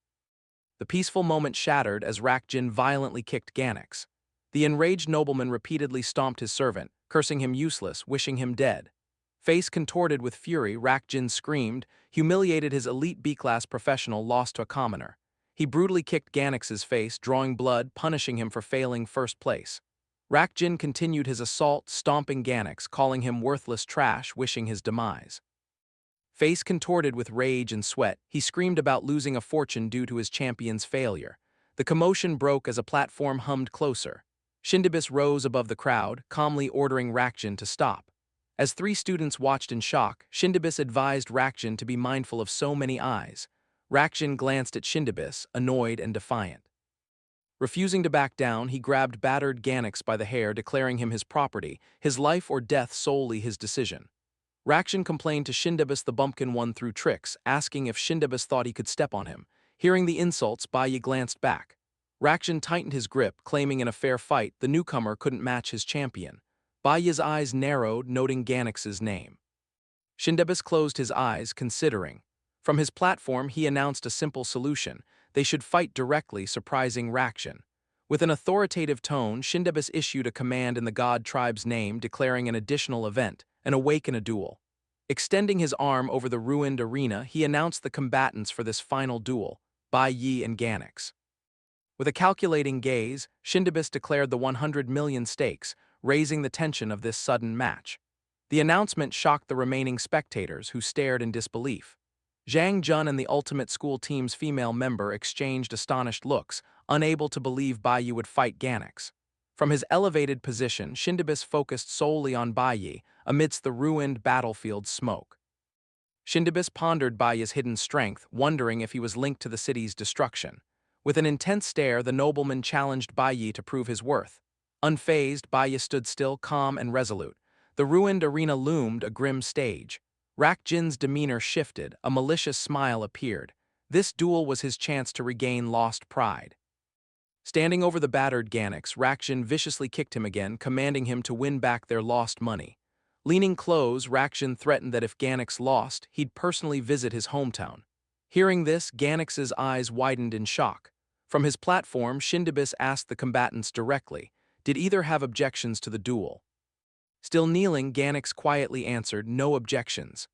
The peaceful moment shattered as Rakjin violently kicked Ganix. The enraged nobleman repeatedly stomped his servant, cursing him useless, wishing him dead. Face contorted with fury, Rakjin screamed, humiliated his elite B-class professional lost to a commoner. He brutally kicked Ganix's face, drawing blood, punishing him for failing first place. Rakjin continued his assault, stomping Ganix, calling him worthless trash, wishing his demise. Face contorted with rage and sweat, he screamed about losing a fortune due to his champion's failure. The commotion broke as a platform hummed closer. Shindibis rose above the crowd, calmly ordering Rakjin to stop. As three students watched in shock, Shindibis advised Rakjin to be mindful of so many eyes. Rakjin glanced at Shindibis, annoyed and defiant. Refusing to back down, he grabbed battered Ganix by the hair, declaring him his property, his life or death solely his decision. Rakjin complained to Shindibis the bumpkin one through tricks, asking if Shindibis thought he could step on him. Hearing the insults, Baiyi glanced back. Rakjin tightened his grip, claiming in a fair fight the newcomer couldn't match his champion. Baiyi's eyes narrowed, noting Ganix's name. Shindibis closed his eyes, considering. From his platform, he announced a simple solution. They should fight directly, surprising Rakjin. With an authoritative tone, Shindibis issued a command in the god tribe's name, declaring an additional event, an awaken a duel. Extending his arm over the ruined arena, he announced the combatants for this final duel, Baiyi and Ganix. With a calculating gaze, Shindibis declared the 100 million stakes, raising the tension of this sudden match. The announcement shocked the remaining spectators, who stared in disbelief. Zhang Jun and the Ultimate School team's female member exchanged astonished looks, unable to believe Baiyi would fight Ganix. From his elevated position, Shindibis focused solely on Baiyi, amidst the ruined battlefield's smoke. Shindibis pondered Baiyi's hidden strength, wondering if he was linked to the city's destruction. With an intense stare, the nobleman challenged Baiyi to prove his worth. Unfazed, Baiyi stood still, calm and resolute. The ruined arena loomed, a grim stage. Rakjin's demeanor shifted, a malicious smile appeared. This duel was his chance to regain lost pride. Standing over the battered Ganix, Rakjin viciously kicked him again, commanding him to win back their lost money. Leaning close, Rakjin threatened that if Ganix lost, he'd personally visit his hometown. Hearing this, Ganix's eyes widened in shock. From his platform, Shindibis asked the combatants directly, did either have objections to the duel? Still kneeling, Ganix quietly answered, no objections.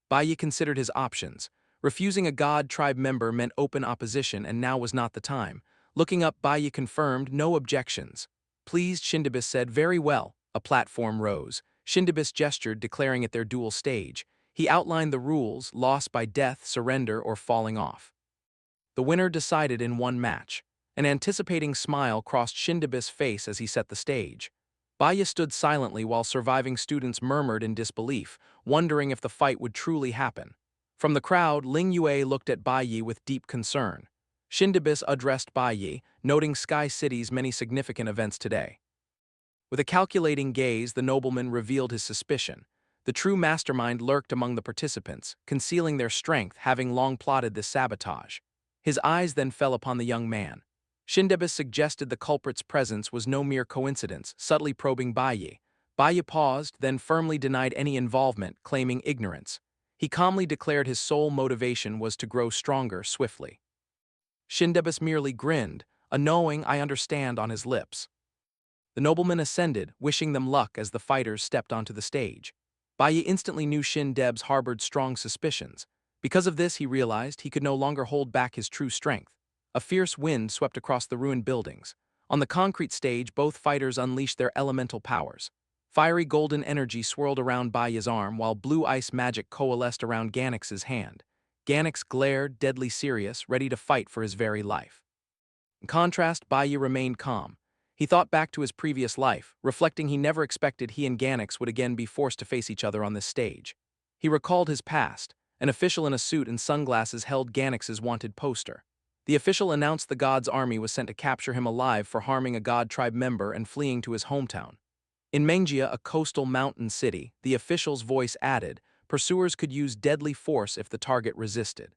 Baiyi considered his options. Refusing a god tribe member meant open opposition, and now was not the time. Looking up, Baiyi confirmed, no objections. Pleased, Shindibis said, very well. A platform rose. Shindibis gestured, declaring it their duel stage. He outlined the rules, loss by death, surrender, or falling off. The winner decided in one match. An anticipating smile crossed Shindibis' face as he set the stage. Baiyi stood silently while surviving students murmured in disbelief, wondering if the fight would truly happen. From the crowd, Ling Yue looked at Baiyi with deep concern. Shindibis addressed Baiyi, noting Sky City's many significant events today. With a calculating gaze, the nobleman revealed his suspicion. The true mastermind lurked among the participants, concealing their strength, having long plotted this sabotage. His eyes then fell upon the young man. Shindibis suggested the culprit's presence was no mere coincidence, subtly probing Baiyi. Baiyi paused, then firmly denied any involvement, claiming ignorance. He calmly declared his sole motivation was to grow stronger swiftly. Shindibis merely grinned, a knowing "I understand" on his lips. The nobleman ascended, wishing them luck as the fighters stepped onto the stage. Baiyi instantly knew Shin Debs harbored strong suspicions. Because of this, he realized he could no longer hold back his true strength. A fierce wind swept across the ruined buildings. On the concrete stage, both fighters unleashed their elemental powers. Fiery golden energy swirled around Baiyi's arm while blue ice magic coalesced around Ganix's hand. Ganix glared, deadly serious, ready to fight for his very life. In contrast, Baiyi remained calm. He thought back to his previous life, reflecting he never expected he and Ganix would again be forced to face each other on this stage. He recalled his past. An official in a suit and sunglasses held Ganix's wanted poster. The official announced the god's army was sent to capture him alive for harming a god tribe member and fleeing to his hometown. In Manghia, a coastal mountain city, the official's voice added, pursuers could use deadly force if the target resisted.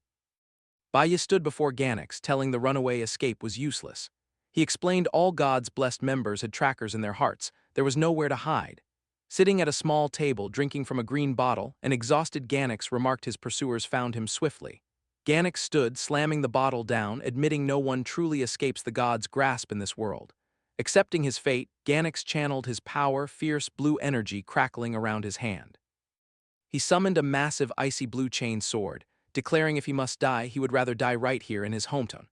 Baiyi stood before Ganix, telling the runaway escape was useless. He explained all God's blessed members had trackers in their hearts. There was nowhere to hide. Sitting at a small table, drinking from a green bottle, an exhausted Ganix remarked his pursuers found him swiftly. Ganix stood, slamming the bottle down, admitting no one truly escapes the God's grasp in this world. Accepting his fate, Ganix channeled his power, fierce blue energy crackling around his hand. He summoned a massive icy blue chain sword, declaring if he must die, he would rather die right here in his hometown.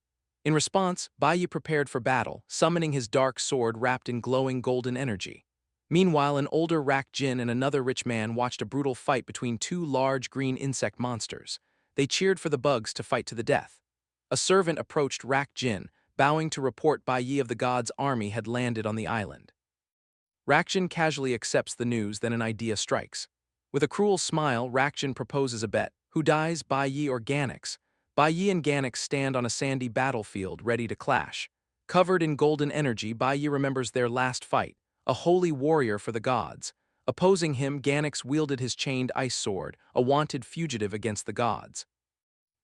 In response, Baiyi prepared for battle, summoning his dark sword wrapped in glowing golden energy. Meanwhile, an older Rak Jin and another rich man watched a brutal fight between two large green insect monsters. They cheered for the bugs to fight to the death. A servant approached Rak Jin, bowing to report Baiyi of the god's army had landed on the island. Rakjin casually accepts the news, then an idea strikes. With a cruel smile, Rakjin proposes a bet. Who dies, Baiyi or Ganix? Baiyi and Ganix stand on a sandy battlefield, ready to clash. Covered in golden energy, Baiyi remembers their last fight, a holy warrior for the gods. Opposing him, Ganix wielded his chained ice sword, a wanted fugitive against the gods.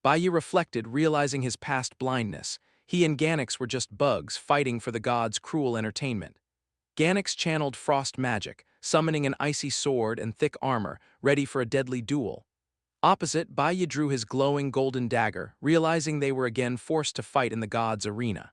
Baiyi reflected, realizing his past blindness. He and Ganix were just bugs fighting for the gods' cruel entertainment. Ganix channeled frost magic, summoning an icy sword and thick armor, ready for a deadly duel. Opposite, Baiyi drew his glowing golden dagger, realizing they were again forced to fight in the gods' arena.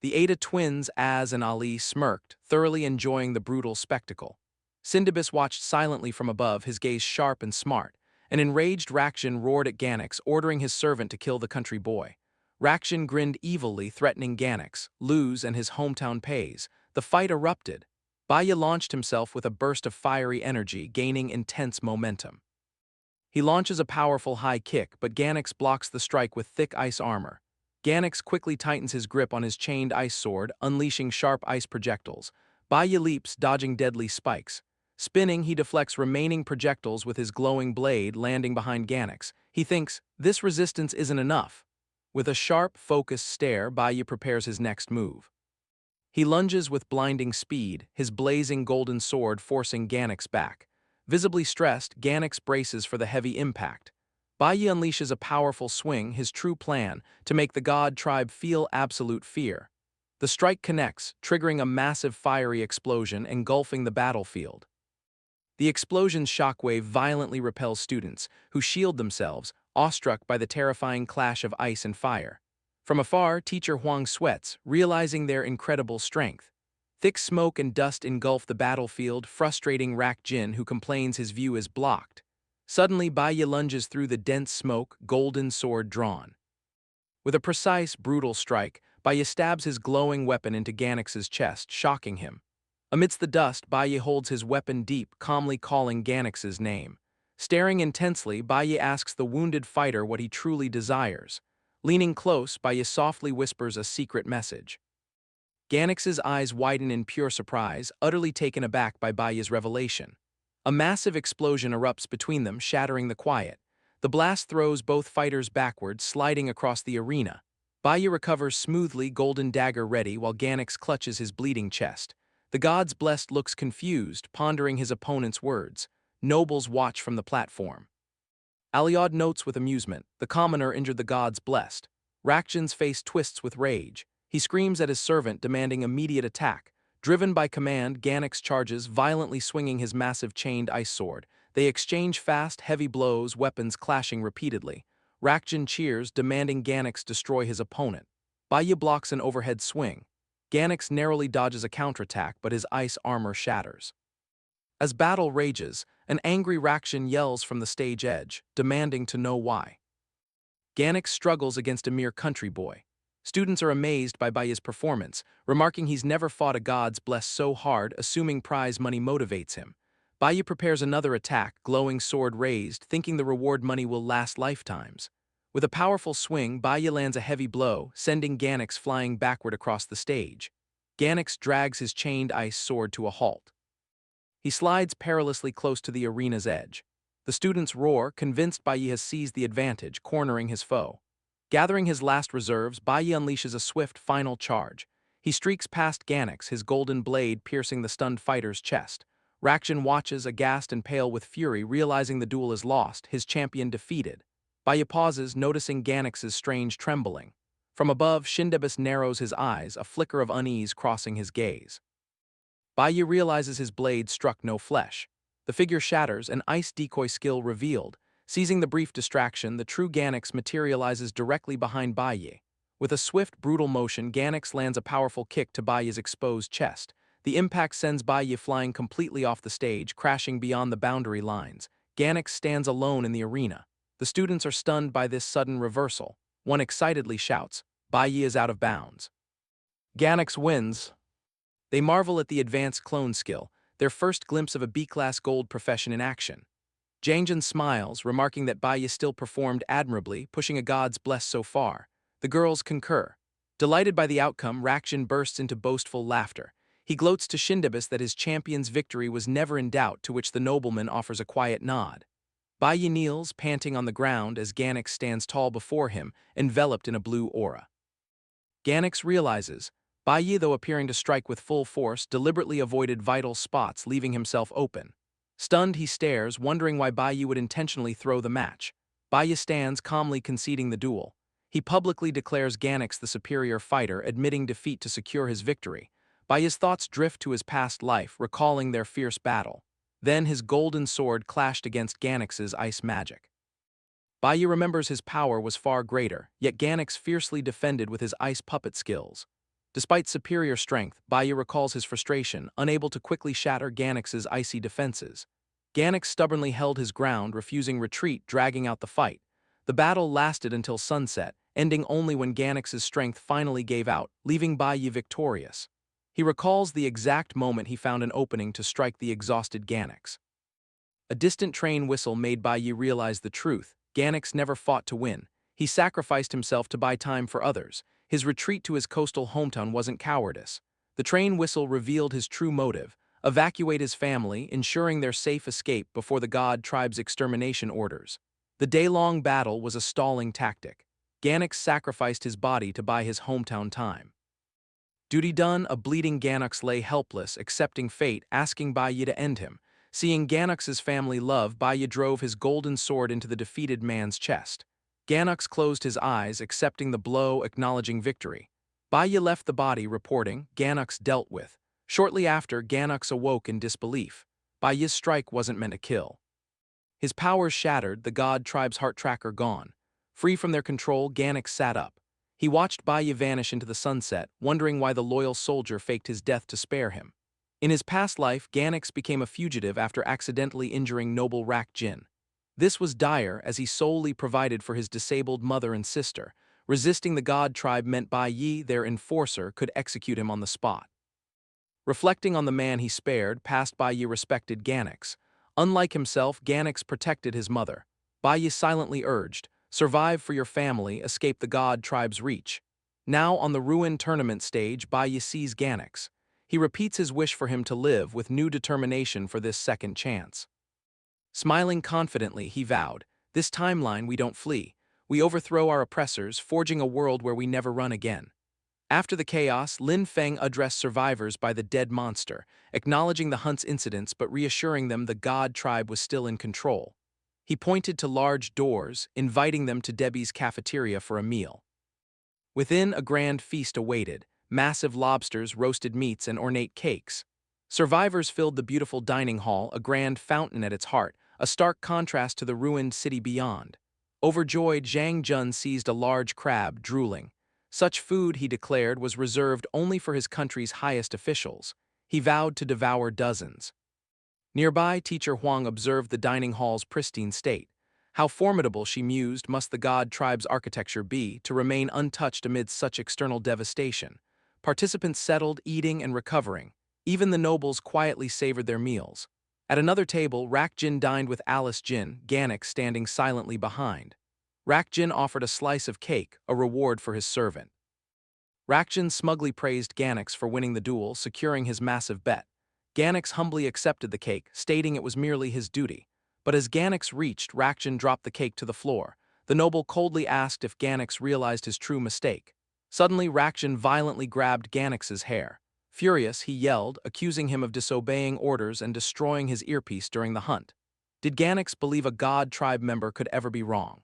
The Ada twins, Az and Ali, smirked, thoroughly enjoying the brutal spectacle. Sindibis watched silently from above, his gaze sharp and smart. An enraged Rakjin roared at Ganix, ordering his servant to kill the country boy. Rakjin grinned evilly, threatening Ganix, lose and his hometown pays. The fight erupted. Baiyi launched himself with a burst of fiery energy, gaining intense momentum. He launches a powerful high kick, but Ganix blocks the strike with thick ice armor. Ganix quickly tightens his grip on his chained ice sword, unleashing sharp ice projectiles. Baiyi leaps, dodging deadly spikes. Spinning, he deflects remaining projectiles with his glowing blade, landing behind Ganix. He thinks, this resistance isn't enough. With a sharp, focused stare, Baiyi prepares his next move. He lunges with blinding speed, his blazing golden sword forcing Ganix back. Visibly stressed, Ganix braces for the heavy impact. Baiyi unleashes a powerful swing, his true plan, to make the god tribe feel absolute fear. The strike connects, triggering a massive fiery explosion, engulfing the battlefield. The explosion's shockwave violently repels students, who shield themselves, awestruck by the terrifying clash of ice and fire. From afar, teacher Huang sweats, realizing their incredible strength. Thick smoke and dust engulf the battlefield, frustrating Rak Jin, who complains his view is blocked. Suddenly, Baiyi lunges through the dense smoke, golden sword drawn. With a precise, brutal strike, Baiyi stabs his glowing weapon into Ganix's chest, shocking him. Amidst the dust, Baiyi holds his weapon deep, calmly calling Ganix's name. Staring intensely, Baiyi asks the wounded fighter what he truly desires. Leaning close, Baiyi softly whispers a secret message. Ganix's eyes widen in pure surprise, utterly taken aback by Baiyi's revelation. A massive explosion erupts between them, shattering the quiet. The blast throws both fighters backwards, sliding across the arena. Baiyi recovers smoothly, golden dagger ready, while Ganix clutches his bleeding chest. The god's blessed looks confused, pondering his opponent's words. Nobles watch from the platform. Aliad notes with amusement, the commoner injured the god's blessed. Rakjin's face twists with rage. He screams at his servant, demanding immediate attack. Driven by command, Ganix charges, violently swinging his massive chained ice sword. They exchange fast, heavy blows, weapons clashing repeatedly. Rakjin cheers, demanding Ganix destroy his opponent. Baiyi blocks an overhead swing. Ganax narrowly dodges a counterattack, but his ice armor shatters. As battle rages, an angry Rakshan yells from the stage edge, demanding to know why. Ganax struggles against a mere country boy. Students are amazed by Baiya's performance, remarking he's never fought a god's bless so hard, assuming prize money motivates him. Baiya prepares another attack, glowing sword raised, thinking the reward money will last lifetimes. With a powerful swing, Baiya lands a heavy blow, sending Ganax flying backward across the stage. Ganax drags his chained ice sword to a halt. He slides perilously close to the arena's edge. The students roar, convinced Baiya has seized the advantage, cornering his foe. Gathering his last reserves, Baiya unleashes a swift final charge. He streaks past Ganax, his golden blade piercing the stunned fighter's chest. Rakshan watches, aghast and pale with fury, realizing the duel is lost, his champion defeated. Baiya pauses, noticing Ganax's strange trembling. From above, Shindebis narrows his eyes, a flicker of unease crossing his gaze. Baiya realizes his blade struck no flesh. The figure shatters, an ice decoy skill revealed. Seizing the brief distraction, the true Ganax materializes directly behind Baiya. With a swift, brutal motion, Ganax lands a powerful kick to Baiya's exposed chest. The impact sends Baiya flying completely off the stage, crashing beyond the boundary lines. Ganax stands alone in the arena. The students are stunned by this sudden reversal. One excitedly shouts, "Baiya is out of bounds." Ganax wins. They marvel at the advanced clone skill, their first glimpse of a B-class gold profession in action. Jangjin smiles, remarking that Baiya still performed admirably, pushing a god's bless so far. The girls concur. Delighted by the outcome, Rakshan bursts into boastful laughter. He gloats to Shindebis that his champion's victory was never in doubt, to which the nobleman offers a quiet nod. Baiya kneels, panting on the ground, as Ganax stands tall before him, enveloped in a blue aura. Ganax realizes, Baiya, though appearing to strike with full force, deliberately avoided vital spots, leaving himself open. Stunned, he stares, wondering why Baiya would intentionally throw the match. Baiya stands, calmly conceding the duel. He publicly declares Ganax the superior fighter, admitting defeat to secure his victory. Baiya's thoughts drift to his past life, recalling their fierce battle. Then his golden sword clashed against Ganax's ice magic. Baiya remembers his power was far greater, yet Ganax fiercely defended with his ice puppet skills. Despite superior strength, Baiya recalls his frustration, unable to quickly shatter Ganax's icy defenses. Ganax stubbornly held his ground, refusing retreat, dragging out the fight. The battle lasted until sunset, ending only when Ganax's strength finally gave out, leaving Baiya victorious. He recalls the exact moment he found an opening to strike the exhausted Ganax. A distant train whistle made Baiya realize the truth. Ganax never fought to win. He sacrificed himself to buy time for others. His retreat to his coastal hometown wasn't cowardice. The train whistle revealed his true motive: evacuate his family, ensuring their safe escape before the god tribe's extermination orders. The day-long battle was a stalling tactic. Ganax sacrificed his body to buy his hometown time. Duty done, a bleeding Ganax lay helpless, accepting fate, asking Baiya to end him. Seeing Ganax's family love, Baiya drove his golden sword into the defeated man's chest. Ganax closed his eyes, accepting the blow, acknowledging victory. Baiya left the body, reporting, "Ganax dealt with." Shortly after, Ganax awoke in disbelief. Baiya's strike wasn't meant to kill. His powers shattered, the god tribe's heart tracker gone. Free from their control, Ganax sat up. He watched Baiya vanish into the sunset, wondering why the loyal soldier faked his death to spare him. In his past life, Ganax became a fugitive after accidentally injuring noble Rak Jin. This was dire, as he solely provided for his disabled mother and sister. Resisting the god tribe meant Baiya, their enforcer, could execute him on the spot. Reflecting on the man he spared, past Baiya respected Ganax. Unlike himself, Ganax protected his mother. Baiya silently urged, "Survive for your family, escape the god tribe's reach." Now on the ruined tournament stage, Baiya sees Ganax. He repeats his wish for him to live, with new determination for this second chance. Smiling confidently, he vowed, "This timeline we don't flee. We overthrow our oppressors, forging a world where we never run again." After the chaos, Lin Feng addressed survivors by the dead monster, acknowledging the hunt's incidents but reassuring them the god tribe was still in control. He pointed to large doors, inviting them to Debbie's cafeteria for a meal. Within, a grand feast awaited: massive lobsters, roasted meats, and ornate cakes. Survivors filled the beautiful dining hall, a grand fountain at its heart, a stark contrast to the ruined city beyond. Overjoyed, Zhang Jun seized a large crab, drooling. Such food, he declared, was reserved only for his country's highest officials. He vowed to devour dozens. Nearby, teacher Huang observed the dining hall's pristine state. How formidable, she mused, must the god tribe's architecture be to remain untouched amid such external devastation. Participants settled, eating and recovering. Even the nobles quietly savored their meals. At another table, Rak Jin dined with Alice Jin, Ganex standing silently behind. Rak Jin offered a slice of cake, a reward for his servant. Rak Jin smugly praised Ganex for winning the duel, securing his massive bet. Ganex humbly accepted the cake, stating it was merely his duty. But as Ganex reached, Rak Jin dropped the cake to the floor. The noble coldly asked if Ganex realized his true mistake. Suddenly, Rak Jin violently grabbed Ganex's hair. Furious, he yelled, accusing him of disobeying orders and destroying his earpiece during the hunt. Did Ganex believe a god tribe member could ever be wrong?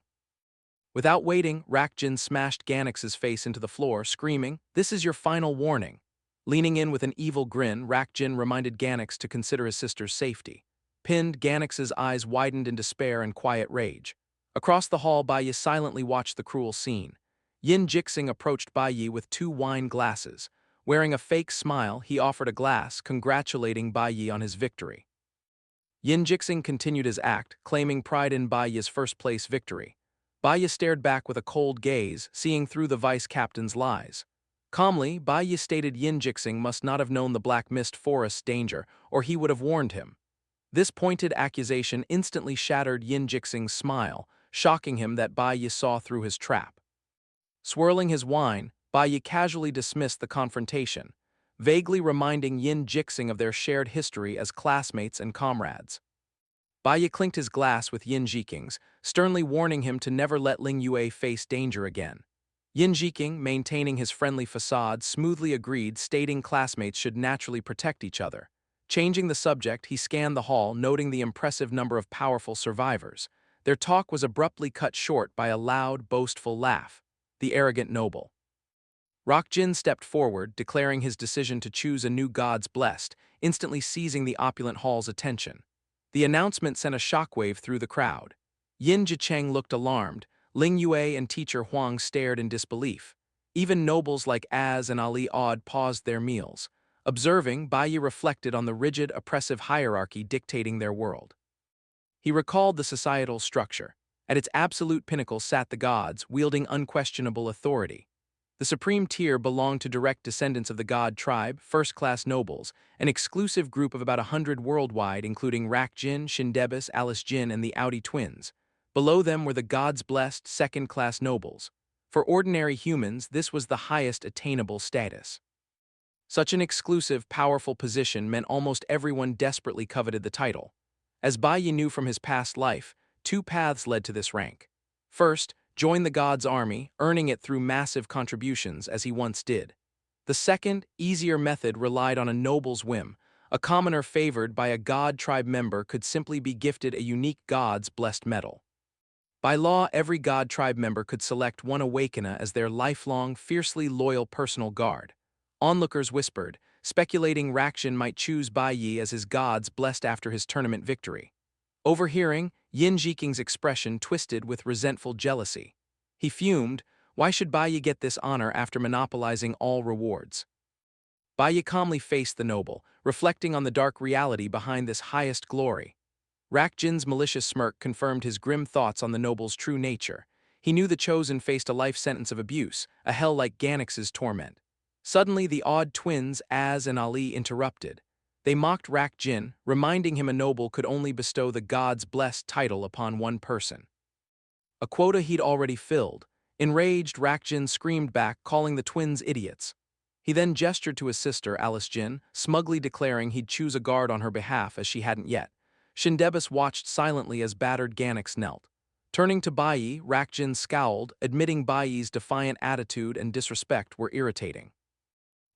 Without waiting, Rak Jin smashed Ganex's face into the floor, screaming, "This is your final warning." Leaning in with an evil grin, Rak Jin reminded Ganex to consider his sister's safety. Pinned, Ganex's eyes widened in despair and quiet rage. Across the hall, Bai Yi silently watched the cruel scene. Yin Jixing approached Bai Yi with 2 wine glasses. Wearing a fake smile, he offered a glass, congratulating Bai Yi on his victory. Yin Jixing continued his act, claiming pride in Bai Yi's first-place victory. Bai Yi stared back with a cold gaze, seeing through the vice-captain's lies. Calmly, Bai Yi stated Yin Jixing must not have known the Black Mist Forest's danger, or he would have warned him. This pointed accusation instantly shattered Yin Jixing's smile, shocking him that Bai Yi saw through his trap. Swirling his wine, Bai Yi casually dismissed the confrontation, vaguely reminding Yin Jixing of their shared history as classmates and comrades. Bai Yi clinked his glass with Yin Jiking's, sternly warning him to never let Ling Yue face danger again. Yin Jiking, maintaining his friendly facade, smoothly agreed, stating classmates should naturally protect each other. Changing the subject, he scanned the hall, noting the impressive number of powerful survivors. Their talk was abruptly cut short by a loud, boastful laugh. The arrogant noble. Rak Jin stepped forward, declaring his decision to choose a new god's blessed, instantly seizing the opulent hall's attention. The announcement sent a shockwave through the crowd. Yin Jicheng looked alarmed. Ling Yue and teacher Huang stared in disbelief. Even nobles like Az and Ali Odd paused their meals. Observing, Bai Yi reflected on the rigid, oppressive hierarchy dictating their world. He recalled the societal structure. At its absolute pinnacle sat the gods, wielding unquestionable authority. The supreme tier belonged to direct descendants of the god tribe, first-class nobles, an exclusive group of about 100 worldwide, including Rak Jin, Shindebis, Alice Jin, and the Audi twins. Below them were the gods' blessed, second-class nobles. For ordinary humans, this was the highest attainable status. Such an exclusive, powerful position meant almost everyone desperately coveted the title. As Bai Yi knew from his past life, 2 paths led to this rank. First, join the god's army, earning it through massive contributions, as he once did. The second, easier method relied on a noble's whim. A commoner favored by a god tribe member could simply be gifted a unique god's blessed medal. By law, every god tribe member could select one Awakener as their lifelong, fiercely loyal personal guard. Onlookers whispered, speculating Rakshin might choose Bai Yi as his gods blessed after his tournament victory. Overhearing, Yin Jiking's expression twisted with resentful jealousy. He fumed, why should Bai Yi get this honor after monopolizing all rewards? Bai Yi calmly faced the noble, reflecting on the dark reality behind this highest glory. Rak Jin's malicious smirk confirmed his grim thoughts on the noble's true nature. He knew the chosen faced a life sentence of abuse, a hell like Ganex's torment. Suddenly, the odd twins, Az and Ali, interrupted. They mocked Rak Jin, reminding him a noble could only bestow the god's blessed title upon one person. A quota he'd already filled. Enraged, Rak Jin screamed back, calling the twins idiots. He then gestured to his sister, Alice Jin, smugly declaring he'd choose a guard on her behalf as she hadn't yet. Shindebis watched silently as battered Ganex knelt. Turning to Bai Yi, Rak Jin scowled, admitting Bai Yi's defiant attitude and disrespect were irritating.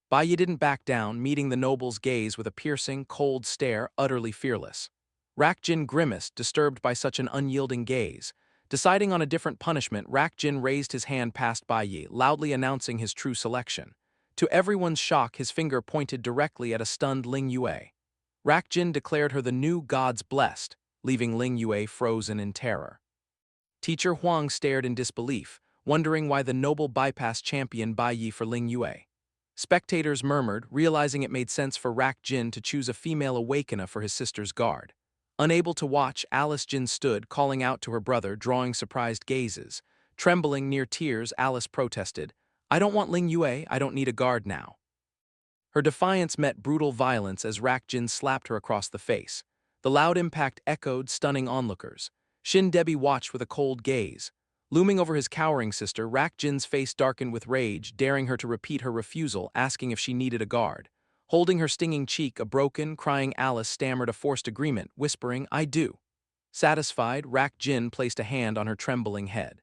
Bai Yi didn't back down, meeting the noble's gaze with a piercing, cold stare, utterly fearless. Rak Jin grimaced, disturbed by such an unyielding gaze. Deciding on a different punishment, Rak Jin raised his hand past Bai Yi, loudly announcing his true selection. To everyone's shock, his finger pointed directly at a stunned Ling Yue. Rak Jin declared her the new god's blessed, leaving Ling Yue frozen in terror. Teacher Huang stared in disbelief, wondering why the noble bypassed champion Bai Yi for Ling Yue. Spectators murmured, realizing it made sense for Rak Jin to choose a female awakener for his sister's guard. Unable to watch, Alice Jin stood, calling out to her brother, drawing surprised gazes. Trembling near tears, Alice protested, "I don't want Ling Yue, I don't need a guard now." Her defiance met brutal violence as Rak Jin slapped her across the face. The loud impact echoed, stunning onlookers. Shin Debi watched with a cold gaze. Looming over his cowering sister, Rak Jin's face darkened with rage, daring her to repeat her refusal, asking if she needed a guard. Holding her stinging cheek, a broken, crying Alice stammered a forced agreement, whispering, "I do." Satisfied, Rak Jin placed a hand on her trembling head.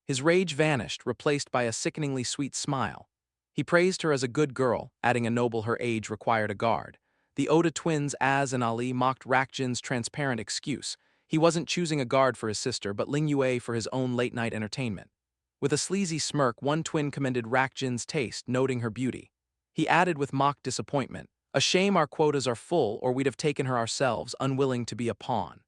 His rage vanished, replaced by a sickeningly sweet smile. He praised her as a good girl, adding a noble her age required a guard. The Oda twins Az and Ali mocked Rakjin's transparent excuse. He wasn't choosing a guard for his sister, but Ling Yue for his own late-night entertainment. With a sleazy smirk, one twin commended Rakjin's taste, noting her beauty. He added with mock disappointment, "A shame our quotas are full, or we'd have taken her ourselves, unwilling to be a pawn."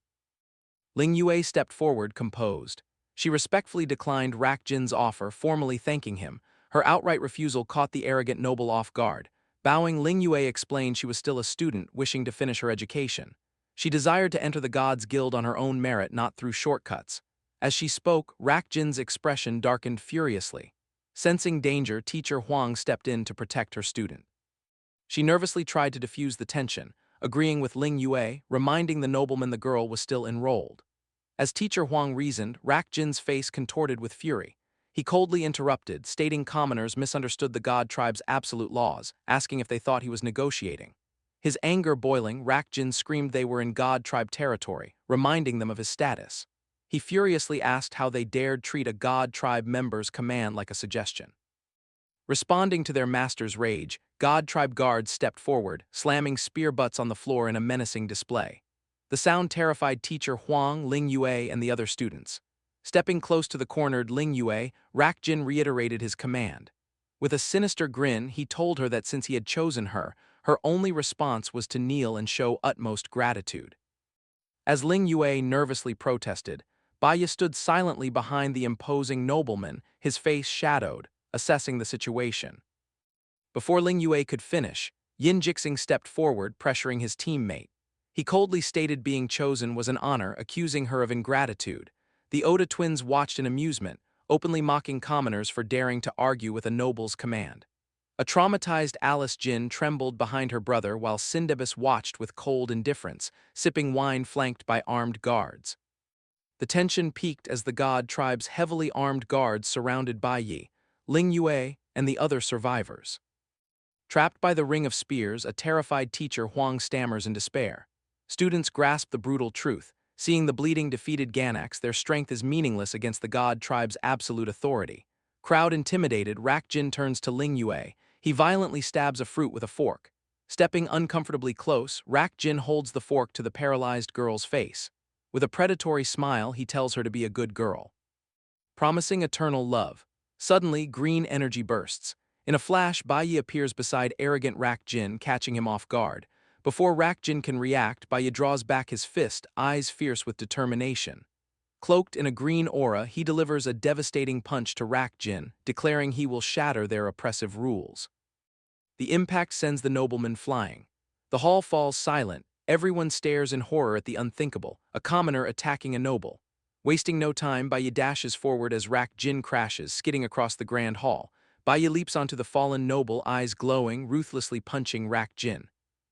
Ling Yue stepped forward, composed. She respectfully declined Rakjin's offer, formally thanking him. Her outright refusal caught the arrogant noble off guard. Bowing, Ling Yue explained she was still a student, wishing to finish her education. She desired to enter the Gods' Guild on her own merit, not through shortcuts. As she spoke, Rakjin's expression darkened furiously. Sensing danger, teacher Huang stepped in to protect her student. She nervously tried to diffuse the tension, agreeing with Ling Yue, reminding the nobleman the girl was still enrolled. As teacher Huang reasoned, Rakjin's face contorted with fury. He coldly interrupted, stating commoners misunderstood the God tribe's absolute laws, asking if they thought he was negotiating. His anger boiling, Rakjin screamed they were in God tribe territory, reminding them of his status. He furiously asked how they dared treat a God tribe member's command like a suggestion. Responding to their master's rage, God tribe guards stepped forward, slamming spear butts on the floor in a menacing display. The sound terrified teacher Huang, Ling Yue, and the other students. Stepping close to the cornered Ling Yue, Rakjin reiterated his command. With a sinister grin, he told her that since he had chosen her, her only response was to kneel and show utmost gratitude. As Ling Yue nervously protested, Baya stood silently behind the imposing nobleman, his face shadowed, assessing the situation. Before Ling Yue could finish, Yin Jixing stepped forward, pressuring his teammate. He coldly stated being chosen was an honor, accusing her of ingratitude. The Oda twins watched in amusement, openly mocking commoners for daring to argue with a noble's command. A traumatized Alice Jin trembled behind her brother while Sindebis watched with cold indifference, sipping wine flanked by armed guards. The tension peaked as the God tribe's heavily armed guards surrounded Bai Yi, Ling Yue, and the other survivors. Trapped by the ring of spears, a terrified teacher Huang stammers in despair. Students grasp the brutal truth. Seeing the bleeding defeated Ganax, their strength is meaningless against the God tribe's absolute authority. Crowd intimidated, Rakjin turns to Ling Yue. He violently stabs a fruit with a fork. Stepping uncomfortably close, Rakjin holds the fork to the paralyzed girl's face. With a predatory smile, he tells her to be a good girl, promising eternal love. Suddenly, green energy bursts. In a flash, Baiyi appears beside arrogant Rakjin, catching him off guard. Before Rakjin can react, Baiyi draws back his fist, eyes fierce with determination. Cloaked in a green aura, he delivers a devastating punch to Rakjin, declaring he will shatter their oppressive rules. The impact sends the nobleman flying. The hall falls silent. Everyone stares in horror at the unthinkable, a commoner attacking a noble. Wasting no time, Baiyi dashes forward as Rakjin crashes, skidding across the grand hall. Baiyi leaps onto the fallen noble, eyes glowing, ruthlessly punching Rakjin.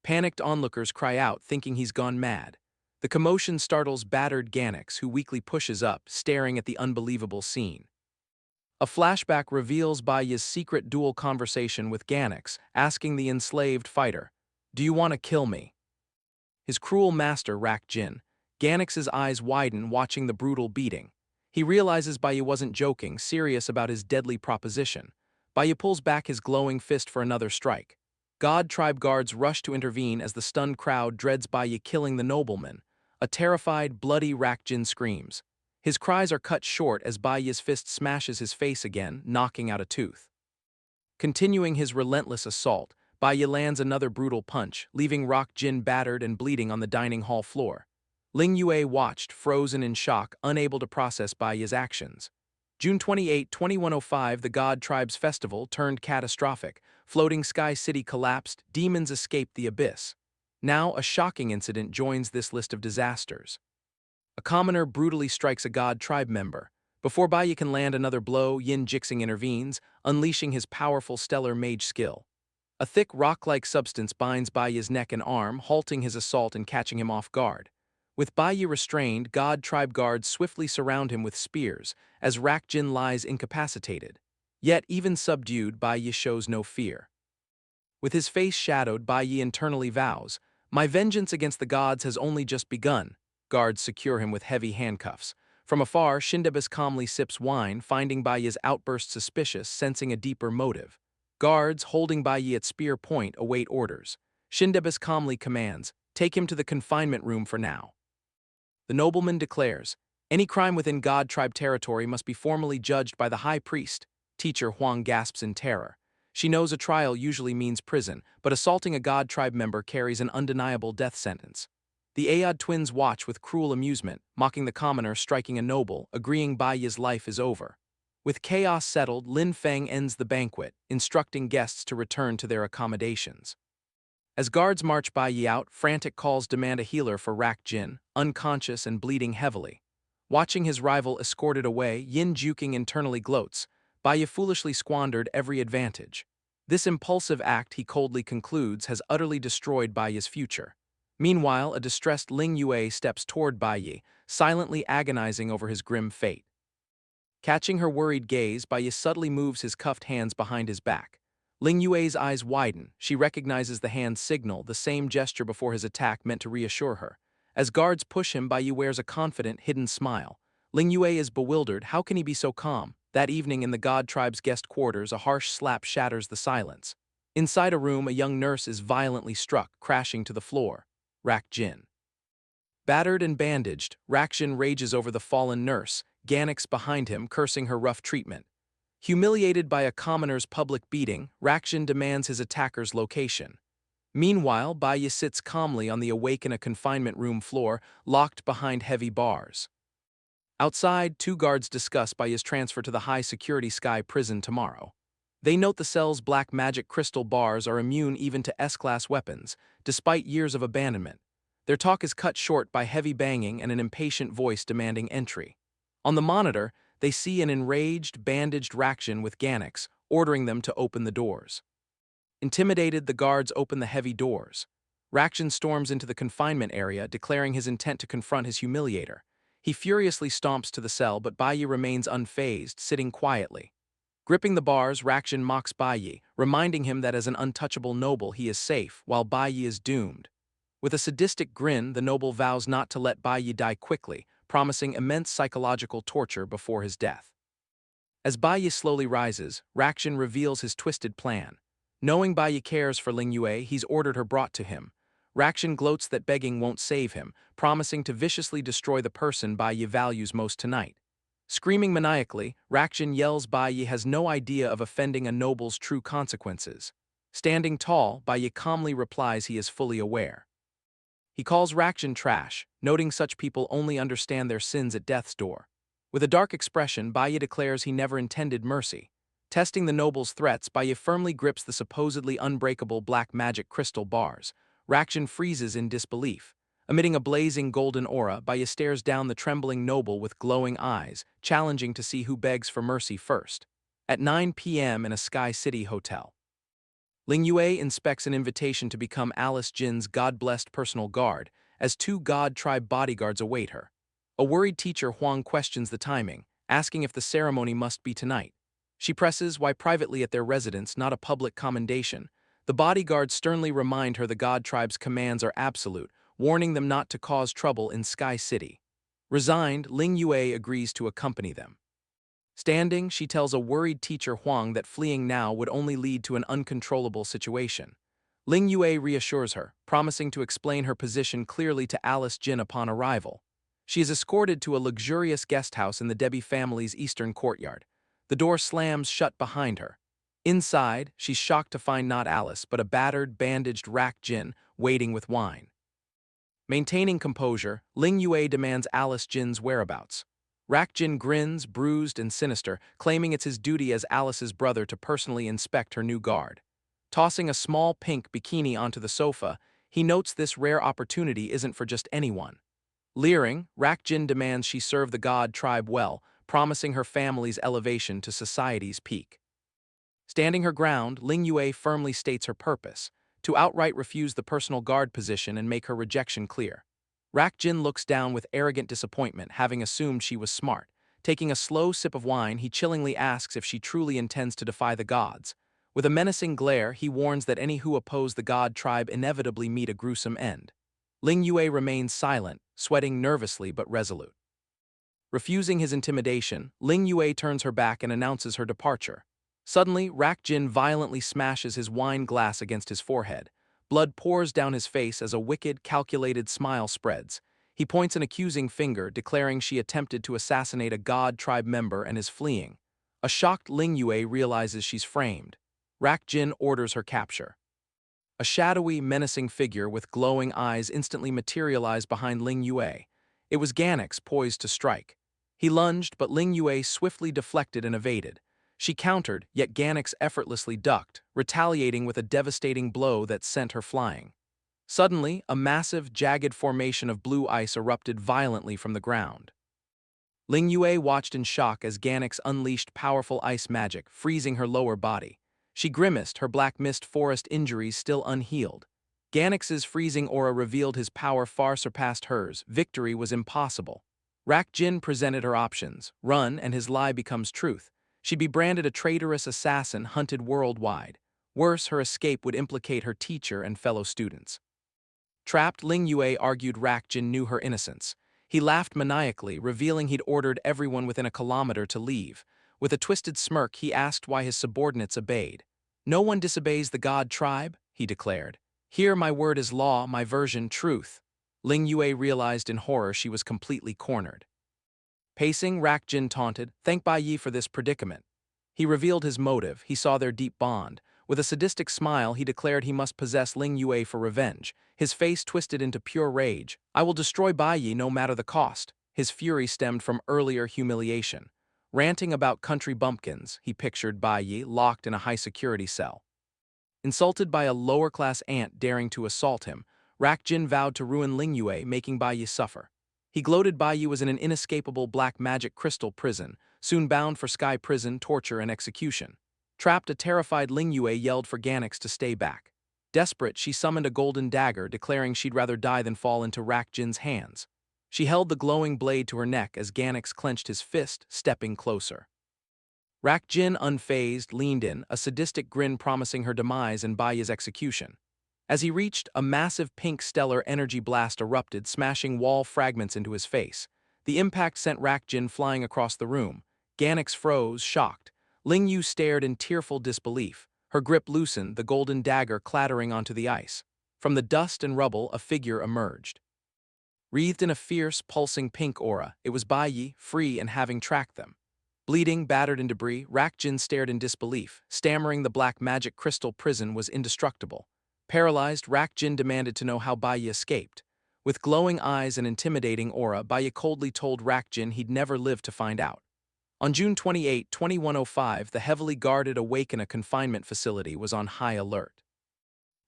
Panicked onlookers cry out, thinking he's gone mad. The commotion startles battered Ganax, who weakly pushes up, staring at the unbelievable scene. A flashback reveals Baiyi's secret dual conversation with Ganax, asking the enslaved fighter, "Do you want to kill me?" His cruel master, Rakjin. Ganax's eyes widen, watching the brutal beating. He realizes Baiyi wasn't joking, serious about his deadly proposition. Baiyi pulls back his glowing fist for another strike. God tribe guards rush to intervene as the stunned crowd dreads Baiyi killing the nobleman. A terrified, bloody Rakjin screams. His cries are cut short as Baiyi's fist smashes his face again, knocking out a tooth. Continuing his relentless assault, Baiyi lands another brutal punch, leaving Rakjin battered and bleeding on the dining hall floor. Ling Yue watched, frozen in shock, unable to process Baiyi's actions. June 28, 2105, the God Tribe's festival turned catastrophic. Floating Sky City collapsed, demons escaped the abyss. Now, a shocking incident joins this list of disasters. A commoner brutally strikes a God Tribe member. Before Baiyi can land another blow, Yin Jixing intervenes, unleashing his powerful stellar mage skill. A thick rock-like substance binds Baiyi's neck and arm, halting his assault and catching him off guard. With Baiyi restrained, God Tribe guards swiftly surround him with spears, as Rakjin lies incapacitated. Yet, even subdued, Baiyi shows no fear. With his face shadowed, Baiyi internally vows, "My vengeance against the gods has only just begun." Guards secure him with heavy handcuffs. From afar, Shindebis calmly sips wine, finding Baiyi's outburst suspicious, sensing a deeper motive. Guards, holding Baiyi at spear point, await orders. Shindebis calmly commands, "Take him to the confinement room for now." The nobleman declares, "Any crime within God Tribe territory must be formally judged by the high priest." Teacher Huang gasps in terror. She knows a trial usually means prison, but assaulting a God Tribe member carries an undeniable death sentence. The Ayod twins watch with cruel amusement, mocking the commoner striking a noble, agreeing Baiyi's life is over. With chaos settled, Lin Feng ends the banquet, instructing guests to return to their accommodations. As guards march Baiyi out, frantic calls demand a healer for Rak Jin, unconscious and bleeding heavily. Watching his rival escorted away, Yin Juking internally gloats. Baiyi foolishly squandered every advantage. This impulsive act, he coldly concludes, has utterly destroyed Baiyi's future. Meanwhile, a distressed Ling Yue steps toward Baiyi, silently agonizing over his grim fate. Catching her worried gaze, Baiyi subtly moves his cuffed hands behind his back. Ling Yue's eyes widen. She recognizes the hand's signal, the same gesture before his attack meant to reassure her. As guards push him, Baiyi wears a confident, hidden smile. Ling Yue is bewildered. How can he be so calm? That evening in the God Tribe's guest quarters, a harsh slap shatters the silence. Inside a room, a young nurse is violently struck, crashing to the floor. Rak Jin. Battered and bandaged, Rakjin rages over the fallen nurse, Ganix behind him, cursing her rough treatment. Humiliated by a commoner's public beating, Rakjin demands his attacker's location. Meanwhile, Baiyi sits calmly on the awake in a confinement room floor, locked behind heavy bars. Outside, two guards discuss Baiyi's transfer to the high-security Sky prison tomorrow. They note the cell's black magic crystal bars are immune even to S-class weapons, despite years of abandonment. Their talk is cut short by heavy banging and an impatient voice demanding entry. On the monitor, they see an enraged, bandaged Rakjin with Ganix, ordering them to open the doors. Intimidated, the guards open the heavy doors. Rakjin storms into the confinement area, declaring his intent to confront his humiliator. He furiously stomps to the cell, but Baiyi remains unfazed, sitting quietly. Gripping the bars, Rakjin mocks Baiyi, reminding him that as an untouchable noble he is safe, while Baiyi is doomed. With a sadistic grin, the noble vows not to let Baiyi die quickly, promising immense psychological torture before his death. As Baiyi slowly rises, Rakjin reveals his twisted plan. Knowing Baiyi cares for Ling Yue, he's ordered her brought to him. Rakjin gloats that begging won't save him, promising to viciously destroy the person Baiyi values most tonight. Screaming maniacally, Rakjin yells Baiyi has no idea of offending a noble's true consequences. Standing tall, Baiyi calmly replies he is fully aware. He calls Rakjin trash, noting such people only understand their sins at death's door. With a dark expression, Baiyi declares he never intended mercy. Testing the noble's threats, Baiyi firmly grips the supposedly unbreakable black magic crystal bars. Rakjin freezes in disbelief. Emitting a blazing golden aura, Baiyi stares down the trembling noble with glowing eyes, challenging to see who begs for mercy first. At 9 p.m. in a Sky City hotel. Ling Yue inspects an invitation to become Alice Jin's God-blessed personal guard, as two God Tribe bodyguards await her. A worried teacher Huang questions the timing, asking if the ceremony must be tonight. She presses why privately at their residence, not a public commendation. The bodyguards sternly remind her the God Tribe's commands are absolute, warning them not to cause trouble in Sky City. Resigned, Ling Yue agrees to accompany them. Standing, she tells a worried teacher Huang that fleeing now would only lead to an uncontrollable situation. Ling Yue reassures her, promising to explain her position clearly to Alice Jin upon arrival. She is escorted to a luxurious guest house in the Debbie family's eastern courtyard. The door slams shut behind her. Inside, she's shocked to find not Alice, but a battered, bandaged Rak Jin waiting with wine. Maintaining composure, Ling Yue demands Alice Jin's whereabouts. Rakjin grins, bruised and sinister, claiming it's his duty as Alice's brother to personally inspect her new guard. Tossing a small pink bikini onto the sofa, he notes this rare opportunity isn't for just anyone. Leering, Rakjin demands she serve the god tribe well, promising her family's elevation to society's peak. Standing her ground, Ling Yue firmly states her purpose, to outright refuse the personal guard position and make her rejection clear. Rakjin looks down with arrogant disappointment, having assumed she was smart. Taking a slow sip of wine, he chillingly asks if she truly intends to defy the gods. With a menacing glare, he warns that any who oppose the god tribe inevitably meet a gruesome end. Ling Yue remains silent, sweating nervously but resolute. Refusing his intimidation, Ling Yue turns her back and announces her departure. Suddenly, Rakjin violently smashes his wine glass against his forehead. Blood pours down his face as a wicked, calculated smile spreads. He points an accusing finger, declaring she attempted to assassinate a god tribe member and is fleeing. A shocked Ling Yue realizes she's framed. Rakjin orders her capture. A shadowy, menacing figure with glowing eyes instantly materialized behind Ling Yue. It was Ganix, poised to strike. He lunged, but Ling Yue swiftly deflected and evaded. She countered, yet Ganix effortlessly ducked, retaliating with a devastating blow that sent her flying. Suddenly, a massive, jagged formation of blue ice erupted violently from the ground. Ling Yue watched in shock as Ganix unleashed powerful ice magic, freezing her lower body. She grimaced, her black mist forest injuries still unhealed. Ganix's freezing aura revealed his power far surpassed hers. Victory was impossible. Rakjin presented her options: run and his lie becomes truth. She'd be branded a traitorous assassin hunted worldwide. Worse, her escape would implicate her teacher and fellow students. Trapped, Ling Yue argued Rakjin knew her innocence. He laughed maniacally, revealing he'd ordered everyone within a kilometer to leave. With a twisted smirk, he asked why his subordinates obeyed. "No one disobeys the god tribe," he declared. "Here my word is law, my version truth." Ling Yue realized in horror she was completely cornered. Pacing, Rakjin taunted, "Thank Bai Yi for this predicament." He revealed his motive. He saw their deep bond. With a sadistic smile, he declared he must possess Ling Yue for revenge. His face twisted into pure rage. "I will destroy Bai Yi no matter the cost." His fury stemmed from earlier humiliation. Ranting about country bumpkins, he pictured Bai Yi locked in a high-security cell. Insulted by a lower-class ant daring to assault him, Rakjin vowed to ruin Ling Yue, making Bai Yi suffer. He gloated Bai Yi was in an inescapable black magic crystal prison, soon bound for sky prison, torture, and execution. Trapped, a terrified Ling Yue yelled for Ganix to stay back. Desperate, she summoned a golden dagger, declaring she'd rather die than fall into Rakjin's hands. She held the glowing blade to her neck as Ganix clenched his fist, stepping closer. Rakjin, unfazed, leaned in, a sadistic grin promising her demise and Bai Yi's execution. As he reached, a massive pink stellar energy blast erupted, smashing wall fragments into his face. The impact sent Rakjin flying across the room. Ganix froze, shocked. Ling Yu stared in tearful disbelief. Her grip loosened, the golden dagger clattering onto the ice. From the dust and rubble, a figure emerged. Wreathed in a fierce, pulsing pink aura, it was Bai Yi, free and having tracked them. Bleeding, battered in debris, Rakjin stared in disbelief, stammering the black magic crystal prison was indestructible. Paralyzed, Rakjin demanded to know how Bai Yi escaped. With glowing eyes and intimidating aura, Bai Yi coldly told Rakjin he'd never live to find out. On June 28, 2105, the heavily guarded Awakena confinement facility was on high alert.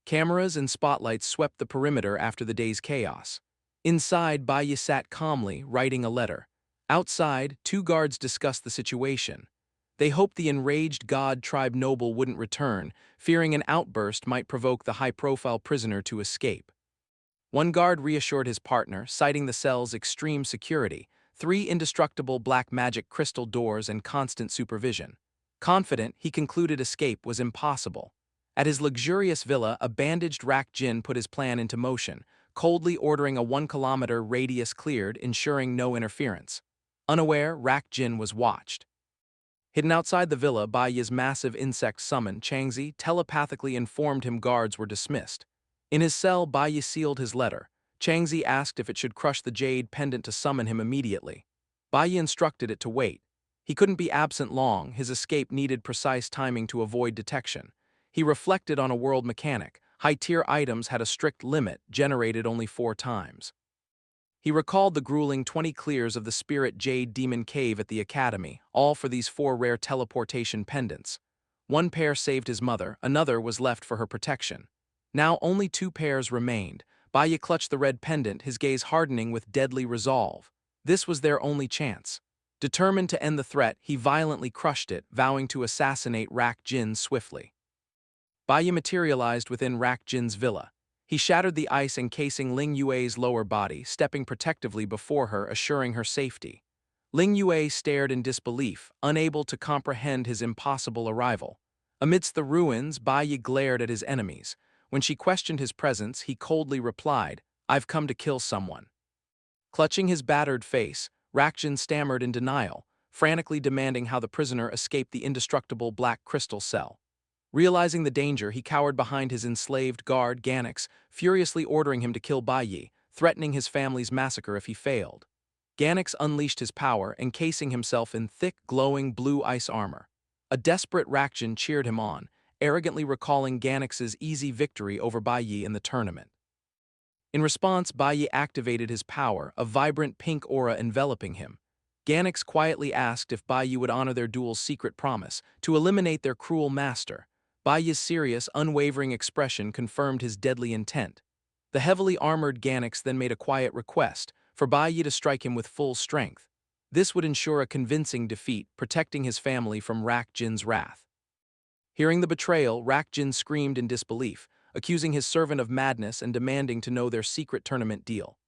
Cameras and spotlights swept the perimeter after the day's chaos. Inside, Bai Yi sat calmly, writing a letter. Outside, two guards discussed the situation. They hoped the enraged god tribe noble wouldn't return, fearing an outburst might provoke the high-profile prisoner to escape. One guard reassured his partner, citing the cell's extreme security, 3 indestructible black magic crystal doors and constant supervision. Confident, he concluded escape was impossible. At his luxurious villa, a bandaged Rakjin put his plan into motion, coldly ordering a 1-kilometer radius cleared, ensuring no interference. Unaware, Rakjin was watched. Hidden outside the villa, Bai Yi's massive insect summon, Changzi, telepathically informed him guards were dismissed. In his cell, Bai Yi sealed his letter. Changzi asked if it should crush the jade pendant to summon him immediately. Bai Yi instructed it to wait. He couldn't be absent long, his escape needed precise timing to avoid detection. He reflected on a world mechanic. High-tier items had a strict limit, generated only 4 times. He recalled the grueling 20 clears of the Spirit Jade Demon Cave at the Academy, all for these 4 rare teleportation pendants. One pair saved his mother, another was left for her protection. Now only 2 pairs remained. Baya clutched the red pendant, his gaze hardening with deadly resolve. This was their only chance. Determined to end the threat, he violently crushed it, vowing to assassinate Rak Jin swiftly. Baya materialized within Rak Jin's villa. He shattered the ice encasing Ling Yue's lower body, stepping protectively before her, assuring her safety. Ling Yue stared in disbelief, unable to comprehend his impossible arrival. Amidst the ruins, Baya glared at his enemies. When she questioned his presence, he coldly replied, "I've come to kill someone." Clutching his battered face, Rakjin stammered in denial, frantically demanding how the prisoner escaped the indestructible black crystal cell. Realizing the danger, he cowered behind his enslaved guard, Ganix, furiously ordering him to kill Baiyi, threatening his family's massacre if he failed. Ganix unleashed his power, encasing himself in thick, glowing blue ice armor. A desperate Rakjin cheered him on, arrogantly recalling Ganix's easy victory over Baiyi in the tournament. In response, Baiyi activated his power, a vibrant pink aura enveloping him. Ganix quietly asked if Baiyi would honor their duel's secret promise, to eliminate their cruel master. Baiyi's serious, unwavering expression confirmed his deadly intent. The heavily armored Ganix then made a quiet request, for Baiyi to strike him with full strength. This would ensure a convincing defeat, protecting his family from Rak Jin's wrath. Hearing the betrayal, Rak Jin screamed in disbelief, accusing his servant of madness and demanding to know their secret tournament deal.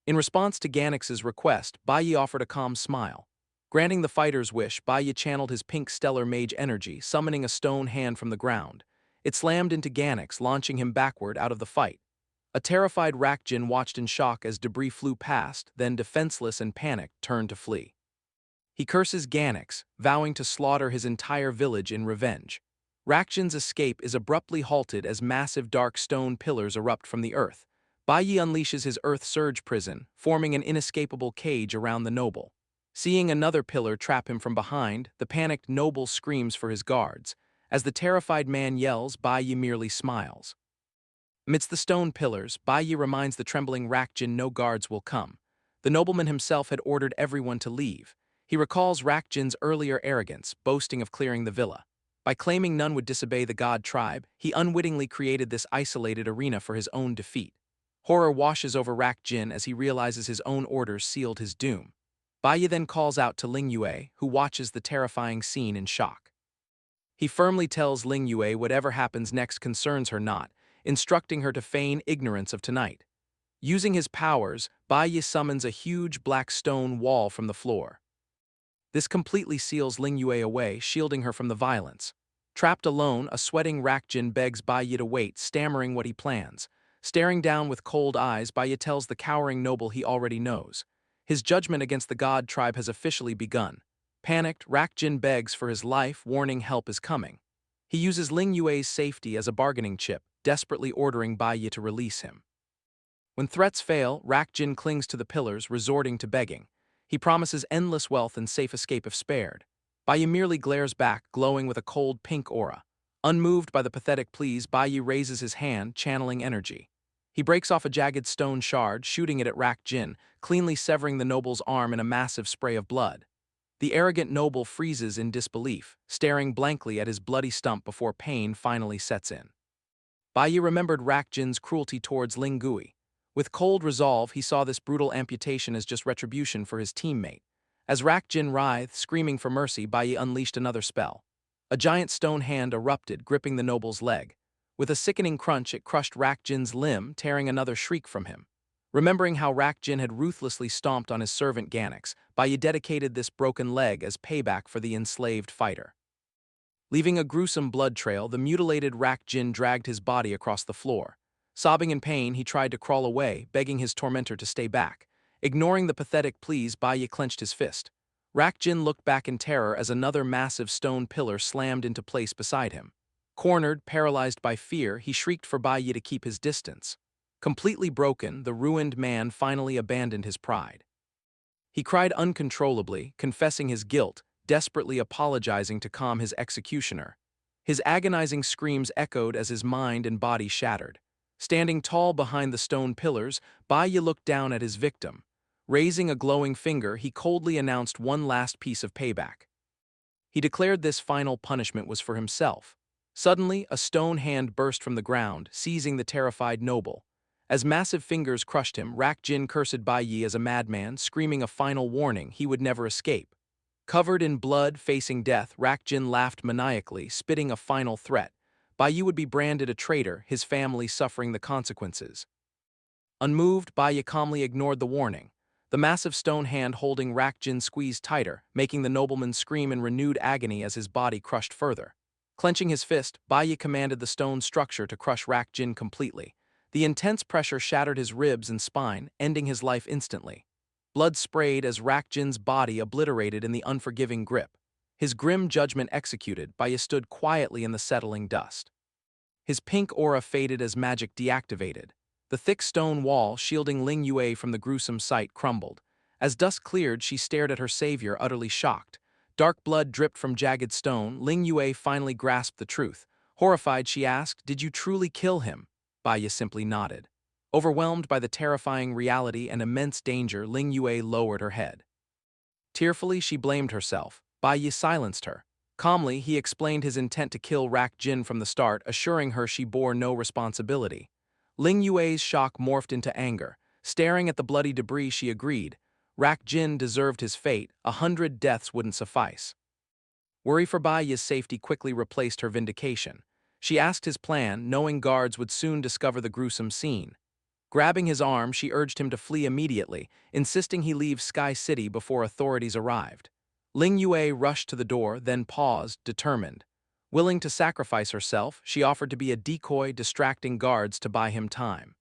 In response to Ganix's request, Baiyi offered a calm smile. Granting the fighter's wish, Baiyi channeled his pink stellar mage energy, summoning a stone hand from the ground. It slammed into Ganix, launching him backward out of the fight. A terrified Rakjin watched in shock as debris flew past, then defenseless and panicked, turned to flee. He curses Ganix, vowing to slaughter his entire village in revenge. Rakjin's escape is abruptly halted as massive dark stone pillars erupt from the earth. Baiyi unleashes his Earth Surge prison, forming an inescapable cage around the noble. Seeing another pillar trap him from behind, the panicked noble screams for his guards. As the terrified man yells, Baiyi merely smiles. Amidst the stone pillars, Baiyi reminds the trembling Rakjin no guards will come. The nobleman himself had ordered everyone to leave. He recalls Rakjin's earlier arrogance, boasting of clearing the villa. By claiming none would disobey the god tribe, he unwittingly created this isolated arena for his own defeat. Horror washes over Rakjin as he realizes his own orders sealed his doom. Baiyi then calls out to Ling Yue, who watches the terrifying scene in shock. He firmly tells Ling Yue whatever happens next concerns her not, instructing her to feign ignorance of tonight. Using his powers, Baiyi summons a huge black stone wall from the floor. This completely seals Ling Yue away, shielding her from the violence. Trapped alone, a sweating Rakjin begs Baiyi to wait, stammering what he plans. Staring down with cold eyes, Baiyi tells the cowering noble he already knows. His judgment against the god tribe has officially begun. Panicked, Rakjin begs for his life, warning help is coming. He uses Ling Yue's safety as a bargaining chip, desperately ordering Baiyi to release him. When threats fail, Rakjin clings to the pillars, resorting to begging. He promises endless wealth and safe escape if spared. Baiyi merely glares back, glowing with a cold pink aura. Unmoved by the pathetic pleas, Baiyi raises his hand, channeling energy. He breaks off a jagged stone shard, shooting it at Rakjin, cleanly severing the noble's arm in a massive spray of blood. The arrogant noble freezes in disbelief, staring blankly at his bloody stump before pain finally sets in. Baiyi remembered Rakjin's cruelty towards Ling Gui. With cold resolve, he saw this brutal amputation as just retribution for his teammate. As Rakjin writhed, screaming for mercy, Baiyi unleashed another spell. A giant stone hand erupted, gripping the noble's leg. With a sickening crunch, it crushed Rakjin's limb, tearing another shriek from him. Remembering how Rakjin had ruthlessly stomped on his servant Ganix, Baiyi dedicated this broken leg as payback for the enslaved fighter. Leaving a gruesome blood trail, the mutilated Rakjin dragged his body across the floor. Sobbing in pain, he tried to crawl away, begging his tormentor to stay back. Ignoring the pathetic pleas, Baiyi clenched his fist. Rakjin looked back in terror as another massive stone pillar slammed into place beside him. Cornered, paralyzed by fear, he shrieked for Baiyi to keep his distance. Completely broken, the ruined man finally abandoned his pride. He cried uncontrollably, confessing his guilt, desperately apologizing to calm his executioner. His agonizing screams echoed as his mind and body shattered. Standing tall behind the stone pillars, Baiyi looked down at his victim. Raising a glowing finger, he coldly announced one last piece of payback. He declared this final punishment was for himself. Suddenly, a stone hand burst from the ground, seizing the terrified noble. As massive fingers crushed him, Rak Jin cursed Bai Yi as a madman, screaming a final warning he would never escape. Covered in blood, facing death, Rak Jin laughed maniacally, spitting a final threat. Bai Yi would be branded a traitor, his family suffering the consequences. Unmoved, Bai Yi calmly ignored the warning. The massive stone hand holding Rak Jin squeezed tighter, making the nobleman scream in renewed agony as his body crushed further. Clenching his fist, Bai Yi commanded the stone structure to crush Rak Jin completely. The intense pressure shattered his ribs and spine, ending his life instantly. Blood sprayed as Rak Jin's body obliterated in the unforgiving grip. His grim judgment executed, Bai Yi stood quietly in the settling dust. His pink aura faded as magic deactivated. The thick stone wall shielding Ling Yue from the gruesome sight crumbled. As dust cleared, she stared at her savior, utterly shocked. Dark blood dripped from jagged stone. Ling Yue finally grasped the truth. Horrified, she asked, "Did you truly kill him?" Bai Yi simply nodded. Overwhelmed by the terrifying reality and immense danger, Ling Yue lowered her head. Tearfully, she blamed herself. Bai Yi silenced her. Calmly, he explained his intent to kill Rak Jin from the start, assuring her she bore no responsibility. Ling Yue's shock morphed into anger. Staring at the bloody debris, she agreed. Rak Jin deserved his fate. 100 deaths wouldn't suffice. Worry for Bai Yi's safety quickly replaced her vindication. She asked his plan, knowing guards would soon discover the gruesome scene. Grabbing his arm, she urged him to flee immediately, insisting he leave Sky City before authorities arrived. Ling Yue rushed to the door, then paused, determined. Willing to sacrifice herself, she offered to be a decoy, distracting guards to buy him time.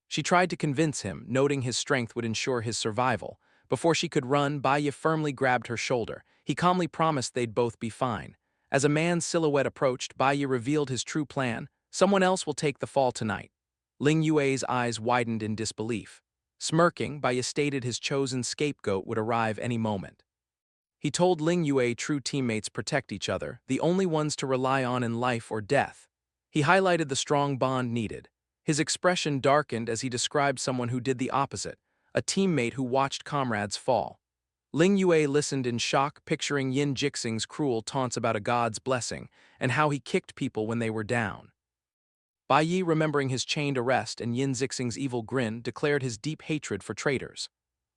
She tried to convince him, noting his strength would ensure his survival. Before she could run, Bai Yi firmly grabbed her shoulder. He calmly promised they'd both be fine. As a man's silhouette approached, Bai Yi revealed his true plan. "Someone else will take the fall tonight." Ling Yue's eyes widened in disbelief. Smirking, Bai Yi stated his chosen scapegoat would arrive any moment. He told Ling Yue true teammates protect each other, the only ones to rely on in life or death. He highlighted the strong bond needed. His expression darkened as he described someone who did the opposite, a teammate who watched comrades fall. Ling Yue listened in shock, picturing Yin Jixing's cruel taunts about a god's blessing and how he kicked people when they were down. Bai Yi, remembering his chained arrest and Yin Jixing's evil grin, declared his deep hatred for traitors.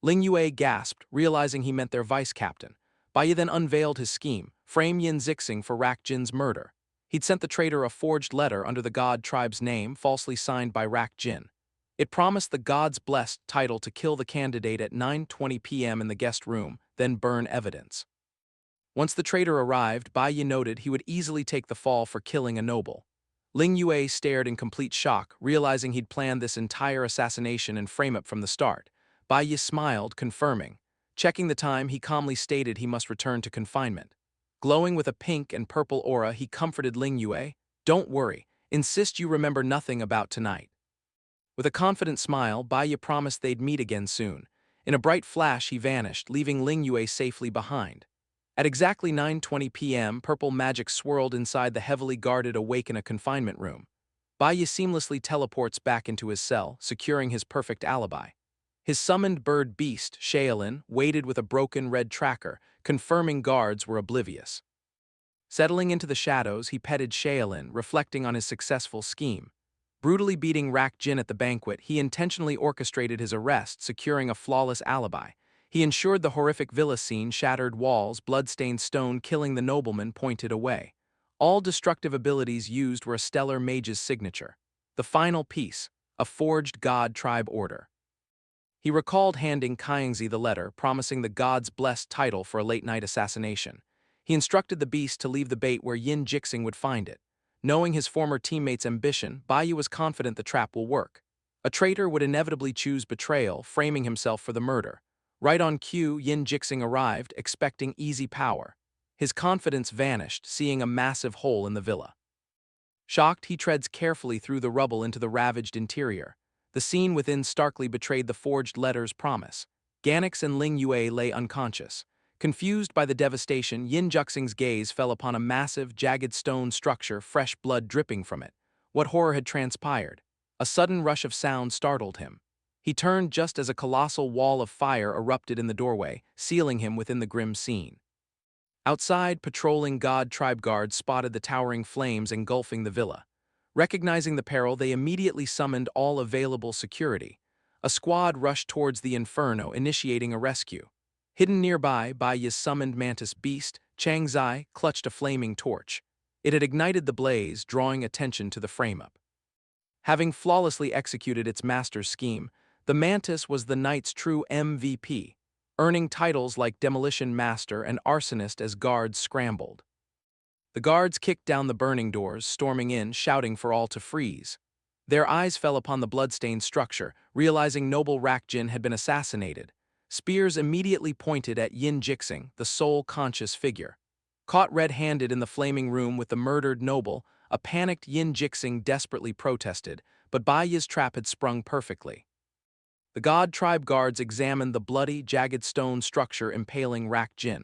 Ling Yue gasped, realizing he meant their vice-captain. Bai Yi then unveiled his scheme, frame Yin Jixing for Rak Jin's murder. He'd sent the traitor a forged letter under the god tribe's name, falsely signed by Rak Jin. It promised the god's blessed title to kill the candidate at 9:20 p.m. in the guest room, then burn evidence. Once the traitor arrived, Bai Yi noted he would easily take the fall for killing a noble. Ling Yue stared in complete shock, realizing he'd planned this entire assassination and frame it from the start. Bai Yi smiled, confirming. Checking the time, he calmly stated he must return to confinement. Glowing with a pink and purple aura, he comforted Ling Yue. "Don't worry. Insist you remember nothing about tonight." With a confident smile, Bai Yi promised they'd meet again soon. In a bright flash, he vanished, leaving Ling Yue safely behind. At exactly 9:20 p.m., purple magic swirled inside the heavily guarded Awaken a confinement room. Bai Yi seamlessly teleports back into his cell, securing his perfect alibi. His summoned bird beast, Shaolin, waited with a broken red tracker, confirming guards were oblivious. Settling into the shadows, he petted Shaolin, reflecting on his successful scheme. Brutally beating Rak Jin at the banquet, he intentionally orchestrated his arrest, securing a flawless alibi. He ensured the horrific villa scene, shattered walls, blood-stained stone killing the nobleman, pointed away. All destructive abilities used were a stellar mage's signature. The final piece, a forged god tribe order. He recalled handing Kaingzi the letter, promising the god's blessed title for a late-night assassination. He instructed the beast to leave the bait where Yin Jixing would find it. Knowing his former teammate's ambition, Bai Yi was confident the trap will work. A traitor would inevitably choose betrayal, framing himself for the murder. Right on cue, Yin Jixing arrived, expecting easy power. His confidence vanished, seeing a massive hole in the villa. Shocked, he treads carefully through the rubble into the ravaged interior. The scene within starkly betrayed the forged letter's promise. Ganix and Ling Yue lay unconscious. Confused by the devastation, Yin Jixing's gaze fell upon a massive, jagged stone structure, fresh blood dripping from it. What horror had transpired? A sudden rush of sound startled him. He turned just as a colossal wall of fire erupted in the doorway, sealing him within the grim scene. Outside, patrolling God tribe guards spotted the towering flames engulfing the villa. Recognizing the peril, they immediately summoned all available security. A squad rushed towards the inferno, initiating a rescue. Hidden nearby, Baiye's summoned mantis beast, Changzai, clutched a flaming torch. It had ignited the blaze, drawing attention to the frame-up. Having flawlessly executed its master's scheme, the mantis was the night's true MVP, earning titles like Demolition Master and Arsonist as guards scrambled. The guards kicked down the burning doors, storming in, shouting for all to freeze. Their eyes fell upon the bloodstained structure, realizing noble Rakjin had been assassinated. Spears immediately pointed at Yin Jixing, the sole conscious figure. Caught red-handed in the flaming room with the murdered noble, a panicked Yin Jixing desperately protested, but Baiye's trap had sprung perfectly. The God tribe guards examined the bloody, jagged stone structure impaling Rakjin.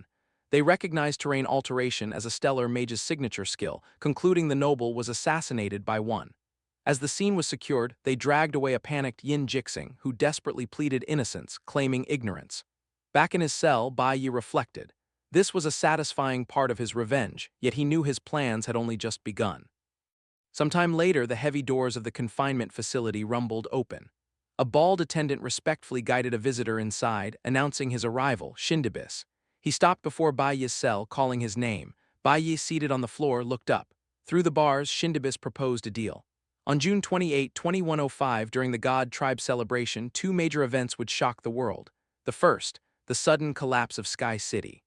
They recognized terrain alteration as a stellar mage's signature skill, concluding the noble was assassinated by one. As the scene was secured, they dragged away a panicked Yin Jixing, who desperately pleaded innocence, claiming ignorance. Back in his cell, Baiye reflected. This was a satisfying part of his revenge, yet he knew his plans had only just begun. Sometime later, the heavy doors of the confinement facility rumbled open. A bald attendant respectfully guided a visitor inside, announcing his arrival, Shindibis. He stopped before Baiye's cell, calling his name. Baiye, seated on the floor, looked up. Through the bars, Shindibis proposed a deal. On June 28, 2105, during the God Tribe celebration, two major events would shock the world. The first, the sudden collapse of Sky City.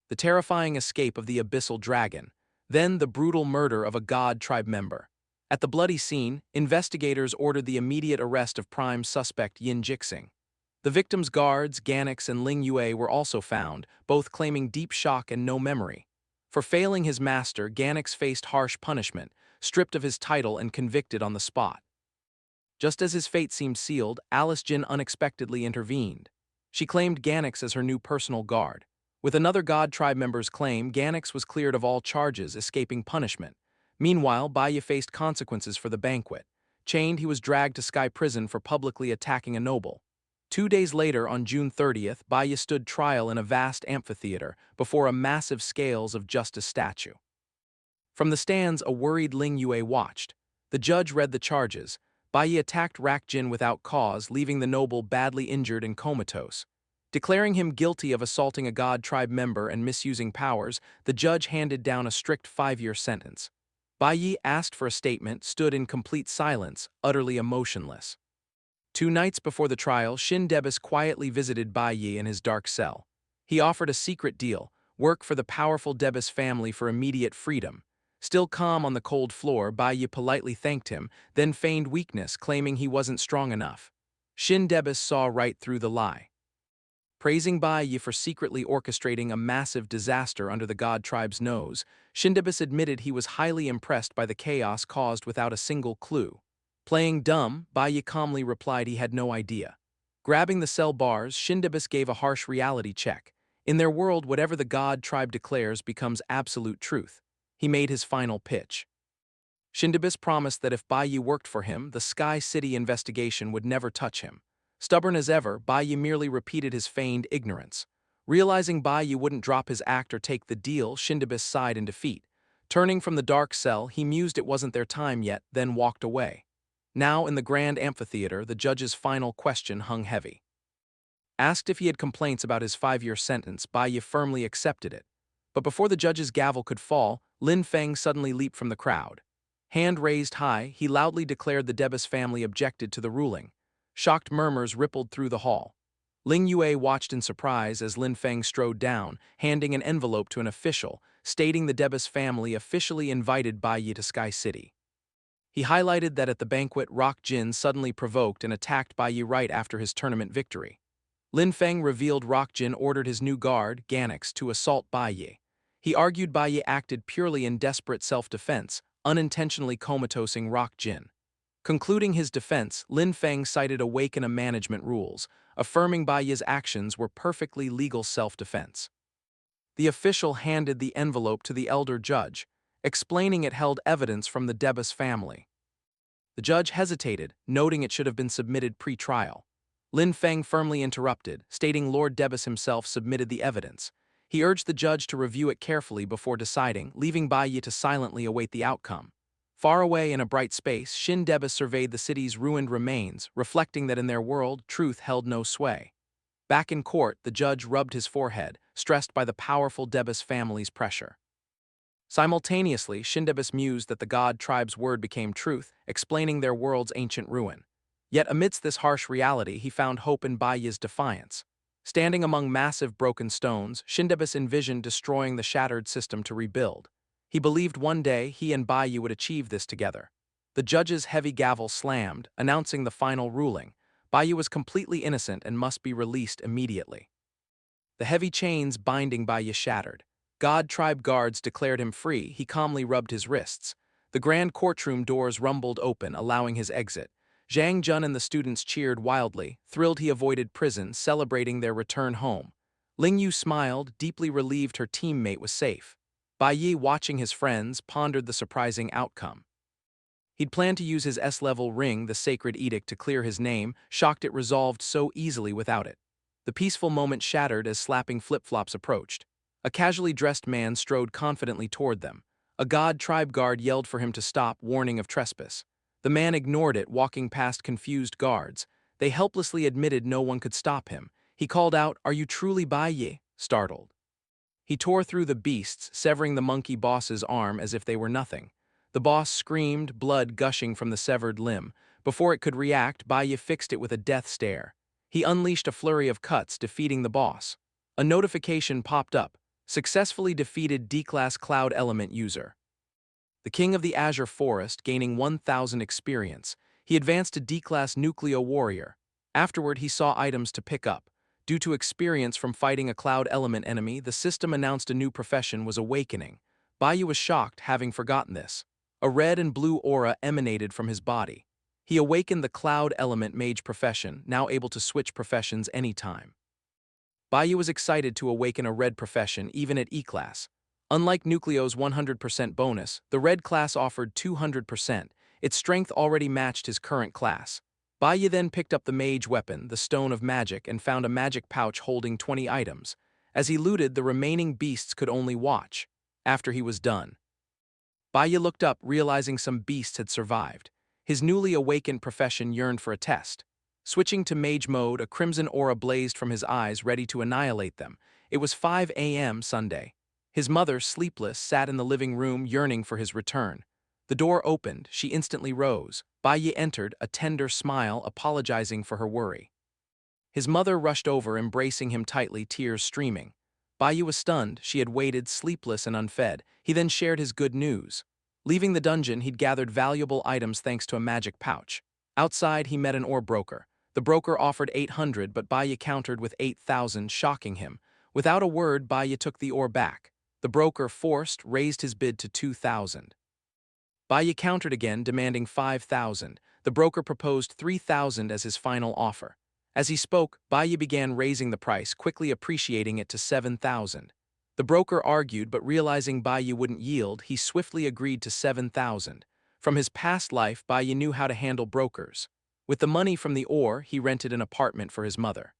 The terrifying escape of the Abyssal Dragon. Then the brutal murder of a God Tribe member. At the bloody scene, investigators ordered the immediate arrest of prime suspect Yin Jixing. The victim's guards, Ganix and Ling Yue, were also found, both claiming deep shock and no memory. For failing his master, Ganix faced harsh punishment, stripped of his title and convicted on the spot. Just as his fate seemed sealed, Alice Jin unexpectedly intervened. She claimed Ganix as her new personal guard. With another God Tribe member's claim, Ganix was cleared of all charges, escaping punishment. Meanwhile, Baiye faced consequences for the banquet. Chained, he was dragged to Sky Prison for publicly attacking a noble. 2 days later, on June 30th, Baiye stood trial in a vast amphitheater before a massive scales of justice statue. From the stands, a worried Ling Yue watched. The judge read the charges. Baiye attacked Rakjin without cause, leaving the noble badly injured and comatose. Declaring him guilty of assaulting a God Tribe member and misusing powers, the judge handed down a strict 5-year sentence. Baiye asked for a statement, stood in complete silence, utterly emotionless. 2 nights before the trial, Shindibis quietly visited Baiye in his dark cell. He offered a secret deal, work for the powerful Debis family for immediate freedom. Still calm on the cold floor, Baiye politely thanked him, then feigned weakness, claiming he wasn't strong enough. Shindibis saw right through the lie. Praising Baiye for secretly orchestrating a massive disaster under the God Tribe's nose, Shindibis admitted he was highly impressed by the chaos caused without a single clue. Playing dumb, Baiye calmly replied he had no idea. Grabbing the cell bars, Shindibis gave a harsh reality check. In their world, whatever the God Tribe declares becomes absolute truth. He made his final pitch. Shindibis promised that if Baiye worked for him, the Sky City investigation would never touch him. Stubborn as ever, Baiye merely repeated his feigned ignorance. Realizing Baiye wouldn't drop his act or take the deal, Shindibis sighed in defeat. Turning from the dark cell, he mused it wasn't their time yet, then walked away. Now, in the grand amphitheater, the judge's final question hung heavy. Asked if he had complaints about his 5-year sentence, Baiye firmly accepted it. But before the judge's gavel could fall, Lin Feng suddenly leaped from the crowd. Hand raised high, he loudly declared the Debis family objected to the ruling. Shocked murmurs rippled through the hall. Ling Yue watched in surprise as Lin Feng strode down, handing an envelope to an official, stating the Debis family officially invited Baiye to Sky City. He highlighted that at the banquet, Rakjin suddenly provoked and attacked Baiye right after his tournament victory. Lin Feng revealed Rakjin ordered his new guard, Ganix, to assault Baiye. He argued Baiye acted purely in desperate self-defense, unintentionally comatosing Rakjin. Concluding his defense, Lin Feng cited Awaken management rules, affirming Baiye's actions were perfectly legal self-defense. The official handed the envelope to the elder judge, explaining it held evidence from the Debis family. The judge hesitated, noting it should have been submitted pre-trial. Lin Feng firmly interrupted, stating Lord Debus himself submitted the evidence. He urged the judge to review it carefully before deciding, leaving Bai Yi to silently await the outcome. Far away in a bright space, Shin Debus surveyed the city's ruined remains, reflecting that in their world, truth held no sway. Back in court, the judge rubbed his forehead, stressed by the powerful Debus family's pressure. Simultaneously, Shindebus mused that the god tribe's word became truth, explaining their world's ancient ruin. Yet amidst this harsh reality, he found hope in Baiyi's defiance. Standing among massive broken stones, Shindebus envisioned destroying the shattered system to rebuild. He believed one day he and Baiyi would achieve this together. The judge's heavy gavel slammed, announcing the final ruling. Baiyi was completely innocent and must be released immediately. The heavy chains binding Baiyi shattered. God tribe guards declared him free. He calmly rubbed his wrists. The grand courtroom doors rumbled open, allowing his exit. Zhang Jun and the students cheered wildly, thrilled he avoided prison, celebrating their return home. Ling Yu smiled, deeply relieved her teammate was safe. Bai Yi, watching his friends, pondered the surprising outcome. He'd planned to use his S-level ring, the sacred edict, to clear his name, shocked it resolved so easily without it. The peaceful moment shattered as slapping flip-flops approached. A casually dressed man strode confidently toward them. A god tribe guard yelled for him to stop, warning of trespass. The man ignored it, walking past confused guards. They helplessly admitted no one could stop him. He called out, "Are you truly Bai Yi?" startled. He tore through the beasts, severing the monkey boss's arm as if they were nothing. The boss screamed, blood gushing from the severed limb. Before it could react, Bai Yi fixed it with a death stare. He unleashed a flurry of cuts, defeating the boss. A notification popped up. Successfully defeated D-Class Cloud Element user. The King of the Azure Forest, gaining 1,000 experience. He advanced to D-Class Nucleo Warrior. Afterward, he saw items to pick up. Due to experience from fighting a Cloud Element enemy, the system announced a new profession was awakening. Baiyu was shocked, having forgotten this. A red and blue aura emanated from his body. He awakened the Cloud Element Mage profession, now able to switch professions anytime. Baiyu was excited to awaken a red profession even at E-Class. Unlike Nucleo's 100% bonus, the red class offered 200%. Its strength already matched his current class. Baiyu then picked up the mage weapon, the Stone of Magic, and found a magic pouch holding 20 items. As he looted, the remaining beasts could only watch. After he was done, Baiyu looked up, realizing some beasts had survived. His newly awakened profession yearned for a test. Switching to mage mode, a crimson aura blazed from his eyes, ready to annihilate them. It was 5 a.m. Sunday. His mother, sleepless, sat in the living room, yearning for his return. The door opened. She instantly rose. Baiyi entered, a tender smile, apologizing for her worry. His mother rushed over, embracing him tightly, tears streaming. Baiyu was stunned. She had waited, sleepless and unfed. He then shared his good news. Leaving the dungeon, he'd gathered valuable items thanks to a magic pouch. Outside, he met an ore broker. The broker offered 800, but Baiyu countered with 8,000, shocking him. Without a word, Baiyu took the ore back. The broker, forced, raised his bid to 2,000. Baiyu countered again, demanding 5,000. The broker proposed 3,000 as his final offer. As he spoke, Baiyu began raising the price, quickly appreciating it to 7,000. The broker argued, but realizing Baiyu wouldn't yield, he swiftly agreed to 7,000. From his past life, Baiyu knew how to handle brokers. With the money from the ore, he rented an apartment for his mother.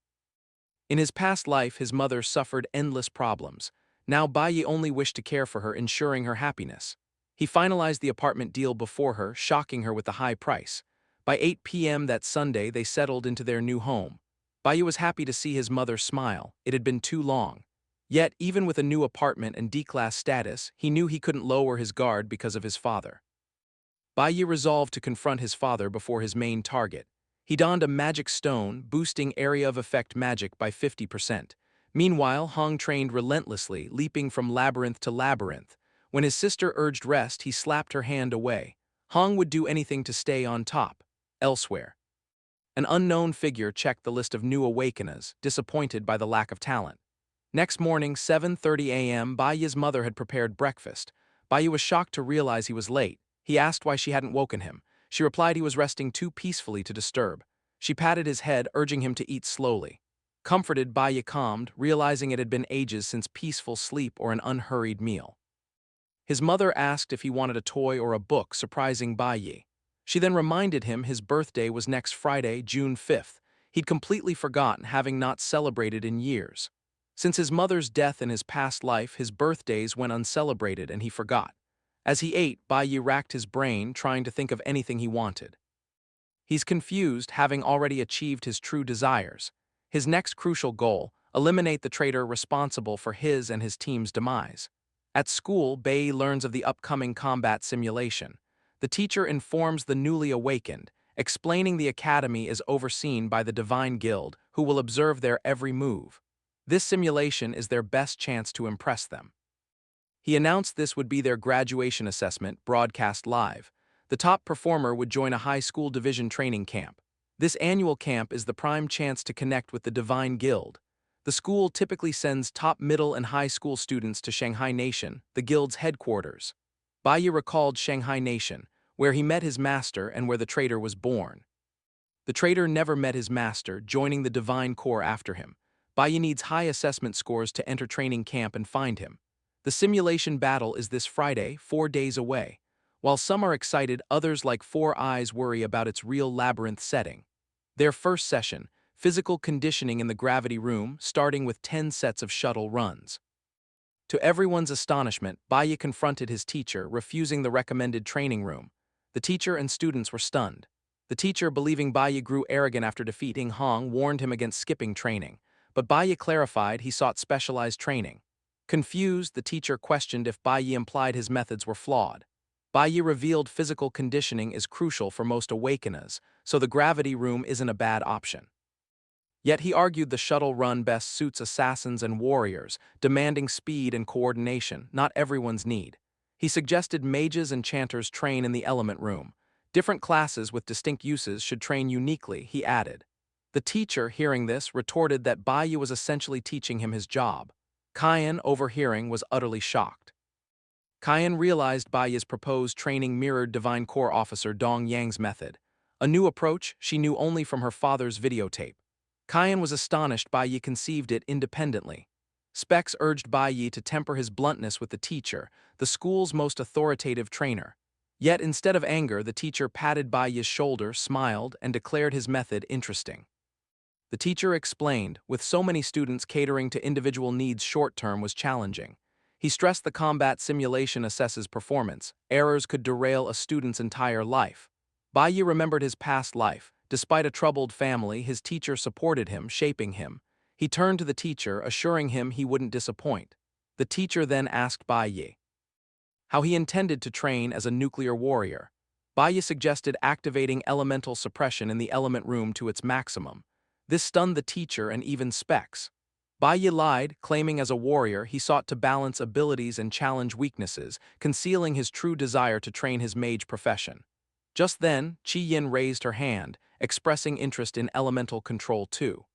In his past life, his mother suffered endless problems. Now Baiyu only wished to care for her, ensuring her happiness. He finalized the apartment deal before her, shocking her with the high price. By 8 p.m. that Sunday, they settled into their new home. Baiyu was happy to see his mother smile. It had been too long. Yet, even with a new apartment and D-Class status, he knew he couldn't lower his guard because of his father. Baiyu resolved to confront his father before his main target. He donned a magic stone, boosting area of effect magic by 50%. Meanwhile, Hong trained relentlessly, leaping from labyrinth to labyrinth. When his sister urged rest, he slapped her hand away. Hong would do anything to stay on top. Elsewhere, an unknown figure checked the list of new awakeners, disappointed by the lack of talent. Next morning, 7:30 a.m., Baiyu's mother had prepared breakfast. Baiyu was shocked to realize he was late. He asked why she hadn't woken him. She replied he was resting too peacefully to disturb. She patted his head, urging him to eat slowly. Comforted, Baiyu calmed, realizing it had been ages since peaceful sleep or an unhurried meal. His mother asked if he wanted a toy or a book, surprising Baiyu. She then reminded him his birthday was next Friday, June 5th. He'd completely forgotten, having not celebrated in years. Since his mother's death in his past life, his birthdays went uncelebrated and he forgot. As he ate, Bai racked his brain, trying to think of anything he wanted. He's confused, having already achieved his true desires. His next crucial goal: eliminate the traitor responsible for his and his team's demise. At school, Bai learns of the upcoming combat simulation. The teacher informs the newly awakened, explaining the academy is overseen by the Divine Guild, who will observe their every move. This simulation is their best chance to impress them. He announced this would be their graduation assessment, broadcast live. The top performer would join a high school division training camp. This annual camp is the prime chance to connect with the Divine Guild. The school typically sends top middle and high school students to Shanghai Nation, the guild's headquarters. Bai recalled Shanghai Nation, where he met his master and where the traitor was born. The traitor never met his master, joining the Divine Corps after him. Bai needs high assessment scores to enter training camp and find him. The simulation battle is this Friday, 4 days away. While some are excited, others like Four Eyes worry about its real labyrinth setting. Their first session: physical conditioning in the gravity room, starting with 10 sets of shuttle runs. To everyone's astonishment, Bai confronted his teacher, refusing the recommended training room. The teacher and students were stunned. The teacher, believing Bai grew arrogant after defeating Hong, warned him against skipping training, but Bai clarified he sought specialized training. Confused, the teacher questioned if Bai implied his methods were flawed. Bai revealed physical conditioning is crucial for most awakeners, so the gravity room isn't a bad option. Yet he argued the shuttle run best suits assassins and warriors, demanding speed and coordination, not everyone's need. He suggested mages and chanters train in the element room. Different classes with distinct uses should train uniquely, he added. The teacher, hearing this, retorted that Bai was essentially teaching him his job. Kyan, overhearing, was utterly shocked. Kyan realized Bai's proposed training mirrored Divine Corps officer Dong Yang's method. A new approach she knew only from her father's videotape. Kyan was astonished Bai conceived it independently. Specs urged Bai to temper his bluntness with the teacher, the school's most authoritative trainer. Yet instead of anger, the teacher patted Bai's shoulder, smiled, and declared his method interesting. The teacher explained, with so many students, catering to individual needs short-term was challenging. He stressed the combat simulation assesses performance. Errors could derail a student's entire life. Bai remembered his past life. Despite a troubled family, his teacher supported him, shaping him. He turned to the teacher, assuring him he wouldn't disappoint. The teacher then asked Bai how he intended to train as a nuclear warrior. Bai suggested activating elemental suppression in the element room to its maximum. This stunned the teacher and even Specs. Bai lied, claiming as a warrior he sought to balance abilities and challenge weaknesses, concealing his true desire to train his mage profession. Just then, Qi Yin raised her hand, expressing interest in elemental control too.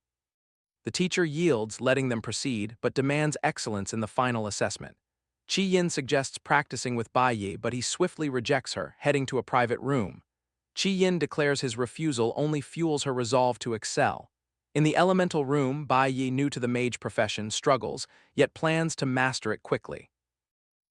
The teacher yields, letting them proceed, but demands excellence in the final assessment. Qi Yin suggests practicing with Bai, but he swiftly rejects her, heading to a private room. Qi Yin declares his refusal only fuels her resolve to excel. In the elemental room, Bai, new to the mage profession, struggles, yet plans to master it quickly.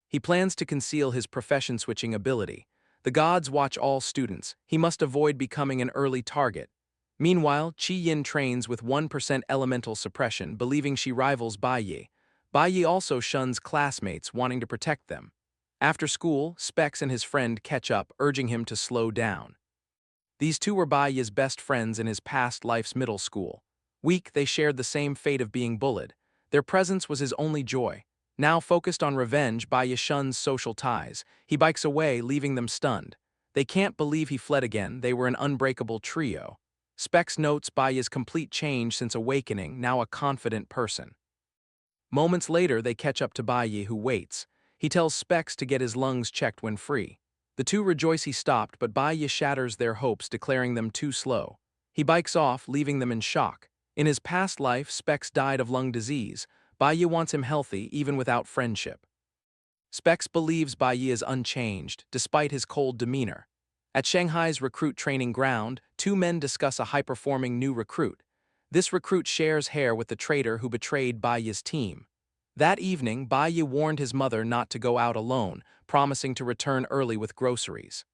He plans to conceal his profession-switching ability. The gods watch all students. He must avoid becoming an early target. Meanwhile, Qi Yin trains with 1% elemental suppression, believing she rivals Bai. Bai also shuns classmates, wanting to protect them. After school, Specs and his friend catch up, urging him to slow down. These two were Bai's best friends in his past life's middle school. Weak, they shared the same fate of being bullied. Their presence was his only joy. Now focused on revenge, Bai shuns social ties. He bikes away, leaving them stunned. They can't believe he fled again. They were an unbreakable trio. Specs notes Bai's complete change since awakening, now a confident person. Moments later, they catch up to Bai, who waits. He tells Specs to get his lungs checked when free. The two rejoice he stopped, but Bai shatters their hopes, declaring them too slow. He bikes off, leaving them in shock. In his past life, Specs died of lung disease. Bai wants him healthy, even without friendship. Specs believes Bai is unchanged, despite his cold demeanor. At Shanghai's recruit training ground, two men discuss a high-performing new recruit. This recruit shares hair with the traitor who betrayed Bai's team. That evening, Bai warned his mother not to go out alone, promising to return early with groceries.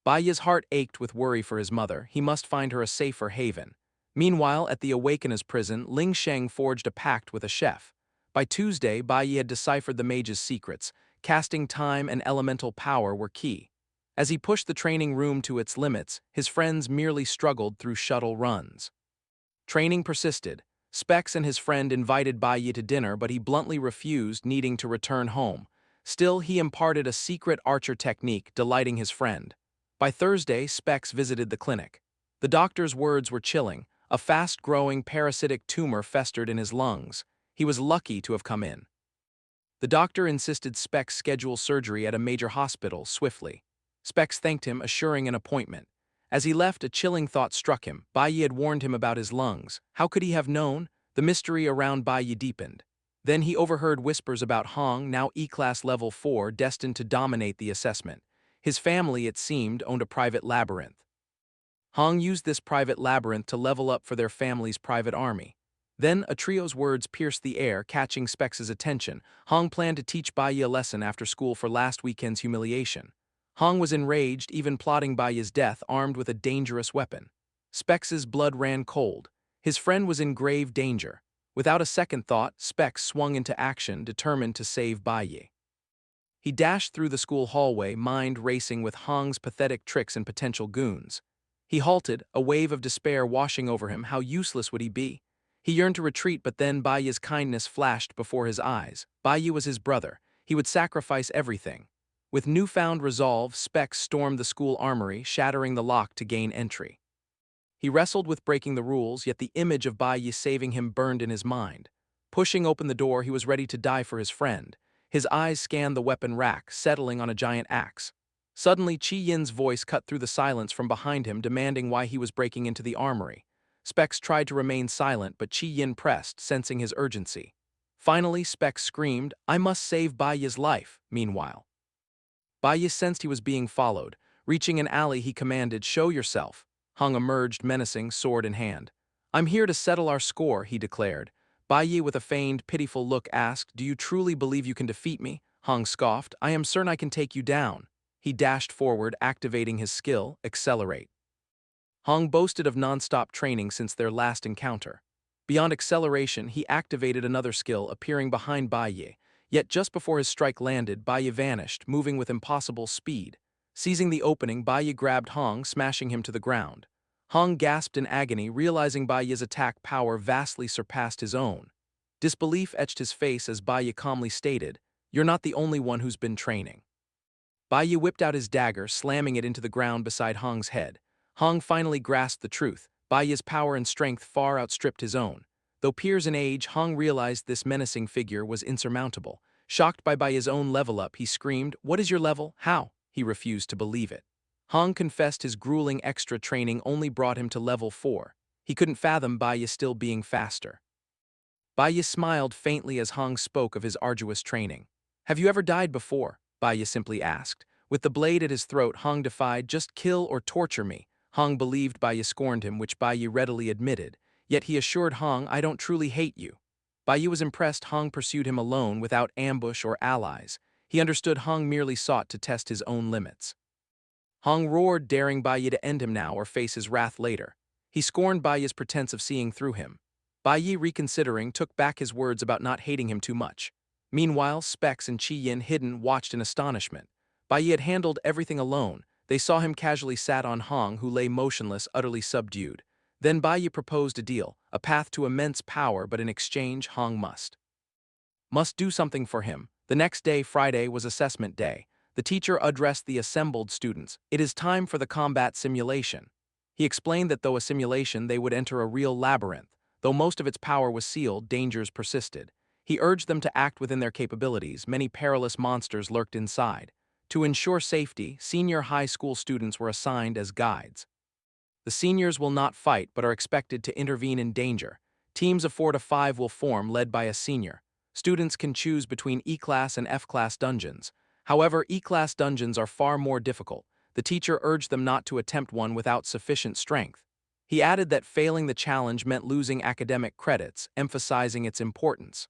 Bai's heart ached with worry for his mother. He must find her a safer haven. Meanwhile, at the Awakener's prison, Ling Sheng forged a pact with a chef. By Tuesday, Bai Yi had deciphered the mage's secrets. Casting time and elemental power were key. As he pushed the training room to its limits, his friends merely struggled through shuttle runs. Training persisted. Specs and his friend invited Bai Yi to dinner, but he bluntly refused, needing to return home. Still, he imparted a secret archer technique, delighting his friend. By Thursday, Specs visited the clinic. The doctor's words were chilling. A fast-growing parasitic tumor festered in his lungs. He was lucky to have come in. The doctor insisted Specs schedule surgery at a major hospital swiftly. Specs thanked him, assuring an appointment. As he left, a chilling thought struck him. Bai Yi had warned him about his lungs. How could he have known? The mystery around Bai Yi deepened. Then he overheard whispers about Hong, now E-Class Level 4, destined to dominate the assessment. His family, it seemed, owned a private labyrinth. Hong used this private labyrinth to level up for their family's private army. Then, a trio's words pierced the air, catching Specs' attention. Hong planned to teach Bai Yi a lesson after school for last weekend's humiliation. Hong was enraged, even plotting Bai Yi's death, armed with a dangerous weapon. Specs' blood ran cold. His friend was in grave danger. Without a second thought, Specs swung into action, determined to save Bai Yi. He dashed through the school hallway, mind racing with Hong's pathetic tricks and potential goons. He halted, a wave of despair washing over him. How useless would he be? He yearned to retreat, but then Bai Yi's kindness flashed before his eyes. Bai Yi was his brother. He would sacrifice everything. With newfound resolve, Specs stormed the school armory, shattering the lock to gain entry. He wrestled with breaking the rules, yet the image of Bai Yi saving him burned in his mind. Pushing open the door, he was ready to die for his friend. His eyes scanned the weapon rack, settling on a giant axe. Suddenly, Qi Yin's voice cut through the silence from behind him, demanding why he was breaking into the armory. Specs tried to remain silent, but Qi Yin pressed, sensing his urgency. Finally, Specs screamed, "I must save Bai Yi's life." Meanwhile, Bai Yi sensed he was being followed. Reaching an alley, he commanded, "Show yourself." Hong emerged, menacing, sword in hand. "I'm here to settle our score," he declared. Bai Yi, with a feigned, pitiful look, asked, "Do you truly believe you can defeat me?" Hong scoffed, "I am certain I can take you down." He dashed forward, activating his skill, Accelerate. Hong boasted of non-stop training since their last encounter. Beyond acceleration, he activated another skill, appearing behind Bai Yi. Yet just before his strike landed, Bai Yi vanished, moving with impossible speed. Seizing the opening, Bai Yi grabbed Hong, smashing him to the ground. Hong gasped in agony, realizing Bai Yi's attack power vastly surpassed his own. Disbelief etched his face as Bai Yi calmly stated, "You're not the only one who's been training." Bai Yi whipped out his dagger, slamming it into the ground beside Hong's head. Hong finally grasped the truth. Bai Yi's power and strength far outstripped his own. Though peers in age, Hong realized this menacing figure was insurmountable. Shocked by Bai Yi's own level up, he screamed, "What is your level? How?" He refused to believe it. Hong confessed his grueling extra training only brought him to level 4. He couldn't fathom Bai Yi still being faster. Bai Yi smiled faintly as Hong spoke of his arduous training. "Have you ever died before?" Bai Yi simply asked. With the blade at his throat, Hong defied, "Just kill or torture me." Hong believed Bai Yi scorned him, which Bai Yi readily admitted. Yet he assured Hong, "I don't truly hate you." Bai Yi was impressed. Hong pursued him alone, without ambush or allies. He understood Hong merely sought to test his own limits. Hong roared, daring Bai Yi to end him now or face his wrath later. He scorned Bai Yi's pretense of seeing through him. Bai Yi, reconsidering, took back his words about not hating him too much. Meanwhile, Specs and Qi Yin, hidden, watched in astonishment. Bai Yi had handled everything alone. They saw him casually sat on Hong, who lay motionless, utterly subdued. Then Bai Yi proposed a deal, a path to immense power, but in exchange, Hong must do something for him. The next day, Friday, was assessment day. The teacher addressed the assembled students. "It is time for the combat simulation." He explained that though a simulation, they would enter a real labyrinth. Though most of its power was sealed, dangers persisted. He urged them to act within their capabilities. Many perilous monsters lurked inside. To ensure safety, senior high school students were assigned as guides. The seniors will not fight but are expected to intervene in danger. Teams of 4 to 5 will form, led by a senior. Students can choose between E-Class and F-Class dungeons. However, E-Class dungeons are far more difficult. The teacher urged them not to attempt one without sufficient strength. He added that failing the challenge meant losing academic credits, emphasizing its importance.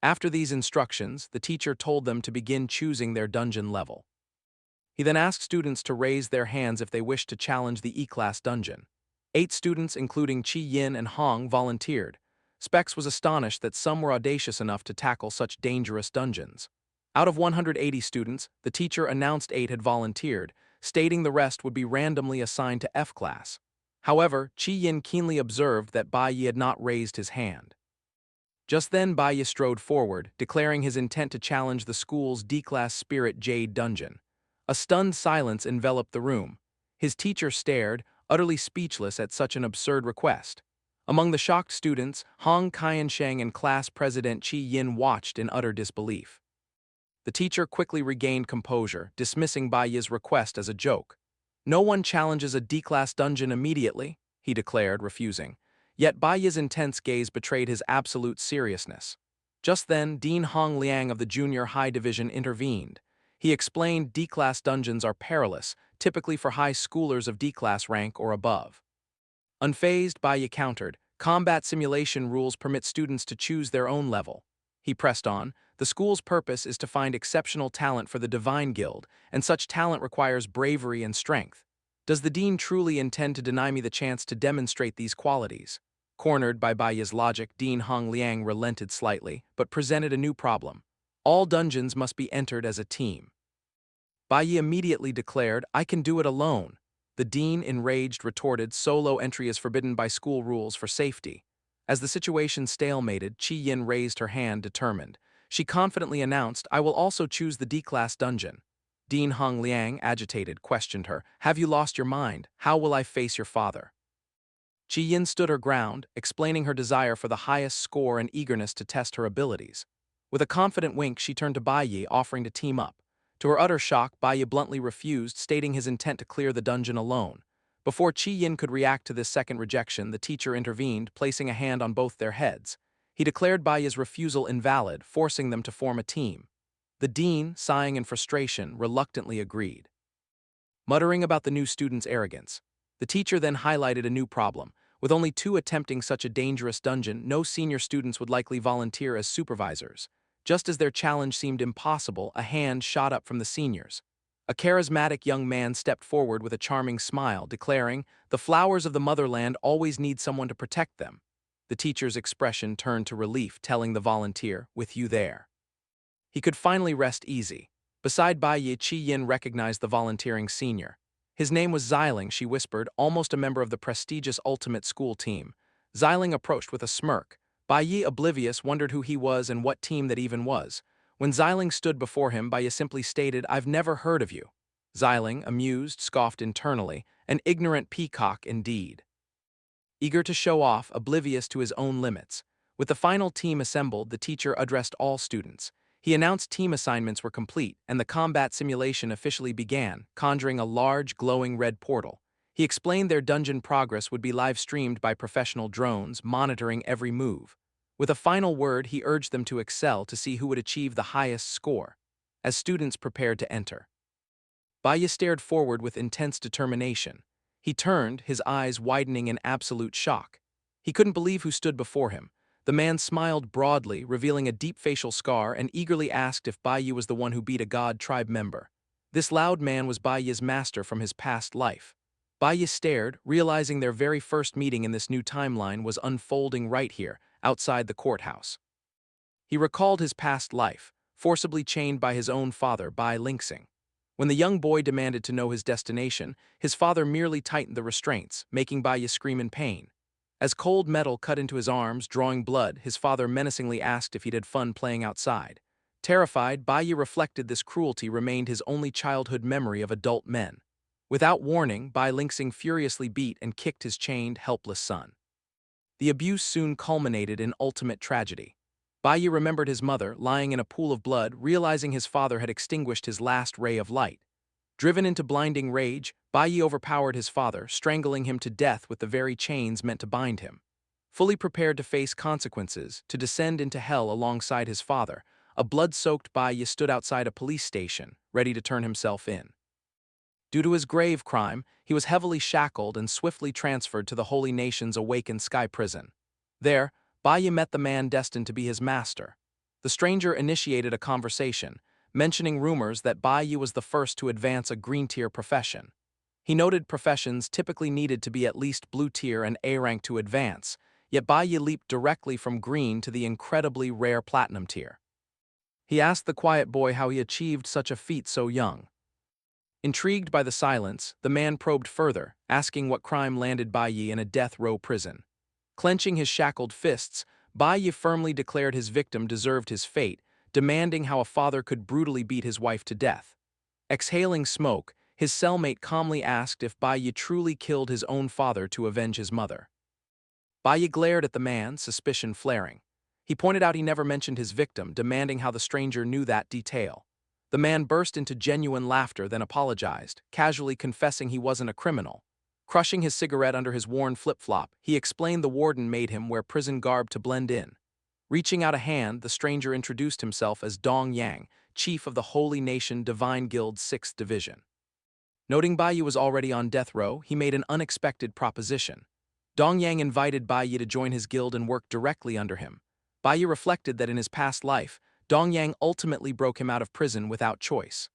After these instructions, the teacher told them to begin choosing their dungeon level. He then asked students to raise their hands if they wished to challenge the E-Class dungeon. 8 students, including Chi Yin and Hong, volunteered. Specs was astonished that some were audacious enough to tackle such dangerous dungeons. Out of 180 students, the teacher announced 8 had volunteered, stating the rest would be randomly assigned to F class. However, Chi Yin keenly observed that Bai Yi had not raised his hand. Just then Bai Yi strode forward, declaring his intent to challenge the school's D-class Spirit Jade dungeon. A stunned silence enveloped the room. His teacher stared, utterly speechless at such an absurd request. Among the shocked students, Hong Qiansheng and class president Chi Yin watched in utter disbelief. The teacher quickly regained composure, dismissing Bai Yi's request as a joke. "No one challenges a D-class dungeon immediately," he declared, refusing. Yet Bai Yi's intense gaze betrayed his absolute seriousness. Just then, Dean Hong Liang of the Junior High Division intervened. He explained D-class dungeons are perilous, typically for high schoolers of D-class rank or above. Unfazed, Bai Yi countered, "Combat simulation rules permit students to choose their own level." He pressed on, "The school's purpose is to find exceptional talent for the Divine Guild, and such talent requires bravery and strength. Does the dean truly intend to deny me the chance to demonstrate these qualities?" Cornered by Bai Yi's logic, Dean Hong Liang relented slightly, but presented a new problem. All dungeons must be entered as a team. Bai Yi immediately declared, "I can do it alone." The dean, enraged, retorted, "Solo entry is forbidden by school rules for safety." As the situation stalemated, Chi Yin raised her hand, determined. She confidently announced, "I will also choose the D-class dungeon." Dean Hong Liang, agitated, questioned her, "Have you lost your mind? How will I face your father?" Chi Yin stood her ground, explaining her desire for the highest score and eagerness to test her abilities. With a confident wink, she turned to Bai Yi, offering to team up. To her utter shock, Bai Yi bluntly refused, stating his intent to clear the dungeon alone. Before Chi Yin could react to this second rejection, the teacher intervened, placing a hand on both their heads. He declared Bai Yi's refusal invalid, forcing them to form a team. The dean, sighing in frustration, reluctantly agreed. Muttering about the new student's arrogance, the teacher then highlighted a new problem. With only 2 attempting such a dangerous dungeon, no senior students would likely volunteer as supervisors. Just as their challenge seemed impossible, a hand shot up from the seniors. A charismatic young man stepped forward with a charming smile, declaring, "The flowers of the motherland always need someone to protect them." The teacher's expression turned to relief, telling the volunteer, "With you there." He could finally rest easy. Beside Bai Yi, Chi Yin recognized the volunteering senior. His name was Xiling, she whispered, almost a member of the prestigious Ultimate School team. Xiling approached with a smirk. Bai Yi, oblivious, wondered who he was and what team that even was. When Xiling stood before him, Bai Yi simply stated, "I've never heard of you." Xiling, amused, scoffed internally, "An ignorant peacock indeed." Eager to show off, oblivious to his own limits. With the final team assembled, the teacher addressed all students. He announced team assignments were complete, and the combat simulation officially began, conjuring a large, glowing red portal. He explained their dungeon progress would be live-streamed by professional drones, monitoring every move. With a final word, he urged them to excel to see who would achieve the highest score. As students prepared to enter, Bai Yi stared forward with intense determination. He turned, his eyes widening in absolute shock. He couldn't believe who stood before him. The man smiled broadly, revealing a deep facial scar, and eagerly asked if Bai Yi was the one who beat a God tribe member. This loud man was Bai Yi's master from his past life. Bai Yi stared, realizing their very first meeting in this new timeline was unfolding right here, outside the courthouse. He recalled his past life, forcibly chained by his own father, Bai Lingxing. When the young boy demanded to know his destination, his father merely tightened the restraints, making Bai Yi scream in pain. As cold metal cut into his arms, drawing blood, his father menacingly asked if he'd had fun playing outside. Terrified, Bai Yi reflected this cruelty remained his only childhood memory of adult men. Without warning, Bai Lingxing furiously beat and kicked his chained, helpless son. The abuse soon culminated in ultimate tragedy. Bai Yi remembered his mother, lying in a pool of blood, realizing his father had extinguished his last ray of light. Driven into blinding rage, Bai Yi overpowered his father, strangling him to death with the very chains meant to bind him. Fully prepared to face consequences, to descend into hell alongside his father, a blood-soaked Bai Yi stood outside a police station, ready to turn himself in. Due to his grave crime, he was heavily shackled and swiftly transferred to the Holy Nation's awakened sky prison. There, Bai Yi met the man destined to be his master. The stranger initiated a conversation, mentioning rumors that Bai Yi was the first to advance a green-tier profession. He noted professions typically needed to be at least blue tier and A rank to advance, yet Bai Yi leaped directly from green to the incredibly rare platinum tier. He asked the quiet boy how he achieved such a feat so young. Intrigued by the silence, the man probed further, asking what crime landed Bai Yi in a death row prison. Clenching his shackled fists, Bai Yi firmly declared his victim deserved his fate, demanding how a father could brutally beat his wife to death. Exhaling smoke, his cellmate calmly asked if Bai Yi truly killed his own father to avenge his mother. Bai Yi glared at the man, suspicion flaring. He pointed out he never mentioned his victim, demanding how the stranger knew that detail. The man burst into genuine laughter, then apologized, casually confessing he wasn't a criminal. Crushing his cigarette under his worn flip-flop, he explained the warden made him wear prison garb to blend in. Reaching out a hand, the stranger introduced himself as Dong Yang, chief of the Holy Nation Divine Guild's 6th Division. Noting Bai Yi was already on death row, he made an unexpected proposition. Dong Yang invited Bai Yi to join his guild and work directly under him. Bai Yi reflected that in his past life, Dong Yang ultimately broke him out of prison without choice.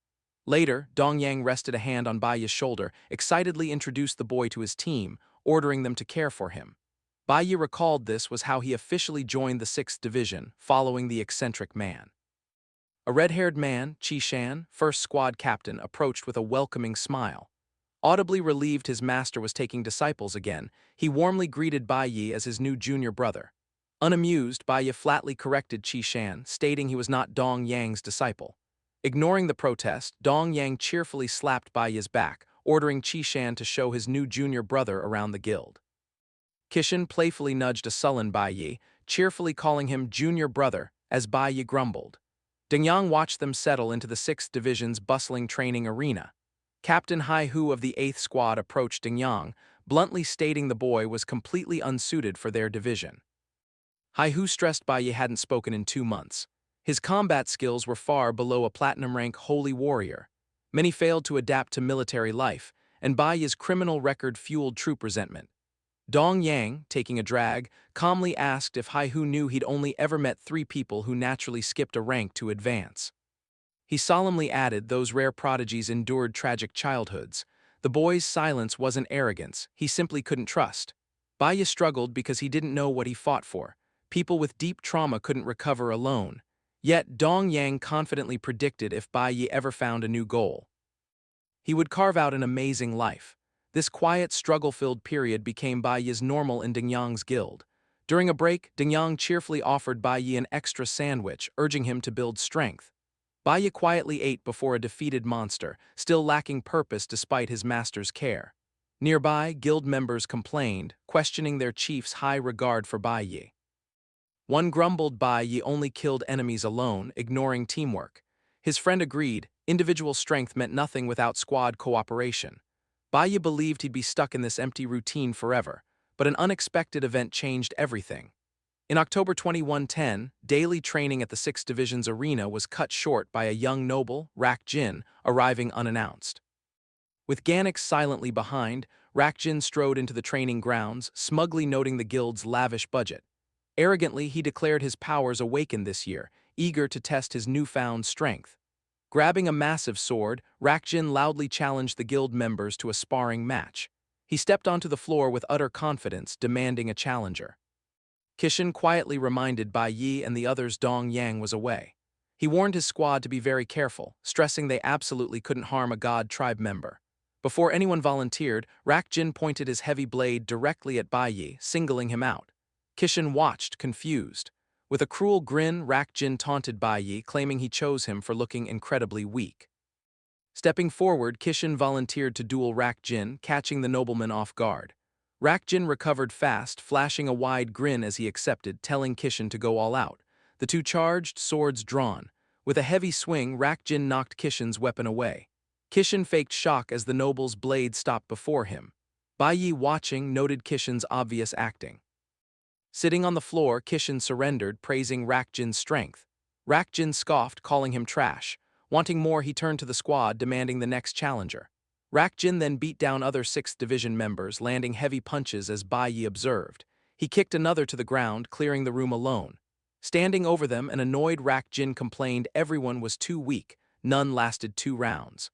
Later, Dong Yang rested a hand on Bai Yi's shoulder, excitedly introduced the boy to his team, ordering them to care for him. Bai Yi recalled this was how he officially joined the 6th Division, following the eccentric man. A red-haired man, Chi Shan, first squad captain, approached with a welcoming smile. Audibly relieved his master was taking disciples again, he warmly greeted Bai Yi as his new junior brother. Unamused, Bai Yi flatly corrected Chi Shan, stating he was not Dong Yang's disciple. Ignoring the protest, Dong Yang cheerfully slapped Bai Yi's back, ordering Chi Shan to show his new junior brother around the guild. Kishin playfully nudged a sullen Bai Yi, cheerfully calling him junior brother, as Bai Yi grumbled. Dingyang watched them settle into the 6th Division's bustling training arena. Captain Hai Hu of the 8th Squad approached Dingyang, bluntly stating the boy was completely unsuited for their division. Hai Hu stressed Bai Yi hadn't spoken in 2 months. His combat skills were far below a platinum-rank holy warrior. Many failed to adapt to military life, and Bai Yi's criminal record fueled troop resentment. Dong Yang, taking a drag, calmly asked if Hai Hu knew he'd only ever met 3 people who naturally skipped a rank to advance. He solemnly added those rare prodigies endured tragic childhoods. The boy's silence wasn't arrogance, he simply couldn't trust. Bai Yi struggled because he didn't know what he fought for. People with deep trauma couldn't recover alone. Yet Dong Yang confidently predicted if Bai Yi ever found a new goal, he would carve out an amazing life. This quiet, struggle-filled period became Bai Yi's normal in Dingyang's guild. During a break, Dingyang cheerfully offered Bai Yi an extra sandwich, urging him to build strength. Bai Yi quietly ate before a defeated monster, still lacking purpose despite his master's care. Nearby, guild members complained, questioning their chief's high regard for Bai Yi. One grumbled Bai Yi only killed enemies alone, ignoring teamwork. His friend agreed, individual strength meant nothing without squad cooperation. Bai Yi believed he'd be stuck in this empty routine forever, but an unexpected event changed everything. In October 2110, daily training at the 6th Division's arena was cut short by a young noble, Rak Jin, arriving unannounced. With Ganix silently behind, Rak Jin strode into the training grounds, smugly noting the guild's lavish budget. Arrogantly, he declared his powers awakened this year, eager to test his newfound strength. Grabbing a massive sword, Rak Jin loudly challenged the guild members to a sparring match. He stepped onto the floor with utter confidence, demanding a challenger. Kishin quietly reminded Bai Yi and the others Dong Yang was away. He warned his squad to be very careful, stressing they absolutely couldn't harm a god tribe member. Before anyone volunteered, Rak Jin pointed his heavy blade directly at Bai Yi, singling him out. Kishin watched, confused. With a cruel grin, Rak Jin taunted Bai Yi, claiming he chose him for looking incredibly weak. Stepping forward, Kishin volunteered to duel Rak Jin, catching the nobleman off guard. Rak Jin recovered fast, flashing a wide grin as he accepted, telling Kishin to go all out. The two charged, swords drawn. With a heavy swing, Rak Jin knocked Kishin's weapon away. Kishin faked shock as the noble's blade stopped before him. Bai Yi, watching, noted Kishin's obvious acting. Sitting on the floor, Kishin surrendered, praising Rak Jin's strength. Rak Jin scoffed, calling him trash. Wanting more, he turned to the squad, demanding the next challenger. Rak Jin then beat down other 6th Division members, landing heavy punches as Bai Yi observed. He kicked another to the ground, clearing the room alone. Standing over them, an annoyed Rak Jin complained everyone was too weak, none lasted 2 rounds.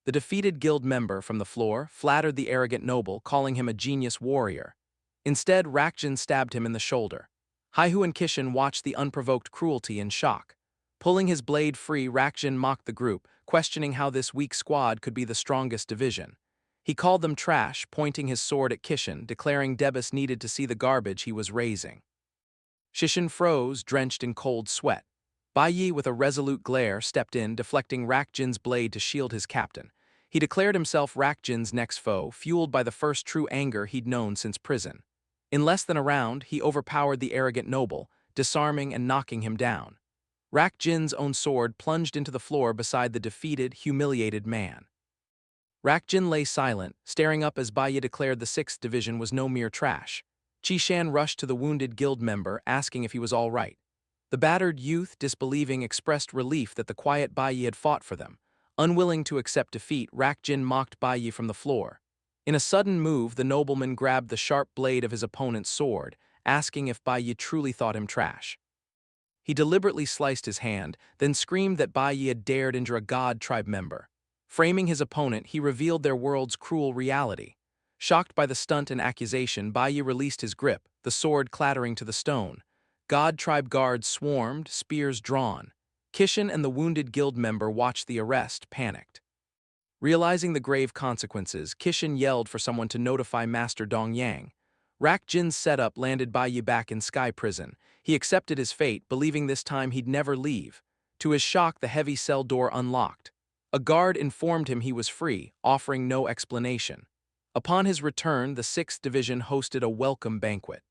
The defeated guild member from the floor flattered the arrogant noble, calling him a genius warrior. Instead, Rakjin stabbed him in the shoulder. Haihu and Kishin watched the unprovoked cruelty in shock. Pulling his blade free, Rakjin mocked the group, questioning how this weak squad could be the strongest division. He called them trash, pointing his sword at Kishin, declaring Debus needed to see the garbage he was raising. Shishin froze, drenched in cold sweat. Baiyi, with a resolute glare, stepped in, deflecting Rakjin's blade to shield his captain. He declared himself Rakjin's next foe, fueled by the first true anger he'd known since prison. In less than a round, he overpowered the arrogant noble, disarming and knocking him down. Rakjin's own sword plunged into the floor beside the defeated, humiliated man. Rakjin lay silent, staring up as Baiyi declared the 6th Division was no mere trash. Qishan rushed to the wounded guild member, asking if he was all right. The battered youth, disbelieving, expressed relief that the quiet Baiyi had fought for them. Unwilling to accept defeat, Rakjin mocked Baiyi from the floor. In a sudden move, the nobleman grabbed the sharp blade of his opponent's sword, asking if Baiyi truly thought him trash. He deliberately sliced his hand, then screamed that Baiyi had dared injure a god tribe member. Framing his opponent, he revealed their world's cruel reality. Shocked by the stunt and accusation, Baiyi released his grip, the sword clattering to the stone. God tribe guards swarmed, spears drawn. Kishin and the wounded guild member watched the arrest, panicked. Realizing the grave consequences, Kishin yelled for someone to notify Master Dongyang. Rakjin's setup landed Baiyi back in Sky Prison. He accepted his fate, believing this time he'd never leave. To his shock, the heavy cell door unlocked. A guard informed him he was free, offering no explanation. Upon his return, the 6th Division hosted a welcome banquet.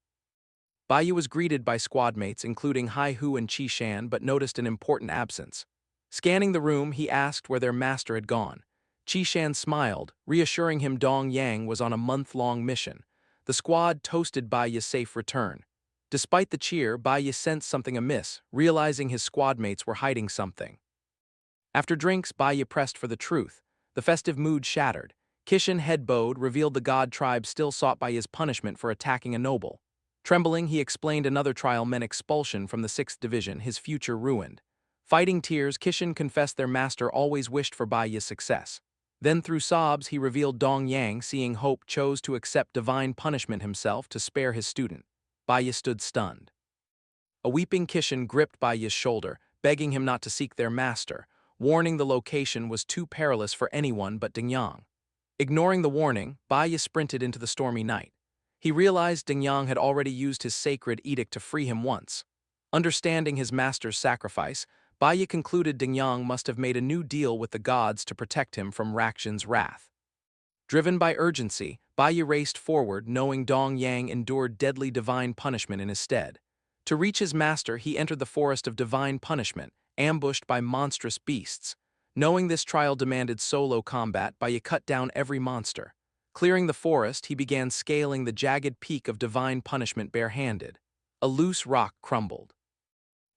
Baiyi was greeted by squadmates, including Haihu and Qishan, but noticed an important absence. Scanning the room, he asked where their master had gone. Qishan smiled, reassuring him Dong Yang was on a month-long mission. The squad toasted Baiyi's safe return. Despite the cheer, Baiyi sensed something amiss, realizing his squadmates were hiding something. After drinks, Baiyi pressed for the truth. The festive mood shattered. Kishin head-bowed, revealed the god tribe still sought Baiyi's punishment for attacking a noble. Trembling, he explained another trial meant expulsion from the 6th Division, his future ruined. Fighting tears, Kishin confessed their master always wished for Baiyi's success. Then through sobs, he revealed Dong Yang, seeing hope, chose to accept divine punishment himself to spare his student. Baiyi stood stunned. A weeping Kishin gripped Baiyi's shoulder, begging him not to seek their master, warning the location was too perilous for anyone but Dingyang. Ignoring the warning, Baiyi sprinted into the stormy night. He realized Dingyang had already used his sacred edict to free him once. Understanding his master's sacrifice, Baiyi concluded Dingyang must have made a new deal with the gods to protect him from Rakjin's wrath. Driven by urgency, Baiyi raced forward, knowing Dong Yang endured deadly divine punishment in his stead. To reach his master, he entered the forest of divine punishment, ambushed by monstrous beasts. Knowing this trial demanded solo combat, Baiyi cut down every monster. Clearing the forest, he began scaling the jagged peak of divine punishment barehanded. A loose rock crumbled.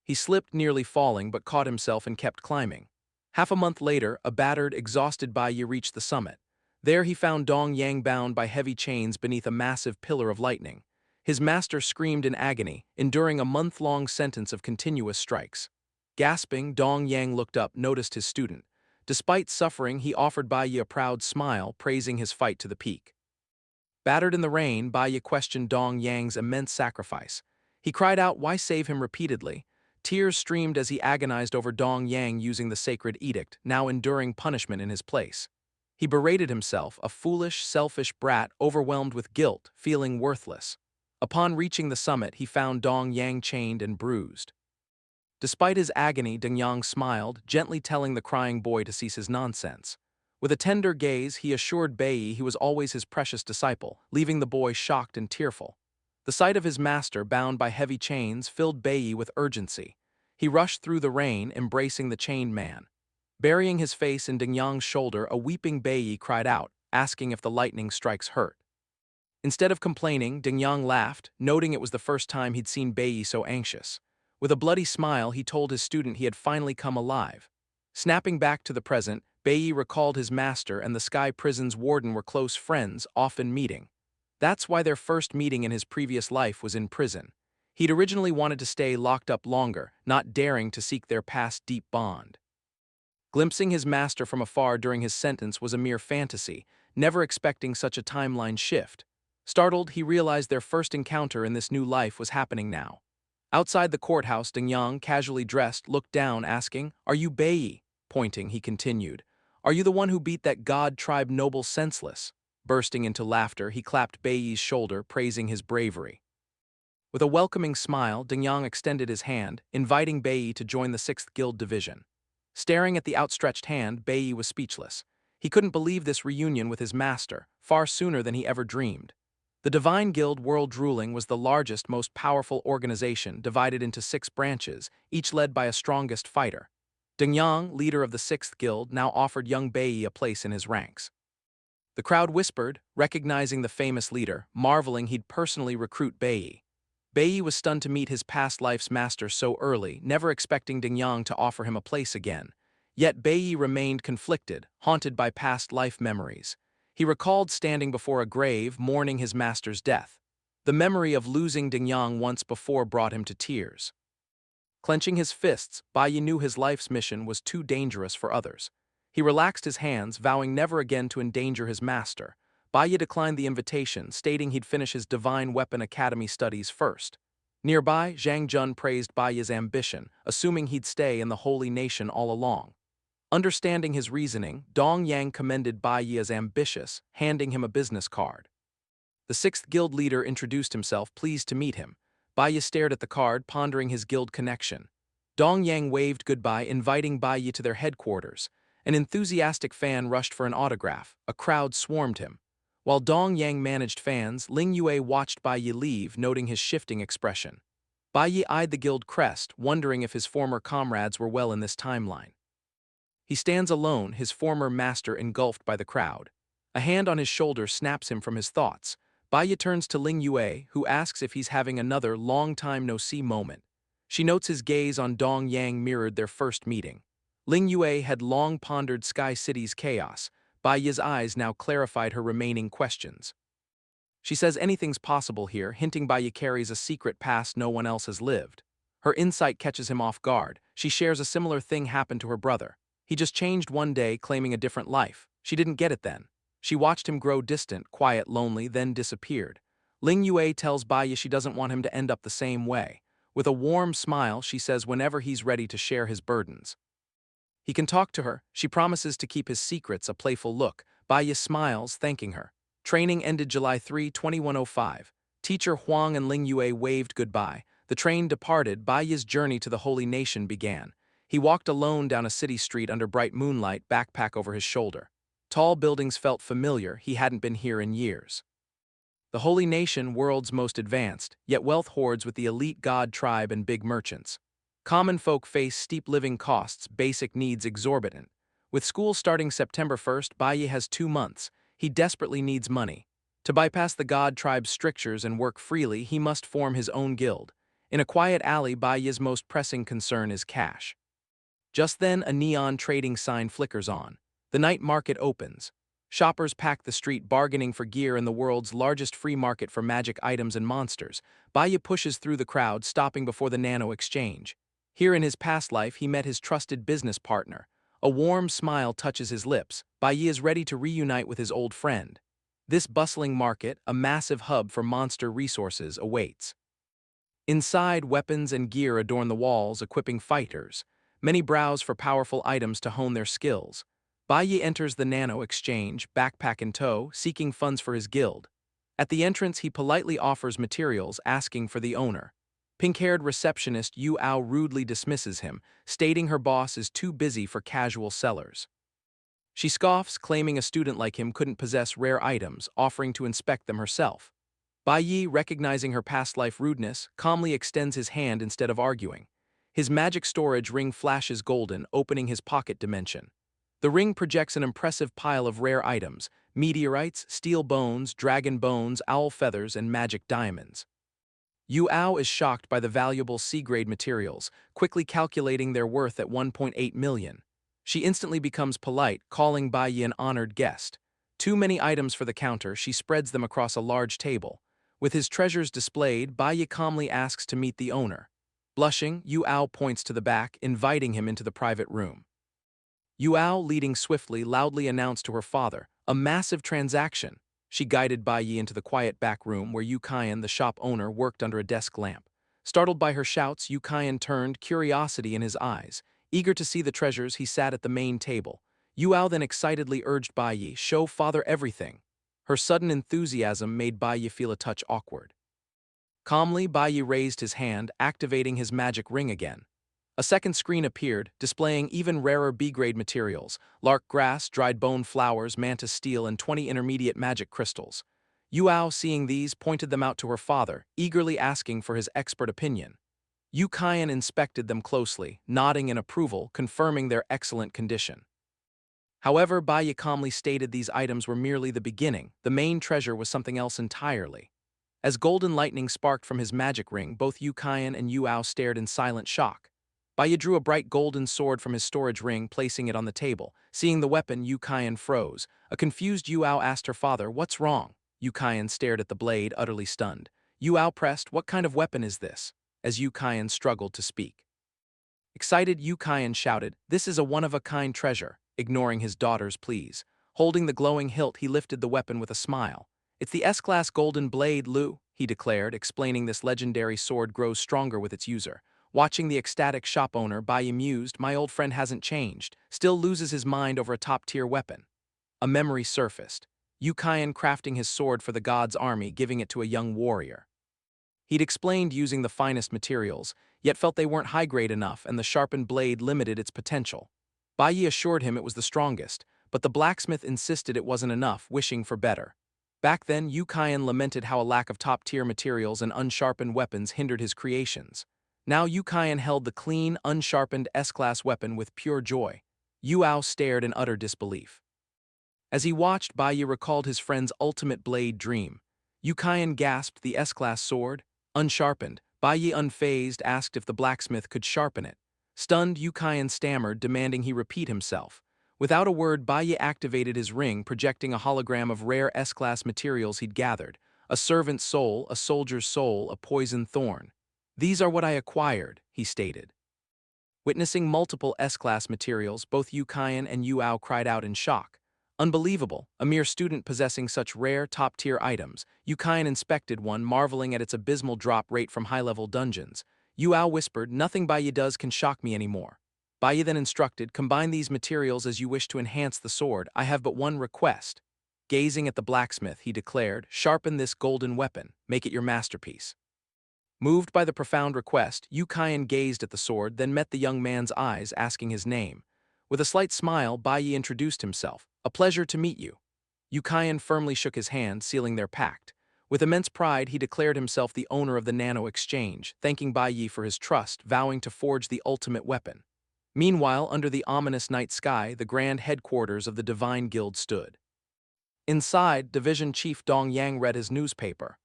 He slipped, nearly falling, but caught himself and kept climbing. Half a month later, a battered, exhausted Baiyi reached the summit. There he found Dong Yang bound by heavy chains beneath a massive pillar of lightning. His master screamed in agony, enduring a month-long sentence of continuous strikes. Gasping, Dong Yang looked up, noticed his student. Despite suffering, he offered Baiyi a proud smile, praising his fight to the peak. Battered in the rain, Baiyi questioned Dong Yang's immense sacrifice. He cried out, "Why save him?" repeatedly. Tears streamed as he agonized over Dong Yang using the sacred edict, now enduring punishment in his place. He berated himself, a foolish, selfish brat overwhelmed with guilt, feeling worthless. Upon reaching the summit, he found Dong Yang chained and bruised. Despite his agony, Dingyang smiled, gently telling the crying boy to cease his nonsense. With a tender gaze, he assured Baiyi he was always his precious disciple, leaving the boy shocked and tearful. The sight of his master, bound by heavy chains, filled Baiyi with urgency. He rushed through the rain, embracing the chained man. Burying his face in Dingyang's shoulder, a weeping Baiyi cried out, asking if the lightning strikes hurt. Instead of complaining, Dingyang laughed, noting it was the first time he'd seen Baiyi so anxious. With a bloody smile, he told his student he had finally come alive. Snapping back to the present, Baiyi recalled his master and the Sky Prison's warden were close friends, often meeting. That's why their first meeting in his previous life was in prison. He'd originally wanted to stay locked up longer, not daring to seek their past deep bond. Glimpsing his master from afar during his sentence was a mere fantasy, never expecting such a timeline shift. Startled, he realized their first encounter in this new life was happening now. Outside the courthouse, Ding casually dressed, looked down, asking, "Are you Bei?" Pointing, he continued, "Are you the one who beat that god tribe noble senseless?" Bursting into laughter, he clapped Bei's shoulder, praising his bravery. With a welcoming smile, Ding extended his hand, inviting Bei to join the 6th Guild Division. Staring at the outstretched hand, Bei was speechless. He couldn't believe this reunion with his master, far sooner than he ever dreamed. The Divine Guild World Ruling was the largest, most powerful organization, divided into 6 branches, each led by a strongest fighter. Ding leader of the 6th Guild, now offered young Bei a place in his ranks. The crowd whispered, recognizing the famous leader, marveling he'd personally recruit Bei. Bei was stunned to meet his past life's master so early, never expecting Ding to offer him a place again. Yet Bei remained conflicted, haunted by past life memories. He recalled standing before a grave, mourning his master's death. The memory of losing Ding once before brought him to tears. Clenching his fists, Bai knew his life's mission was too dangerous for others. He relaxed his hands, vowing never again to endanger his master. Bai declined the invitation, stating he'd finish his Divine Weapon Academy studies first. Nearby, Zhang Jun praised Bai's ambition, assuming he'd stay in the Holy Nation all along. Understanding his reasoning, Dong Yang commended Bai as ambitious, handing him a business card. The 6th Guild leader introduced himself, pleased to meet him. Bai stared at the card, pondering his guild connection. Dong Yang waved goodbye, inviting Bai to their headquarters. An enthusiastic fan rushed for an autograph. A crowd swarmed him. While Dong Yang managed fans, Ling Yue watched Bai leave, noting his shifting expression. Bai eyed the guild crest, wondering if his former comrades were well in this timeline. He stands alone, his former master engulfed by the crowd. A hand on his shoulder snaps him from his thoughts. Bai turns to Ling Yue, who asks if he's having another long-time-no-see moment. She notes his gaze on Dong Yang mirrored their first meeting. Ling Yue had long pondered Sky City's chaos. Bai's eyes now clarified her remaining questions. She says anything's possible here, hinting Bai carries a secret past no one else has lived. Her insight catches him off guard. She shares a similar thing happened to her brother. He just changed one day, claiming a different life. She didn't get it then. She watched him grow distant, quiet, lonely, then disappeared. Ling Yue tells Bai she doesn't want him to end up the same way. With a warm smile, she says whenever he's ready to share his burdens. He can talk to her. She promises to keep his secrets, a playful look. Bai smiles, thanking her. Training ended July 3, 2105. Teacher Huang and Ling Yue waved goodbye. The train departed. Bai's journey to the Holy Nation began. He walked alone down a city street under bright moonlight, backpack over his shoulder. Tall buildings felt familiar, he hadn't been here in years. The Holy Nation, world's most advanced, yet wealth hoards with the elite god tribe and big merchants. Common folk face steep living costs, basic needs exorbitant. With school starting September 1st, Bai has 2 months. He desperately needs money. To bypass the god tribe's strictures and work freely, he must form his own guild. In a quiet alley, Bai's most pressing concern is cash. Just then, a neon trading sign flickers on. The night market opens. Shoppers pack the street, bargaining for gear in the world's largest free market for magic items and monsters. Bai pushes through the crowd, stopping before the Nano Exchange. Here in his past life, he met his trusted business partner. A warm smile touches his lips. Bai is ready to reunite with his old friend. This bustling market, a massive hub for monster resources, awaits. Inside, weapons and gear adorn the walls, equipping fighters. Many browse for powerful items to hone their skills. Bai enters the Nano Exchange, backpack in tow, seeking funds for his guild. At the entrance, he politely offers materials, asking for the owner. Pink-haired receptionist Yu Ao rudely dismisses him, stating her boss is too busy for casual sellers. She scoffs, claiming a student like him couldn't possess rare items, offering to inspect them herself. Bai, recognizing her past life rudeness, calmly extends his hand instead of arguing. His magic storage ring flashes golden, opening his pocket dimension. The ring projects an impressive pile of rare items: meteorites, steel bones, dragon bones, owl feathers, and magic diamonds. Yu Ao is shocked by the valuable C-grade materials, quickly calculating their worth at 1.8 million. She instantly becomes polite, calling Bai an honored guest. Too many items for the counter, she spreads them across a large table. With his treasures displayed, Bai calmly asks to meet the owner. Blushing, Yu Ao points to the back, inviting him into the private room. Yuao, leading swiftly, loudly announced to her father, "A massive transaction." She guided Bai Yi into the quiet back room where Yu Kaiyan, the shop owner, worked under a desk lamp. Startled by her shouts, Yu Kaiyan turned, curiosity in his eyes. Eager to see the treasures, he sat at the main table. Yuao then excitedly urged Bai Yi, "Show father everything." Her sudden enthusiasm made Bai Yi feel a touch awkward. Calmly, Bai Yi raised his hand, activating his magic ring again. A second screen appeared, displaying even rarer B-grade materials: lark grass, dried bone flowers, mantis steel, and 20 intermediate magic crystals. Yuao, seeing these, pointed them out to her father, eagerly asking for his expert opinion. Yu Kaiyan inspected them closely, nodding in approval, confirming their excellent condition. However, Bai Yi calmly stated these items were merely the beginning. The main treasure was something else entirely. As golden lightning sparked from his magic ring, both Yu Kaiyan and Yuao stared in silent shock. Bai Yi drew a bright golden sword from his storage ring, placing it on the table. Seeing the weapon, Yu Kaiyan froze. A confused Yuao asked her father, "What's wrong?" Yu Kaiyan stared at the blade, utterly stunned. Yuao pressed, "What kind of weapon is this?" as Yu Kaiyan struggled to speak. Excited, Yu Kaiyan shouted, "This is a one-of-a-kind treasure," ignoring his daughter's pleas. Holding the glowing hilt, he lifted the weapon with a smile. "It's the S-Class Golden Blade, Lu," he declared, explaining this legendary sword grows stronger with its user. Watching the ecstatic shop owner, Bai Yi mused, "My old friend hasn't changed, still loses his mind over a top-tier weapon." A memory surfaced. Yu Kaiyan crafting his sword for the god's army, giving it to a young warrior. He'd explained using the finest materials, yet felt they weren't high-grade enough and the sharpened blade limited its potential. Bai Yi assured him it was the strongest, but the blacksmith insisted it wasn't enough, wishing for better. Back then, Yu Kaiyan lamented how a lack of top-tier materials and unsharpened weapons hindered his creations. Now Yu Kaiyan held the clean, unsharpened S-Class weapon with pure joy. Yuao stared in utter disbelief. As he watched, Bai Yi recalled his friend's ultimate blade dream. Yu Kaiyan gasped, "The S-Class sword? Unsharpened." Bai Yi, unfazed, asked if the blacksmith could sharpen it. Stunned, Yu Kaiyan stammered, demanding he repeat himself. Without a word, Bai Yi activated his ring, projecting a hologram of rare S-Class materials he'd gathered. A servant's soul, a soldier's soul, a poisoned thorn. "These are what I acquired," he stated. Witnessing multiple S-Class materials, both Yu Kaiyan and Yuao cried out in shock. Unbelievable, a mere student possessing such rare, top-tier items. Yu Kaiyan inspected one, marveling at its abysmal drop rate from high-level dungeons. Yuao whispered, "Nothing Bai Yi does can shock me anymore." Bai Yi then instructed, "Combine these materials as you wish to enhance the sword. I have but one request." Gazing at the blacksmith, he declared, "Sharpen this golden weapon. Make it your masterpiece." Moved by the profound request, Yu Kaiyan gazed at the sword, then met the young man's eyes, asking his name. With a slight smile, Bai Yi introduced himself. "A pleasure to meet you." Yu Kaiyan firmly shook his hand, sealing their pact. With immense pride, he declared himself the owner of the Nano Exchange, thanking Bai Yi for his trust, vowing to forge the ultimate weapon. Meanwhile, under the ominous night sky, the grand headquarters of the Divine Guild stood. Inside, Division Chief Dong Yang read his newspaper.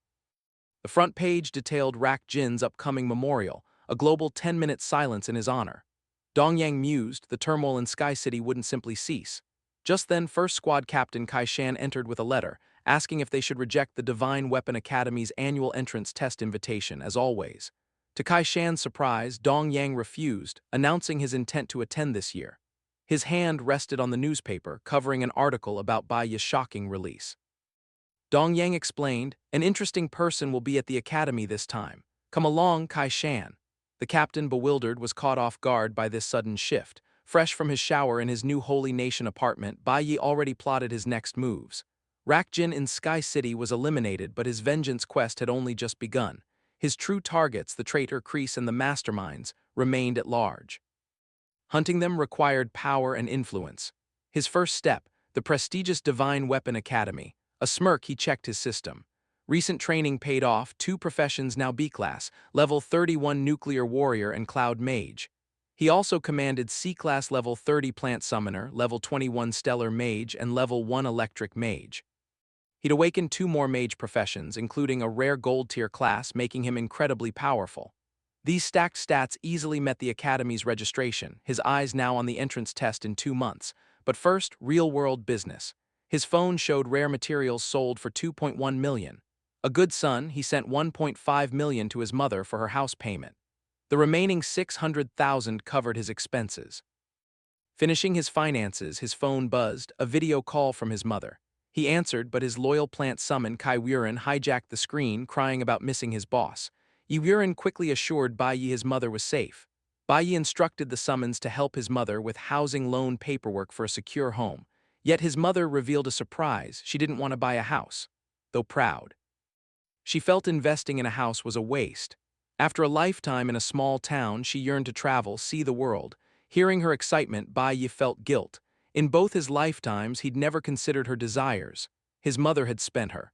The front page detailed Rak Jin's upcoming memorial, a global 10-minute silence in his honor. Dong Yang mused, the turmoil in Sky City wouldn't simply cease. Just then, First Squad Captain Kai Shan entered with a letter, asking if they should reject the Divine Weapon Academy's annual entrance test invitation, as always. To Kai Shan's surprise, Dong Yang refused, announcing his intent to attend this year. His hand rested on the newspaper, covering an article about Bai Yi's shocking release. Dong Yang explained, "An interesting person will be at the academy this time. Come along, Kai Shan." The captain, bewildered, was caught off guard by this sudden shift. Fresh from his shower in his new Holy Nation apartment, Bai Yi already plotted his next moves. Rak Jin in Sky City was eliminated, but his vengeance quest had only just begun. His true targets, the traitor Kreese and the masterminds, remained at large. Hunting them required power and influence. His first step, the prestigious Divine Weapon Academy. A smirk, he checked his system. Recent training paid off, 2 professions now B-Class, level 31 Nuclear Warrior and Cloud Mage. He also commanded C-Class level 30 Plant Summoner, level 21 Stellar Mage, and level 1 Electric Mage. He'd awakened 2 more mage professions, including a rare gold-tier class, making him incredibly powerful. These stacked stats easily met the Academy's registration, his eyes now on the entrance test in 2 months. But first, real-world business. His phone showed rare materials sold for 2.1 million. A good son, he sent 1.5 million to his mother for her house payment. The remaining 600,000 covered his expenses. Finishing his finances, his phone buzzed, a video call from his mother. He answered, but his loyal plant summon Kai Wuren hijacked the screen, crying about missing his boss. Yi Wuren quickly assured Bai Yi his mother was safe. Bai Yi instructed the summons to help his mother with housing loan paperwork for a secure home. Yet his mother revealed a surprise: she didn't want to buy a house, though proud. She felt investing in a house was a waste. After a lifetime in a small town, she yearned to travel, see the world. Hearing her excitement, Bai Yi felt guilt. In both his lifetimes, he'd never considered her desires. His mother had spent her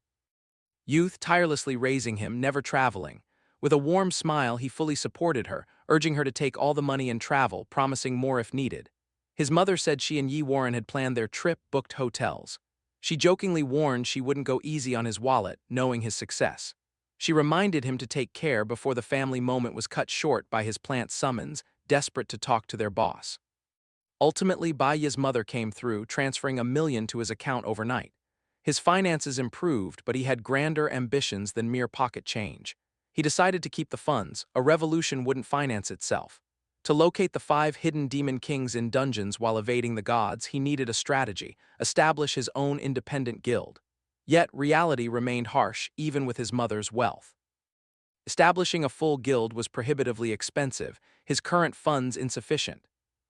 youth tirelessly raising him, never traveling. With a warm smile, he fully supported her, urging her to take all the money and travel, promising more if needed. His mother said she and Yi Warren had planned their trip, booked hotels. She jokingly warned she wouldn't go easy on his wallet, knowing his success. She reminded him to take care before the family moment was cut short by his plant summons, desperate to talk to their boss. Ultimately, Bai Yi's mother came through, transferring $1 million to his account overnight. His finances improved, but he had grander ambitions than mere pocket change. He decided to keep the funds. A revolution wouldn't finance itself. To locate the 5 hidden demon kings in dungeons while evading the gods, he needed a strategy: establish his own independent guild. Yet, reality remained harsh, even with his mother's wealth. Establishing a full guild was prohibitively expensive, his current funds insufficient.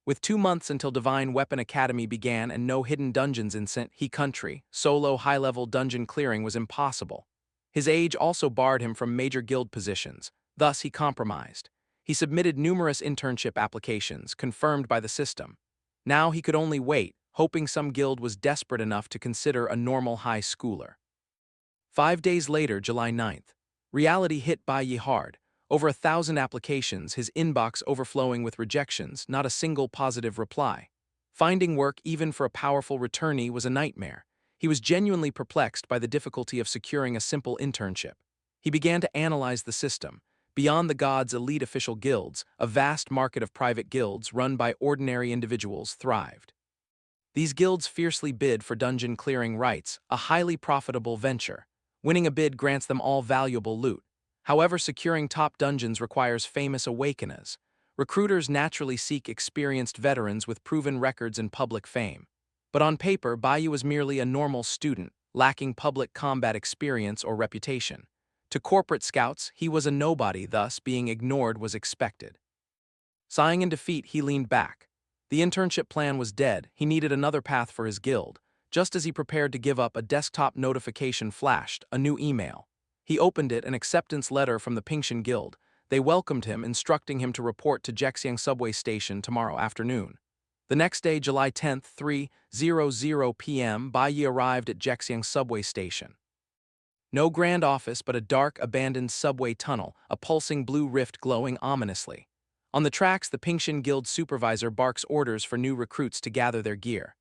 With 2 months until Divine Weapon Academy began and no hidden dungeons in He country, solo high-level dungeon clearing was impossible. His age also barred him from major guild positions, thus he compromised. He submitted numerous internship applications, confirmed by the system. Now he could only wait, hoping some guild was desperate enough to consider a normal high schooler. 5 days later, July 9th. Reality hit Bai Yi hard. Over 1,000 applications, his inbox overflowing with rejections, not a single positive reply. Finding work even for a powerful returnee was a nightmare. He was genuinely perplexed by the difficulty of securing a simple internship. He began to analyze the system. Beyond the gods' elite official guilds, a vast market of private guilds run by ordinary individuals thrived. These guilds fiercely bid for dungeon clearing rights, a highly profitable venture. Winning a bid grants them all valuable loot. However, securing top dungeons requires famous awakeners. Recruiters naturally seek experienced veterans with proven records and public fame. But on paper, Bai Yi was merely a normal student, lacking public combat experience or reputation. To corporate scouts, he was a nobody, thus being ignored was expected. Sighing in defeat, he leaned back. The internship plan was dead. He needed another path for his guild. Just as he prepared to give up, a desktop notification flashed, a new email. He opened it, an acceptance letter from the Pingshan Guild. They welcomed him, instructing him to report to Jexiang subway station tomorrow afternoon. The next day, July 10th, 3:00 p.m., Bai Yi arrived at Jexiang subway station. No grand office, but a dark, abandoned subway tunnel, a pulsing blue rift glowing ominously. On the tracks, the Pingshan Guild supervisor barks orders for new recruits to gather their gear.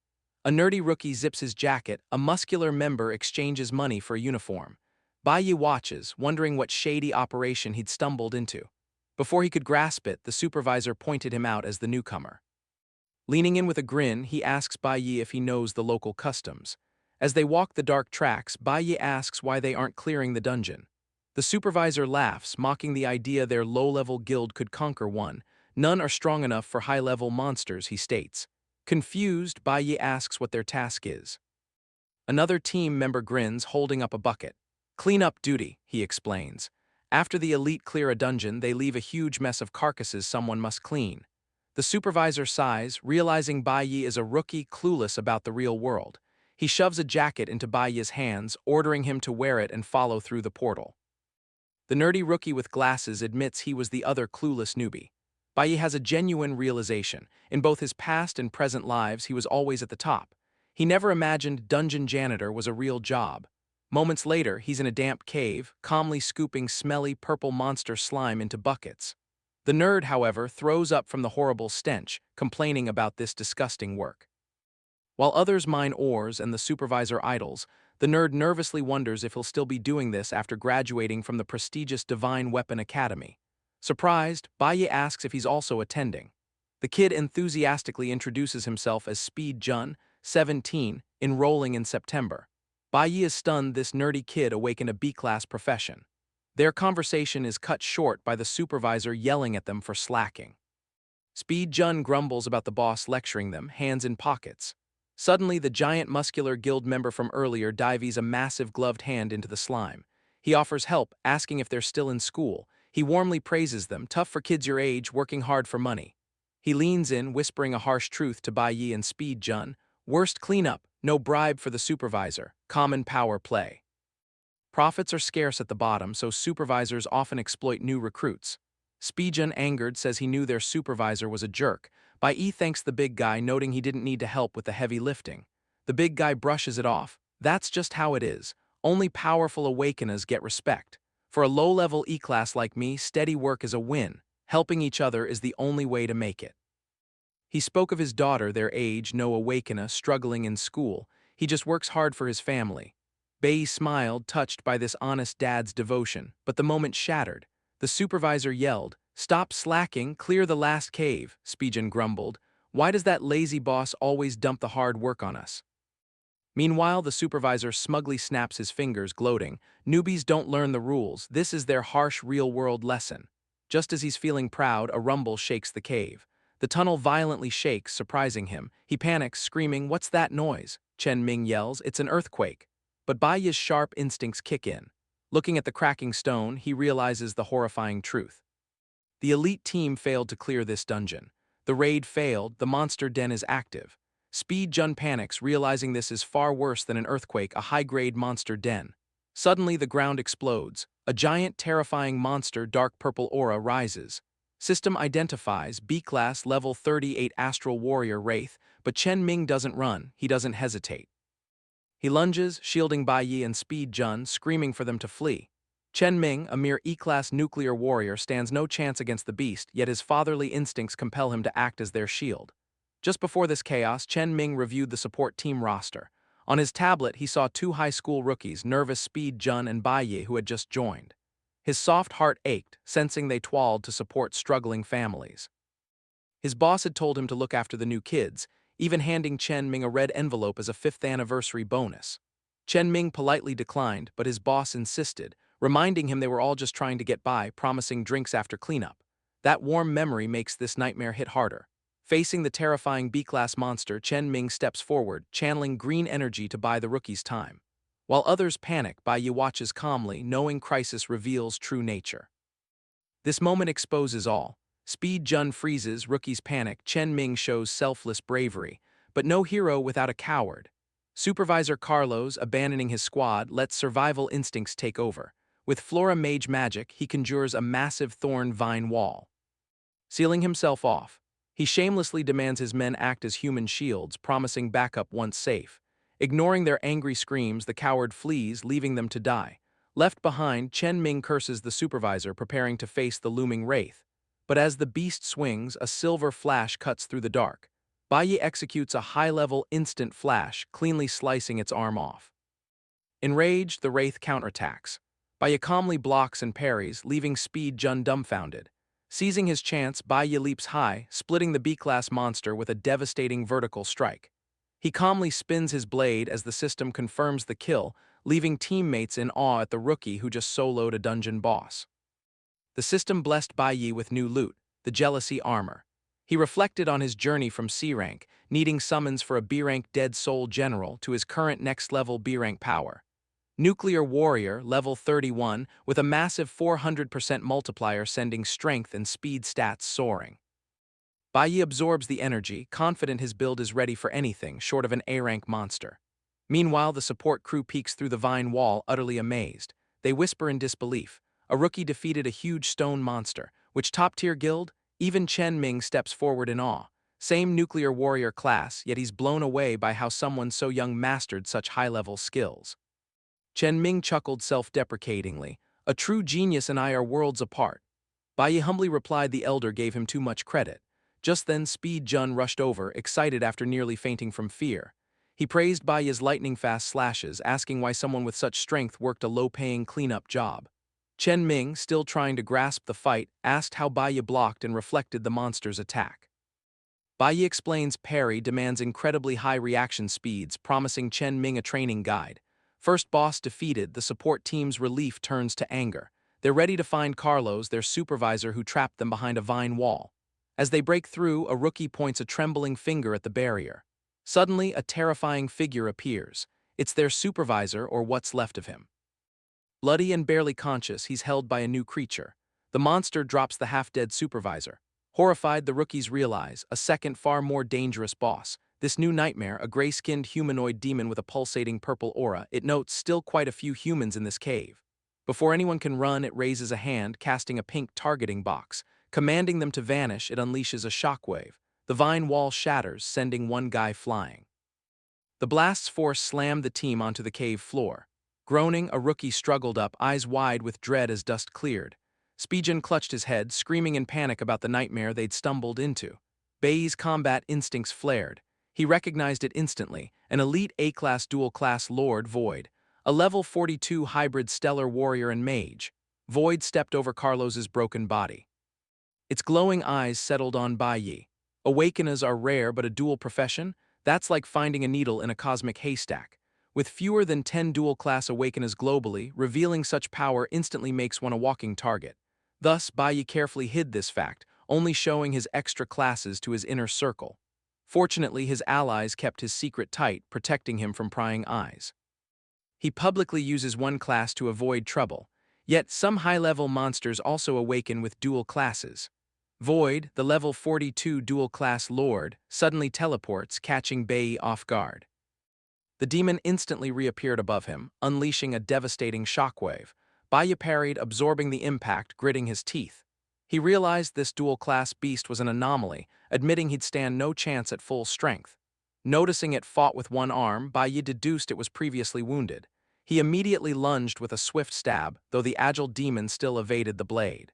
A nerdy rookie zips his jacket, a muscular member exchanges money for a uniform. Bai Yi watches, wondering what shady operation he'd stumbled into. Before he could grasp it, the supervisor pointed him out as the newcomer. Leaning in with a grin, he asks Bai Yi if he knows the local customs. As they walk the dark tracks, Bai Yi asks why they aren't clearing the dungeon. The supervisor laughs, mocking the idea their low-level guild could conquer one. None are strong enough for high-level monsters, he states. Confused, Bai Yi asks what their task is. Another team member grins, holding up a bucket. Clean-up duty, he explains. After the elite clear a dungeon, they leave a huge mess of carcasses someone must clean. The supervisor sighs, realizing Bai Yi is a rookie clueless about the real world. He shoves a jacket into Bai Yi's hands, ordering him to wear it and follow through the portal. The nerdy rookie with glasses admits he was the other clueless newbie. Bai Yi has a genuine realization. In both his past and present lives, he was always at the top. He never imagined dungeon janitor was a real job. Moments later, he's in a damp cave, calmly scooping smelly purple monster slime into buckets. The nerd, however, throws up from the horrible stench, complaining about this disgusting work. While others mine ores and the supervisor idles, the nerd nervously wonders if he'll still be doing this after graduating from the prestigious Divine Weapon Academy. Surprised, Bai Yi asks if he's also attending. The kid enthusiastically introduces himself as Speed Jun, 17, enrolling in September. Bai Yi is stunned this nerdy kid awakened a B-class profession. Their conversation is cut short by the supervisor yelling at them for slacking. Speed Jun grumbles about the boss lecturing them, hands in pockets. Suddenly, the giant muscular guild member from earlier dives a massive gloved hand into the slime. He offers help, asking if they're still in school. He warmly praises them, tough for kids your age, working hard for money. He leans in, whispering a harsh truth to Bai Yi and Speed Jun. Worst cleanup, no bribe for the supervisor, common power play. Profits are scarce at the bottom, so supervisors often exploit new recruits. Speedjun, angered, says he knew their supervisor was a jerk. Bai Yi thanks the big guy, noting he didn't need to help with the heavy lifting. The big guy brushes it off. That's just how it is. Only powerful awakeners get respect. For a low-level E-class like me, steady work is a win. Helping each other is the only way to make it. He spoke of his daughter, their age, no awakener, struggling in school. He just works hard for his family. Bei smiled, touched by this honest dad's devotion, but the moment shattered. The supervisor yelled, "Stop slacking, clear the last cave," Spijin grumbled. "Why does that lazy boss always dump the hard work on us?" Meanwhile, the supervisor smugly snaps his fingers, gloating, "Newbies don't learn the rules, this is their harsh real-world lesson." Just as he's feeling proud, a rumble shakes the cave. The tunnel violently shakes, surprising him. He panics, screaming, "What's that noise?" Chen Ming yells, "It's an earthquake." But Bai Yi's sharp instincts kick in. Looking at the cracking stone, he realizes the horrifying truth. The elite team failed to clear this dungeon. The raid failed, the monster den is active. Speed Jun panics, realizing this is far worse than an earthquake, a high-grade monster den. Suddenly, the ground explodes. A giant, terrifying monster, dark purple aura, rises. System identifies B-Class Level 38 Astral Warrior Wraith, but Chen Ming doesn't run, he doesn't hesitate. He lunges, shielding Bai Yi and Speed Jun, screaming for them to flee. Chen Ming, a mere E-class nuclear warrior, stands no chance against the beast, yet his fatherly instincts compel him to act as their shield. Just before this chaos, Chen Ming reviewed the support team roster. On his tablet, he saw two high school rookies, nervous Speed Jun and Bai Yi, who had just joined. His soft heart ached, sensing they toiled to support struggling families. His boss had told him to look after the new kids, even handing Chen Ming a red envelope as a 5th anniversary bonus. Chen Ming politely declined, but his boss insisted, reminding him they were all just trying to get by, promising drinks after cleanup. That warm memory makes this nightmare hit harder. Facing the terrifying B-class monster, Chen Ming steps forward, channeling green energy to buy the rookies time. While others panic, Bai Yi watches calmly, knowing crisis reveals true nature. This moment exposes all. Speed Jun freezes, rookies panic, Chen Ming shows selfless bravery, but no hero without a coward. Supervisor Carlos, abandoning his squad, lets survival instincts take over. With Flora Mage magic, he conjures a massive thorn vine wall. Sealing himself off, he shamelessly demands his men act as human shields, promising backup once safe. Ignoring their angry screams, the coward flees, leaving them to die. Left behind, Chen Ming curses the supervisor, preparing to face the looming wraith. But as the beast swings, a silver flash cuts through the dark. Bai Yi executes a high-level instant flash, cleanly slicing its arm off. Enraged, the wraith counterattacks. Bai Yi calmly blocks and parries, leaving Speed Jun dumbfounded. Seizing his chance, Bai Yi leaps high, splitting the B-class monster with a devastating vertical strike. He calmly spins his blade as the system confirms the kill, leaving teammates in awe at the rookie who just soloed a dungeon boss. The system blessed Bai Yi with new loot, the Jealousy armor. He reflected on his journey from C rank, needing summons for a B rank Dead Soul General, to his current next-level B rank power. Nuclear Warrior, level 31, with a massive 400% multiplier, sending strength and speed stats soaring. Bai Yi absorbs the energy, confident his build is ready for anything short of an A-rank monster. Meanwhile, the support crew peeks through the vine wall, utterly amazed. They whisper in disbelief. A rookie defeated a huge stone monster. Which top-tier guild? Even Chen Ming steps forward in awe. Same nuclear warrior class, yet he's blown away by how someone so young mastered such high-level skills. Chen Ming chuckled self-deprecatingly. "A true genius and I are worlds apart." Bai Yi humbly replied the elder gave him too much credit. Just then, Speed Jun rushed over, excited after nearly fainting from fear. He praised Bai Yi's lightning-fast slashes, asking why someone with such strength worked a low-paying cleanup job. Chen Ming, still trying to grasp the fight, asked how Bai Yi blocked and reflected the monster's attack. Bai Yi explains parry demands incredibly high reaction speeds, promising Chen Ming a training guide. First boss defeated, the support team's relief turns to anger. They're ready to find Carlos, their supervisor who trapped them behind a vine wall. As they break through, a rookie points a trembling finger at the barrier. Suddenly, a terrifying figure appears. It's their supervisor, or what's left of him. Bloody and barely conscious, he's held by a new creature. The monster drops the half-dead supervisor. Horrified, the rookies realize a second, far more dangerous boss. This new nightmare, a gray-skinned humanoid demon with a pulsating purple aura. It notes still quite a few humans in this cave. Before anyone can run, it raises a hand, casting a pink targeting box. Commanding them to vanish, it unleashes a shockwave. The vine wall shatters, sending one guy flying. The blast's force slammed the team onto the cave floor. Groaning, a rookie struggled up, eyes wide with dread as dust cleared. Speedjun clutched his head, screaming in panic about the nightmare they'd stumbled into. Bei's combat instincts flared. He recognized it instantly, an elite A-class dual-class Lord Void, a level 42 hybrid stellar warrior and mage. Void stepped over Carlos's broken body. Its glowing eyes settled on Bai. Awakeners are rare, but a dual profession? That's like finding a needle in a cosmic haystack. With fewer than 10 dual-class Awakeners globally, revealing such power instantly makes one a walking target. Thus, Bai carefully hid this fact, only showing his extra classes to his inner circle. Fortunately, his allies kept his secret tight, protecting him from prying eyes. He publicly uses one class to avoid trouble, yet some high-level monsters also awaken with dual classes. Void, the level 42 dual-class lord, suddenly teleports, catching Bai off guard. The demon instantly reappeared above him, unleashing a devastating shockwave. Bai parried, absorbing the impact, gritting his teeth. He realized this dual-class beast was an anomaly, admitting he'd stand no chance at full strength. Noticing it fought with one arm, Bai deduced it was previously wounded. He immediately lunged with a swift stab, though the agile demon still evaded the blade.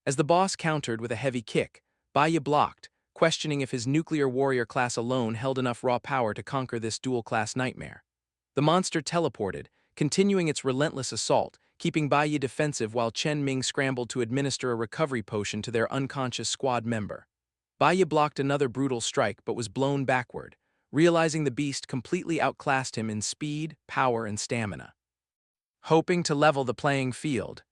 As the boss countered with a heavy kick, Bai blocked, questioning if his nuclear warrior class alone held enough raw power to conquer this dual-class nightmare. The monster teleported, continuing its relentless assault, keeping Bai defensive while Chen Ming scrambled to administer a recovery potion to their unconscious squad member. Bai blocked another brutal strike but was blown backward, realizing the beast completely outclassed him in speed, power, and stamina. Hoping to level the playing field,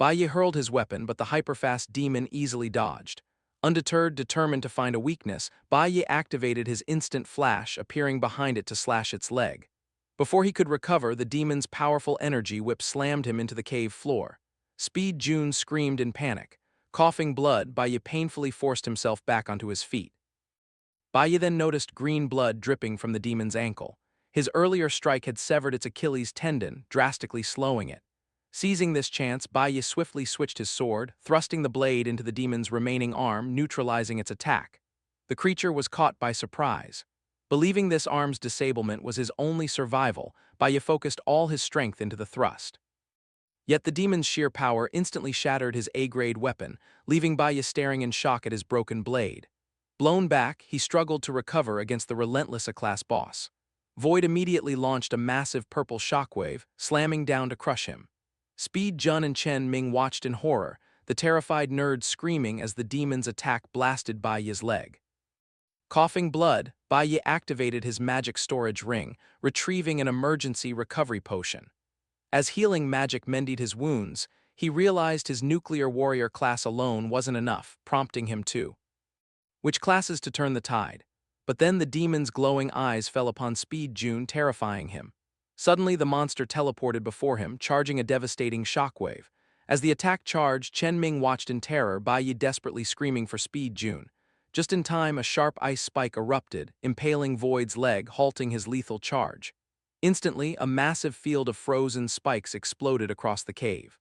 Bai hurled his weapon, but the hyperfast demon easily dodged. Undeterred, determined to find a weakness, Bai activated his instant flash, appearing behind it to slash its leg. Before he could recover, the demon's powerful energy whip slammed him into the cave floor. Speedjun screamed in panic. Coughing blood, Bai painfully forced himself back onto his feet. Bai then noticed green blood dripping from the demon's ankle. His earlier strike had severed its Achilles tendon, drastically slowing it. Seizing this chance, Bai swiftly switched his sword, thrusting the blade into the demon's remaining arm, neutralizing its attack. The creature was caught by surprise. Believing this arm's disablement was his only survival, Bai focused all his strength into the thrust. Yet the demon's sheer power instantly shattered his A-grade weapon, leaving Bai staring in shock at his broken blade. Blown back, he struggled to recover against the relentless A-class boss. Void immediately launched a massive purple shockwave, slamming down to crush him. Speedjun and Chen Ming watched in horror, the terrified nerd screaming as the demon's attack blasted Bai's leg. Coughing blood, Bai activated his magic storage ring, retrieving an emergency recovery potion. As healing magic mended his wounds, he realized his nuclear warrior class alone wasn't enough, prompting him to which classes to turn the tide. But then the demon's glowing eyes fell upon Speedjun, terrifying him. Suddenly the monster teleported before him, charging a devastating shockwave. As the attack charged, Chen Ming watched in terror, Bai desperately screaming for Speedjun. Just in time, a sharp ice spike erupted, impaling Void's leg, halting his lethal charge. Instantly, a massive field of frozen spikes exploded across the cave.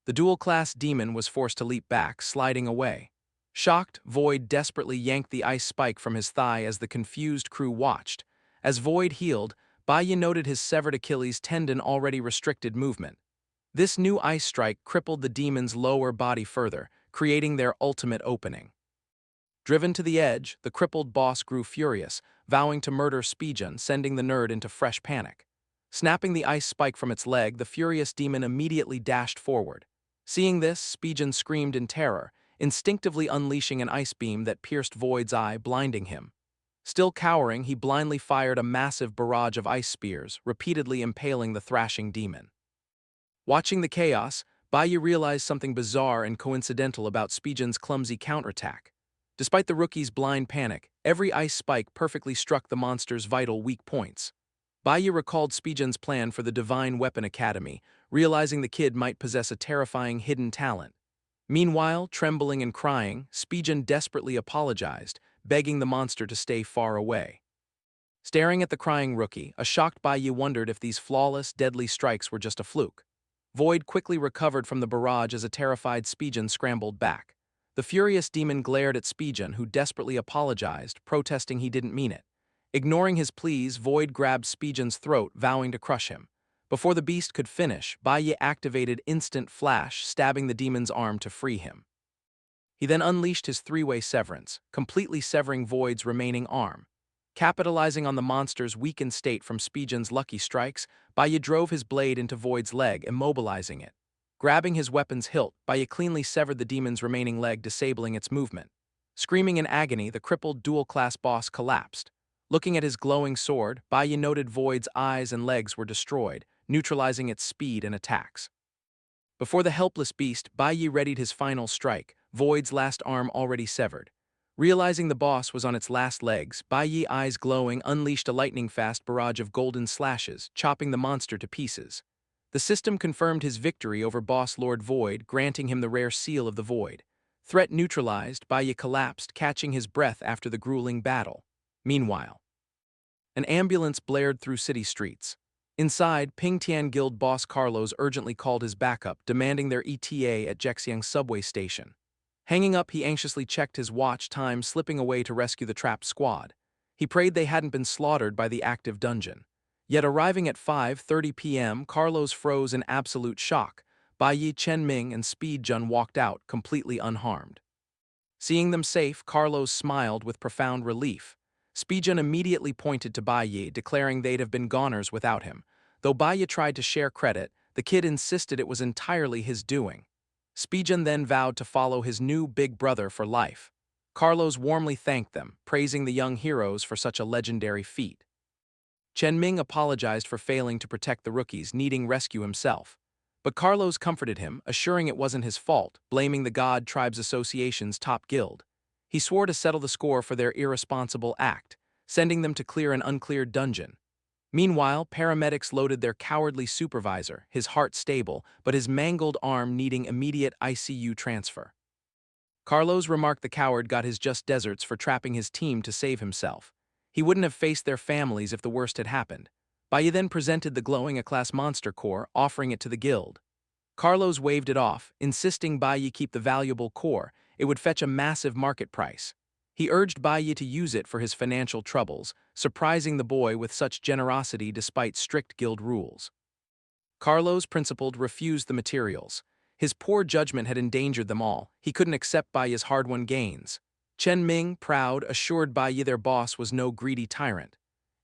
The dual-class demon was forced to leap back, sliding away. Shocked, Void desperately yanked the ice spike from his thigh as the confused crew watched. As Void healed, Bai noted his severed Achilles tendon already restricted movement. This new ice strike crippled the demon's lower body further, creating their ultimate opening. Driven to the edge, the crippled boss grew furious, vowing to murder Speedjun, sending the nerd into fresh panic. Snapping the ice spike from its leg, the furious demon immediately dashed forward. Seeing this, Speedjun screamed in terror, instinctively unleashing an ice beam that pierced Void's eye, blinding him. Still cowering, he blindly fired a massive barrage of ice spears, repeatedly impaling the thrashing demon. Watching the chaos, Bai realized something bizarre and coincidental about Spijin's clumsy counterattack. Despite the rookie's blind panic, every ice spike perfectly struck the monster's vital weak points. Bai recalled Spijin's plan for the Divine Weapon Academy, realizing the kid might possess a terrifying hidden talent. Meanwhile, trembling and crying, Spijin desperately apologized, begging the monster to stay far away. Staring at the crying rookie, a shocked Bai wondered if these flawless, deadly strikes were just a fluke. Void quickly recovered from the barrage as a terrified Spijin scrambled back. The furious demon glared at Spijin, who desperately apologized, protesting he didn't mean it. Ignoring his pleas, Void grabbed Spijin's throat, vowing to crush him. Before the beast could finish, Bai activated Instant Flash, stabbing the demon's arm to free him. He then unleashed his three-way severance, completely severing Void's remaining arm. Capitalizing on the monster's weakened state from Spijin's lucky strikes, Bai drove his blade into Void's leg, immobilizing it. Grabbing his weapon's hilt, Bai cleanly severed the demon's remaining leg, disabling its movement. Screaming in agony, the crippled dual-class boss collapsed. Looking at his glowing sword, Bai noted Void's eyes and legs were destroyed, neutralizing its speed and attacks. Before the helpless beast, Bai readied his final strike, Void's last arm already severed. Realizing the boss was on its last legs, Bai, eyes glowing, unleashed a lightning-fast barrage of golden slashes, chopping the monster to pieces. The system confirmed his victory over Boss Lord Void, granting him the rare Seal of the Void. Threat neutralized, Bai collapsed, catching his breath after the grueling battle. Meanwhile, an ambulance blared through city streets. Inside, Pingtian Guild boss Carlos urgently called his backup, demanding their ETA at Jexiang subway station. Hanging up, he anxiously checked his watch time, slipping away to rescue the trapped squad. He prayed they hadn't been slaughtered by the active dungeon. Yet arriving at 5:30 p.m., Carlos froze in absolute shock. Bai, Chen Ming, and Speed Jun walked out, completely unharmed. Seeing them safe, Carlos smiled with profound relief. Spijin immediately pointed to Bai, declaring they'd have been goners without him. Though Bai tried to share credit, the kid insisted it was entirely his doing. Spijin then vowed to follow his new big brother for life. Carlos warmly thanked them, praising the young heroes for such a legendary feat. Chen Ming apologized for failing to protect the rookies, needing rescue himself. But Carlos comforted him, assuring it wasn't his fault, blaming the God Tribes Association's top guild. He swore to settle the score for their irresponsible act, sending them to clear an uncleared dungeon. Meanwhile, paramedics loaded their cowardly supervisor, his heart stable, but his mangled arm needing immediate ICU transfer. Carlos remarked the coward got his just desserts for trapping his team to save himself. He wouldn't have faced their families if the worst had happened. Bai then presented the glowing A-class monster core, offering it to the guild. Carlos waved it off, insisting Bai keep the valuable core. It would fetch a massive market price. He urged Bai to use it for his financial troubles, surprising the boy with such generosity despite strict guild rules. Carlos, principled, refused the materials. His poor judgment had endangered them all. He couldn't accept Bai's hard-won gains. Chen Ming, proud, assured Bai their boss was no greedy tyrant.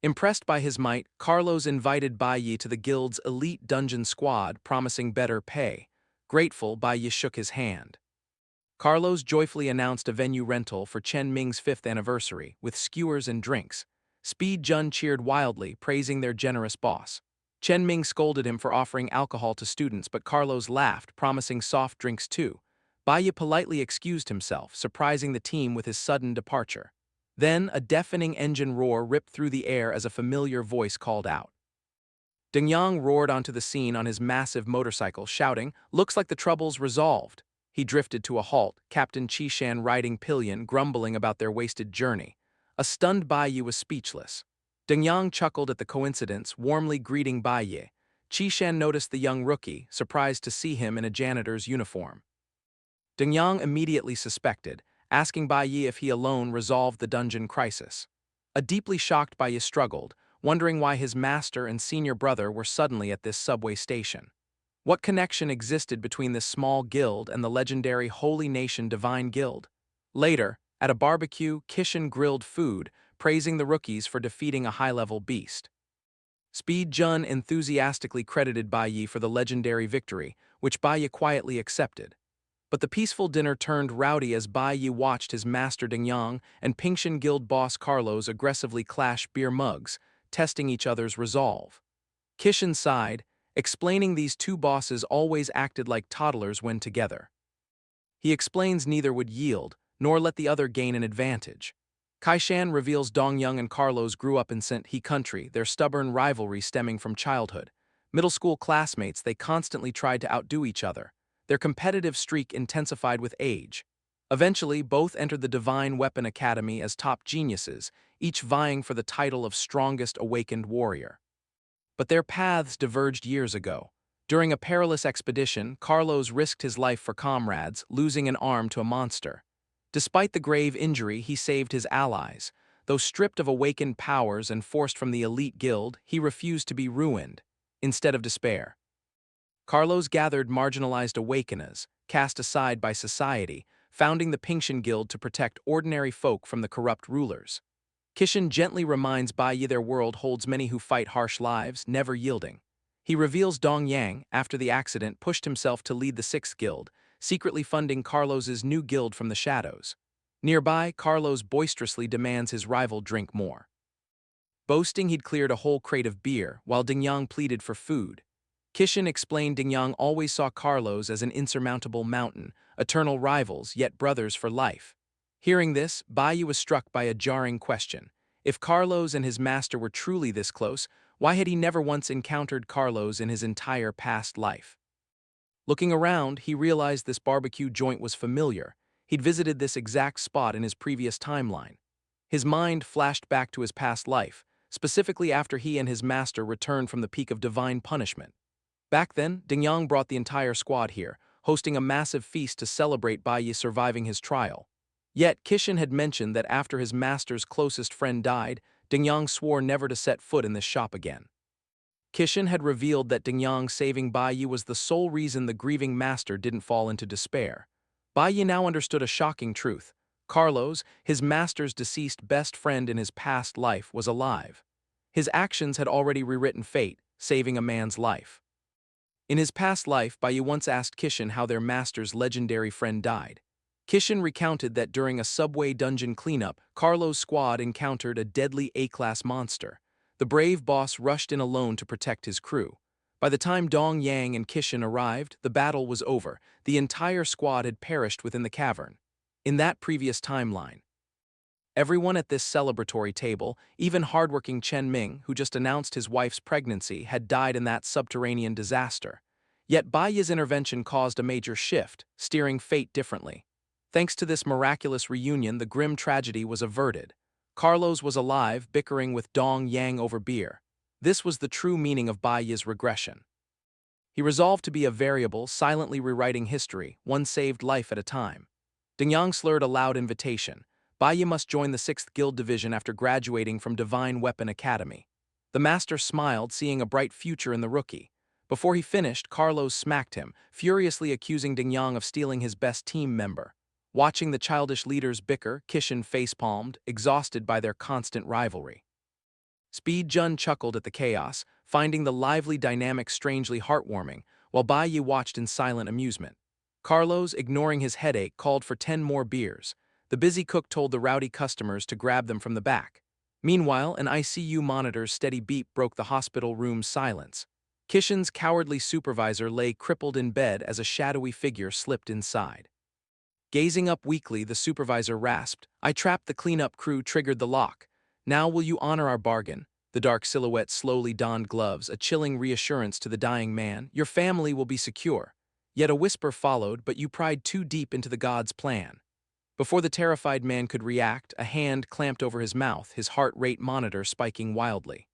Impressed by his might, Carlos invited Bai to the guild's elite dungeon squad, promising better pay. Grateful, Bai shook his hand. Carlos joyfully announced a venue rental for Chen Ming's 5th anniversary, with skewers and drinks. Speed Jun cheered wildly, praising their generous boss. Chen Ming scolded him for offering alcohol to students, but Carlos laughed, promising soft drinks too. Bai politely excused himself, surprising the team with his sudden departure. Then, a deafening engine roar ripped through the air as a familiar voice called out. Ding Yang roared onto the scene on his massive motorcycle, shouting, "Looks like the trouble's resolved." He drifted to a halt, Captain Qishan riding pillion, grumbling about their wasted journey. A stunned Bai was speechless. Ding Yang chuckled at the coincidence, warmly greeting Bai. Qishan noticed the young rookie, surprised to see him in a janitor's uniform. Ding Yang immediately suspected, asking Bai if he alone resolved the dungeon crisis. A deeply shocked Bai struggled, wondering why his master and senior brother were suddenly at this subway station. What connection existed between this small guild and the legendary Holy Nation Divine Guild? Later, at a barbecue, Kishin grilled food, praising the rookies for defeating a high-level beast. Speed Jun enthusiastically credited Bai for the legendary victory, which Bai quietly accepted. But the peaceful dinner turned rowdy as Bai watched his master Ding Yang and Pingshan Guild boss Carlos aggressively clash beer mugs, testing each other's resolve. Kishin sighed, explaining these two bosses always acted like toddlers when together. He explains neither would yield, nor let the other gain an advantage. Kaishan reveals Dongyang and Carlos grew up in St. He country, their stubborn rivalry stemming from childhood. Middle school classmates, they constantly tried to outdo each other. Their competitive streak intensified with age. Eventually, both entered the Divine Weapon Academy as top geniuses, each vying for the title of strongest awakened warrior. But their paths diverged years ago. During a perilous expedition, Carlos risked his life for comrades, losing an arm to a monster. Despite the grave injury, he saved his allies. Though stripped of awakened powers and forced from the elite guild, he refused to be ruined. Instead of despair, Carlos gathered marginalized awakeners, cast aside by society, founding the Pingshan Guild to protect ordinary folk from the corrupt rulers. Kishin gently reminds Bai Yi their world holds many who fight harsh lives, never yielding. He reveals Dong Yang, after the accident, pushed himself to lead the Sixth Guild, secretly funding Carlos's new guild from the shadows. Nearby, Carlos boisterously demands his rival drink more. Boasting he'd cleared a whole crate of beer, while Dingyang pleaded for food. Kishin explained Dingyang always saw Carlos as an insurmountable mountain, eternal rivals, yet brothers for life. Hearing this, Bai was struck by a jarring question. If Carlos and his master were truly this close, why had he never once encountered Carlos in his entire past life? Looking around, he realized this barbecue joint was familiar. He'd visited this exact spot in his previous timeline. His mind flashed back to his past life, specifically after he and his master returned from the peak of divine punishment. Back then, Dingyang brought the entire squad here, hosting a massive feast to celebrate Bai Yi surviving his trial. Yet, Kishin had mentioned that after his master's closest friend died, Dingyang swore never to set foot in this shop again. Kishin had revealed that Dingyang saving Bai Yi was the sole reason the grieving master didn't fall into despair. Bai Yi now understood a shocking truth. Carlos, his master's deceased best friend in his past life, was alive. His actions had already rewritten fate, saving a man's life. In his past life, Bai Yi once asked Kishin how their master's legendary friend died. Kishin recounted that during a subway dungeon cleanup, Carlos' squad encountered a deadly A-class monster. The brave boss rushed in alone to protect his crew. By the time Dong Yang and Kishin arrived, the battle was over. The entire squad had perished within the cavern. In that previous timeline, everyone at this celebratory table, even hardworking Chen Ming, who just announced his wife's pregnancy, had died in that subterranean disaster. Yet Bai Yi's intervention caused a major shift, steering fate differently. Thanks to this miraculous reunion, the grim tragedy was averted. Carlos was alive, bickering with Dong Yang over beer. This was the true meaning of Bai Yi's regression. He resolved to be a variable, silently rewriting history, one saved life at a time. Dingyang slurred a loud invitation. Bai Yi must join the 6th Guild Division after graduating from Divine Weapon Academy. The master smiled, seeing a bright future in the rookie. Before he finished, Carlos smacked him, furiously accusing Dingyang of stealing his best team member. Watching the childish leaders bicker, Kishin facepalmed, exhausted by their constant rivalry. Speed Jun chuckled at the chaos, finding the lively dynamic strangely heartwarming, while Bai Yi watched in silent amusement. Carlos, ignoring his headache, called for 10 more beers. The busy cook told the rowdy customers to grab them from the back. Meanwhile, an ICU monitor's steady beep broke the hospital room's silence. Kishin's cowardly supervisor lay crippled in bed as a shadowy figure slipped inside. Gazing up weakly, the supervisor rasped, "I trapped the cleanup crew, triggered the lock. Now will you honor our bargain?" The dark silhouette slowly donned gloves, a chilling reassurance to the dying man. "Your family will be secure." Yet a whisper followed, "But you pried too deep into the god's plan." Before the terrified man could react, a hand clamped over his mouth, his heart rate monitor spiking wildly.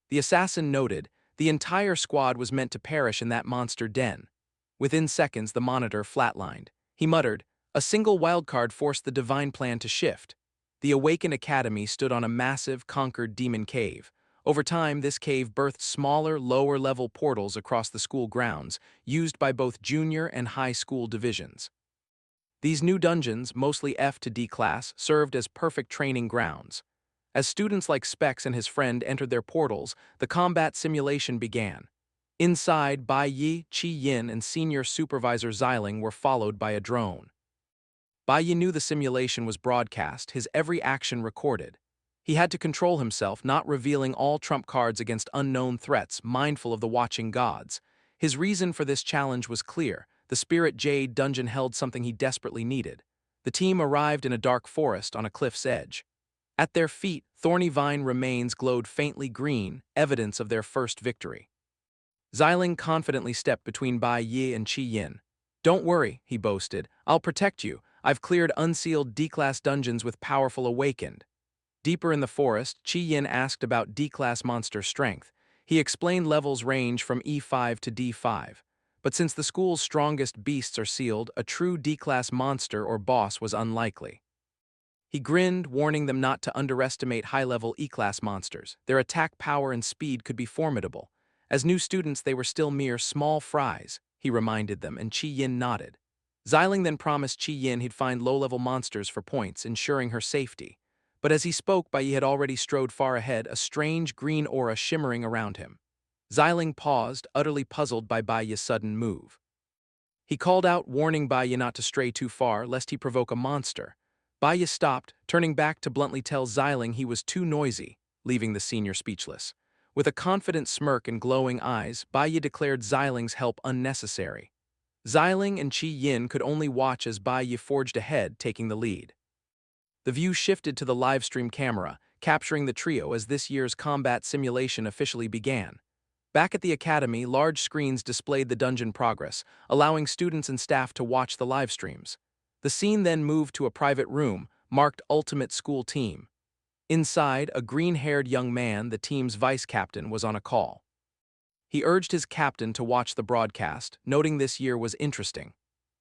The assassin noted, the entire squad was meant to perish in that monster den. Within seconds, the monitor flatlined. He muttered, "A single wildcard forced the divine plan to shift." The awakened academy stood on a massive, conquered demon cave. Over time, this cave birthed smaller, lower-level portals across the school grounds, used by both junior and high school divisions. These new dungeons, mostly F to D class, served as perfect training grounds. As students like Specs and his friend entered their portals, the combat simulation began. Inside, Bai Yi, Qi Yin, and senior supervisor Xiling were followed by a drone. Bai Yi knew the simulation was broadcast, his every action recorded. He had to control himself, not revealing all trump cards against unknown threats, mindful of the watching gods. His reason for this challenge was clear. The Spirit Jade dungeon held something he desperately needed. The team arrived in a dark forest on a cliff's edge. At their feet, thorny vine remains glowed faintly green, evidence of their first victory. Xiling confidently stepped between Bai Yi and Qi Yin. "Don't worry," he boasted. "I'll protect you. I've cleared unsealed D-class dungeons with powerful awakened." Deeper in the forest, Qi Yin asked about D-class monster strength. He explained levels range from E5 to D5. But since the school's strongest beasts are sealed, a true D-class monster or boss was unlikely. He grinned, warning them not to underestimate high-level E-class monsters. Their attack power and speed could be formidable. As new students, they were still mere small fries, he reminded them, and Qi Yin nodded. Xiling then promised Qi Yin he'd find low-level monsters for points, ensuring her safety. But as he spoke, Bai Yi had already strode far ahead, a strange green aura shimmering around him. Xiling paused, utterly puzzled by Bai Yi's sudden move. He called out, warning Bai Yi not to stray too far, lest he provoke a monster. Bai Yi stopped, turning back to bluntly tell Xiling he was too noisy, leaving the senior speechless. With a confident smirk and glowing eyes, Bai Yi declared Xiling's help unnecessary. Xiling and Qi Yin could only watch as Bai Yi forged ahead, taking the lead. The view shifted to the livestream camera, capturing the trio as this year's combat simulation officially began. Back at the academy, large screens displayed the dungeon progress, allowing students and staff to watch the live streams. The scene then moved to a private room, marked Ultimate School Team. Inside, a green-haired young man, the team's vice captain, was on a call. He urged his captain to watch the broadcast, noting this year was interesting.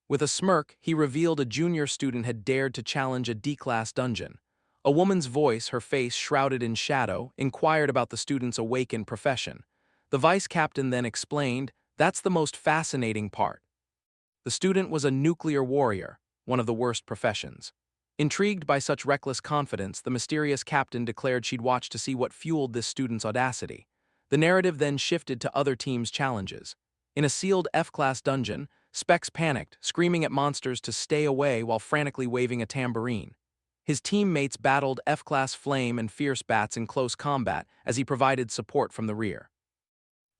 With a smirk, he revealed a junior student had dared to challenge a D-class dungeon. A woman's voice, her face shrouded in shadow, inquired about the student's awakened profession. The vice captain then explained, "That's the most fascinating part." The student was a nuclear warrior, one of the worst professions. Intrigued by such reckless confidence, the mysterious captain declared she'd watch to see what fueled this student's audacity. The narrative then shifted to other teams' challenges. In a sealed F-class dungeon, Specs panicked, screaming at monsters to stay away while frantically waving a tambourine. His teammates battled F-class Flame and Fierce Bats in close combat as he provided support from the rear.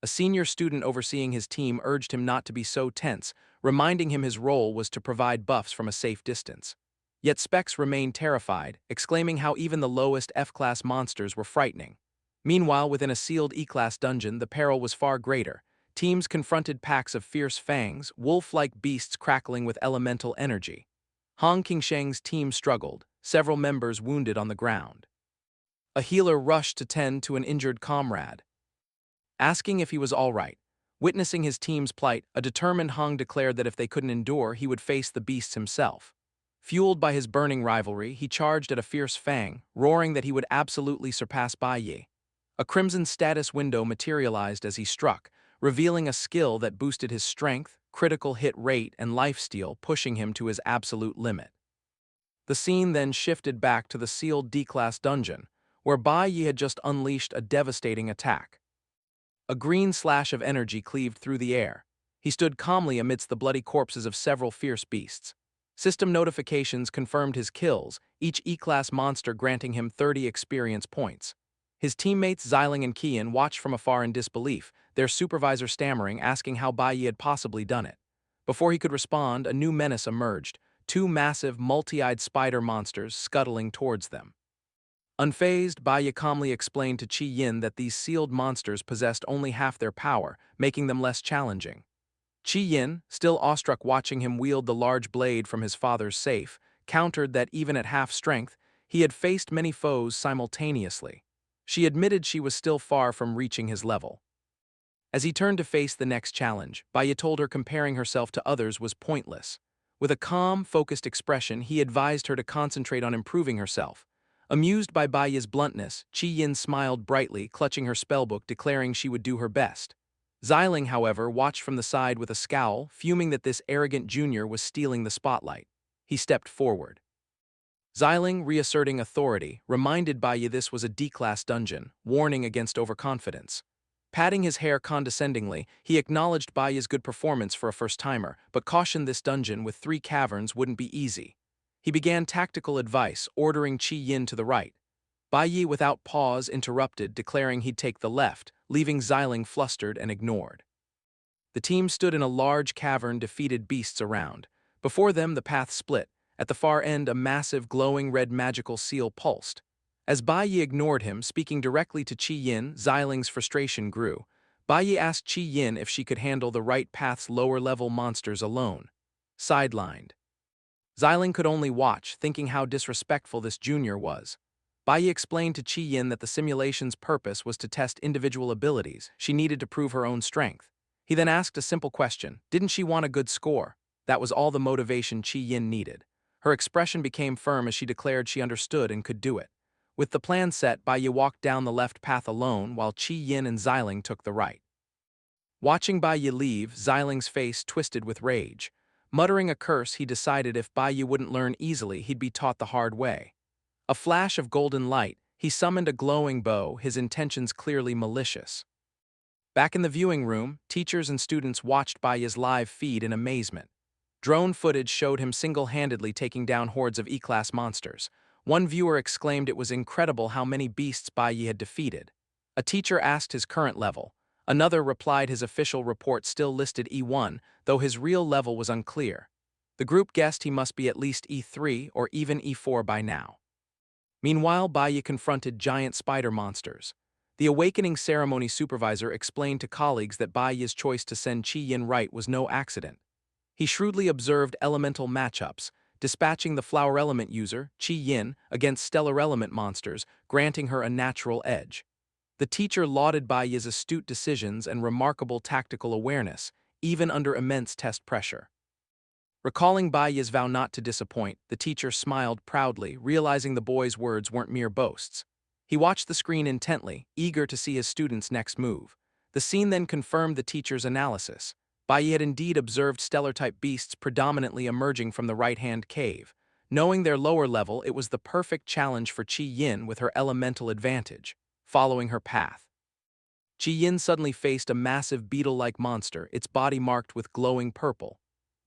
A senior student overseeing his team urged him not to be so tense, reminding him his role was to provide buffs from a safe distance. Yet Specs remained terrified, exclaiming how even the lowest F-class monsters were frightening. Meanwhile, within a sealed E-class dungeon, the peril was far greater. Teams confronted packs of fierce fangs, wolf-like beasts crackling with elemental energy. Hong Qingsheng's team struggled, several members wounded on the ground. A healer rushed to tend to an injured comrade, asking if he was all right. Witnessing his team's plight, a determined Hong declared that if they couldn't endure, he would face the beasts himself. Fueled by his burning rivalry, he charged at a fierce fang, roaring that he would absolutely surpass Bai Yi. A crimson status window materialized as he struck, revealing a skill that boosted his strength, critical hit rate, and lifesteal, pushing him to his absolute limit. The scene then shifted back to the sealed D-class dungeon, where Bai Yi had just unleashed a devastating attack. A green slash of energy cleaved through the air. He stood calmly amidst the bloody corpses of several fierce beasts. System notifications confirmed his kills, each E-class monster granting him 30 experience points. His teammates Xiling and Qian watched from afar in disbelief, their supervisor stammering, asking how Bai Yi had possibly done it. Before he could respond, a new menace emerged, two massive, multi-eyed spider monsters scuttling towards them. Unfazed, Bai Yi calmly explained to Qi Yin that these sealed monsters possessed only half their power, making them less challenging. Qi Yin, still awestruck watching him wield the large blade from his father's safe, countered that even at half strength, he had faced many foes simultaneously. She admitted she was still far from reaching his level. As he turned to face the next challenge, Bai Yi told her comparing herself to others was pointless. With a calm, focused expression, he advised her to concentrate on improving herself. Amused by Bai Yi's bluntness, Qi Yin smiled brightly, clutching her spellbook, declaring she would do her best. Xiling, however, watched from the side with a scowl, fuming that this arrogant junior was stealing the spotlight. He stepped forward. Xiling, reasserting authority, reminded Bai Yi this was a D-class dungeon, warning against overconfidence. Patting his hair condescendingly, he acknowledged Bai Yi's good performance for a first-timer, but cautioned this dungeon with 3 caverns wouldn't be easy. He began tactical advice, ordering Qi Yin to the right. Bai Yi without pause interrupted, declaring he'd take the left, leaving Xiling flustered and ignored. The team stood in a large cavern, defeated beasts around. Before them, the path split. At the far end, a massive, glowing red magical seal pulsed. As Bai Yi ignored him, speaking directly to Qi Yin, Xiling's frustration grew. Bai Yi asked Qi Yin if she could handle the right path's lower-level monsters alone. Sidelined. Xiling could only watch, thinking how disrespectful this junior was. Bai Yi explained to Qi Yin that the simulation's purpose was to test individual abilities. She needed to prove her own strength. He then asked a simple question: didn't she want a good score? That was all the motivation Qi Yin needed. Her expression became firm as she declared she understood and could do it. With the plan set, Bai Yi walked down the left path alone, while Qi Yin and Xiling took the right. Watching Bai Yi leave, Xiling's face twisted with rage. Muttering a curse, he decided if Bai Yi wouldn't learn easily, he'd be taught the hard way. A flash of golden light, he summoned a glowing bow, his intentions clearly malicious. Back in the viewing room, teachers and students watched Bai Yi's live feed in amazement. Drone footage showed him single-handedly taking down hordes of E-Class monsters. One viewer exclaimed it was incredible how many beasts Bai Yi had defeated. A teacher asked his current level. Another replied his official report still listed E1, though his real level was unclear. The group guessed he must be at least E3 or even E4 by now. Meanwhile, Bai Yi confronted giant spider monsters. The awakening ceremony supervisor explained to colleagues that Bai Yi's choice to send Qi Yin right was no accident. He shrewdly observed elemental matchups, dispatching the flower element user, Qi Yin, against stellar element monsters, granting her a natural edge. The teacher lauded Bai Yi's astute decisions and remarkable tactical awareness, even under immense test pressure. Recalling Bai Yi's vow not to disappoint, the teacher smiled proudly, realizing the boy's words weren't mere boasts. He watched the screen intently, eager to see his student's next move. The scene then confirmed the teacher's analysis. Bai Yi had indeed observed stellar-type beasts predominantly emerging from the right-hand cave. Knowing their lower level, it was the perfect challenge for Qi Yin with her elemental advantage. Following her path, Qi Yin suddenly faced a massive beetle-like monster, its body marked with glowing purple.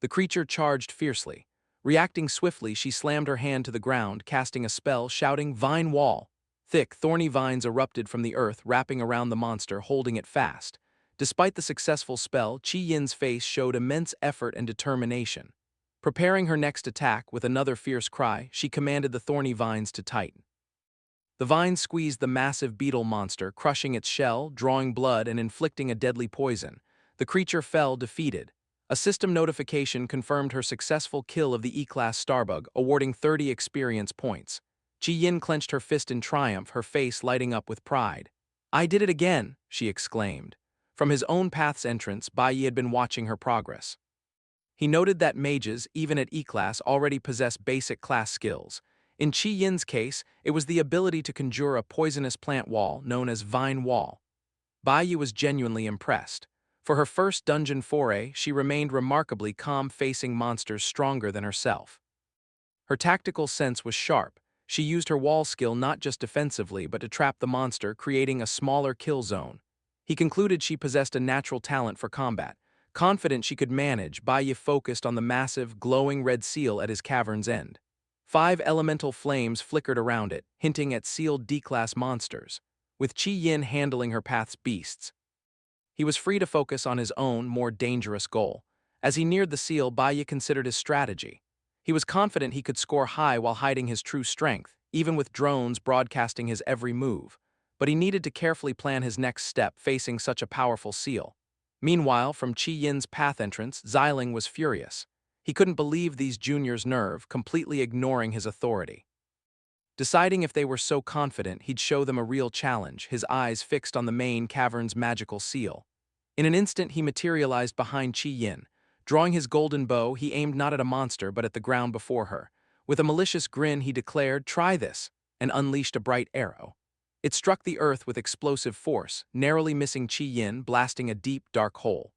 The creature charged fiercely. Reacting swiftly, she slammed her hand to the ground, casting a spell, shouting, "Vine Wall!" Thick, thorny vines erupted from the earth, wrapping around the monster, holding it fast. Despite the successful spell, Qi Yin's face showed immense effort and determination. Preparing her next attack, with another fierce cry, she commanded the thorny vines to tighten. The vines squeezed the massive beetle monster, crushing its shell, drawing blood, and inflicting a deadly poison. The creature fell, defeated. A system notification confirmed her successful kill of the E-Class Starbug, awarding 30 experience points. Qi Yin clenched her fist in triumph, her face lighting up with pride. "I did it again," she exclaimed. From his own path's entrance, Bai Yi had been watching her progress. He noted that mages, even at E-Class, already possess basic class skills. In Qi Yin's case, it was the ability to conjure a poisonous plant wall known as Vine Wall. Bai Yi was genuinely impressed. For her first dungeon foray, she remained remarkably calm, facing monsters stronger than herself. Her tactical sense was sharp. She used her wall skill not just defensively but to trap the monster, creating a smaller kill zone. He concluded she possessed a natural talent for combat. Confident she could manage, Bai Yi focused on the massive, glowing red seal at his cavern's end. 5 elemental flames flickered around it, hinting at sealed D-class monsters. With Qi Yin handling her path's beasts, he was free to focus on his own, more dangerous goal. As he neared the seal, Bai Yi considered his strategy. He was confident he could score high while hiding his true strength, even with drones broadcasting his every move. But he needed to carefully plan his next step facing such a powerful seal. Meanwhile, from Qi Yin's path entrance, Xiling was furious. He couldn't believe these juniors' nerve, completely ignoring his authority. Deciding if they were so confident, he'd show them a real challenge, his eyes fixed on the main cavern's magical seal. In an instant, he materialized behind Qi Yin. Drawing his golden bow, he aimed not at a monster but at the ground before her. With a malicious grin, he declared, "Try this," and unleashed a bright arrow. It struck the earth with explosive force, narrowly missing Qi Yin, blasting a deep, dark hole.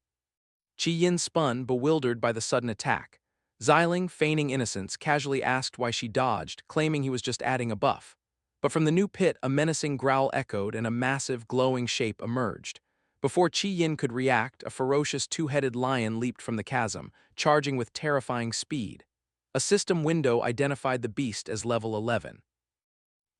Qi Yin spun, bewildered by the sudden attack. Xiling, feigning innocence, casually asked why she dodged, claiming he was just adding a buff. But from the new pit, a menacing growl echoed and a massive, glowing shape emerged. Before Qi Yin could react, a ferocious two-headed lion leaped from the chasm, charging with terrifying speed. A system window identified the beast as level 11.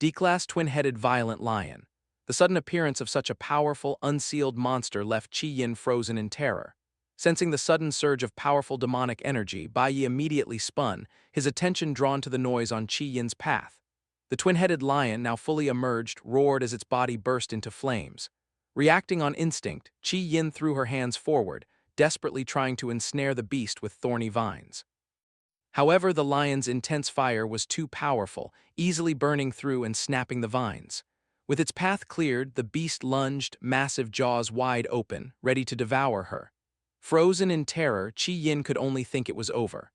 D-Class twin-headed violent lion. The sudden appearance of such a powerful, unsealed monster left Qi-Yin frozen in terror. Sensing the sudden surge of powerful demonic energy, Bai Yi immediately spun, his attention drawn to the noise on Qi-Yin's path. The twin-headed lion, now fully emerged, roared as its body burst into flames. Reacting on instinct, Qi-Yin threw her hands forward, desperately trying to ensnare the beast with thorny vines. However, the lion's intense fire was too powerful, easily burning through and snapping the vines. With its path cleared, the beast lunged, massive jaws wide open, ready to devour her. Frozen in terror, Qi-Yin could only think it was over.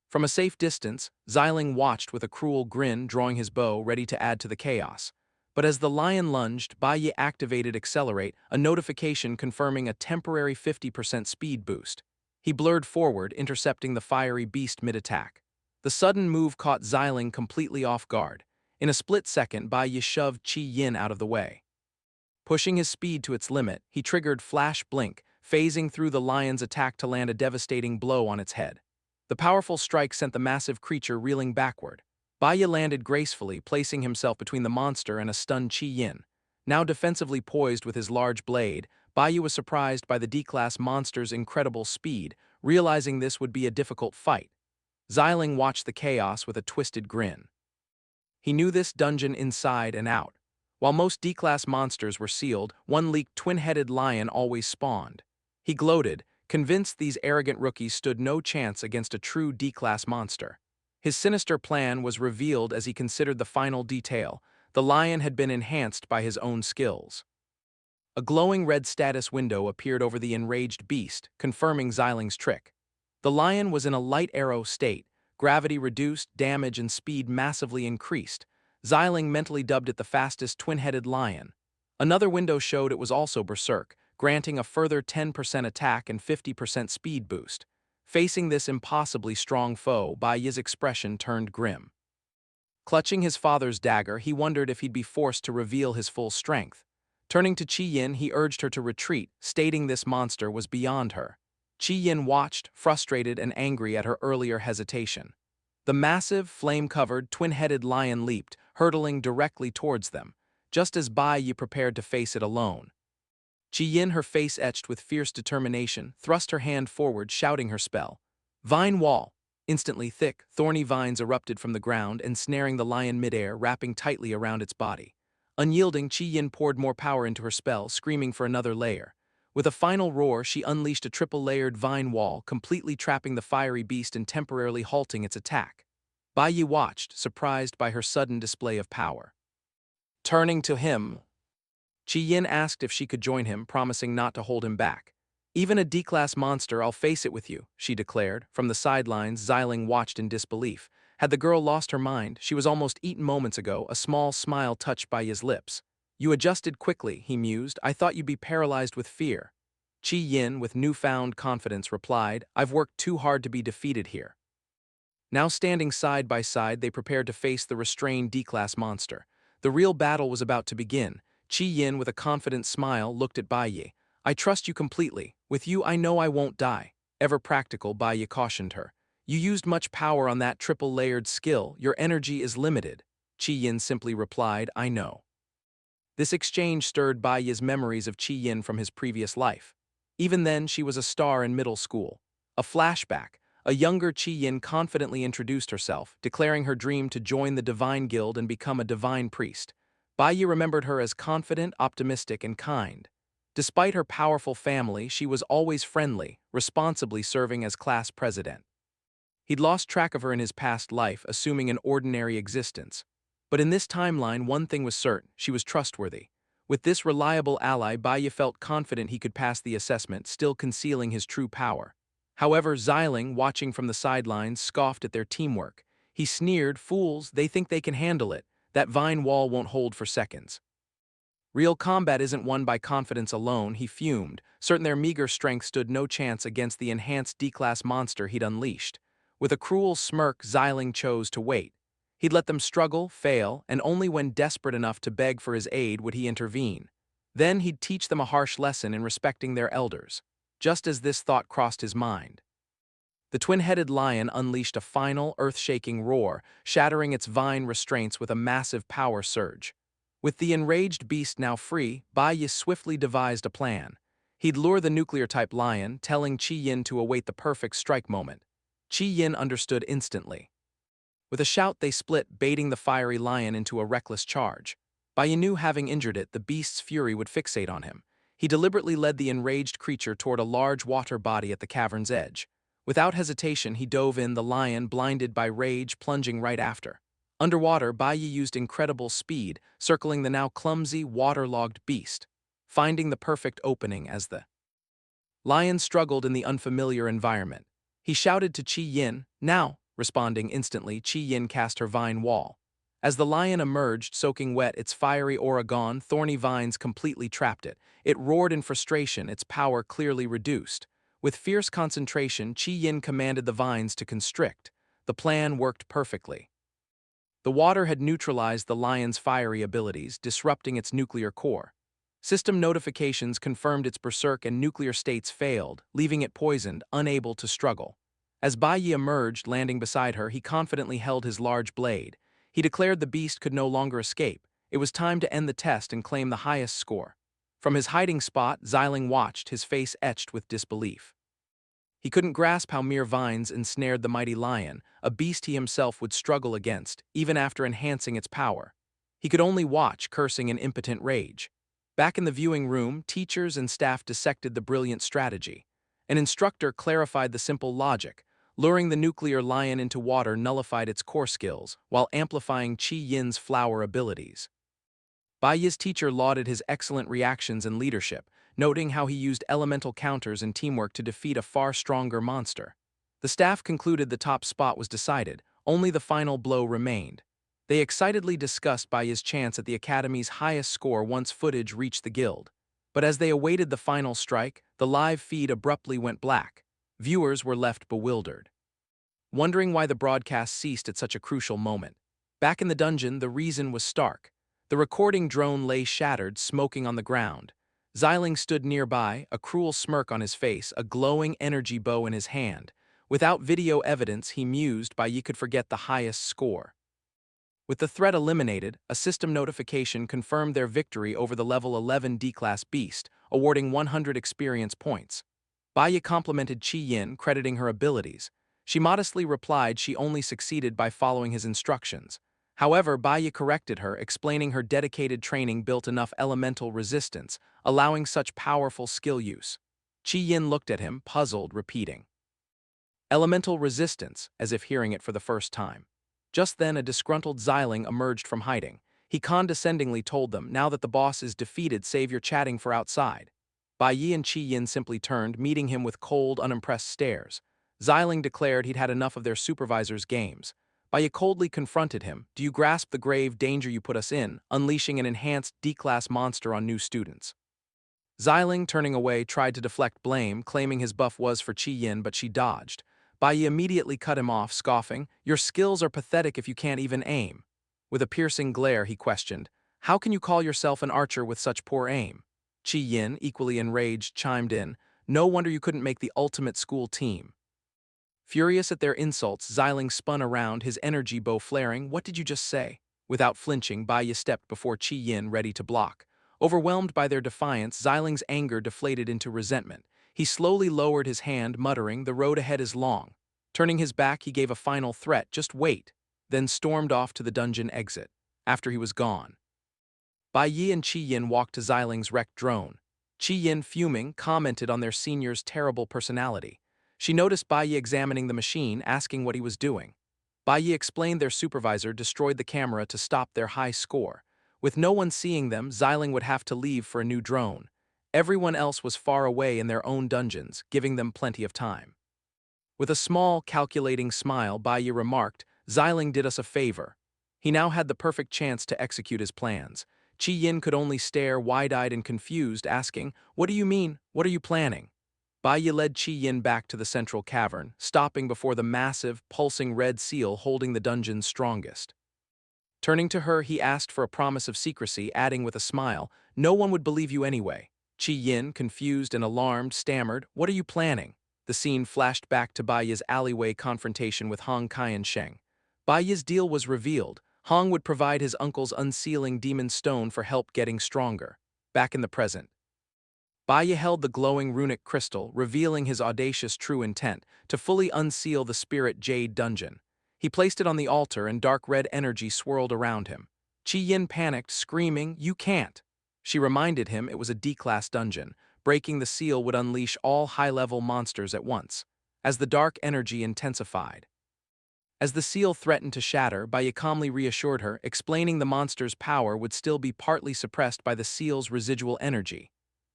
From a safe distance, Xiling watched with a cruel grin, drawing his bow, ready to add to the chaos. But as the lion lunged, Bai Yi activated Accelerate, a notification confirming a temporary 50% speed boost. He blurred forward, intercepting the fiery beast mid-attack. The sudden move caught Xiling completely off guard. In a split second, Bai Yi shoved Qi-Yin out of the way. Pushing his speed to its limit, he triggered Flash Blink, phasing through the lion's attack to land a devastating blow on its head. The powerful strike sent the massive creature reeling backward. Bai Yi landed gracefully, placing himself between the monster and a stunned Qi-Yin. Now defensively poised with his large blade, Bai Yi was surprised by the D-Class monster's incredible speed, realizing this would be a difficult fight. Xiling watched the chaos with a twisted grin. He knew this dungeon inside and out. While most D-Class monsters were sealed, one leaked twin-headed lion always spawned. He gloated, convinced these arrogant rookies stood no chance against a true D-Class monster. His sinister plan was revealed as he considered the final detail. The lion had been enhanced by his own skills. A glowing red status window appeared over the enraged beast, confirming Xiling's trick. The lion was in a light arrow state, gravity reduced, damage and speed massively increased. Xiling mentally dubbed it the fastest twin-headed lion. Another window showed it was also berserk, granting a further 10% attack and 50% speed boost. Facing this impossibly strong foe, Bai Yi's expression turned grim. Clutching his father's dagger, he wondered if he'd be forced to reveal his full strength. Turning to Qi-Yin, he urged her to retreat, stating this monster was beyond her. Qi-Yin watched, frustrated and angry at her earlier hesitation. The massive, flame-covered, twin-headed lion leaped, hurtling directly towards them, just as Bai Yi prepared to face it alone. Qi-Yin, her face etched with fierce determination, thrust her hand forward, shouting her spell. Vine Wall. Instantly thick, thorny vines erupted from the ground, ensnaring the lion midair, wrapping tightly around its body. Unyielding, Qi-Yin poured more power into her spell, screaming for another layer. With a final roar, she unleashed a triple-layered vine wall, completely trapping the fiery beast and temporarily halting its attack. Bai Yi watched, surprised by her sudden display of power. Turning to him, Qi-Yin asked if she could join him, promising not to hold him back. Even a D-Class monster, I'll face it with you, she declared. From the sidelines, Xiling watched in disbelief. Had the girl lost her mind? She was almost eaten moments ago, a small smile touched Bai Yi's lips. You adjusted quickly, he mused. I thought you'd be paralyzed with fear. Qi-Yin, with newfound confidence, replied, I've worked too hard to be defeated here. Now standing side by side, they prepared to face the restrained D-Class monster. The real battle was about to begin. Qi-Yin, with a confident smile, looked at Bai Yi. I trust you completely. With you, I know I won't die. Ever practical, Bai Yi cautioned her. You used much power on that triple-layered skill. Your energy is limited. Qi-Yin simply replied, I know. This exchange stirred Bai Yi's memories of Qi-Yin from his previous life. Even then, she was a star in middle school. A flashback. A younger Qi-Yin confidently introduced herself, declaring her dream to join the Divine Guild and become a divine priest. Bai Yi remembered her as confident, optimistic, and kind. Despite her powerful family, she was always friendly, responsibly serving as class president. He'd lost track of her in his past life, assuming an ordinary existence. But in this timeline, one thing was certain: she was trustworthy. With this reliable ally, Bai Yi felt confident he could pass the assessment, still concealing his true power. However, Xiling, watching from the sidelines, scoffed at their teamwork. He sneered, fools, they think they can handle it. That vine wall won't hold for seconds. Real combat isn't won by confidence alone, he fumed, certain their meager strength stood no chance against the enhanced D-Class monster he'd unleashed. With a cruel smirk, Xiling chose to wait. He'd let them struggle, fail, and only when desperate enough to beg for his aid would he intervene. Then he'd teach them a harsh lesson in respecting their elders. Just as this thought crossed his mind, The twin-headed lion unleashed a final, earth-shaking roar, shattering its vine restraints with a massive power surge. With the enraged beast now free, Bai Yi swiftly devised a plan. He'd lure the nuclear-type lion, telling Qi Yin to await the perfect strike moment. Qi Yin understood instantly. With a shout they split, baiting the fiery lion into a reckless charge. Bai Yi knew having injured it, the beast's fury would fixate on him. He deliberately led the enraged creature toward a large water body at the cavern's edge. Without hesitation, he dove in, the lion, blinded by rage, plunging right after. Underwater, Bai Yi used incredible speed, circling the now clumsy, waterlogged beast, finding the perfect opening as the lion struggled in the unfamiliar environment. He shouted to Qi Yin, "Now!" Responding instantly, Qi Yin cast her vine wall. As the lion emerged, soaking wet, its fiery aura gone, thorny vines completely trapped it. It roared in frustration, its power clearly reduced. With fierce concentration, Qi Yin commanded the vines to constrict. The plan worked perfectly. The water had neutralized the lion's fiery abilities, disrupting its nuclear core. System notifications confirmed its berserk and nuclear states failed, leaving it poisoned, unable to struggle. As Bai Yi emerged, landing beside her, he confidently held his large blade. He declared the beast could no longer escape. It was time to end the test and claim the highest score. From his hiding spot, Xiling watched, his face etched with disbelief. He couldn't grasp how mere vines ensnared the mighty lion, a beast he himself would struggle against, even after enhancing its power. He could only watch, cursing in impotent rage. Back in the viewing room, teachers and staff dissected the brilliant strategy. An instructor clarified the simple logic. Luring the nuclear lion into water nullified its core skills, while amplifying Qi Yin's flower abilities. Bai Yi's teacher lauded his excellent reactions and leadership, noting how he used elemental counters and teamwork to defeat a far stronger monster. The staff concluded the top spot was decided, only the final blow remained. They excitedly discussed Bai Yi's chance at the Academy's highest score once footage reached the guild. But as they awaited the final strike, the live feed abruptly went black. Viewers were left bewildered, wondering why the broadcast ceased at such a crucial moment. Back in the dungeon, the reason was stark. The recording drone lay shattered, smoking on the ground. Xiling stood nearby, a cruel smirk on his face, a glowing energy bow in his hand. Without video evidence, he mused, Bai Yi could forget the highest score. With the threat eliminated, a system notification confirmed their victory over the level 11 D-Class beast, awarding 100 experience points. Bai Yi complimented Qi Yin, crediting her abilities. She modestly replied she only succeeded by following his instructions. However, Bai Yi corrected her, explaining her dedicated training built enough elemental resistance, allowing such powerful skill use. Qi Yin looked at him, puzzled, repeating elemental resistance, as if hearing it for the first time. Just then, a disgruntled Xiling emerged from hiding. He condescendingly told them, "Now that the boss is defeated, save your chatting for outside." Bai Yi and Qi Yin simply turned, meeting him with cold, unimpressed stares. Xiling declared he'd had enough of their supervisor's games. Bai Yi coldly confronted him, "Do you grasp the grave danger you put us in, unleashing an enhanced D-Class monster on new students?" Xiling, turning away, tried to deflect blame, claiming his buff was for Qi Yin, but she dodged. Bai Yi immediately cut him off, scoffing, "Your skills are pathetic if you can't even aim." With a piercing glare, he questioned, "How can you call yourself an archer with such poor aim?" Qi Yin, equally enraged, chimed in, "No wonder you couldn't make the ultimate school team." Furious at their insults, Xiling spun around, his energy bow flaring. "What did you just say?" Without flinching, Bai Yi stepped before Qi Yin, ready to block. Overwhelmed by their defiance, Xiling's anger deflated into resentment. He slowly lowered his hand, muttering, "The road ahead is long." Turning his back, he gave a final threat, "Just wait," then stormed off to the dungeon exit. After he was gone, Bai Yi and Qi Yin walked to Xiling's wrecked drone. Qi Yin, fuming, commented on their senior's terrible personality. She noticed Bai Yi examining the machine, asking what he was doing. Bai Yi explained their supervisor destroyed the camera to stop their high score. With no one seeing them, Xiling would have to leave for a new drone. Everyone else was far away in their own dungeons, giving them plenty of time. With a small, calculating smile, Bai Yi remarked, "Xiling did us a favor." He now had the perfect chance to execute his plans. Qi Yin could only stare, wide-eyed and confused, asking, "What do you mean? What are you planning?" Bai Yi led Qi Yin back to the central cavern, stopping before the massive, pulsing red seal holding the dungeon's strongest. Turning to her, he asked for a promise of secrecy, adding with a smile, "No one would believe you anyway." Qi Yin, confused and alarmed, stammered, "What are you planning?" The scene flashed back to Baiya's alleyway confrontation with Hong Kai and Sheng. Baiya's deal was revealed. Hong would provide his uncle's unsealing demon stone for help getting stronger. Back in the present, Baiya held the glowing runic crystal, revealing his audacious true intent to fully unseal the spirit jade dungeon. He placed it on the altar and dark red energy swirled around him. Qi Yin panicked, screaming, "You can't!" She reminded him it was a D-class dungeon. Breaking the seal would unleash all high-level monsters at once. As the dark energy intensified, as the seal threatened to shatter, Baiya calmly reassured her, explaining the monster's power would still be partly suppressed by the seal's residual energy.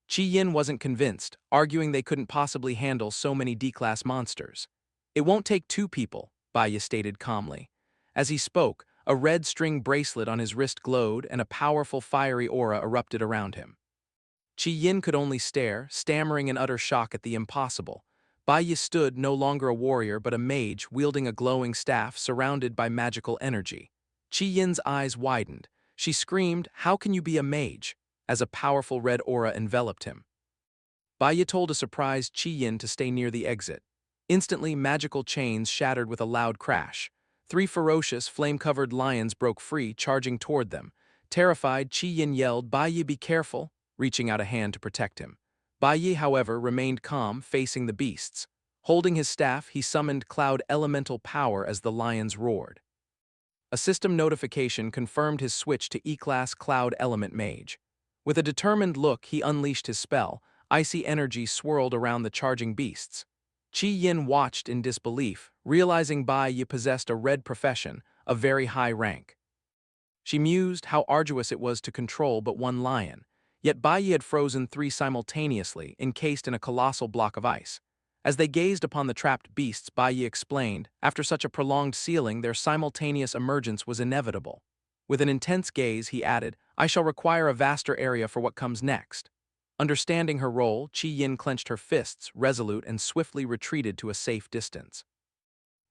Qi Yin wasn't convinced, arguing they couldn't possibly handle so many D-class monsters. "It won't take two people," Baiya stated calmly. As he spoke, a red string bracelet on his wrist glowed and a powerful fiery aura erupted around him. Qi Yin could only stare, stammering in utter shock at the impossible. Baiya stood no longer a warrior but a mage wielding a glowing staff surrounded by magical energy. Qi Yin's eyes widened. She screamed, "How can you be a mage?" as a powerful red aura enveloped him. Baiya told a surprised Qi Yin to stay near the exit. Instantly, magical chains shattered with a loud crash. Three ferocious, flame-covered lions broke free, charging toward them. Terrified, Qi Yin yelled, "Baiya, be careful," reaching out a hand to protect him. Baiya, however, remained calm, facing the beasts. Holding his staff, he summoned cloud elemental power as the lions roared. A system notification confirmed his switch to E-Class Cloud Element Mage. With a determined look, he unleashed his spell. Icy energy swirled around the charging beasts. Qi Yin watched in disbelief, realizing Baiya possessed a red profession, a very high rank. She mused how arduous it was to control but one lion. Yet Baiya had frozen three simultaneously, encased in a colossal block of ice. As they gazed upon the trapped beasts, Baiya explained, after such a prolonged sealing, their simultaneous emergence was inevitable. With an intense gaze, he added, "I shall require a vaster area for what comes next." Understanding her role, Qi Yin clenched her fists, resolute, and swiftly retreated to a safe distance.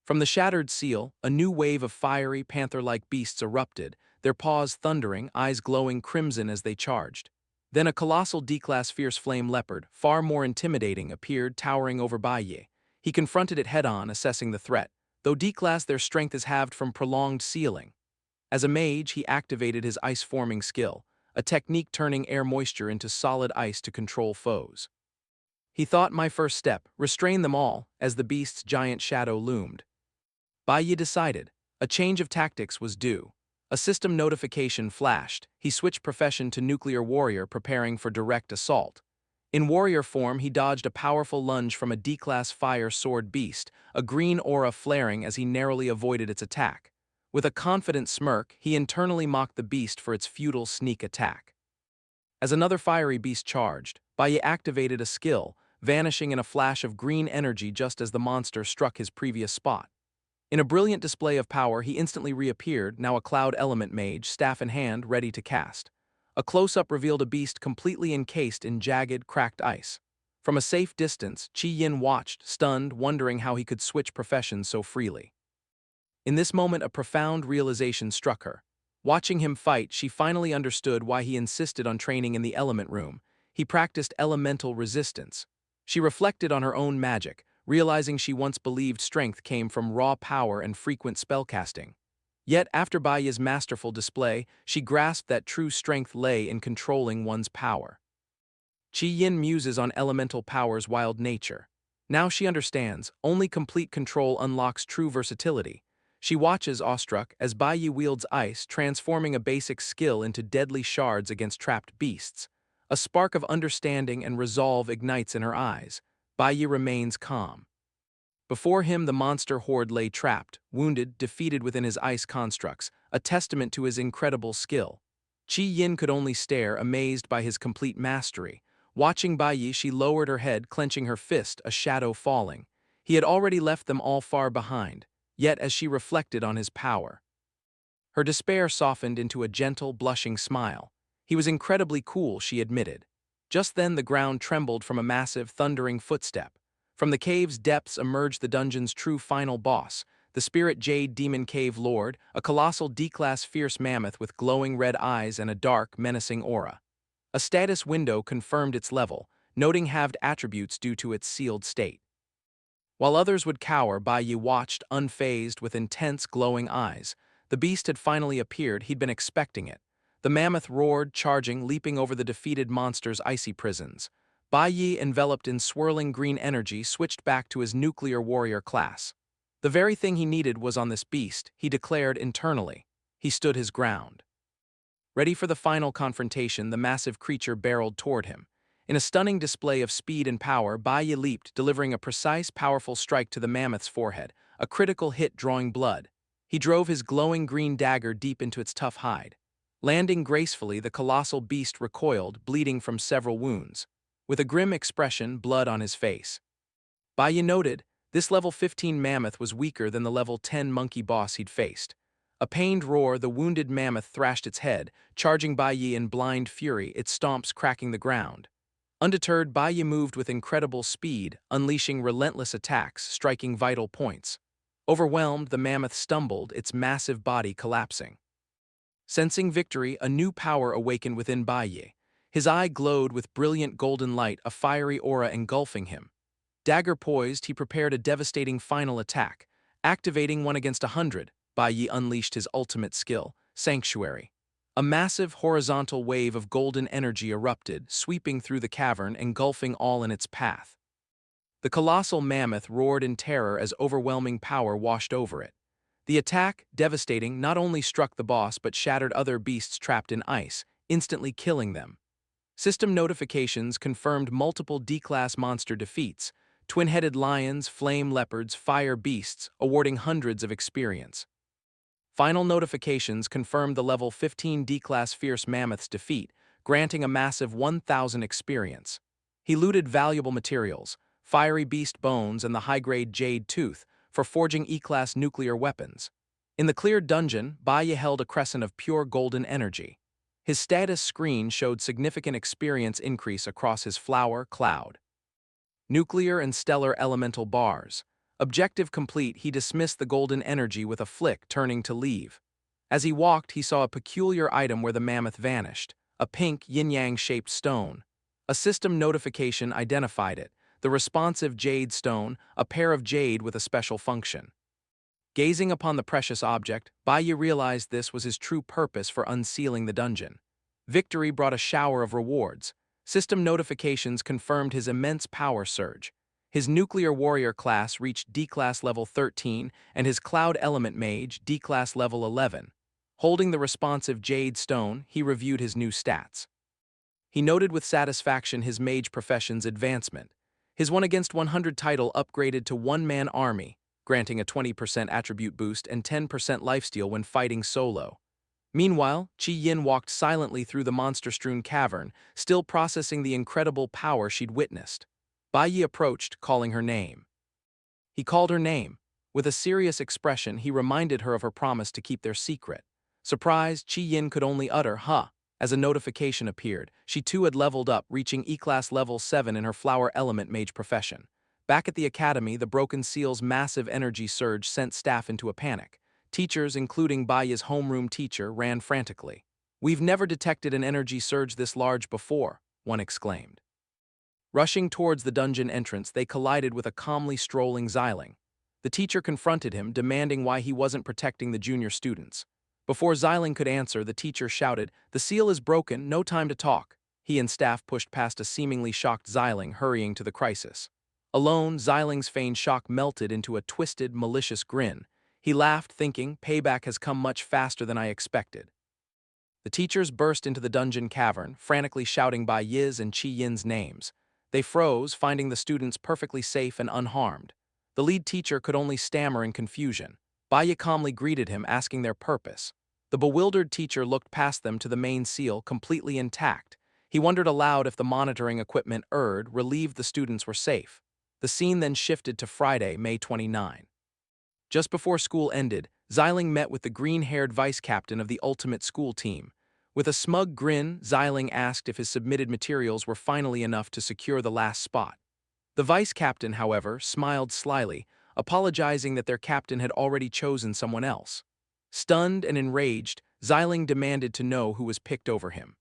From the shattered seal, a new wave of fiery, panther-like beasts erupted, their paws thundering, eyes glowing crimson as they charged. Then a colossal D-class fierce flame leopard, far more intimidating, appeared, towering over Baiya. He confronted it head-on, assessing the threat. Though D-class, their strength is halved from prolonged sealing. As a mage, he activated his ice-forming skill, a technique turning air moisture into solid ice to control foes. He thought, "My first step, restrain them all," as the beast's giant shadow loomed. Baiya decided. A change of tactics was due. A system notification flashed. He switched profession to nuclear warrior, preparing for direct assault. In warrior form, he dodged a powerful lunge from a D-class fire sword beast, a green aura flaring as he narrowly avoided its attack. With a confident smirk, he internally mocked the beast for its futile sneak attack. As another fiery beast charged, Baiya activated a skill, vanishing in a flash of green energy just as the monster struck his previous spot. In a brilliant display of power, he instantly reappeared, now a cloud element mage, staff in hand, ready to cast. A close-up revealed a beast completely encased in jagged, cracked ice. From a safe distance, Qi Yin watched, stunned, wondering how he could switch professions so freely. In this moment, a profound realization struck her. Watching him fight, she finally understood why he insisted on training in the element room. He practiced elemental resistance. She reflected on her own magic, realizing she once believed strength came from raw power and frequent spellcasting. Yet, after Baiya's masterful display, she grasped that true strength lay in controlling one's power. Qi Yin muses on elemental power's wild nature. Now she understands, only complete control unlocks true versatility. She watches, awestruck, as Baiya wields ice, transforming a basic skill into deadly shards against trapped beasts. A spark of understanding and resolve ignites in her eyes. Baiya remains calm. Before him, the monster horde lay trapped, wounded, defeated within his ice constructs, a testament to his incredible skill. Qi Yin could only stare, amazed by his complete mastery. Watching Baiya, she lowered her head, clenching her fist, a shadow falling. He had already left them all far behind. Yet, as she reflected on his power, her despair softened into a gentle, blushing smile. He was incredibly cool, she admitted. Just then the ground trembled from a massive, thundering footstep. From the cave's depths emerged the dungeon's true final boss, the Spirit Jade Demon Cave Lord, a colossal D-class fierce mammoth with glowing red eyes and a dark, menacing aura. A status window confirmed its level, noting halved attributes due to its sealed state. While others would cower, Bai Yi watched, unfazed, with intense, glowing eyes. The beast had finally appeared, he'd been expecting it. The mammoth roared, charging, leaping over the defeated monster's icy prisons. Bai Yi, enveloped in swirling green energy, switched back to his nuclear warrior class. The very thing he needed was on this beast, he declared internally. He stood his ground. Ready for the final confrontation, the massive creature barreled toward him. In a stunning display of speed and power, Bai Yi leaped, delivering a precise, powerful strike to the mammoth's forehead, a critical hit drawing blood. He drove his glowing green dagger deep into its tough hide. Landing gracefully, the colossal beast recoiled, bleeding from several wounds. With a grim expression, blood on his face. Bai Yi noted, this level 15 mammoth was weaker than the level 10 monkey boss he'd faced. A pained roar, the wounded mammoth thrashed its head, charging Bai Yi in blind fury, its stomps cracking the ground. Undeterred, Bai Yi moved with incredible speed, unleashing relentless attacks, striking vital points. Overwhelmed, the mammoth stumbled, its massive body collapsing. Sensing victory, a new power awakened within Bai Yi. His eye glowed with brilliant golden light, a fiery aura engulfing him. Dagger poised, he prepared a devastating final attack. Activating 1 against 100, Bai Yi unleashed his ultimate skill, Sanctuary. A massive horizontal wave of golden energy erupted, sweeping through the cavern, engulfing all in its path. The colossal mammoth roared in terror as overwhelming power washed over it. The attack, devastating, not only struck the boss but shattered other beasts trapped in ice, instantly killing them. System notifications confirmed multiple D-class monster defeats, twin-headed lions, flame leopards, fire beasts, awarding hundreds of experience. Final notifications confirmed the level 15 D-class fierce mammoth's defeat, granting a massive 1,000 experience. He looted valuable materials, fiery beast bones and the high-grade jade tooth, for forging E-class nuclear weapons. In the cleared dungeon, Bai Yi held a crescent of pure golden energy. His status screen showed significant experience increase across his flower cloud. Nuclear and stellar elemental bars. Objective complete, he dismissed the golden energy with a flick, turning to leave. As he walked, he saw a peculiar item where the mammoth vanished, a pink yin-yang shaped stone. A system notification identified it, the responsive jade stone, a pair of jade with a special function. Gazing upon the precious object, Bai Yi realized this was his true purpose for unsealing the dungeon. Victory brought a shower of rewards. System notifications confirmed his immense power surge. His nuclear warrior class reached D-class level 13 and his cloud element mage D-class level 11. Holding the responsive jade stone, he reviewed his new stats. He noted with satisfaction his mage profession's advancement. His 1 against 100 title upgraded to one-man army, granting a 20% attribute boost and 10% lifesteal when fighting solo. Meanwhile, Qi Yin walked silently through the monster-strewn cavern, still processing the incredible power she'd witnessed. Bai Yi approached, calling her name. He called her name. With a serious expression, he reminded her of her promise to keep their secret. Surprised, Qi Yin could only utter, "Huh," as a notification appeared. She too had leveled up, reaching E-class level 7 in her flower element mage profession. Back at the academy, the Broken Seal's massive energy surge sent staff into a panic. Teachers, including Bai Yi's homeroom teacher, ran frantically. "We've never detected an energy surge this large before," one exclaimed. Rushing towards the dungeon entrance, they collided with a calmly strolling Xiling. The teacher confronted him, demanding why he wasn't protecting the junior students. Before Xiling could answer, the teacher shouted, "The seal is broken, no time to talk." He and staff pushed past a seemingly shocked Xiling, hurrying to the crisis. Alone, Xiling's feigned shock melted into a twisted, malicious grin. He laughed, thinking, "Payback has come much faster than I expected." The teachers burst into the dungeon cavern, frantically shouting Bai Yi's and Qi Yin's names. They froze, finding the students perfectly safe and unharmed. The lead teacher could only stammer in confusion. Bai Yi calmly greeted him, asking their purpose. The bewildered teacher looked past them to the main seal, completely intact. He wondered aloud if the monitoring equipment erred, relieved the students were safe. The scene then shifted to Friday, May 29. Just before school ended, Xiling met with the green-haired vice-captain of the ultimate school team. With a smug grin, Xiling asked if his submitted materials were finally enough to secure the last spot. The vice-captain, however, smiled slyly, apologizing that their captain had already chosen someone else. Stunned and enraged, Xiling demanded to know who was picked over him.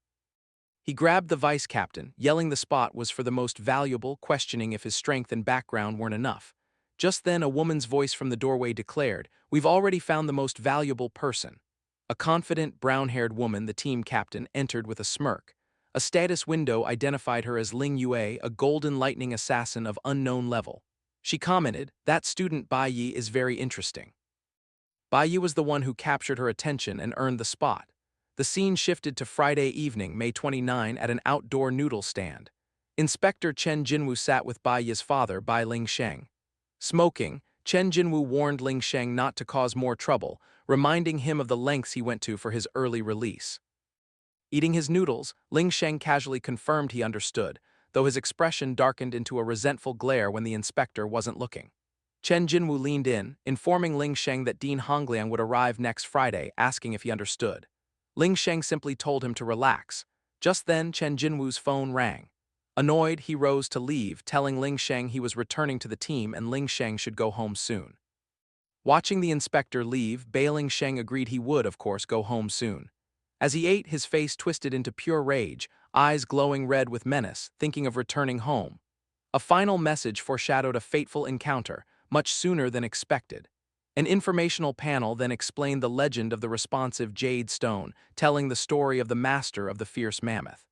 He grabbed the vice-captain, yelling the spot was for the most valuable, questioning if his strength and background weren't enough. Just then a woman's voice from the doorway declared, "We've already found the most valuable person." A confident, brown-haired woman, the team captain, entered with a smirk. A status window identified her as Ling Yue, a golden lightning assassin of unknown level. She commented, "That student Bai Yi is very interesting." Bai Yi was the one who captured her attention and earned the spot. The scene shifted to Friday evening, May 29, at an outdoor noodle stand. Inspector Chen Jinwu sat with Bai Yi's father, Bai Lingsheng. Smoking, Chen Jinwu warned Lingsheng not to cause more trouble, reminding him of the lengths he went to for his early release. Eating his noodles, Lingsheng casually confirmed he understood, though his expression darkened into a resentful glare when the inspector wasn't looking. Chen Jinwu leaned in, informing Lingsheng that Dean Hongliang would arrive next Friday, asking if he understood. Lingsheng simply told him to relax. Just then, Chen Jinwu's phone rang. Annoyed, he rose to leave, telling Lingsheng he was returning to the team and Lingsheng should go home soon. Watching the inspector leave, Bai Lingsheng agreed he would, of course, go home soon. As he ate, his face twisted into pure rage, eyes glowing red with menace, thinking of returning home. A final message foreshadowed a fateful encounter, much sooner than expected. An informational panel then explained the legend of the responsive Jade Stone, telling the story of the master of the fierce mammoth.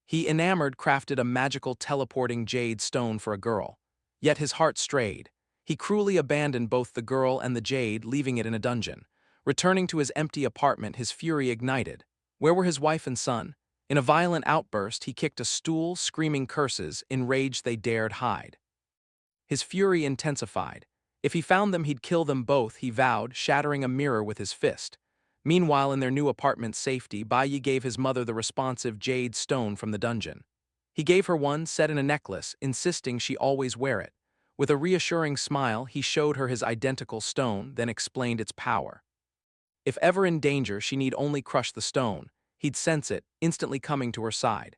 He, enamored, crafted a magical teleporting Jade Stone for a girl. Yet his heart strayed. He cruelly abandoned both the girl and the jade, leaving it in a dungeon. Returning to his empty apartment, his fury ignited. Where were his wife and son? In a violent outburst, he kicked a stool, screaming curses. Enraged, they dared hide. His fury intensified. If he found them, he'd kill them both, he vowed, shattering a mirror with his fist. Meanwhile, in their new apartment's safety, Bai Yi gave his mother the responsive Jade Stone from the dungeon. He gave her one set in a necklace, insisting she always wear it. With a reassuring smile, he showed her his identical stone, then explained its power. If ever in danger, she need only crush the stone. He'd sense it, instantly coming to her side.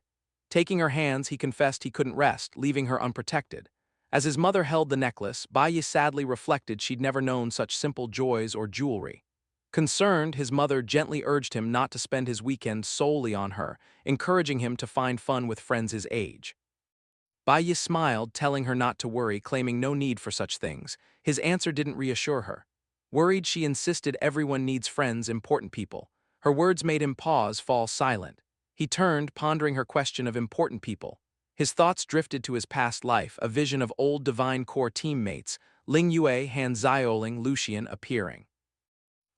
Taking her hands, he confessed he couldn't rest, leaving her unprotected. As his mother held the necklace, Bai Yi sadly reflected she'd never known such simple joys or jewelry. Concerned, his mother gently urged him not to spend his weekend solely on her, encouraging him to find fun with friends his age. Bai Yi smiled, telling her not to worry, claiming no need for such things. His answer didn't reassure her. Worried, she insisted everyone needs friends, important people. Her words made him pause, fall silent. He turned, pondering her question of important people. His thoughts drifted to his past life, a vision of old Divine Core teammates, Ling Yue, Han Zioling, Lucian appearing.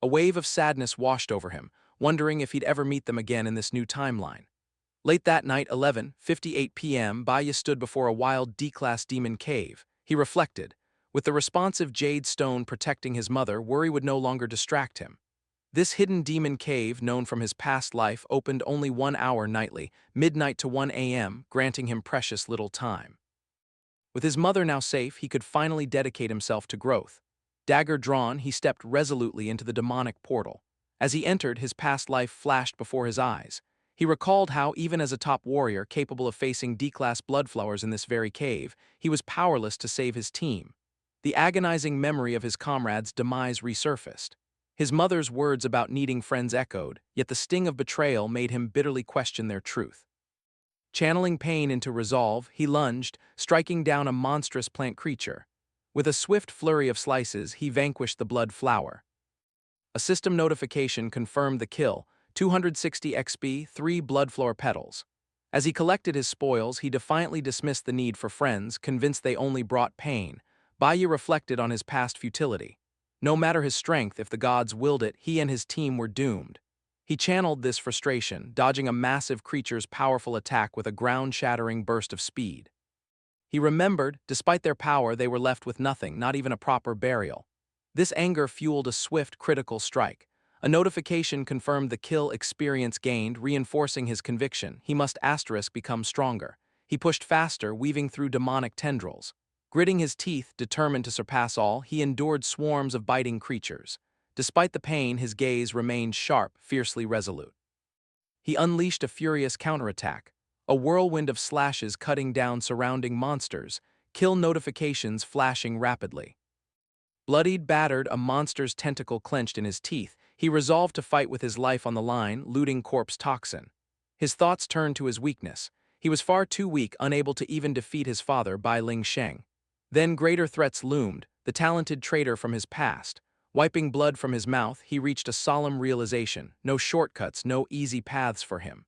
A wave of sadness washed over him, wondering if he'd ever meet them again in this new timeline. Late that night, 11:58 p.m., Bai Yi stood before a wild D-class demon cave. He reflected. With the responsive Jade Stone protecting his mother, worry would no longer distract him. This hidden demon cave, known from his past life, opened only 1 hour nightly, midnight to 1 a.m., granting him precious little time. With his mother now safe, he could finally dedicate himself to growth. Dagger drawn, he stepped resolutely into the demonic portal. As he entered, his past life flashed before his eyes. He recalled how, even as a top warrior capable of facing D-class bloodflowers in this very cave, he was powerless to save his team. The agonizing memory of his comrades' demise resurfaced. His mother's words about needing friends echoed, yet the sting of betrayal made him bitterly question their truth. Channeling pain into resolve, he lunged, striking down a monstrous plant creature. With a swift flurry of slices, he vanquished the blood flower. A system notification confirmed the kill, 260 XP, 3 blood flower petals. As he collected his spoils, he defiantly dismissed the need for friends, convinced they only brought pain. Bai Yi reflected on his past futility. No matter his strength, if the gods willed it, he and his team were doomed. He channeled this frustration, dodging a massive creature's powerful attack with a ground-shattering burst of speed. He remembered, despite their power, they were left with nothing, not even a proper burial. This anger fueled a swift, critical strike. A notification confirmed the kill experience gained, reinforcing his conviction. He must become stronger. He pushed faster, weaving through demonic tendrils. Gritting his teeth, determined to surpass all, he endured swarms of biting creatures. Despite the pain, his gaze remained sharp, fiercely resolute. He unleashed a furious counterattack, a whirlwind of slashes cutting down surrounding monsters, kill notifications flashing rapidly. Bloodied, battered, a monster's tentacle clenched in his teeth, he resolved to fight with his life on the line, looting corpse toxin. His thoughts turned to his weakness. He was far too weak, unable to even defeat his father, Bai Lingsheng. Then greater threats loomed, the talented traitor from his past. Wiping blood from his mouth, he reached a solemn realization: no shortcuts, no easy paths for him.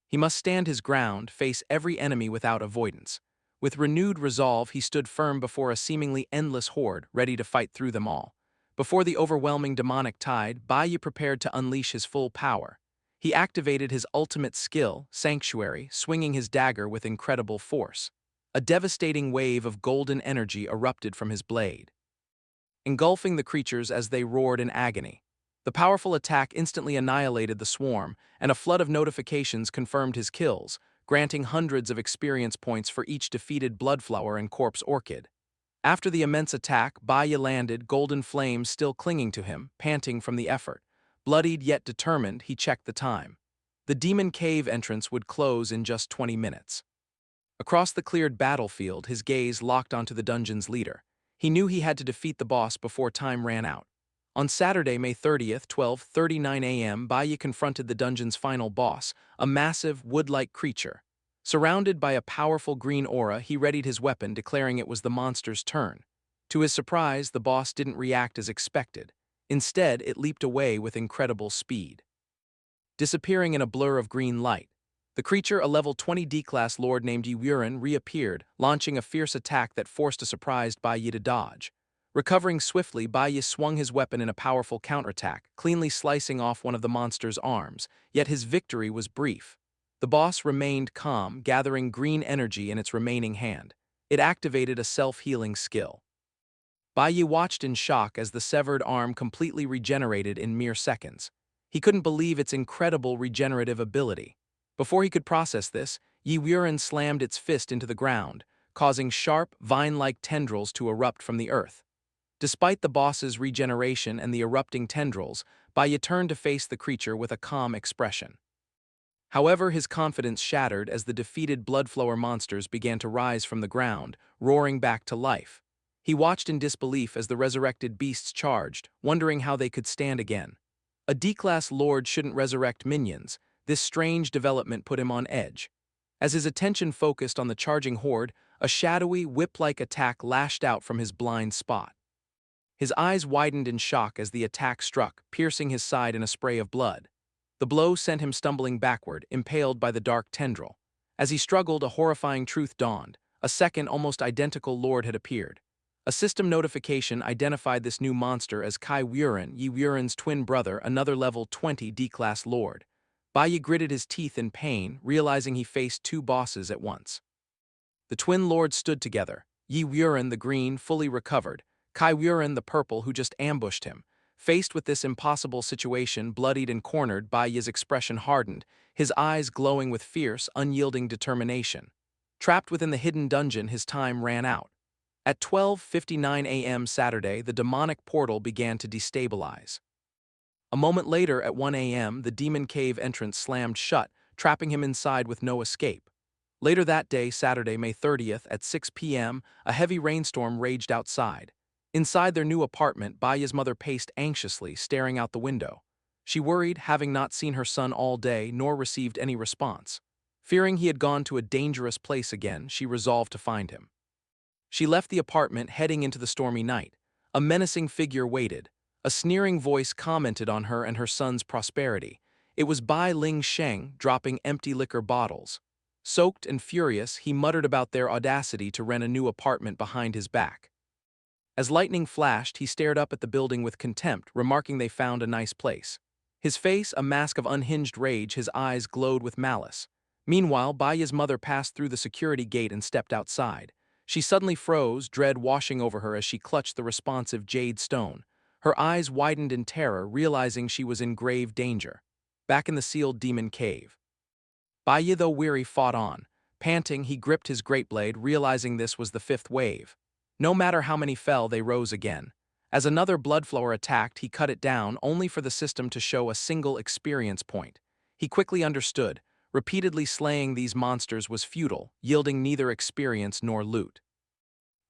He must stand his ground, face every enemy without avoidance. With renewed resolve, he stood firm before a seemingly endless horde, ready to fight through them all. Before the overwhelming demonic tide, Baiyi prepared to unleash his full power. He activated his ultimate skill, Sanctuary, swinging his dagger with incredible force. A devastating wave of golden energy erupted from his blade, engulfing the creatures as they roared in agony. The powerful attack instantly annihilated the swarm, and a flood of notifications confirmed his kills, granting hundreds of experience points for each defeated bloodflower and corpse orchid. After the immense attack, Baya landed, golden flames still clinging to him, panting from the effort. Bloodied yet determined, he checked the time. The demon cave entrance would close in just 20 minutes. Across the cleared battlefield, his gaze locked onto the dungeon's leader. He knew he had to defeat the boss before time ran out. On Saturday, May 30th, 12:39 a.m., Baiyi confronted the dungeon's final boss, a massive, wood-like creature. Surrounded by a powerful green aura, he readied his weapon, declaring it was the monster's turn. To his surprise, the boss didn't react as expected. Instead, it leaped away with incredible speed, disappearing in a blur of green light. The creature, a level 20 D-class lord named Yiwuren, reappeared, launching a fierce attack that forced a surprised Baiyi to dodge. Recovering swiftly, Baiyi swung his weapon in a powerful counterattack, cleanly slicing off one of the monster's arms, yet his victory was brief. The boss remained calm, gathering green energy in its remaining hand. It activated a self-healing skill. Baiyi watched in shock as the severed arm completely regenerated in mere seconds. He couldn't believe its incredible regenerative ability. Before he could process this, Yiwuren slammed its fist into the ground, causing sharp, vine-like tendrils to erupt from the earth. Despite the boss's regeneration and the erupting tendrils, Baiyi turned to face the creature with a calm expression. However, his confidence shattered as the defeated bloodflower monsters began to rise from the ground, roaring back to life. He watched in disbelief as the resurrected beasts charged, wondering how they could stand again. A D-class lord shouldn't resurrect minions. This strange development put him on edge. As his attention focused on the charging horde, a shadowy, whip-like attack lashed out from his blind spot. His eyes widened in shock as the attack struck, piercing his side in a spray of blood. The blow sent him stumbling backward, impaled by the dark tendril. As he struggled, a horrifying truth dawned. A second, almost identical lord had appeared. A system notification identified this new monster as Kai Wuren, Yiwuren's twin brother, another level 20 D-class lord. Baiyi gritted his teeth in pain, realizing he faced two bosses at once. The twin lords stood together, Yiwuren the green, fully recovered, Kai Wuren the purple, who just ambushed him. Faced with this impossible situation, bloodied and cornered, Baiyi's expression hardened, his eyes glowing with fierce, unyielding determination. Trapped within the hidden dungeon, his time ran out. At 12:59 a.m. Saturday, the demonic portal began to destabilize. A moment later, at 1 a.m., the demon cave entrance slammed shut, trapping him inside with no escape. Later that day, Saturday, May 30th, at 6 p.m., a heavy rainstorm raged outside. Inside their new apartment, Baiyi's mother paced anxiously, staring out the window. She worried, having not seen her son all day nor received any response. Fearing he had gone to a dangerous place again, she resolved to find him. She left the apartment, heading into the stormy night. A menacing figure waited. A sneering voice commented on her and her son's prosperity. It was Bai Ling Sheng, dropping empty liquor bottles. Soaked and furious, he muttered about their audacity to rent a new apartment behind his back. As lightning flashed, he stared up at the building with contempt, remarking they found a nice place. His face a mask of unhinged rage, his eyes glowed with malice. Meanwhile, Baiyi's mother passed through the security gate and stepped outside. She suddenly froze, dread washing over her as she clutched the responsive jade stone. Her eyes widened in terror, realizing she was in grave danger. Back in the sealed demon cave, Baiyi, though weary, fought on. Panting, he gripped his great blade, realizing this was the fifth wave. No matter how many fell, they rose again. As another bloodflower attacked, he cut it down, only for the system to show a single experience point. He quickly understood. Repeatedly slaying these monsters was futile, yielding neither experience nor loot.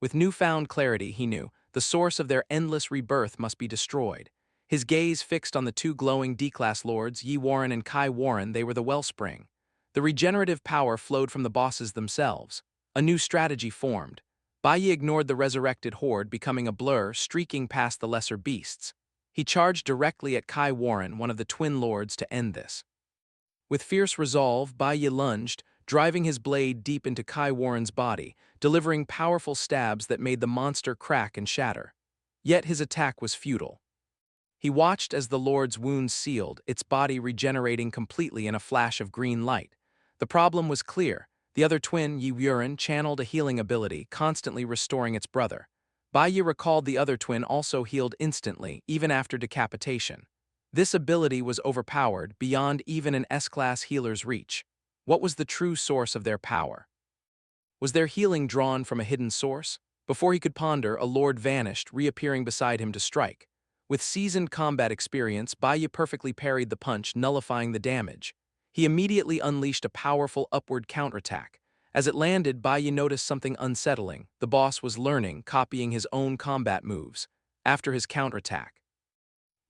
With newfound clarity, he knew, the source of their endless rebirth must be destroyed. His gaze fixed on the two glowing D-class lords, Yiwuren and Kai Wuren. They were the wellspring. The regenerative power flowed from the bosses themselves. A new strategy formed. Baiyi ignored the resurrected horde, becoming a blur, streaking past the lesser beasts. He charged directly at Kai Warren, one of the twin lords, to end this. With fierce resolve, Baiyi lunged, driving his blade deep into Kai Warren's body, delivering powerful stabs that made the monster crack and shatter. Yet his attack was futile. He watched as the lord's wounds sealed, its body regenerating completely in a flash of green light. The problem was clear. The other twin, Yi Wuren, channeled a healing ability, constantly restoring its brother. Baiyi recalled the other twin also healed instantly, even after decapitation. This ability was overpowered, beyond even an S-class healer's reach. What was the true source of their power? Was their healing drawn from a hidden source? Before he could ponder, a lord vanished, reappearing beside him to strike. With seasoned combat experience, Baiyi perfectly parried the punch, nullifying the damage. He immediately unleashed a powerful upward counterattack. As it landed, Baiyi noticed something unsettling. The boss was learning, copying his own combat moves. After his counterattack,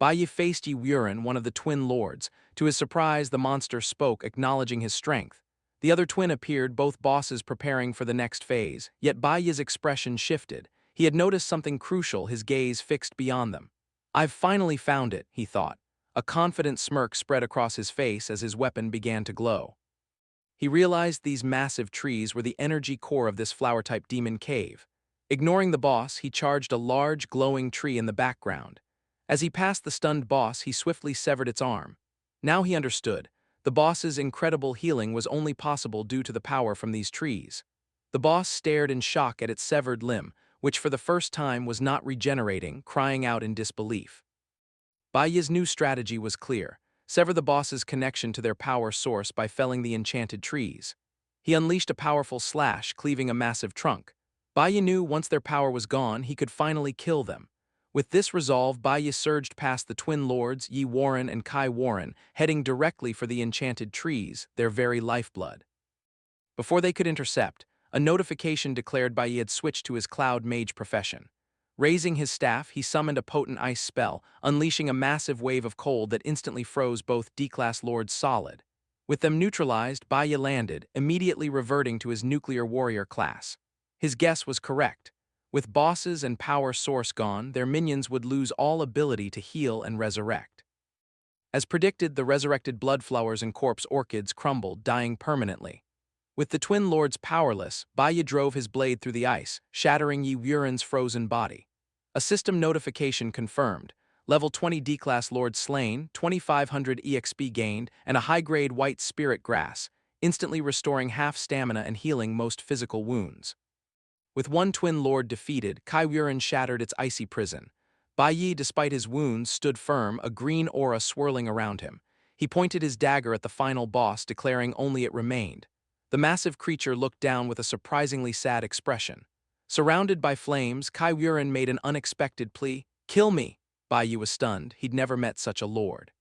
Baiyi faced Yi Wuren, one of the twin lords. To his surprise, the monster spoke, acknowledging his strength. The other twin appeared, both bosses preparing for the next phase, yet Baiyi's expression shifted. He had noticed something crucial, his gaze fixed beyond them. "I've finally found it," he thought. A confident smirk spread across his face as his weapon began to glow. He realized these massive trees were the energy core of this flower-type demon cave. Ignoring the boss, he charged a large, glowing tree in the background. As he passed the stunned boss, he swiftly severed its arm. Now he understood. The boss's incredible healing was only possible due to the power from these trees. The boss stared in shock at its severed limb, which for the first time was not regenerating, crying out in disbelief. Baiyi's new strategy was clear: sever the boss's connection to their power source by felling the enchanted trees. He unleashed a powerful slash, cleaving a massive trunk. Baiyi knew once their power was gone, he could finally kill them. With this resolve, Baiyi surged past the twin lords, Yi Wuren and Kai Warren, heading directly for the enchanted trees, their very lifeblood. Before they could intercept, a notification declared Baiyi had switched to his cloud mage profession. Raising his staff, he summoned a potent ice spell, unleashing a massive wave of cold that instantly froze both D-class lords solid. With them neutralized, Baiyi landed, immediately reverting to his nuclear warrior class. His guess was correct. With bosses and power source gone, their minions would lose all ability to heal and resurrect. As predicted, the resurrected bloodflowers and corpse orchids crumbled, dying permanently. With the twin lords powerless, Baiyi drove his blade through the ice, shattering Yi Wuren's frozen body. A system notification confirmed. Level 20 D-class lord slain, 2500 EXP gained, and a high-grade white spirit grass, instantly restoring half stamina and healing most physical wounds. With one twin lord defeated, Kai Wuren shattered its icy prison. Baiyi, despite his wounds, stood firm, a green aura swirling around him. He pointed his dagger at the final boss, declaring only it remained. The massive creature looked down with a surprisingly sad expression. Surrounded by flames, Kai Wuren made an unexpected plea. "Kill me!" Baiyi was stunned. He'd never met such a lord.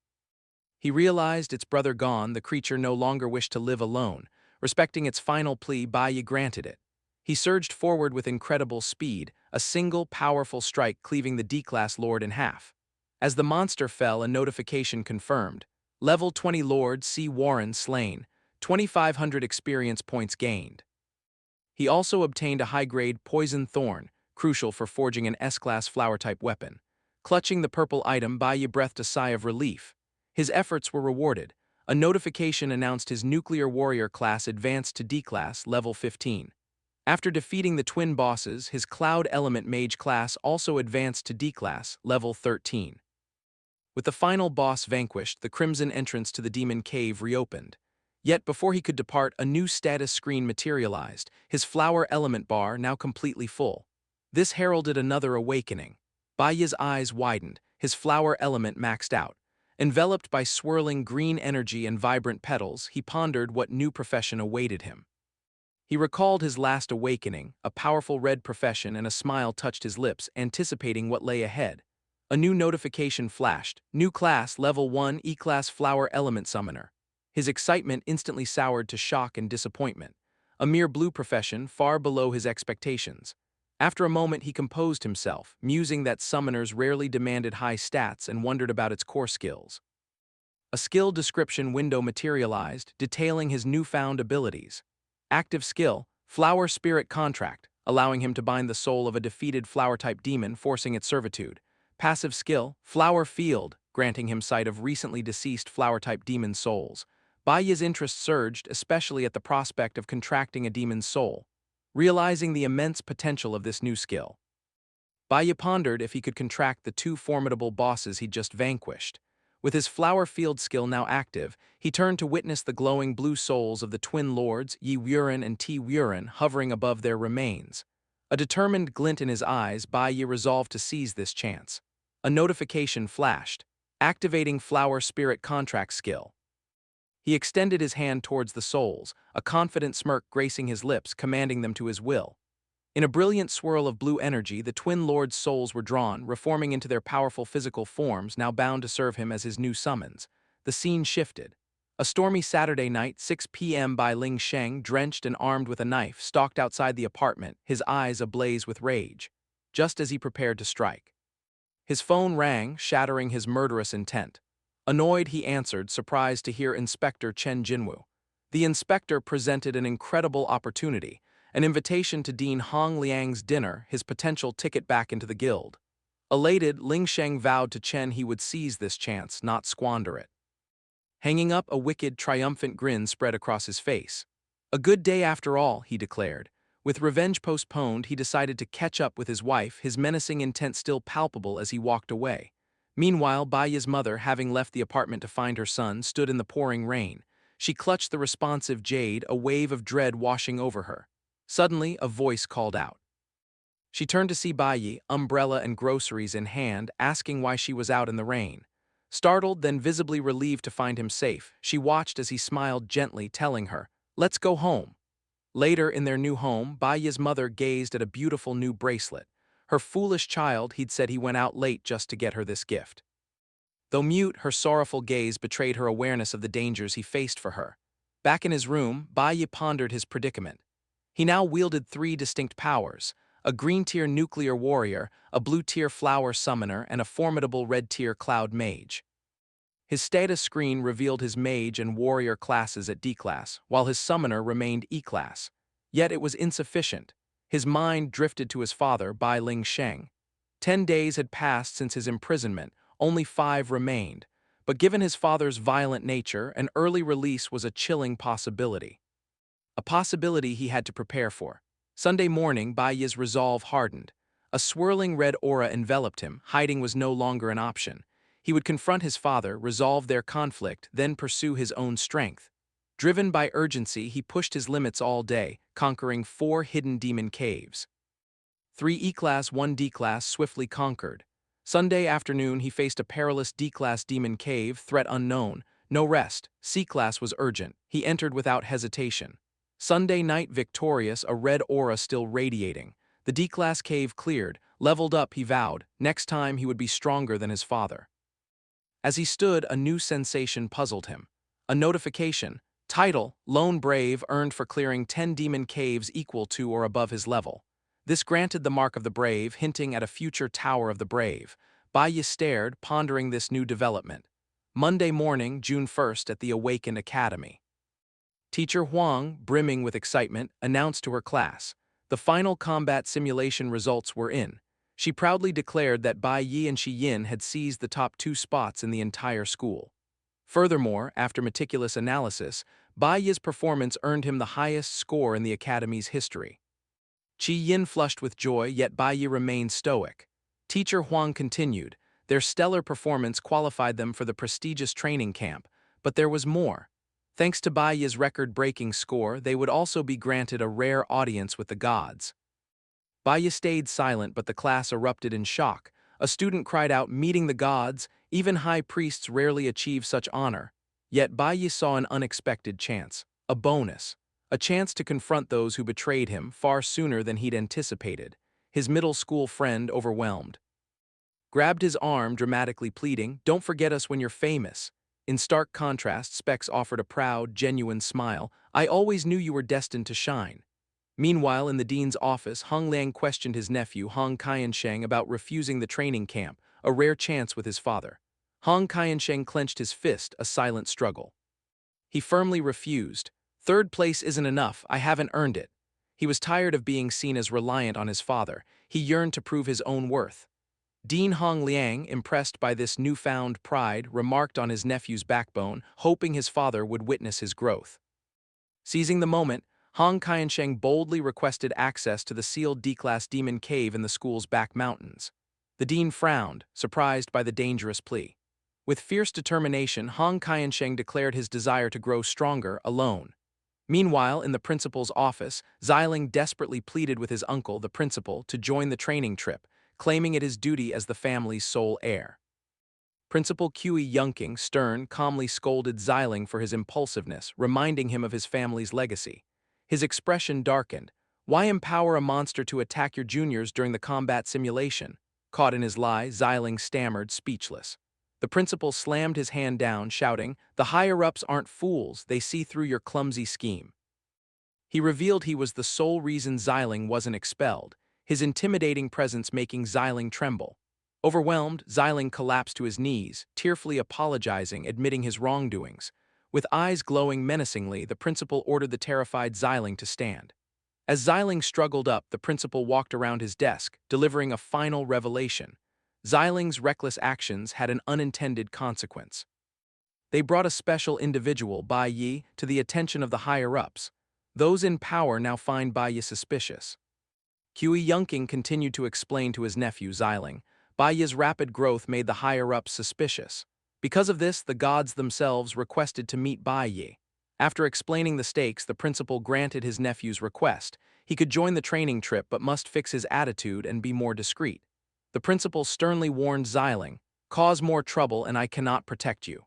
He realized, its brother gone, the creature no longer wished to live alone. Respecting its final plea, Baiyi granted it. He surged forward with incredible speed, a single, powerful strike cleaving the D-class lord in half. As the monster fell, a notification confirmed. Level 20 Lord C. Warren slain, 2500 experience points gained. He also obtained a high-grade poison thorn, crucial for forging an S-class flower-type weapon. Clutching the purple item, Baiyi breathed a sigh of relief. His efforts were rewarded. A notification announced his nuclear warrior class advanced to D-class, level 15. After defeating the twin bosses, his Cloud Element Mage class also advanced to D-class, level 13. With the final boss vanquished, the crimson entrance to the demon cave reopened. Yet before he could depart, a new status screen materialized, his flower element bar now completely full. This heralded another awakening. Baiyi's eyes widened, his flower element maxed out. Enveloped by swirling green energy and vibrant petals, he pondered what new profession awaited him. He recalled his last awakening, a powerful red profession, and a smile touched his lips, anticipating what lay ahead. A new notification flashed. New class, level 1 E-class flower element summoner. His excitement instantly soured to shock and disappointment. A mere blue profession, far below his expectations. After a moment, he composed himself, musing that summoners rarely demanded high stats, and wondered about its core skills. A skill description window materialized, detailing his newfound abilities. Active skill, Flower Spirit Contract, allowing him to bind the soul of a defeated flower-type demon, forcing its servitude. Passive skill, Flower Field, granting him sight of recently deceased flower-type demon souls. Bai's interest surged, especially at the prospect of contracting a demon's soul. Realizing the immense potential of this new skill, Bai pondered if he could contract the two formidable bosses he'd just vanquished. With his flower field skill now active, he turned to witness the glowing blue souls of the twin lords Yi Wuren and Ti Wuren hovering above their remains. A determined glint in his eyes, Bai resolved to seize this chance. A notification flashed, activating Flower Spirit Contract skill. He extended his hand towards the souls, a confident smirk gracing his lips, commanding them to his will. In a brilliant swirl of blue energy, the twin lords' souls were drawn, reforming into their powerful physical forms, now bound to serve him as his new summons. The scene shifted. A stormy Saturday night, 6 p.m. Bai Ling Sheng, drenched and armed with a knife, stalked outside the apartment, his eyes ablaze with rage. Just as he prepared to strike, his phone rang, shattering his murderous intent. Annoyed, he answered, surprised to hear Inspector Chen Jinwu. The inspector presented an incredible opportunity, an invitation to Dean Hong Liang's dinner, his potential ticket back into the guild. Elated, Ling Sheng vowed to Chen he would seize this chance, not squander it. Hanging up, a wicked, triumphant grin spread across his face. A good day after all, he declared. With revenge postponed, he decided to catch up with his wife, his menacing intent still palpable as he walked away. Meanwhile, Bai's mother, having left the apartment to find her son, stood in the pouring rain. She clutched the responsive Jade, a wave of dread washing over her. Suddenly, a voice called out. She turned to see Bai, umbrella and groceries in hand, asking why she was out in the rain. Startled, then visibly relieved to find him safe, she watched as he smiled gently, telling her, "Let's go home." Later, in their new home, Bai's mother gazed at a beautiful new bracelet. Her foolish child, he'd said he went out late just to get her this gift. Though mute, her sorrowful gaze betrayed her awareness of the dangers he faced for her. Back in his room, Bai pondered his predicament. He now wielded three distinct powers: a green-tier nuclear warrior, a blue-tier flower summoner, and a formidable red-tier cloud mage. His status screen revealed his mage and warrior classes at D-Class, while his summoner remained E-Class. Yet it was insufficient. His mind drifted to his father, Bai Ling Sheng. 10 days had passed since his imprisonment, only 5 remained. But given his father's violent nature, an early release was a chilling possibility. A possibility he had to prepare for. Sunday morning, Bai's resolve hardened. A swirling red aura enveloped him, hiding was no longer an option. He would confront his father, resolve their conflict, then pursue his own strength. Driven by urgency, he pushed his limits all day, conquering 4 hidden demon caves. 3 E-Class, 1 D-Class swiftly conquered. Sunday afternoon, he faced a perilous D-Class demon cave, threat unknown. No rest. C-Class was urgent. He entered without hesitation. Sunday night victorious, a red aura still radiating. The D-Class cave cleared. Leveled up, he vowed. Next time, he would be stronger than his father. As he stood, a new sensation puzzled him. A notification. Title: Lone Brave, earned for clearing 10 demon caves equal to or above his level. This granted the mark of the Brave, hinting at a future Tower of the Brave. Bai stared, pondering this new development. Monday morning, June 1st, at the Awakened Academy. Teacher Huang, brimming with excitement, announced to her class. The final combat simulation results were in. She proudly declared that Bai Yi and Shi Yin had seized the top 2 spots in the entire school. Furthermore, after meticulous analysis, Bai Yi's performance earned him the highest score in the academy's history. Shi Yin flushed with joy, yet Bai Yi remained stoic. Teacher Huang continued. Their stellar performance qualified them for the prestigious training camp, but there was more. Thanks to Bai Yi's record-breaking score, they would also be granted a rare audience with the gods. Bai Yi stayed silent, but the class erupted in shock. A student cried out, "Meeting the gods! Even high priests rarely achieve such honor." Yet Bai Yi saw an unexpected chance. A bonus. A chance to confront those who betrayed him far sooner than he'd anticipated. His middle school friend, overwhelmed, grabbed his arm, dramatically pleading, "Don't forget us when you're famous." In stark contrast, Specs offered a proud, genuine smile. "I always knew you were destined to shine." Meanwhile, in the dean's office, Hong Liang questioned his nephew, Hong Qiansheng, about refusing the training camp, a rare chance with his father. Hong Qiansheng clenched his fist, a silent struggle. He firmly refused. "Third place isn't enough, I haven't earned it." He was tired of being seen as reliant on his father. He yearned to prove his own worth. Dean Hong Liang, impressed by this newfound pride, remarked on his nephew's backbone, hoping his father would witness his growth. Seizing the moment, Hong Qiansheng boldly requested access to the sealed D-Class demon cave in the school's back mountains. The dean frowned, surprised by the dangerous plea. With fierce determination, Hong Qiansheng declared his desire to grow stronger alone. Meanwhile, in the principal's office, Xiling desperately pleaded with his uncle, the principal, to join the training trip, claiming it his duty as the family's sole heir. Principal Kui Yunking, stern, calmly scolded Xiling for his impulsiveness, reminding him of his family's legacy. His expression darkened. Why empower a monster to attack your juniors during the combat simulation? Caught in his lie, Xiling stammered, speechless. The principal slammed his hand down, shouting, "The higher-ups aren't fools, they see through your clumsy scheme." He revealed he was the sole reason Xiling wasn't expelled, his intimidating presence making Xiling tremble. Overwhelmed, Xiling collapsed to his knees, tearfully apologizing, admitting his wrongdoings. With eyes glowing menacingly, the principal ordered the terrified Xiling to stand. As Xiling struggled up, the principal walked around his desk, delivering a final revelation. Xiling's reckless actions had an unintended consequence. They brought a special individual, Bai Yi, to the attention of the higher-ups. Those in power now find Bai Yi suspicious. Kui Yunking continued to explain to his nephew, Xiling. Bai Yi's rapid growth made the higher-ups suspicious. Because of this, the gods themselves requested to meet Bai Yi. After explaining the stakes, the principal granted his nephew's request. He could join the training trip but must fix his attitude and be more discreet. The principal sternly warned Xiling, "Cause more trouble and I cannot protect you."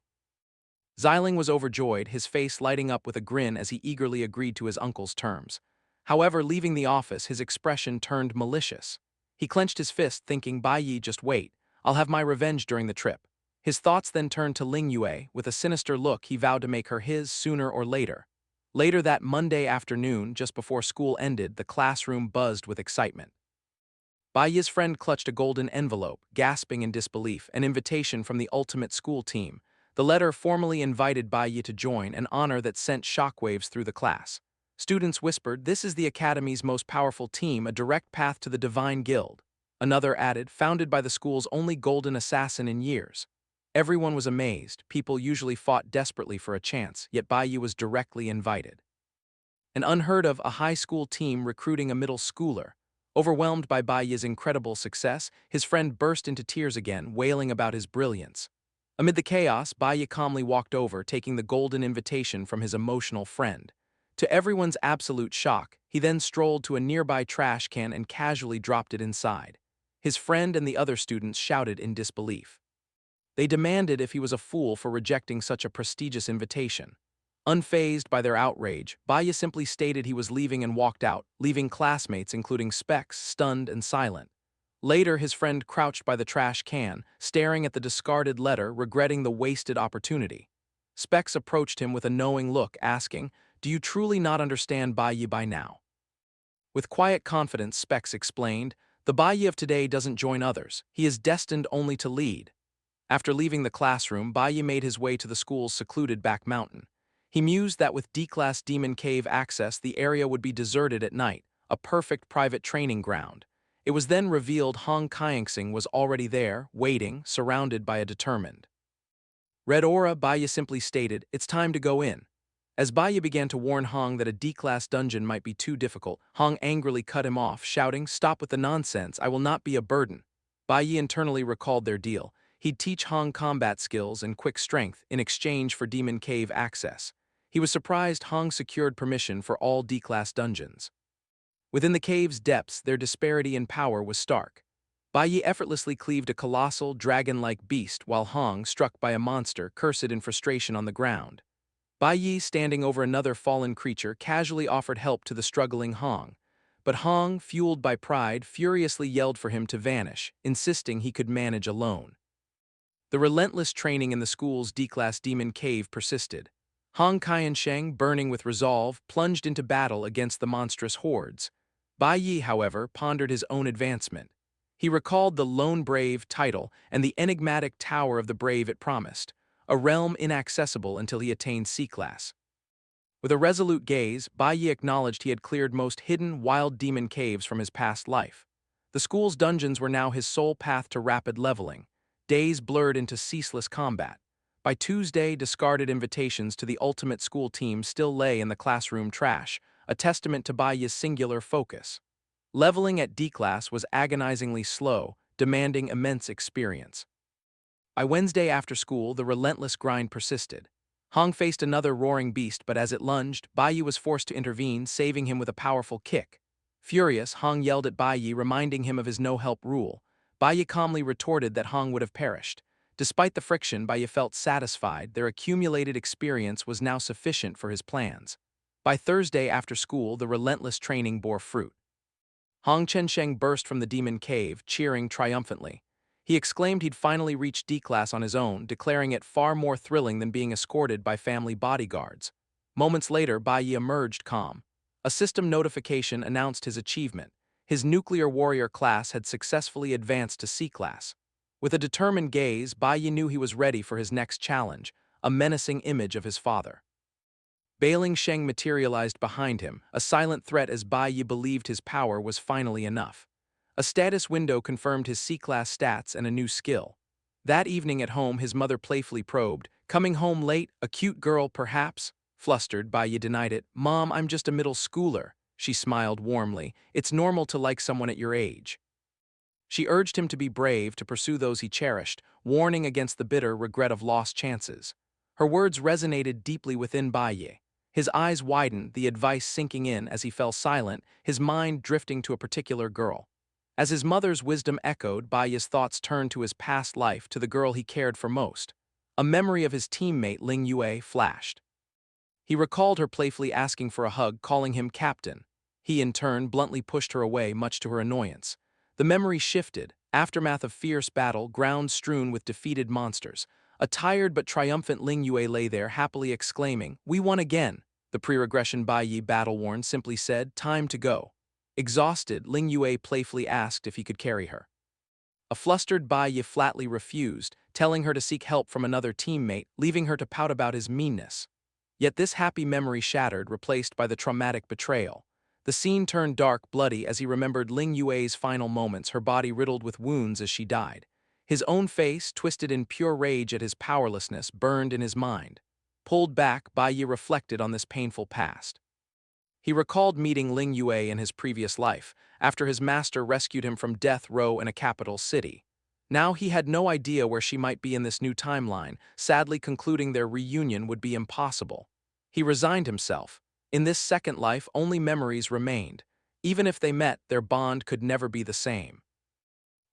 Xiling was overjoyed, his face lighting up with a grin as he eagerly agreed to his uncle's terms. However, leaving the office, his expression turned malicious. He clenched his fist, thinking, "Bai Yi, just wait. I'll have my revenge during the trip." His thoughts then turned to Ling Yue. With a sinister look, he vowed to make her his sooner or later. Later that Monday afternoon, just before school ended, the classroom buzzed with excitement. Bai Yi's friend clutched a golden envelope, gasping in disbelief, an invitation from the ultimate school team. The letter formally invited Bai Yi to join, an honor that sent shockwaves through the class. Students whispered, "This is the Academy's most powerful team, a direct path to the Divine Guild." Another added, "Founded by the school's only golden assassin in years." Everyone was amazed. People usually fought desperately for a chance, yet Bai Yi was directly invited. An unheard of, a high school team recruiting a middle schooler. Overwhelmed by Bai Yi's incredible success, his friend burst into tears again, wailing about his brilliance. Amid the chaos, Bai Yi calmly walked over, taking the golden invitation from his emotional friend. To everyone's absolute shock, he then strolled to a nearby trash can and casually dropped it inside. His friend and the other students shouted in disbelief. They demanded if he was a fool for rejecting such a prestigious invitation. Unfazed by their outrage, Bai Yi simply stated he was leaving and walked out, leaving classmates, including Specs, stunned and silent. Later, his friend crouched by the trash can, staring at the discarded letter, regretting the wasted opportunity. Specs approached him with a knowing look, asking, "Do you truly not understand Bai Yi by now?" With quiet confidence, Specs explained, "The Bai Yi of today doesn't join others. He is destined only to lead." After leaving the classroom, Bai Yi made his way to the school's secluded back mountain. He mused that with D-Class Demon Cave access, the area would be deserted at night, a perfect private training ground. It was then revealed Hong Qianxing was already there, waiting, surrounded by a determined Red Aura. Bai Yi simply stated, "It's time to go in." As Bai Yi began to warn Hong that a D-Class dungeon might be too difficult, Hong angrily cut him off, shouting, "Stop with the nonsense, I will not be a burden." Bai Yi internally recalled their deal. He'd teach Hong combat skills and quick strength in exchange for Demon Cave access. He was surprised Hong secured permission for all D-Class dungeons. Within the cave's depths, their disparity in power was stark. Bai Yi effortlessly cleaved a colossal, dragon-like beast, while Hong, struck by a monster, cursed in frustration on the ground. Bai Yi, standing over another fallen creature, casually offered help to the struggling Hong. But Hong, fueled by pride, furiously yelled for him to vanish, insisting he could manage alone. The relentless training in the school's D-Class Demon Cave persisted. Hong Qiansheng, burning with resolve, plunged into battle against the monstrous hordes. Bai Yi, however, pondered his own advancement. He recalled the Lone Brave title and the enigmatic Tower of the Brave it promised, a realm inaccessible until he attained C-Class. With a resolute gaze, Baiyi acknowledged he had cleared most hidden, wild demon caves from his past life. The school's dungeons were now his sole path to rapid leveling. Days blurred into ceaseless combat. By Tuesday, discarded invitations to the ultimate school team still lay in the classroom trash, a testament to Baiyi's singular focus. Leveling at D-Class was agonizingly slow, demanding immense experience. By Wednesday after school, the relentless grind persisted. Hong faced another roaring beast, but as it lunged, Baiyi was forced to intervene, saving him with a powerful kick. Furious, Hong yelled at Baiyi, reminding him of his no-help rule. Baiyi calmly retorted that Hong would have perished. Despite the friction, Baiyi felt satisfied. Their accumulated experience was now sufficient for his plans. By Thursday after school, the relentless training bore fruit. Hong Chensheng burst from the demon cave, cheering triumphantly. He exclaimed he'd finally reached D-Class on his own, declaring it far more thrilling than being escorted by family bodyguards. Moments later, Baiyi emerged calm. A system notification announced his achievement. His nuclear warrior class had successfully advanced to C-Class. With a determined gaze, Baiyi knew he was ready for his next challenge, a menacing image of his father. Bailing Sheng materialized behind him, a silent threat as Baiyi believed his power was finally enough. A status window confirmed his C-Class stats and a new skill. That evening at home, his mother playfully probed, "Coming home late, a cute girl perhaps?" Flustered, Baiyi denied it. "Mom, I'm just a middle schooler." She smiled warmly. "It's normal to like someone at your age." She urged him to be brave, to pursue those he cherished, warning against the bitter regret of lost chances. Her words resonated deeply within Baiyi. His eyes widened, the advice sinking in as he fell silent, his mind drifting to a particular girl. As his mother's wisdom echoed, Baiyi's thoughts turned to his past life, to the girl he cared for most. A memory of his teammate Ling Yue flashed. He recalled her playfully asking for a hug, calling him captain. He, in turn, bluntly pushed her away, much to her annoyance. The memory shifted, aftermath of fierce battle, ground strewn with defeated monsters. A tired but triumphant Ling Yue lay there, happily exclaiming, "We won again." The pre-regression Baiyi, battle-worn, simply said, "Time to go." Exhausted, Ling Yue playfully asked if he could carry her. A flustered Baiyi flatly refused, telling her to seek help from another teammate, leaving her to pout about his meanness. Yet this happy memory shattered, replaced by the traumatic betrayal. The scene turned dark, bloody, as he remembered Ling Yue's final moments, her body riddled with wounds as she died. His own face, twisted in pure rage at his powerlessness, burned in his mind. Pulled back, Baiyi reflected on this painful past. He recalled meeting Ling Yue in his previous life, after his master rescued him from death row in a capital city. Now he had no idea where she might be in this new timeline, sadly concluding their reunion would be impossible. He resigned himself. In this second life, only memories remained. Even if they met, their bond could never be the same.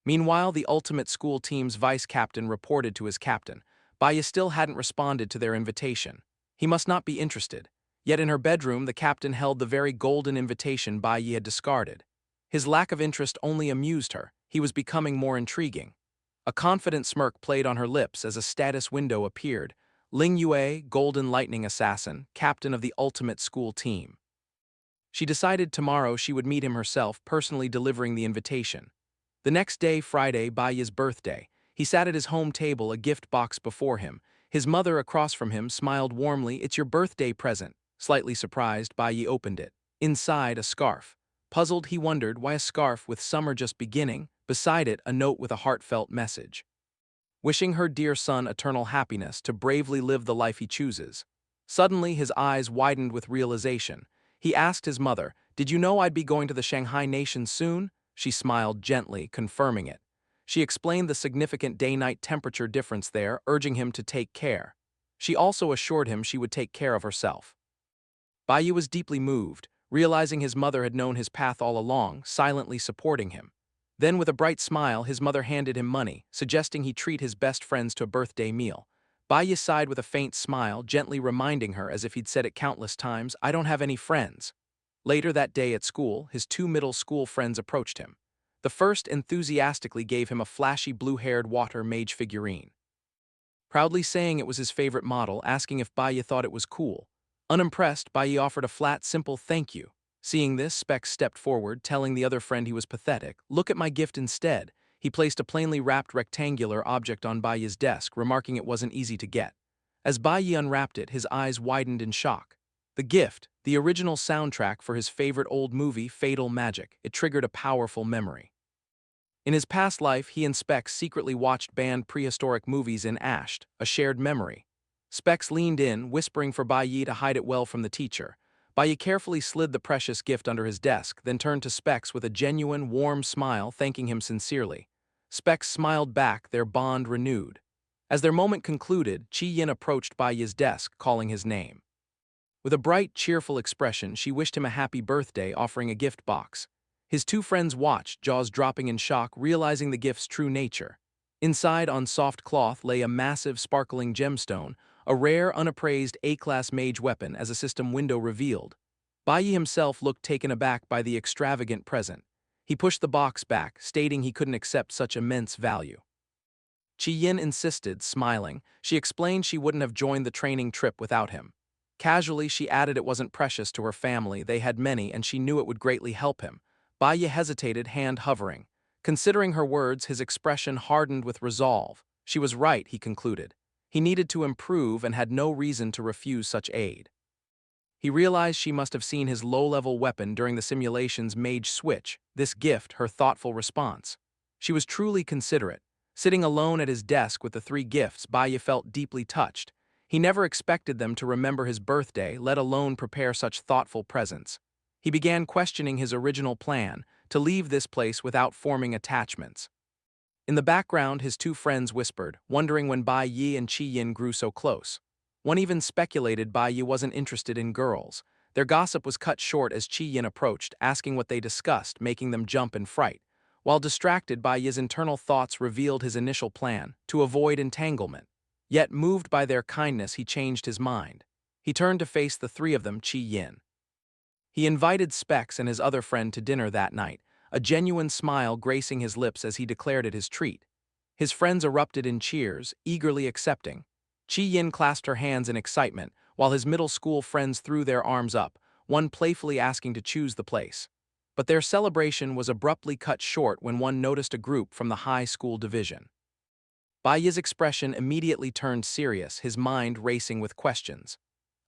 Meanwhile, the ultimate school team's vice-captain reported to his captain. Baiyi still hadn't responded to their invitation. He must not be interested. Yet in her bedroom, the captain held the very golden invitation Baiyi had discarded. His lack of interest only amused her. He was becoming more intriguing. A confident smirk played on her lips as a status window appeared. Ling Yue, Golden Lightning Assassin, captain of the ultimate school team. She decided tomorrow she would meet him herself, personally delivering the invitation. The next day, Friday, Baiyi's birthday, he sat at his home table, a gift box before him. His mother across from him smiled warmly. "It's your birthday present." Slightly surprised, Baiyi opened it. Inside, a scarf. Puzzled, he wondered why a scarf with summer just beginning, beside it a note with a heartfelt message. Wishing her dear son eternal happiness, to bravely live the life he chooses. Suddenly, his eyes widened with realization. He asked his mother, "Did you know I'd be going to the Shanghai Nation soon?" She smiled gently, confirming it. She explained the significant day-night temperature difference there, urging him to take care. She also assured him she would take care of herself. Baiyi was deeply moved, realizing his mother had known his path all along, silently supporting him. Then, with a bright smile, his mother handed him money, suggesting he treat his best friends to a birthday meal. Baiyi sighed with a faint smile, gently reminding her, as if he'd said it countless times, "I don't have any friends." Later that day at school, his two middle school friends approached him. The first enthusiastically gave him a flashy blue-haired water mage figurine, proudly saying it was his favorite model, asking if Baiyi thought it was cool. Unimpressed, Baiyi offered a flat, simple thank you. Seeing this, Specs stepped forward, telling the other friend he was pathetic. "Look at my gift instead." He placed a plainly wrapped rectangular object on Baiyi's desk, remarking it wasn't easy to get. As Baiyi unwrapped it, his eyes widened in shock. The gift, the original soundtrack for his favorite old movie, Fatal Magic, it triggered a powerful memory. In his past life, he and Specs secretly watched banned prehistoric movies in Ashed, a shared memory. Specs leaned in, whispering for Bai Yi to hide it well from the teacher. Bai Yi carefully slid the precious gift under his desk, then turned to Specs with a genuine, warm smile, thanking him sincerely. Specs smiled back, their bond renewed. As their moment concluded, Chi Yin approached Bai Yi's desk, calling his name. With a bright, cheerful expression, she wished him a happy birthday, offering a gift box. His two friends watched, jaws dropping in shock, realizing the gift's true nature. Inside, on soft cloth, lay a massive, sparkling gemstone, a rare, unappraised A-class mage weapon, as a system window revealed. Bai Yi himself looked taken aback by the extravagant present. He pushed the box back, stating he couldn't accept such immense value. Chi Yin insisted, smiling. She explained she wouldn't have joined the training trip without him. Casually, she added it wasn't precious to her family, they had many, and she knew it would greatly help him. Bai Yi hesitated, hand hovering. Considering her words, his expression hardened with resolve. She was right, he concluded. He needed to improve and had no reason to refuse such aid. He realized she must have seen his low-level weapon during the simulation's mage switch, this gift her thoughtful response. She was truly considerate. Sitting alone at his desk with the three gifts, Bai Yi felt deeply touched. He never expected them to remember his birthday, let alone prepare such thoughtful presents. He began questioning his original plan, to leave this place without forming attachments. In the background, his two friends whispered, wondering when Bai Yi and Chi Yin grew so close. One even speculated Bai Yi wasn't interested in girls. Their gossip was cut short as Chi Yin approached, asking what they discussed, making them jump in fright. While distracted, Bai Yi's internal thoughts revealed his initial plan, to avoid entanglement. Yet, moved by their kindness, he changed his mind. He turned to face the three of them, Chi Yin. He invited Specs and his other friend to dinner that night, a genuine smile gracing his lips as he declared it his treat. His friends erupted in cheers, eagerly accepting. Chi Yin clasped her hands in excitement, while his middle school friends threw their arms up, one playfully asking to choose the place. But their celebration was abruptly cut short when one noticed a group from the high school division. Bai Yi's expression immediately turned serious, his mind racing with questions.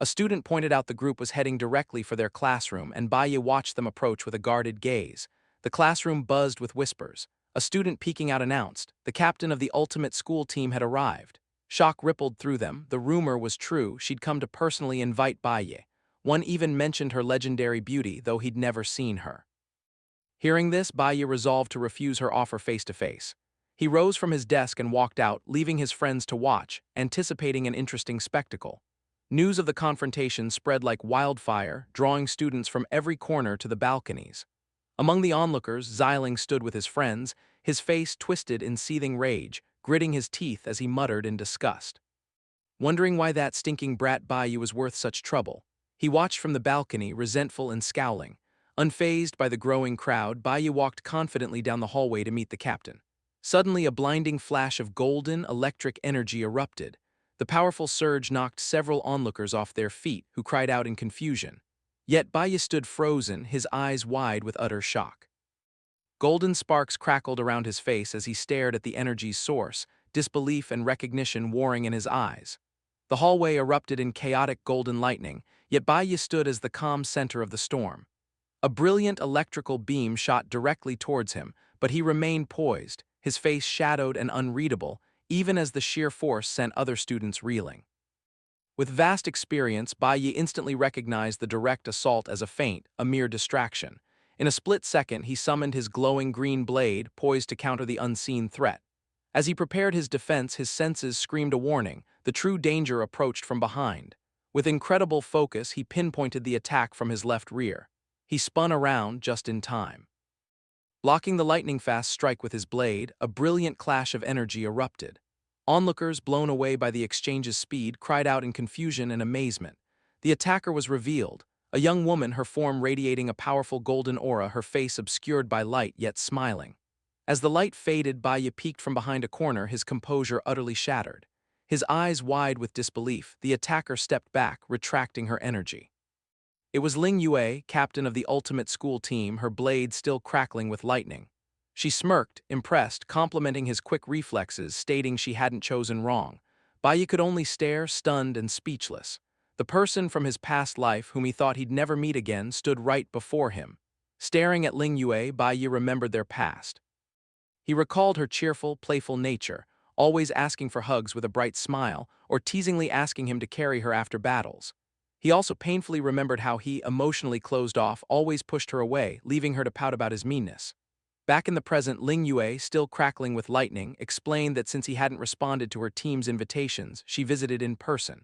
A student pointed out the group was heading directly for their classroom, and Bai Yi watched them approach with a guarded gaze. The classroom buzzed with whispers. A student peeking out announced, the captain of the ultimate school team had arrived. Shock rippled through them. The rumor was true, she'd come to personally invite Bai Yi. One even mentioned her legendary beauty, though he'd never seen her. Hearing this, Bai Yi resolved to refuse her offer face to face. He rose from his desk and walked out, leaving his friends to watch, anticipating an interesting spectacle. News of the confrontation spread like wildfire, drawing students from every corner to the balconies. Among the onlookers, Xiling stood with his friends, his face twisted in seething rage, gritting his teeth as he muttered in disgust. Wondering why that stinking brat Bai Yi was worth such trouble, he watched from the balcony, resentful and scowling. Unfazed by the growing crowd, Bai Yi walked confidently down the hallway to meet the captain. Suddenly, a blinding flash of golden, electric energy erupted. The powerful surge knocked several onlookers off their feet, who cried out in confusion. Yet Bai Yi stood frozen, his eyes wide with utter shock. Golden sparks crackled around his face as he stared at the energy's source, disbelief and recognition warring in his eyes. The hallway erupted in chaotic golden lightning, yet Bai Yi stood as the calm center of the storm. A brilliant electrical beam shot directly towards him, but he remained poised, his face shadowed and unreadable, even as the sheer force sent other students reeling. With vast experience, Bai Yi instantly recognized the direct assault as a feint, a mere distraction. In a split second, he summoned his glowing green blade, poised to counter the unseen threat. As he prepared his defense, his senses screamed a warning. The true danger approached from behind. With incredible focus, he pinpointed the attack from his left rear. He spun around just in time. Blocking the lightning-fast strike with his blade, a brilliant clash of energy erupted. Onlookers, blown away by the exchange's speed, cried out in confusion and amazement. The attacker was revealed, a young woman, her form radiating a powerful golden aura, her face obscured by light yet smiling. As the light faded, Bai Yi peeked from behind a corner, his composure utterly shattered. His eyes wide with disbelief, the attacker stepped back, retracting her energy. It was Ling Yue, captain of the ultimate school team, her blade still crackling with lightning. She smirked, impressed, complimenting his quick reflexes, stating she hadn't chosen wrong. Bai Yi could only stare, stunned and speechless. The person from his past life whom he thought he'd never meet again stood right before him. Staring at Ling Yue, Bai Yi remembered their past. He recalled her cheerful, playful nature, always asking for hugs with a bright smile, or teasingly asking him to carry her after battles. He also painfully remembered how he, emotionally closed off, always pushed her away, leaving her to pout about his meanness. Back in the present, Ling Yue, still crackling with lightning, explained that since he hadn't responded to her team's invitations, she visited in person.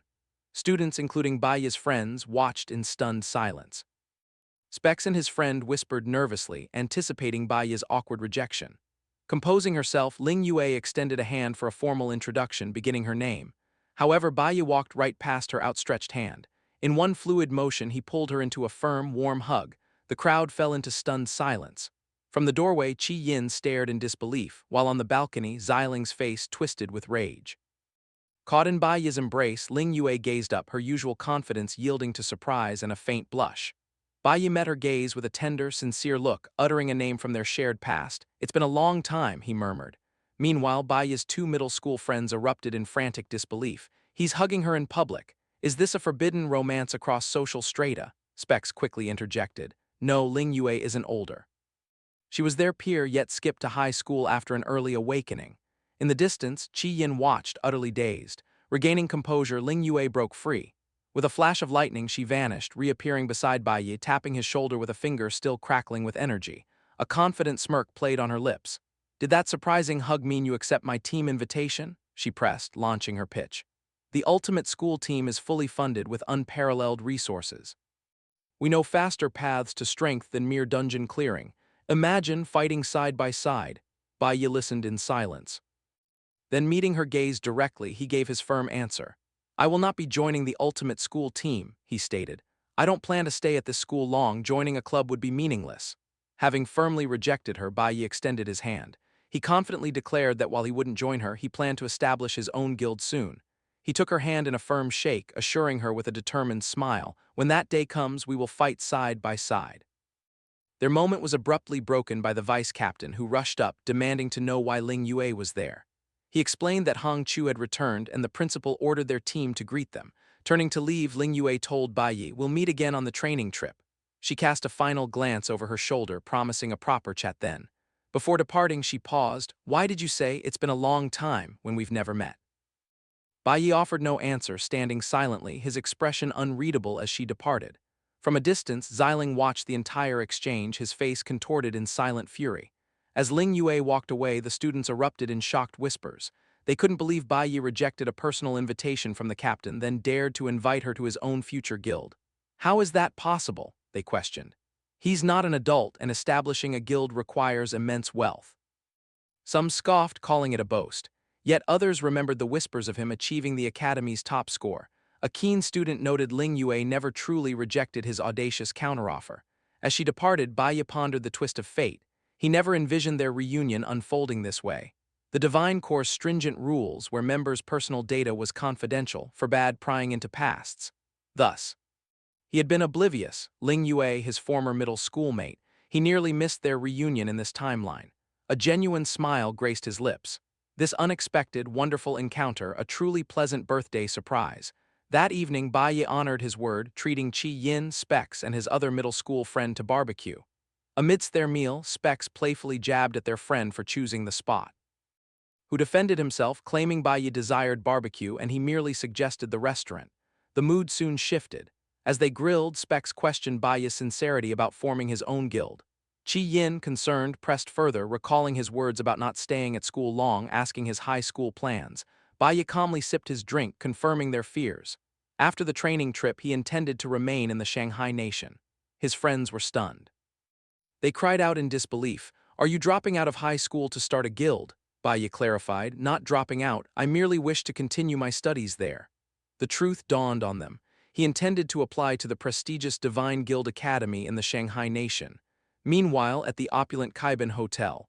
Students, including Bai Yi's friends, watched in stunned silence. Specs and his friend whispered nervously, anticipating Bai Yi's awkward rejection. Composing herself, Ling Yue extended a hand for a formal introduction, beginning her name. However, Bai Yi walked right past her outstretched hand. In one fluid motion, he pulled her into a firm, warm hug. The crowd fell into stunned silence. From the doorway, Qi Yin stared in disbelief, while on the balcony, Xiling's face twisted with rage. Caught in Bai Yi's embrace, Ling Yue gazed up, her usual confidence yielding to surprise and a faint blush. Bai Yi met her gaze with a tender, sincere look, uttering a name from their shared past. "It's been a long time," he murmured. Meanwhile, Bai Yi's two middle school friends erupted in frantic disbelief. "He's hugging her in public. Is this a forbidden romance across social strata?" Specs quickly interjected. "No, Ling Yue isn't older. She was their peer, yet skipped to high school after an early awakening." In the distance, Qi Yin watched, utterly dazed. Regaining composure, Ling Yue broke free. With a flash of lightning, she vanished, reappearing beside Bai Yi, tapping his shoulder with a finger still crackling with energy. A confident smirk played on her lips. "Did that surprising hug mean you accept my team invitation?" she pressed, launching her pitch. "The ultimate school team is fully funded with unparalleled resources. We know faster paths to strength than mere dungeon clearing. Imagine fighting side by side." Bai Yi listened in silence. Then, meeting her gaze directly, he gave his firm answer. "I will not be joining the ultimate school team," he stated. "I don't plan to stay at this school long. Joining a club would be meaningless." Having firmly rejected her, Bai Yi extended his hand. He confidently declared that while he wouldn't join her, he planned to establish his own guild soon. He took her hand in a firm shake, assuring her with a determined smile, "When that day comes, we will fight side by side." Their moment was abruptly broken by the vice captain, who rushed up, demanding to know why Ling Yue was there. He explained that Hong Chu had returned, and the principal ordered their team to greet them. Turning to leave, Ling Yue told Bai Yi, "We'll meet again on the training trip." She cast a final glance over her shoulder, promising a proper chat then. Before departing, she paused. "Why did you say it's been a long time when we've never met?" Bai Yi offered no answer, standing silently, his expression unreadable as she departed. From a distance, Xiling watched the entire exchange, his face contorted in silent fury. As Ling Yue walked away, the students erupted in shocked whispers. They couldn't believe Bai Yi rejected a personal invitation from the captain, then dared to invite her to his own future guild. "How is that possible?" they questioned. "He's not an adult, and establishing a guild requires immense wealth." Some scoffed, calling it a boast. Yet others remembered the whispers of him achieving the academy's top score. A keen student noted Ling Yue never truly rejected his audacious counteroffer. As she departed, Bai Yi pondered the twist of fate. He never envisioned their reunion unfolding this way. The Divine Court's stringent rules, where members' personal data was confidential, forbade prying into pasts. Thus, he had been oblivious. Ling Yue, his former middle schoolmate, he nearly missed their reunion in this timeline. A genuine smile graced his lips. This unexpected, wonderful encounter, a truly pleasant birthday surprise. That evening, Bai Yi honored his word, treating Qi Yin, Specs, and his other middle school friend to barbecue. Amidst their meal, Specs playfully jabbed at their friend for choosing the spot, who defended himself, claiming Bai Yi desired barbecue and he merely suggested the restaurant. The mood soon shifted. As they grilled, Specs questioned Bai Yi's sincerity about forming his own guild. Qi Yin, concerned, pressed further, recalling his words about not staying at school long, asking his high school plans. Bai Yi calmly sipped his drink, confirming their fears. After the training trip, he intended to remain in the Shanghai nation. His friends were stunned. They cried out in disbelief. "Are you dropping out of high school to start a guild?" Bai Yi clarified. "Not dropping out, I merely wish to continue my studies there." The truth dawned on them. He intended to apply to the prestigious Divine Guild Academy in the Shanghai nation. Meanwhile, at the opulent Kaiban Hotel,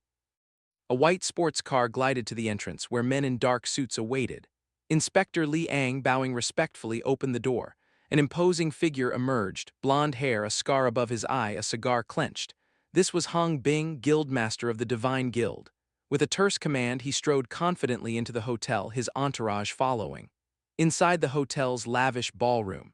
a white sports car glided to the entrance, where men in dark suits awaited. Inspector Li Ang, bowing respectfully, opened the door. An imposing figure emerged, blonde hair, a scar above his eye, a cigar clenched. This was Hong Bing, guildmaster of the Divine Guild. With a terse command, he strode confidently into the hotel, his entourage following. Inside the hotel's lavish ballroom,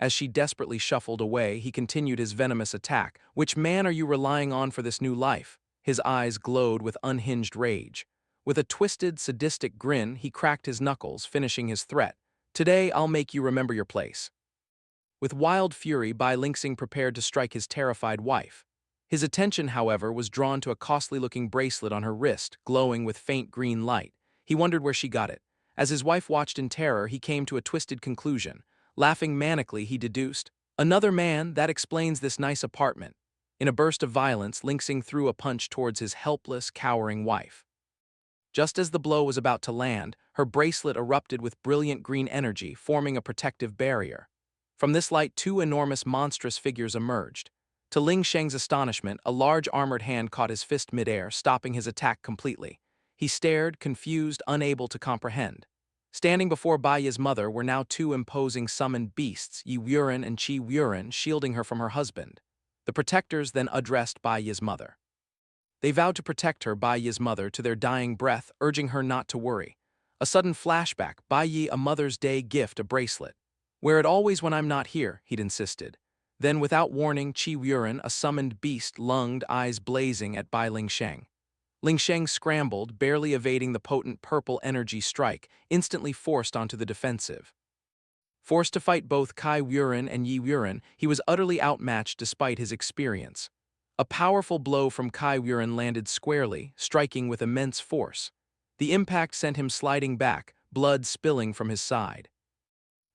As she desperately shuffled away, he continued his venomous attack. "Which man are you relying on for this new life?" His eyes glowed with unhinged rage. With a twisted, sadistic grin, he cracked his knuckles, finishing his threat. "Today, I'll make you remember your place." With wild fury, Bai Lingxing prepared to strike his terrified wife. His attention, however, was drawn to a costly-looking bracelet on her wrist, glowing with faint green light. He wondered where she got it. As his wife watched in terror, he came to a twisted conclusion. Laughing manically, he deduced, "Another man, that explains this nice apartment." In a burst of violence, Lingxing threw a punch towards his helpless, cowering wife. Just as the blow was about to land, her bracelet erupted with brilliant green energy, forming a protective barrier. From this light, two enormous, monstrous figures emerged. To Ling Sheng's astonishment, a large armored hand caught his fist midair, stopping his attack completely. He stared, confused, unable to comprehend. Standing before Bai Yi's mother were now two imposing summoned beasts, Yi Wuren and Qi Wuren, shielding her from her husband. The protectors then addressed Bai Yi's mother. They vowed to protect her, Bai Yi's mother, to their dying breath, urging her not to worry. A sudden flashback, Bai Yi, a Mother's Day gift, a bracelet. "Wear it always when I'm not here," he'd insisted. Then, without warning, Qi Wuren, a summoned beast, lunged, eyes blazing at Bai Lingsheng. Lingsheng scrambled, barely evading the potent purple energy strike, instantly forced onto the defensive. Forced to fight both Kai Wuren and Yi Wuren, he was utterly outmatched despite his experience. A powerful blow from Kai Wuren landed squarely, striking with immense force. The impact sent him sliding back, blood spilling from his side.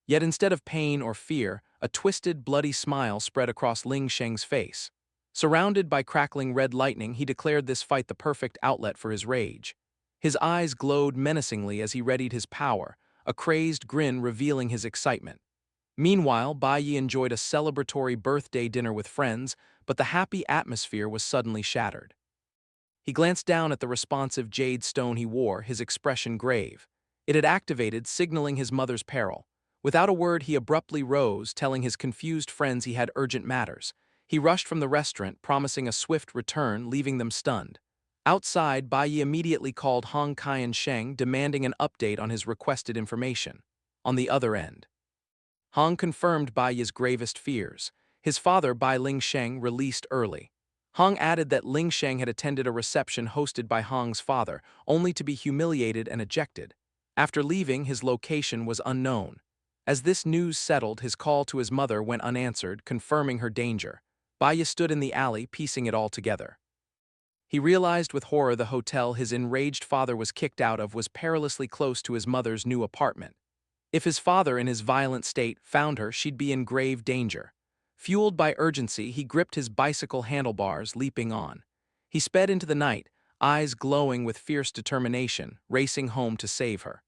Yet instead of pain or fear, a twisted, bloody smile spread across Ling Sheng's face. Surrounded by crackling red lightning, he declared this fight the perfect outlet for his rage. His eyes glowed menacingly as he readied his power, a crazed grin revealing his excitement. Meanwhile, Bai Yi enjoyed a celebratory birthday dinner with friends, but the happy atmosphere was suddenly shattered. He glanced down at the responsive jade stone he wore, his expression grave. It had activated, signaling his mother's peril. Without a word, he abruptly rose, telling his confused friends he had urgent matters. He rushed from the restaurant, promising a swift return, leaving them stunned. Outside, Bai Yi immediately called Hong Kai Sheng, demanding an update on his requested information. On the other end, Hong confirmed Bai Yi's gravest fears. His father, Bai Lingsheng, released early. Hong added that Lingsheng had attended a reception hosted by Hong's father, only to be humiliated and ejected. After leaving, his location was unknown. As this news settled, his call to his mother went unanswered, confirming her danger. Bai Yi stood in the alley, piecing it all together. He realized with horror the hotel his enraged father was kicked out of was perilously close to his mother's new apartment. If his father, in his violent state, found her, she'd be in grave danger. Fueled by urgency, he gripped his bicycle handlebars, leaping on. He sped into the night, eyes glowing with fierce determination, racing home to save her.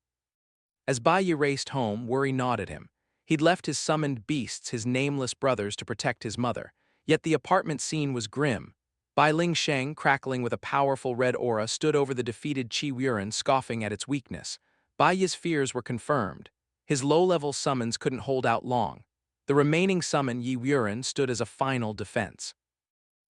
As Bai Yi raced home, worry gnawed at him. He'd left his summoned beasts, his nameless brothers, to protect his mother. Yet the apartment scene was grim. Bai Lingsheng, crackling with a powerful red aura, stood over the defeated Qi Wuren, scoffing at its weakness. Bai Yi's fears were confirmed. His low-level summons couldn't hold out long. The remaining summon, Yi Wuren, stood as a final defense,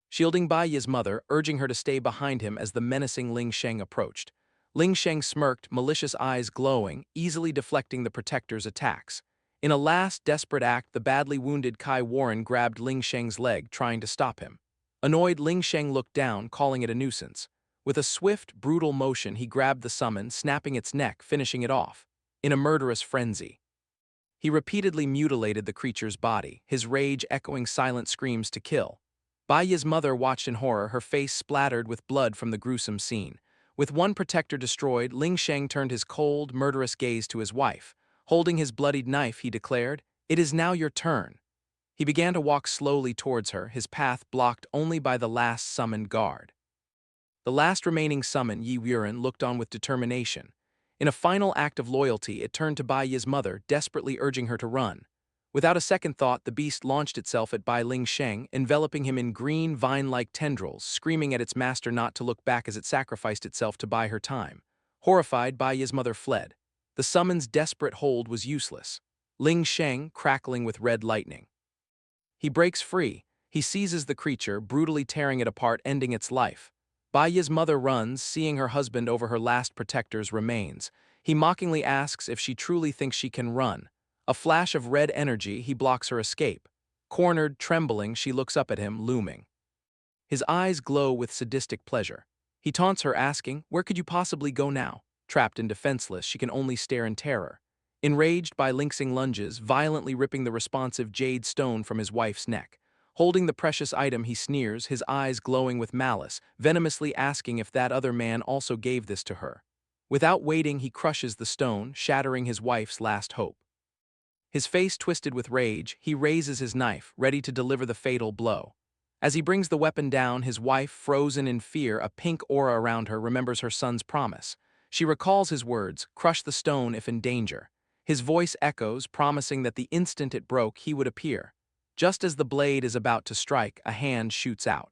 shielding Bai Yi's mother, urging her to stay behind him as the menacing Ling Sheng approached. Ling Sheng smirked, malicious eyes glowing, easily deflecting the protector's attacks. In a last desperate act, the badly wounded Kai Wuren grabbed Ling Sheng's leg, trying to stop him. Annoyed, Ling Sheng looked down, calling it a nuisance. With a swift, brutal motion, he grabbed the summon, snapping its neck, finishing it off. In a murderous frenzy, he repeatedly mutilated the creature's body, his rage echoing silent screams to kill. Bai Yi's mother watched in horror, her face splattered with blood from the gruesome scene. With one protector destroyed, Ling Sheng turned his cold, murderous gaze to his wife. Holding his bloodied knife, he declared, "It is now your turn." He began to walk slowly towards her, his path blocked only by the last summoned guard. The last remaining summon, Yi Wuren, looked on with determination. In a final act of loyalty, it turned to Bai Yi's mother, desperately urging her to run. Without a second thought, the beast launched itself at Bai Lingsheng, enveloping him in green, vine-like tendrils, screaming at its master not to look back as it sacrificed itself to buy her time. Horrified, Bai Yi's mother fled. The summon's desperate hold was useless. Ling Sheng, crackling with red lightning. He breaks free. He seizes the creature, brutally tearing it apart, ending its life. Bai Yi's mother runs, seeing her husband over her last protector's remains. He mockingly asks if she truly thinks she can run. A flash of red energy, he blocks her escape. Cornered, trembling, she looks up at him, looming. His eyes glow with sadistic pleasure. He taunts her, asking, "Where could you possibly go now?" Trapped and defenseless, she can only stare in terror. Enraged by Linxing lunges, violently ripping the responsive jade stone from his wife's neck. Holding the precious item, he sneers, his eyes glowing with malice, venomously asking if that other man also gave this to her. Without waiting, he crushes the stone, shattering his wife's last hope. His face twisted with rage, he raises his knife, ready to deliver the fatal blow. As he brings the weapon down, his wife, frozen in fear, a pink aura around her, remembers her son's promise. She recalls his words, "Crush the stone if in danger." His voice echoes, promising that the instant it broke, he would appear. Just as the blade is about to strike, a hand shoots out.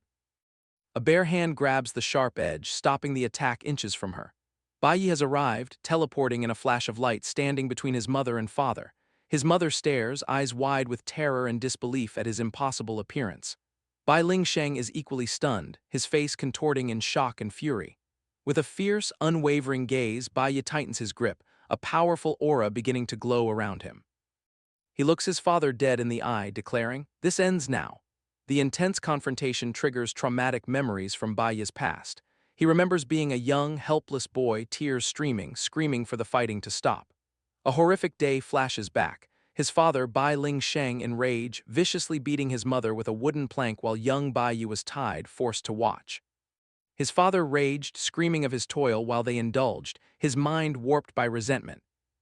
A bare hand grabs the sharp edge, stopping the attack inches from her. Bai Yi has arrived, teleporting in a flash of light, standing between his mother and father. His mother stares, eyes wide with terror and disbelief at his impossible appearance. Bai Lingsheng is equally stunned, his face contorting in shock and fury. With a fierce, unwavering gaze, Bai Yi tightens his grip, a powerful aura beginning to glow around him. He looks his father dead in the eye, declaring, "This ends now." The intense confrontation triggers traumatic memories from Bai Yi's past. He remembers being a young, helpless boy, tears streaming, screaming for the fighting to stop. A horrific day flashes back. His father, Bai Lingsheng, in rage, viciously beating his mother with a wooden plank while young Bai Yi was tied, forced to watch. His father raged, screaming of his toil while they indulged, his mind warped by resentment.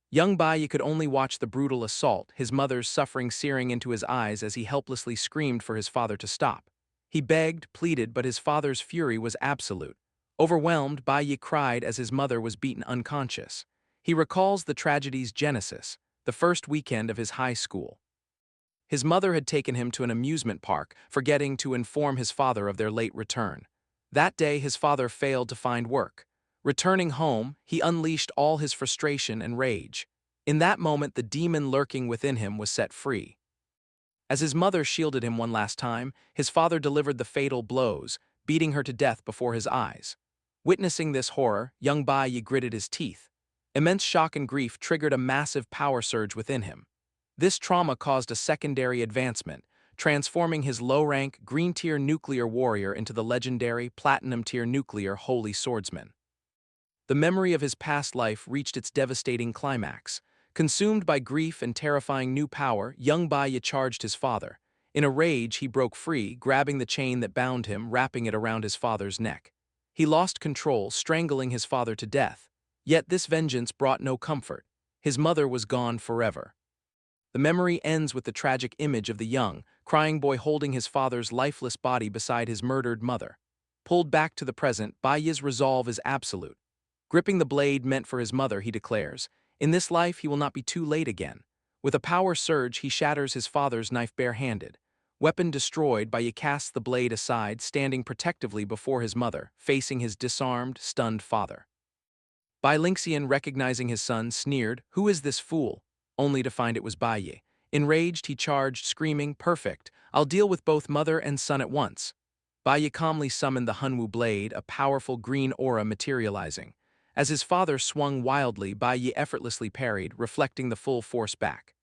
Young Bai Yi could only watch the brutal assault, his mother's suffering searing into his eyes as he helplessly screamed for his father to stop. He begged, pleaded, but his father's fury was absolute. Overwhelmed, Bai Yi cried as his mother was beaten unconscious. He recalls the tragedy's genesis, the first weekend of his high school. His mother had taken him to an amusement park, forgetting to inform his father of their late return. That day, his father failed to find work. Returning home, he unleashed all his frustration and rage. In that moment, the demon lurking within him was set free. As his mother shielded him one last time, his father delivered the fatal blows, beating her to death before his eyes. Witnessing this horror, young Bai Yi gritted his teeth. Immense shock and grief triggered a massive power surge within him. This trauma caused a secondary advancement, transforming his low-rank, green-tier nuclear warrior into the legendary, platinum-tier nuclear holy swordsman. The memory of his past life reached its devastating climax. Consumed by grief and terrifying new power, young Bai Yi charged his father. In a rage, he broke free, grabbing the chain that bound him, wrapping it around his father's neck. He lost control, strangling his father to death. Yet this vengeance brought no comfort. His mother was gone forever. The memory ends with the tragic image of the young, crying boy holding his father's lifeless body beside his murdered mother. Pulled back to the present, Bai Yi's resolve is absolute. Gripping the blade meant for his mother, he declares, in this life he will not be too late again. With a power surge, he shatters his father's knife barehanded. Weapon destroyed, Bai Yi casts the blade aside, standing protectively before his mother, facing his disarmed, stunned father. Bai Lingxian, recognizing his son, sneered, "Who is this fool?" Only to find it was Bai Yi. Enraged, he charged, screaming, "Perfect! I'll deal with both mother and son at once." Bai Yi calmly summoned the Hunwu blade, a powerful green aura materializing. As his father swung wildly, Bai Yi effortlessly parried, reflecting the full force back.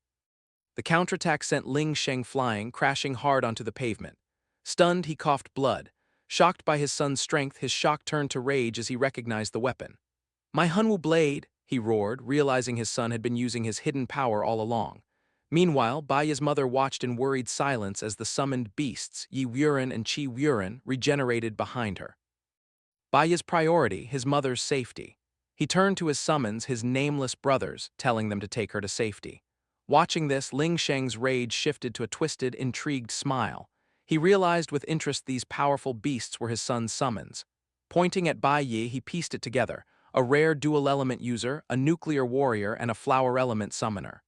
The counterattack sent Ling Sheng flying, crashing hard onto the pavement. Stunned, he coughed blood. Shocked by his son's strength, his shock turned to rage as he recognized the weapon. "My Hunwu blade!" he roared, realizing his son had been using his hidden power all along. Meanwhile, Bai Yi's mother watched in worried silence as the summoned beasts, Yi Wuren and Qi Wuren, regenerated behind her. Bai Yi's priority, his mother's safety. He turned to his summons, his nameless brothers, telling them to take her to safety. Watching this, Ling Sheng's rage shifted to a twisted, intrigued smile. He realized with interest these powerful beasts were his son's summons. Pointing at Bai Yi, he pieced it together, a rare dual-element user, a nuclear warrior, and a flower-element summoner.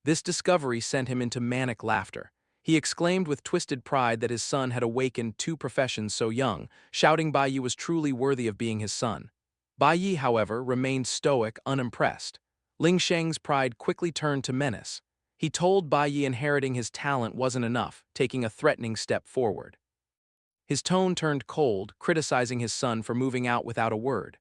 This discovery sent him into manic laughter. He exclaimed with twisted pride that his son had awakened two professions so young, shouting Bai Yi was truly worthy of being his son. Bai Yi, however, remained stoic, unimpressed. Ling Sheng's pride quickly turned to menace. He told Bai Yi inheriting his talent wasn't enough, taking a threatening step forward. His tone turned cold, criticizing his son for moving out without a word.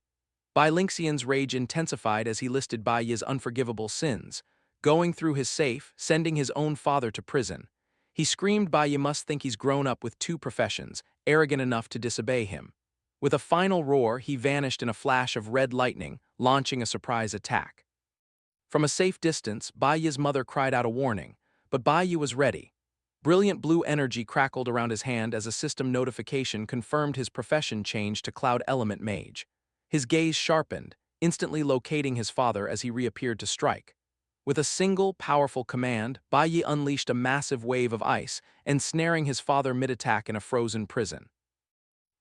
Bai Lingxian's rage intensified as he listed Bai Yi's unforgivable sins. going through his safe, sending his own father to prison. He screamed, "Ba, you must think he's grown up with two professions, arrogant enough to disobey him." With a final roar, he vanished in a flash of red lightning, launching a surprise attack. From a safe distance, Bayi's mother cried out a warning, but Bayi was ready. Brilliant blue energy crackled around his hand as a system notification confirmed his profession change to Cloud Element Mage. His gaze sharpened, instantly locating his father as he reappeared to strike. With a single, powerful command, Bayi unleashed a massive wave of ice, ensnaring his father mid-attack in a frozen prison.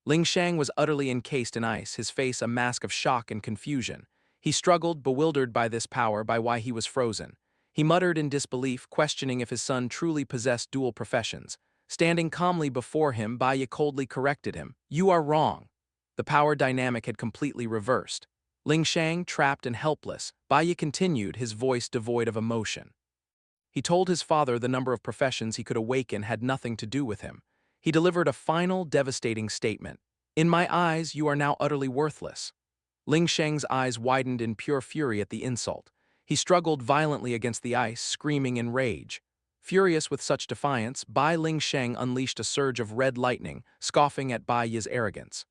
Ling Shang was utterly encased in ice, his face a mask of shock and confusion. He struggled, bewildered by this power, by why he was frozen. He muttered in disbelief, questioning if his son truly possessed dual professions. Standing calmly before him, Baya coldly corrected him. "You are wrong." The power dynamic had completely reversed. Ling Shang, trapped and helpless, Baya continued, his voice devoid of emotion. He told his father the number of professions he could awaken had nothing to do with him. He delivered a final, devastating statement. "In my eyes, you are now utterly worthless." Ling Sheng's eyes widened in pure fury at the insult. He struggled violently against the ice, screaming in rage. Furious with such defiance, Bai Ling Sheng unleashed a surge of red lightning, scoffing at Bai Yi's arrogance.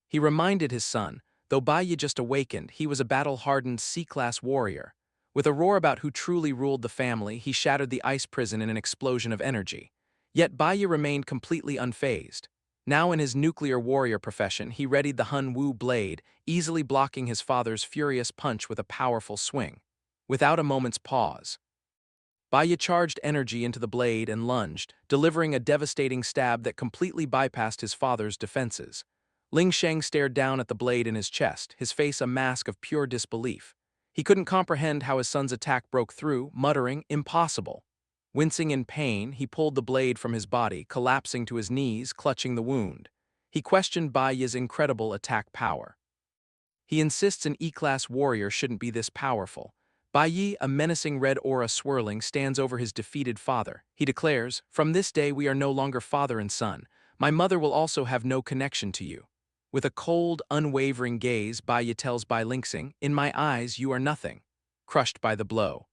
He reminded his son, though Bai Yi just awakened, he was a battle-hardened C-class warrior. With a roar about who truly ruled the family, he shattered the ice prison in an explosion of energy. Yet Bai Yi remained completely unfazed. Now in his nuclear warrior profession, he readied the Hun Wu blade, easily blocking his father's furious punch with a powerful swing. Without a moment's pause, Bai Yi charged energy into the blade and lunged, delivering a devastating stab that completely bypassed his father's defenses. Ling Sheng stared down at the blade in his chest, his face a mask of pure disbelief. He couldn't comprehend how his son's attack broke through, muttering, "Impossible." Wincing in pain, he pulled the blade from his body, collapsing to his knees, clutching the wound. He questioned Bai Yi's incredible attack power. He insists an E-class warrior shouldn't be this powerful. Bai Yi, a menacing red aura swirling, stands over his defeated father. He declares, "From this day we are no longer father and son. My mother will also have no connection to you." With a cold, unwavering gaze, Bai Yi tells Bai Lingxing, "In my eyes, you are nothing." Crushed by the blow,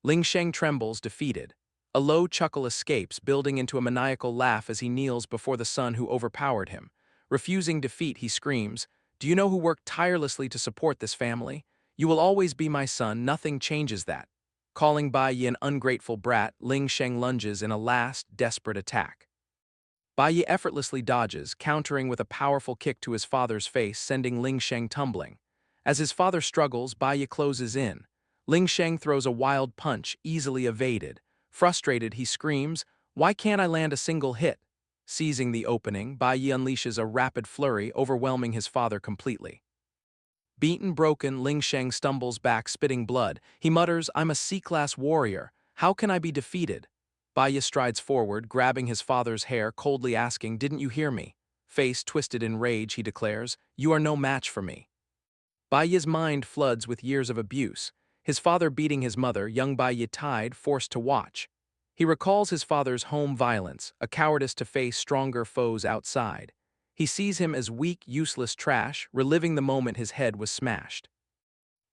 Ling Sheng trembles, defeated. A low chuckle escapes, building into a maniacal laugh as he kneels before the son who overpowered him. Refusing defeat, he screams, "Do you know who worked tirelessly to support this family? You will always be my son, nothing changes that." Calling Bai Yi an ungrateful brat, Ling Sheng lunges in a last, desperate attack. Bai Yi effortlessly dodges, countering with a powerful kick to his father's face, sending Ling Sheng tumbling. As his father struggles, Bai Yi closes in. Ling Sheng throws a wild punch, easily evaded. Frustrated, he screams, "Why can't I land a single hit?" Seizing the opening, Bai Yi unleashes a rapid flurry, overwhelming his father completely. Beaten, broken, Ling Sheng stumbles back, spitting blood. He mutters, "I'm a C-class warrior. How can I be defeated?" Bai Yi strides forward, grabbing his father's hair, coldly asking, "Didn't you hear me?" Face twisted in rage, he declares, "You are no match for me." Bai Yi's mind floods with years of abuse. His father beating his mother, young Bai Yi tied, forced to watch. He recalls his father's home violence, a cowardice to face stronger foes outside. He sees him as weak, useless trash, reliving the moment his head was smashed.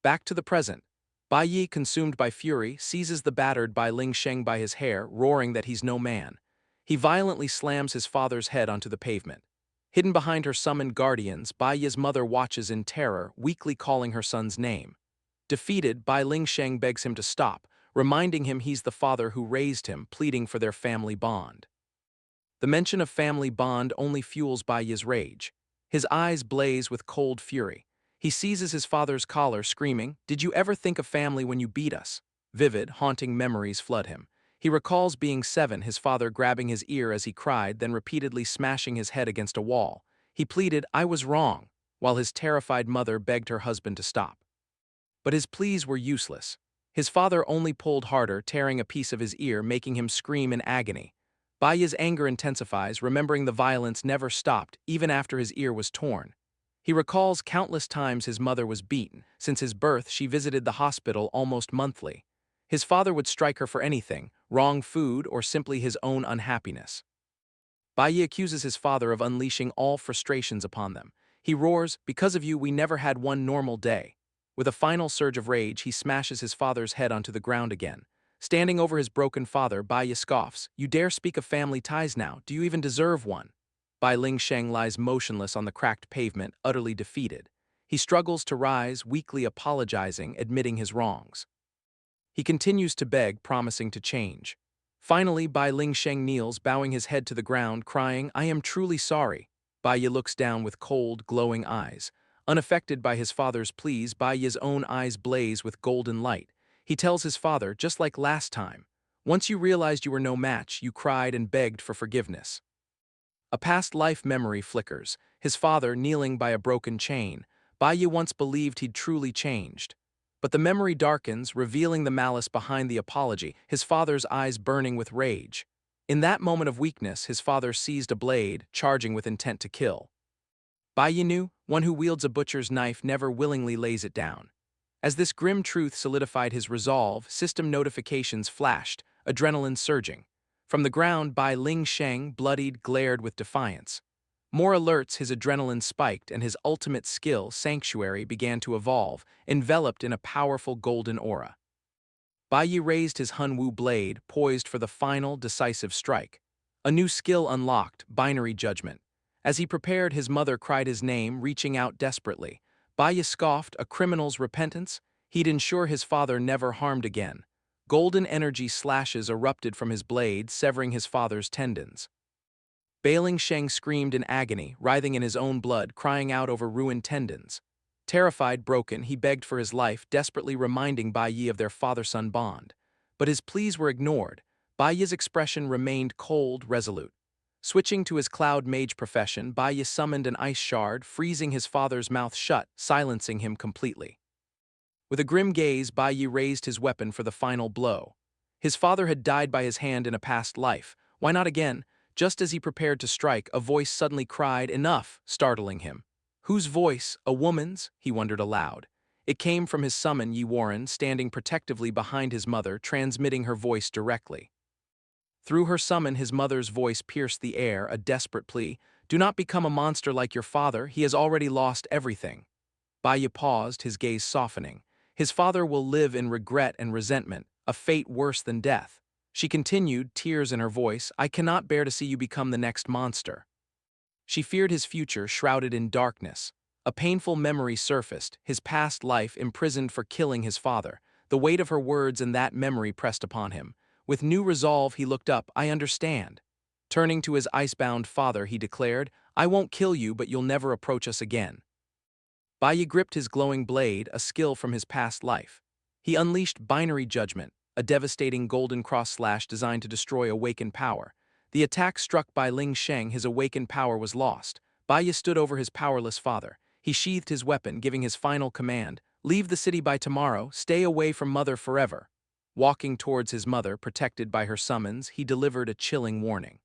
Back to the present. Bai Yi, consumed by fury, seizes the battered Bai Ling Sheng by his hair, roaring that he's no man. He violently slams his father's head onto the pavement. Hidden behind her summoned guardians, Bai Yi's mother watches in terror, weakly calling her son's name. Defeated, Bai Ling Sheng begs him to stop, reminding him he's the father who raised him, pleading for their family bond. The mention of family bond only fuels Bai Yi's rage. His eyes blaze with cold fury. He seizes his father's collar, screaming, "Did you ever think of family when you beat us?" Vivid, haunting memories flood him. He recalls being 7, his father grabbing his ear as he cried, then repeatedly smashing his head against a wall. He pleaded, "I was wrong," while his terrified mother begged her husband to stop. But his pleas were useless. His father only pulled harder, tearing a piece of his ear, making him scream in agony. Bai Yi's anger intensifies, remembering the violence never stopped, even after his ear was torn. He recalls countless times his mother was beaten. Since his birth, she visited the hospital almost monthly. His father would strike her for anything, wrong food or simply his own unhappiness. Bai Yi accuses his father of unleashing all frustrations upon them. He roars, "Because of you, we never had one normal day." With a final surge of rage, he smashes his father's head onto the ground again. Standing over his broken father, Bai Yi scoffs, "You dare speak of family ties now? Do you even deserve one?" Bai Lingsheng lies motionless on the cracked pavement, utterly defeated. He struggles to rise, weakly apologizing, admitting his wrongs. He continues to beg, promising to change. Finally, Bai Lingsheng kneels, bowing his head to the ground, crying, "I am truly sorry." Bai Yi looks down with cold, glowing eyes. Unaffected by his father's pleas, Bai Yi's own eyes blaze with golden light. He tells his father, just like last time, "Once you realized you were no match, you cried and begged for forgiveness." A past life memory flickers, his father kneeling by a broken chain. Bai Yi once believed he'd truly changed. But the memory darkens, revealing the malice behind the apology, his father's eyes burning with rage. In that moment of weakness, his father seized a blade, charging with intent to kill. Bai Yi knew, one who wields a butcher's knife never willingly lays it down. As this grim truth solidified his resolve, system notifications flashed, adrenaline surging. From the ground, Bai Ling Sheng, bloodied, glared with defiance. More alerts, his adrenaline spiked, and his ultimate skill, Sanctuary, began to evolve, enveloped in a powerful golden aura. Bai Yi raised his Hunwu blade, poised for the final, decisive strike. A new skill unlocked, Binary Judgment. As he prepared, his mother cried his name, reaching out desperately. Bai Yi scoffed, a criminal's repentance? He'd ensure his father never harmed again. Golden energy slashes erupted from his blade, severing his father's tendons. Bailing Sheng screamed in agony, writhing in his own blood, crying out over ruined tendons. Terrified, broken, he begged for his life, desperately reminding Bai Yi of their father-son bond. But his pleas were ignored. Bai Yi's expression remained cold, resolute. Switching to his cloud mage profession, Bai Yi summoned an ice shard, freezing his father's mouth shut, silencing him completely. With a grim gaze, Bai Yi raised his weapon for the final blow. His father had died by his hand in a past life. Why not again? Just as he prepared to strike, a voice suddenly cried, "Enough!" startling him. Whose voice? A woman's? He wondered aloud. It came from his summon, Yi Warren, standing protectively behind his mother, transmitting her voice directly. Through her summon, his mother's voice pierced the air, a desperate plea. "Do not become a monster like your father. He has already lost everything." Bai Yi paused, his gaze softening. His father will live in regret and resentment, a fate worse than death. She continued, tears in her voice, "I cannot bear to see you become the next monster." She feared his future, shrouded in darkness. A painful memory surfaced, his past life imprisoned for killing his father. The weight of her words and that memory pressed upon him. With new resolve, he looked up, "I understand." Turning to his icebound father, he declared, "I won't kill you, but you'll never approach us again." Bai Yi gripped his glowing blade, a skill from his past life. He unleashed Binary Judgment, a devastating golden cross slash designed to destroy awakened power. The attack struck by Ling Sheng, his awakened power was lost. Bai Yi stood over his powerless father. He sheathed his weapon, giving his final command, "Leave the city by tomorrow, stay away from mother forever." Walking towards his mother, protected by her summons, he delivered a chilling warning.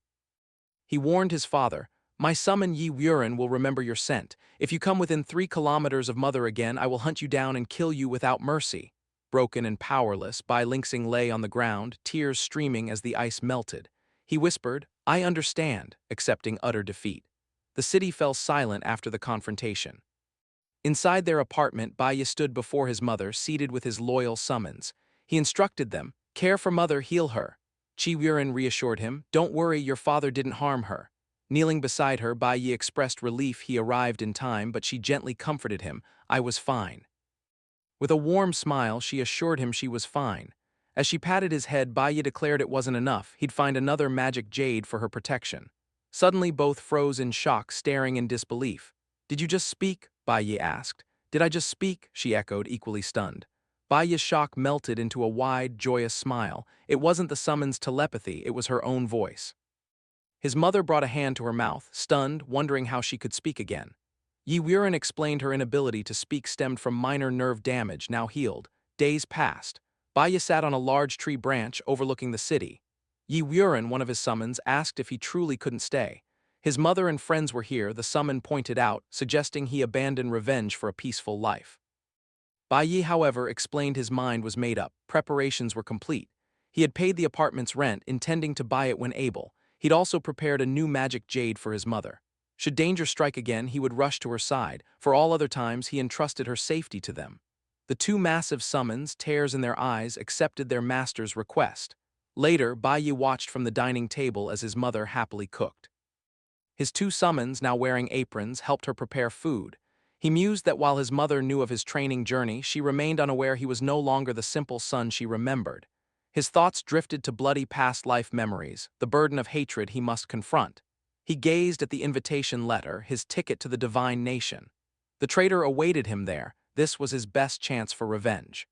He warned his father, "My summon Yi Wuren will remember your scent. If you come within 3 kilometers of mother again, I will hunt you down and kill you without mercy." Broken and powerless, Bai Lingxing lay on the ground, tears streaming as the ice melted. He whispered, "I understand," accepting utter defeat. The city fell silent after the confrontation. Inside their apartment, Bai Yi stood before his mother, seated with his loyal summons. He instructed them, "Care for mother, heal her." Chi Wuren reassured him, "Don't worry, your father didn't harm her." Kneeling beside her, Bai Yi expressed relief he arrived in time, but she gently comforted him, "I was fine." With a warm smile, she assured him she was fine. As she patted his head, Bai Yi declared it wasn't enough, he'd find another magic jade for her protection. Suddenly both froze in shock, staring in disbelief. "Did you just speak?" Bai Yi asked. "Did I just speak?" she echoed, equally stunned. Bai Yi's shock melted into a wide, joyous smile. It wasn't the summons telepathy, it was her own voice. His mother brought a hand to her mouth, stunned, wondering how she could speak again. Yi Wuren explained her inability to speak stemmed from minor nerve damage, now healed. Days passed. Bai Yi sat on a large tree branch overlooking the city. Yi Wuren, one of his summons, asked if he truly couldn't stay. His mother and friends were here, the summon pointed out, suggesting he abandon revenge for a peaceful life. Bai Yi, however, explained his mind was made up, preparations were complete. He had paid the apartment's rent, intending to buy it when able. He'd also prepared a new magic jade for his mother. Should danger strike again, he would rush to her side. For all other times, he entrusted her safety to them. The two massive summons, tears in their eyes, accepted their master's request. Later, Bai Yi watched from the dining table as his mother happily cooked. His two summons, now wearing aprons, helped her prepare food. He mused that while his mother knew of his training journey, she remained unaware he was no longer the simple son she remembered. His thoughts drifted to bloody past life memories, the burden of hatred he must confront. He gazed at the invitation letter, his ticket to the divine nation. The traitor awaited him there. This was his best chance for revenge.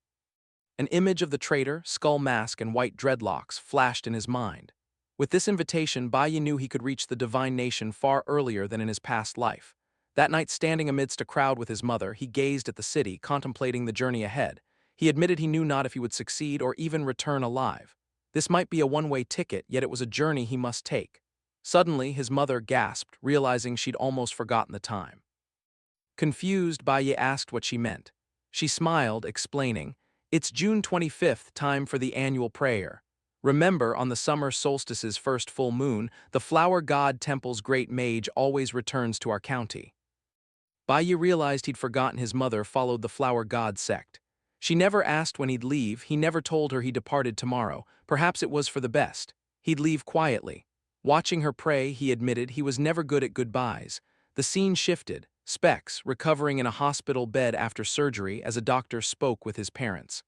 An image of the traitor, skull mask and white dreadlocks, flashed in his mind. With this invitation, Bai Yi knew he could reach the divine nation far earlier than in his past life. That night, standing amidst a crowd with his mother, he gazed at the city, contemplating the journey ahead. He admitted he knew not if he would succeed or even return alive. This might be a one-way ticket, yet it was a journey he must take. Suddenly, his mother gasped, realizing she'd almost forgotten the time. Confused, Bai Yi asked what she meant. She smiled, explaining, "It's June 25th, time for the annual prayer. Remember, on the summer solstice's first full moon, the flower god temple's great mage always returns to our county." Bai Yi realized he'd forgotten his mother followed the flower god sect. She never asked when he'd leave, he never told her he departed tomorrow. Perhaps it was for the best. He'd leave quietly. Watching her pray, he admitted he was never good at goodbyes. The scene shifted. Specs, recovering in a hospital bed after surgery as a doctor spoke with his parents.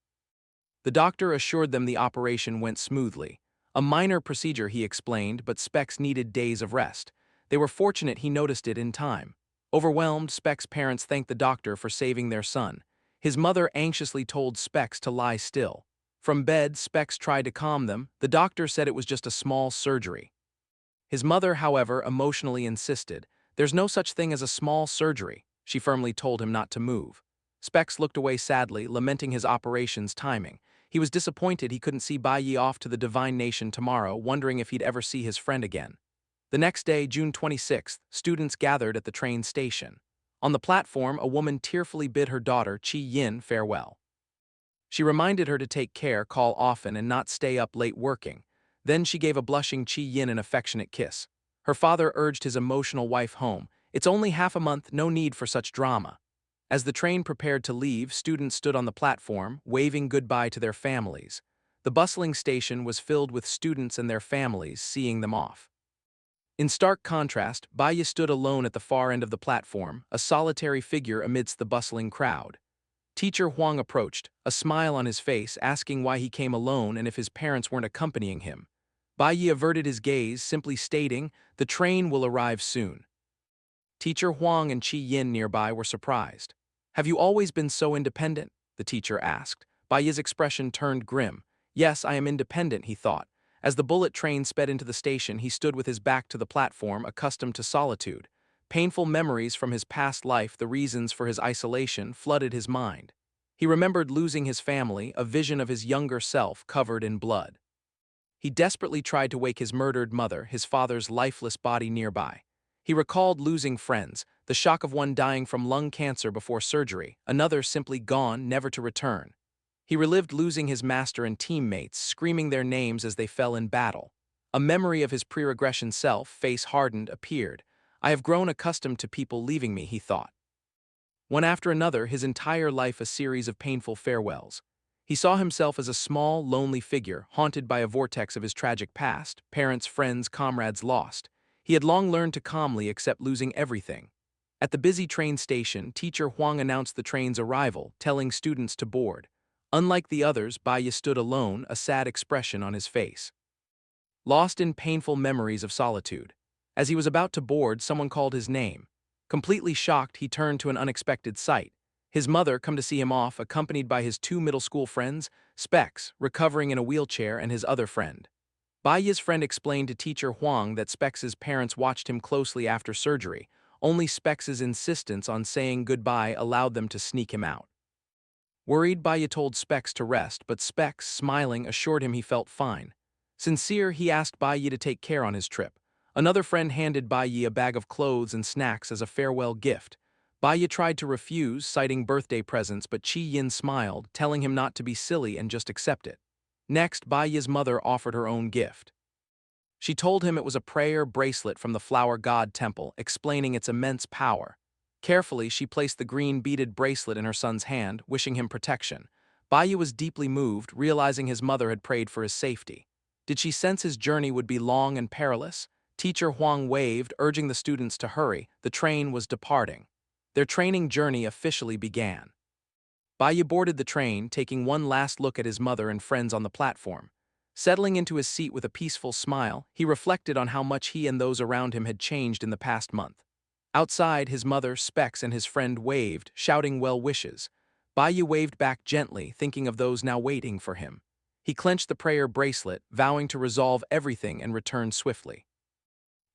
The doctor assured them the operation went smoothly. A minor procedure, he explained, but Specs needed days of rest. They were fortunate he noticed it in time. Overwhelmed, Specs' parents thanked the doctor for saving their son. His mother anxiously told Specs to lie still. From bed, Specs tried to calm them. The doctor said it was just a small surgery. His mother, however, emotionally insisted. "There's no such thing as a small surgery." She firmly told him not to move. Specs looked away sadly, lamenting his operation's timing. He was disappointed he couldn't see Bai Yi off to the divine nation tomorrow, wondering if he'd ever see his friend again. The next day, June 26th, students gathered at the train station. On the platform, a woman tearfully bid her daughter, Chi Yin, farewell. She reminded her to take care, call often, and not stay up late working. Then she gave a blushing Chi Yin an affectionate kiss. Her father urged his emotional wife home. "It's only half a month, no need for such drama." As the train prepared to leave, students stood on the platform, waving goodbye to their families. The bustling station was filled with students and their families, seeing them off. In stark contrast, Bai Yi stood alone at the far end of the platform, a solitary figure amidst the bustling crowd. Teacher Huang approached, a smile on his face, asking why he came alone and if his parents weren't accompanying him. Bai Yi averted his gaze, simply stating, "The train will arrive soon." Teacher Huang and Chi Yin nearby were surprised. "Have you always been so independent?" the teacher asked. Bai Yi's expression turned grim. "Yes, I am independent," he thought. As the bullet train sped into the station, he stood with his back to the platform, accustomed to solitude. Painful memories from his past life, the reasons for his isolation, flooded his mind. He remembered losing his family, a vision of his younger self covered in blood. He desperately tried to wake his murdered mother, his father's lifeless body nearby. He recalled losing friends, the shock of one dying from lung cancer before surgery, another simply gone, never to return. He relived losing his master and teammates, screaming their names as they fell in battle. A memory of his pre-regression self, face hardened, appeared. "I have grown accustomed to people leaving me," he thought. One after another, his entire life a series of painful farewells. He saw himself as a small, lonely figure, haunted by a vortex of his tragic past, parents, friends, comrades lost. He had long learned to calmly accept losing everything. At the busy train station, teacher Huang announced the train's arrival, telling students to board. Unlike the others, Bai Yi stood alone, a sad expression on his face. Lost in painful memories of solitude. As he was about to board, someone called his name. Completely shocked, he turned to an unexpected sight. His mother come to see him off, accompanied by his two middle school friends, Specs, recovering in a wheelchair, and his other friend. Bai Yi's friend explained to teacher Huang that Specs' parents watched him closely after surgery. Only Specs' insistence on saying goodbye allowed them to sneak him out. Worried, Bai Yi told Specs to rest, but Specs, smiling, assured him he felt fine. Sincere, he asked Bai Yi to take care on his trip. Another friend handed Bai Yi a bag of clothes and snacks as a farewell gift. Bai Yi tried to refuse, citing birthday presents, but Chi Yin smiled, telling him not to be silly and just accept it. Next, Bai Yi's mother offered her own gift. She told him it was a prayer bracelet from the flower god temple, explaining its immense power. Carefully, she placed the green beaded bracelet in her son's hand, wishing him protection. Baiyu was deeply moved, realizing his mother had prayed for his safety. Did she sense his journey would be long and perilous? Teacher Huang waved, urging the students to hurry. The train was departing. Their training journey officially began. Baiyu boarded the train, taking one last look at his mother and friends on the platform. Settling into his seat with a peaceful smile, he reflected on how much he and those around him had changed in the past month. Outside, his mother, Specs, and his friend waved, shouting well wishes. Baiyu waved back gently, thinking of those now waiting for him. He clenched the prayer bracelet, vowing to resolve everything and return swiftly.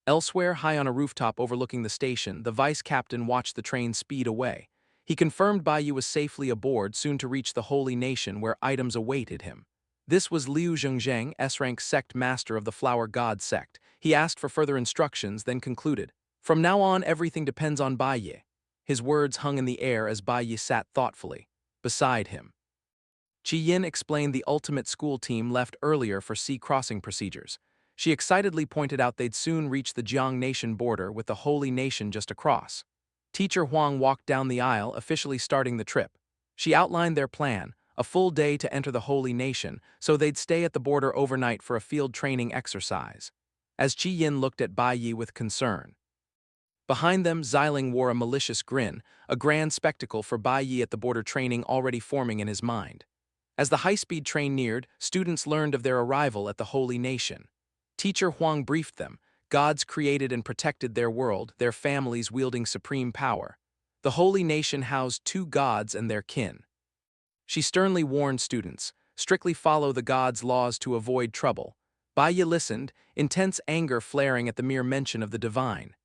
Elsewhere, high on a rooftop overlooking the station, the vice captain watched the train speed away. He confirmed Baiyu was safely aboard, soon to reach the Holy Nation where items awaited him. This was Liu Zhengzheng, S-rank sect master of the Flower God sect. He asked for further instructions, then concluded, "From now on, everything depends on Baiyu." His words hung in the air as Baiyu sat thoughtfully beside him. Chi Yin explained the ultimate school team left earlier for sea crossing procedures. She excitedly pointed out they'd soon reach the Jiang Nation border with the Holy Nation just across. Teacher Huang walked down the aisle, officially starting the trip. She outlined their plan, a full day to enter the Holy Nation, so they'd stay at the border overnight for a field training exercise. As Chi Yin looked at Bai Yi with concern. Behind them, Xiling wore a malicious grin, a grand spectacle for Bai Yi at the border training already forming in his mind. As the high-speed train neared, students learned of their arrival at the Holy Nation. Teacher Huang briefed them. Gods created and protected their world, their families wielding supreme power. The Holy Nation housed 2 gods and their kin. She sternly warned students, strictly follow the gods' laws to avoid trouble. Baiyi listened, intense anger flaring at the mere mention of the divine.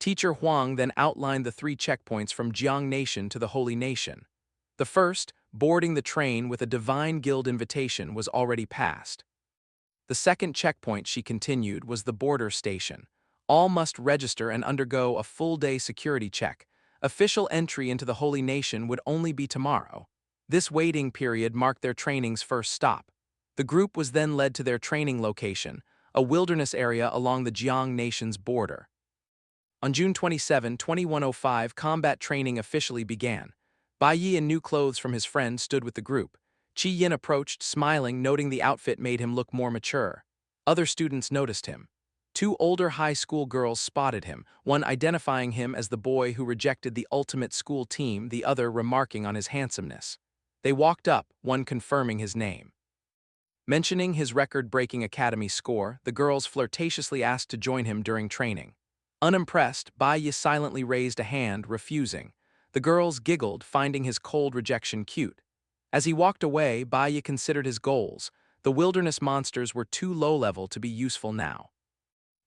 Teacher Huang then outlined the 3 checkpoints from Jiang Nation to the Holy Nation. The first, boarding the train with a divine guild invitation, was already passed. The second checkpoint, she continued, was the border station. All must register and undergo a full-day security check. Official entry into the Holy Nation would only be tomorrow. This waiting period marked their training's first stop. The group was then led to their training location, a wilderness area along the Jiang Nation's border. On June 27, 2105, combat training officially began. Bai Yi, in new clothes from his friend, stood with the group. Chi Yin approached, smiling, noting the outfit made him look more mature. Other students noticed him. 2 older high school girls spotted him, one identifying him as the boy who rejected the ultimate school team, the other remarking on his handsomeness. They walked up, one confirming his name. Mentioning his record-breaking academy score, the girls flirtatiously asked to join him during training. Unimpressed, Bai Yi silently raised a hand, refusing. The girls giggled, finding his cold rejection cute. As he walked away, Bai Yi considered his goals. The wilderness monsters were too low-level to be useful now.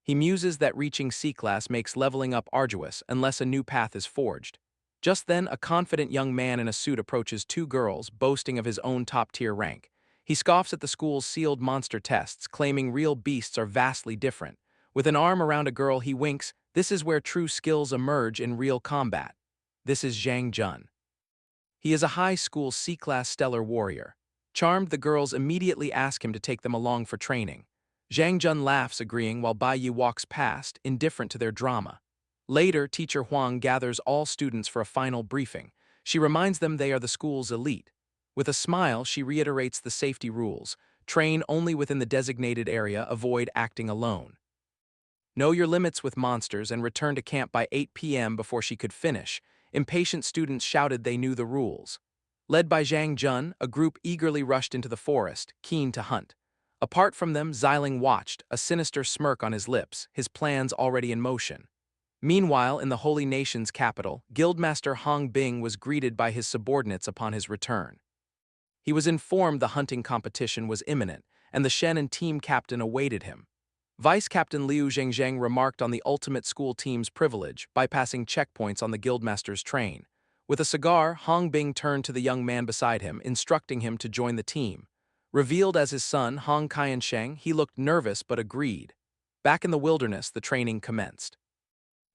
He muses that reaching C-class makes leveling up arduous unless a new path is forged. Just then, a confident young man in a suit approaches 2 girls, boasting of his own top-tier rank. He scoffs at the school's sealed monster tests, claiming real beasts are vastly different. With an arm around a girl, he winks. This is where true skills emerge in real combat. This is Zhang Jun. He is a high school C-class stellar warrior. Charmed, the girls immediately ask him to take them along for training. Zhang Jun laughs, agreeing, while Bai Yi walks past, indifferent to their drama. Later, Teacher Huang gathers all students for a final briefing. She reminds them they are the school's elite. With a smile, she reiterates the safety rules. Train only within the designated area, avoid acting alone. Know your limits with monsters and return to camp by 8 p.m. Before she could finish, impatient students shouted they knew the rules. Led by Zhang Jun, a group eagerly rushed into the forest, keen to hunt. Apart from them, Xiling watched, a sinister smirk on his lips, his plans already in motion. Meanwhile, in the Holy Nation's capital, Guildmaster Hong Bing was greeted by his subordinates upon his return. He was informed the hunting competition was imminent, and the Shen and team captain awaited him. Vice Captain Liu Zhengzheng remarked on the ultimate school team's privilege, bypassing checkpoints on the Guildmaster's train. With a cigar, Hong Bing turned to the young man beside him, instructing him to join the team. Revealed as his son, Hong Qiansheng, he looked nervous but agreed. Back in the wilderness, the training commenced.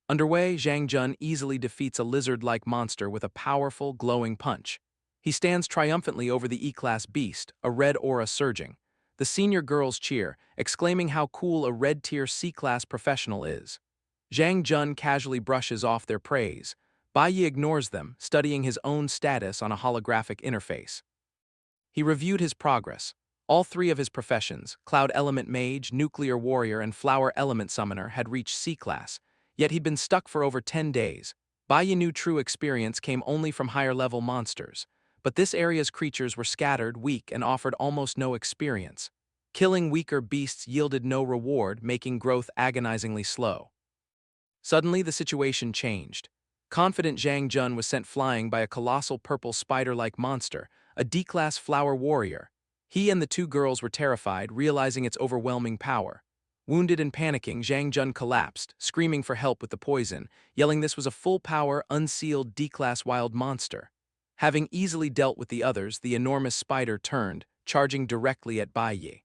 Underway, Zhang Jun easily defeats a lizard-like monster with a powerful, glowing punch. He stands triumphantly over the E-class beast, a red aura surging. The senior girls cheer, exclaiming how cool a red-tier C-class professional is. Zhang Jun casually brushes off their praise. Bai ignores them, studying his own status on a holographic interface. He reviewed his progress. All three of his professions, Cloud Element Mage, Nuclear Warrior, and Flower Element Summoner, had reached C-Class, yet he'd been stuck for over 10 days. Bai knew true experience came only from higher-level monsters, but this area's creatures were scattered, weak, and offered almost no experience. Killing weaker beasts yielded no reward, making growth agonizingly slow. Suddenly, the situation changed. Confident Zhang Jun was sent flying by a colossal purple spider-like monster, a D-class flower warrior. He and the two girls were terrified, realizing its overwhelming power. Wounded and panicking, Zhang Jun collapsed, screaming for help with the poison, yelling this was a full-power, unsealed D-class wild monster. Having easily dealt with the others, the enormous spider turned, charging directly at Bai Yi.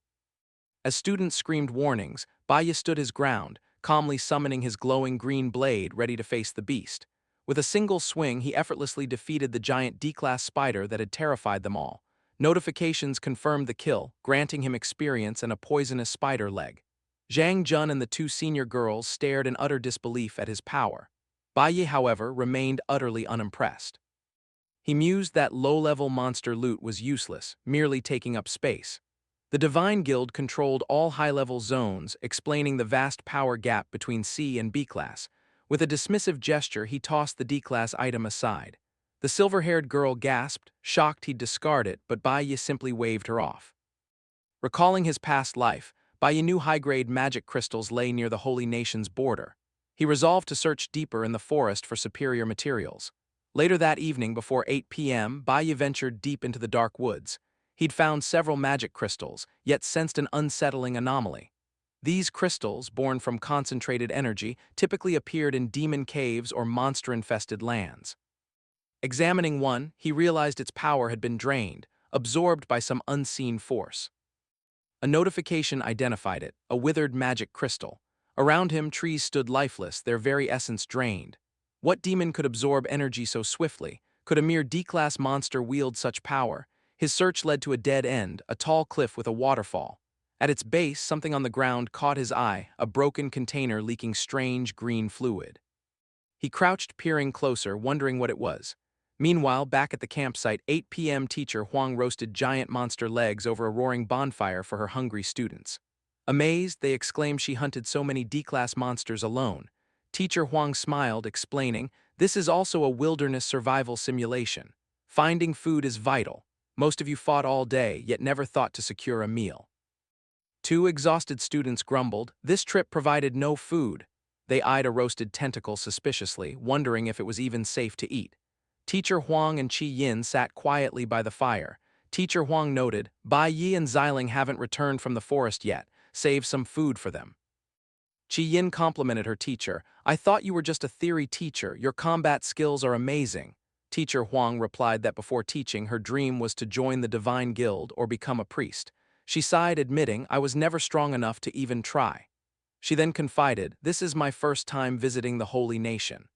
As students screamed warnings, Bai Yi stood his ground, calmly summoning his glowing green blade ready to face the beast. With a single swing, he effortlessly defeated the giant D-class spider that had terrified them all. Notifications confirmed the kill, granting him experience and a poisonous spider leg. Zhang Jun and the two senior girls stared in utter disbelief at his power. Bai Yi, however, remained utterly unimpressed. He mused that low-level monster loot was useless, merely taking up space. The Divine Guild controlled all high-level zones, explaining the vast power gap between C and B class. With a dismissive gesture, he tossed the D-class item aside. The silver-haired girl gasped, shocked he'd discard it, but Bai Yi simply waved her off. Recalling his past life, Bai Yi knew high-grade magic crystals lay near the Holy Nation's border. He resolved to search deeper in the forest for superior materials. Later that evening, before 8 p.m., Bai Yi ventured deep into the dark woods. He'd found several magic crystals, yet sensed an unsettling anomaly. These crystals, born from concentrated energy, typically appeared in demon caves or monster-infested lands. Examining one, he realized its power had been drained, absorbed by some unseen force. A notification identified it, a withered magic crystal. Around him, trees stood lifeless, their very essence drained. What demon could absorb energy so swiftly? Could a mere D-class monster wield such power? His search led to a dead end, a tall cliff with a waterfall. At its base, something on the ground caught his eye, a broken container leaking strange green fluid. He crouched, peering closer, wondering what it was. Meanwhile, back at the campsite, 8 p.m. teacher Huang roasted giant monster legs over a roaring bonfire for her hungry students. Amazed, they exclaimed she hunted so many D-class monsters alone. Teacher Huang smiled, explaining, "This is also a wilderness survival simulation. Finding food is vital. Most of you fought all day, yet never thought to secure a meal." Two exhausted students grumbled, "This trip provided no food." They eyed a roasted tentacle suspiciously, wondering if it was even safe to eat. Teacher Huang and Qi Yin sat quietly by the fire. Teacher Huang noted, "Bai Yi and Xiling haven't returned from the forest yet. Save some food for them." Qi Yin complimented her teacher, "I thought you were just a theory teacher. Your combat skills are amazing." Teacher Huang replied that before teaching, her dream was to join the Divine Guild or become a priest. She sighed, admitting, "I was never strong enough to even try." She then confided, "This is my first time visiting the Holy Nation."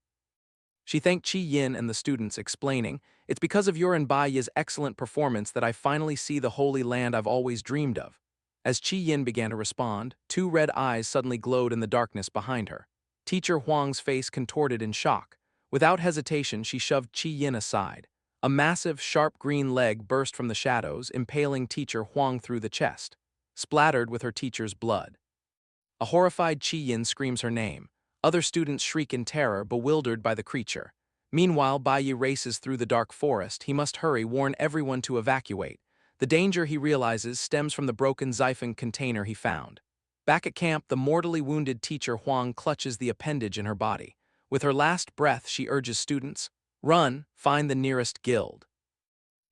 She thanked Qi Yin and the students, explaining, "It's because of your and Bai Yi's excellent performance that I finally see the Holy Land I've always dreamed of." As Qi Yin began to respond, two red eyes suddenly glowed in the darkness behind her. Teacher Huang's face contorted in shock. Without hesitation, she shoved Qi Yin aside. A massive, sharp green leg burst from the shadows, impaling Teacher Huang through the chest, splattered with her teacher's blood. A horrified Qi Yin screams her name. Other students shriek in terror, bewildered by the creature. Meanwhile, Bai Yi races through the dark forest. He must hurry, warn everyone to evacuate. The danger, he realizes, stems from the broken Xiphon container he found. Back at camp, the mortally wounded teacher Huang clutches the appendage in her body. With her last breath, she urges students, "Run, find the nearest guild."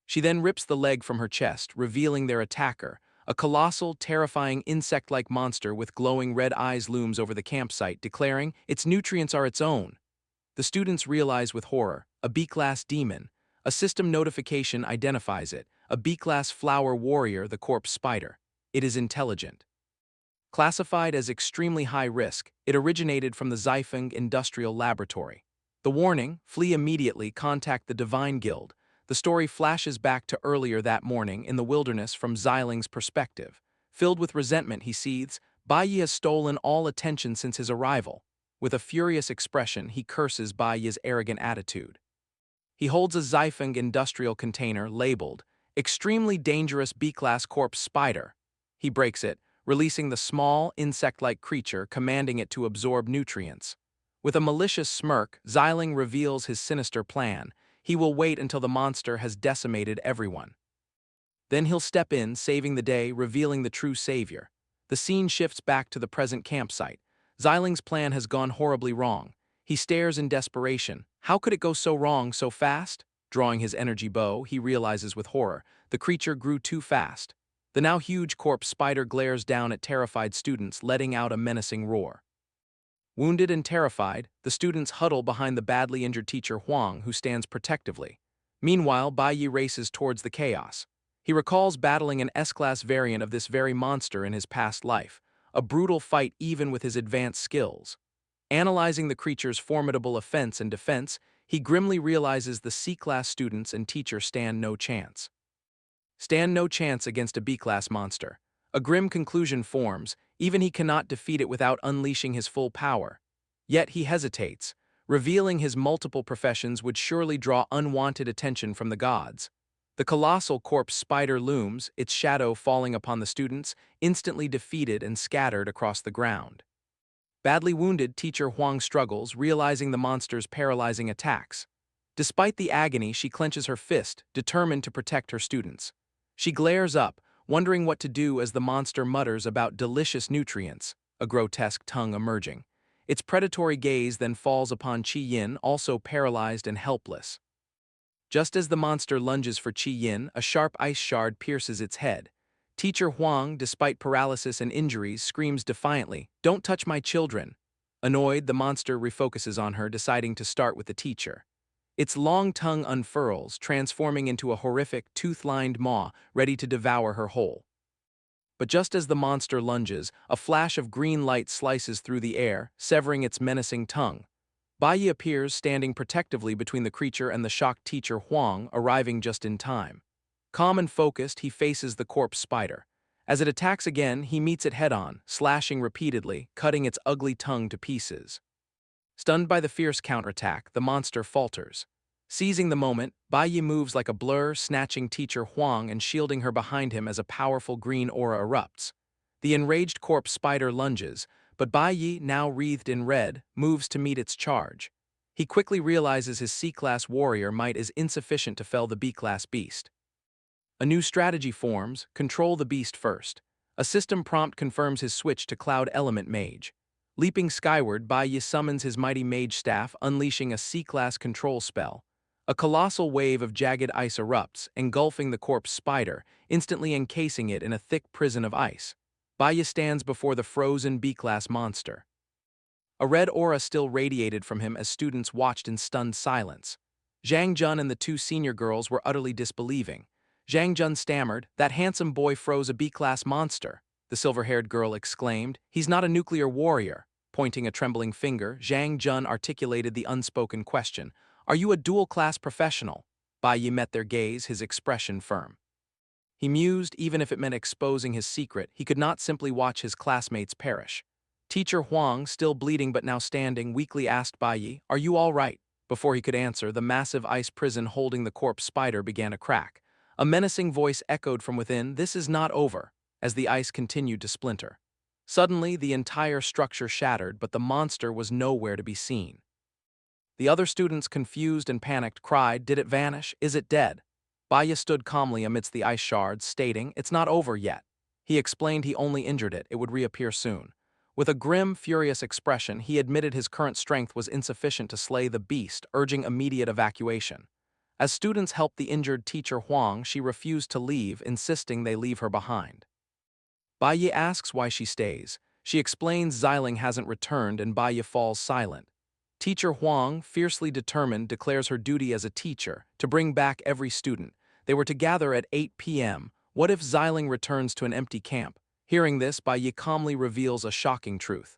She then rips the leg from her chest, revealing their attacker. A colossal, terrifying insect-like monster with glowing red eyes looms over the campsite, declaring, "Its nutrients are its own." The students realize with horror, a B-class demon. A system notification identifies it, a B-class flower warrior, the corpse spider. It is intelligent. Classified as extremely high risk, it originated from the Xiphon Industrial Laboratory. The warning, "Flee immediately, contact the Divine Guild." The story flashes back to earlier that morning in the wilderness from Xiling's perspective. Filled with resentment, he seethes, "Bai Yi has stolen all attention since his arrival." With a furious expression, he curses Bai Yi's arrogant attitude. He holds a Xifeng industrial container labeled, "Extremely Dangerous B-Class Corpse Spider." He breaks it, releasing the small, insect-like creature, commanding it to absorb nutrients. With a malicious smirk, Xiling reveals his sinister plan. He will wait until the monster has decimated everyone. Then he'll step in, saving the day, revealing the true savior. The scene shifts back to the present campsite. Xiling's plan has gone horribly wrong. He stares in desperation. How could it go so wrong so fast? Drawing his energy bow, he realizes with horror, the creature grew too fast. The now huge corpse spider glares down at terrified students, letting out a menacing roar. Wounded and terrified, the students huddle behind the badly injured teacher Huang, who stands protectively. Meanwhile, Bai Yi races towards the chaos. He recalls battling an S-class variant of this very monster in his past life, a brutal fight even with his advanced skills. Analyzing the creature's formidable offense and defense, he grimly realizes the C-class students and teacher stand no chance. Stand no chance against a B-class monster. A grim conclusion forms, even he cannot defeat it without unleashing his full power. Yet he hesitates. Revealing his multiple professions would surely draw unwanted attention from the gods. The colossal corpse spider looms, its shadow falling upon the students, instantly defeated and scattered across the ground. Badly wounded, teacher Huang struggles, realizing the monster's paralyzing attacks. Despite the agony, she clenches her fist, determined to protect her students. She glares up, wondering what to do as the monster mutters about delicious nutrients, a grotesque tongue emerging. Its predatory gaze then falls upon Qi Yin, also paralyzed and helpless. Just as the monster lunges for Qi Yin, a sharp ice shard pierces its head. Teacher Huang, despite paralysis and injuries, screams defiantly, "Don't touch my children!" Annoyed, the monster refocuses on her, deciding to start with the teacher. Its long tongue unfurls, transforming into a horrific, tooth-lined maw, ready to devour her whole. But just as the monster lunges, a flash of green light slices through the air, severing its menacing tongue. Bai Yi appears, standing protectively between the creature and the shocked teacher Huang, arriving just in time. Calm and focused, he faces the corpse spider. As it attacks again, he meets it head-on, slashing repeatedly, cutting its ugly tongue to pieces. Stunned by the fierce counterattack, the monster falters. Seizing the moment, Bai Yi moves like a blur, snatching teacher Huang and shielding her behind him as a powerful green aura erupts. The enraged corpse spider lunges, but Bai Yi, now wreathed in red, moves to meet its charge. He quickly realizes his C-class warrior might is insufficient to fell the B-class beast. A new strategy forms: control the beast first. A system prompt confirms his switch to Cloud Element Mage. Leaping skyward, Bai Yi summons his mighty mage staff, unleashing a C-class control spell. A colossal wave of jagged ice erupts, engulfing the corpse spider, instantly encasing it in a thick prison of ice. Bai Yi stands before the frozen B-class monster. A red aura still radiated from him as students watched in stunned silence. Zhang Jun and the two senior girls were utterly disbelieving. Zhang Jun stammered, "That handsome boy froze a B-class monster." The silver-haired girl exclaimed, "He's not a nuclear warrior." Pointing a trembling finger, Zhang Jun articulated the unspoken question, "Are you a dual-class professional?" Bai Yi met their gaze, his expression firm. He mused, even if it meant exposing his secret, he could not simply watch his classmates perish. Teacher Huang, still bleeding but now standing, weakly asked Bai Yi, "Are you all right?" Before he could answer, the massive ice prison holding the corpse spider began to crack. A menacing voice echoed from within, "This is not over," as the ice continued to splinter. Suddenly, the entire structure shattered, but the monster was nowhere to be seen. The other students, confused and panicked, cried, "Did it vanish? Is it dead?" Bai Yi stood calmly amidst the ice shards, stating, "It's not over yet." He explained he only injured it, it would reappear soon. With a grim, furious expression, he admitted his current strength was insufficient to slay the beast, urging immediate evacuation. As students helped the injured teacher Huang, she refused to leave, insisting they leave her behind. Bai Yi asks why she stays. She explains Xiling hasn't returned, and Bai Yi falls silent. Teacher Huang, fiercely determined, declares her duty as a teacher to bring back every student. They were to gather at 8 p.m. What if Xiling returns to an empty camp? Hearing this, Bai Yi calmly reveals a shocking truth.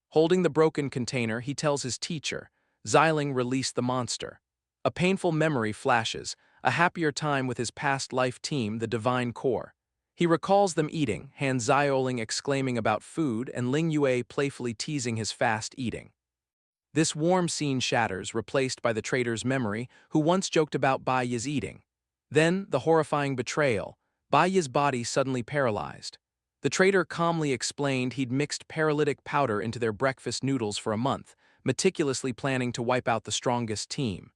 Holding the broken container, he tells his teacher, Xiling released the monster. A painful memory flashes, a happier time with his past life team, the Divine Core. He recalls them eating, Han Zioling exclaiming about food and Ling Yue playfully teasing his fast eating. This warm scene shatters, replaced by the traitor's memory, who once joked about Bai Yi's eating. Then, the horrifying betrayal, Bai Yi's body suddenly paralyzed. The traitor calmly explained he'd mixed paralytic powder into their breakfast noodles for a month, meticulously planning to wipe out the strongest team.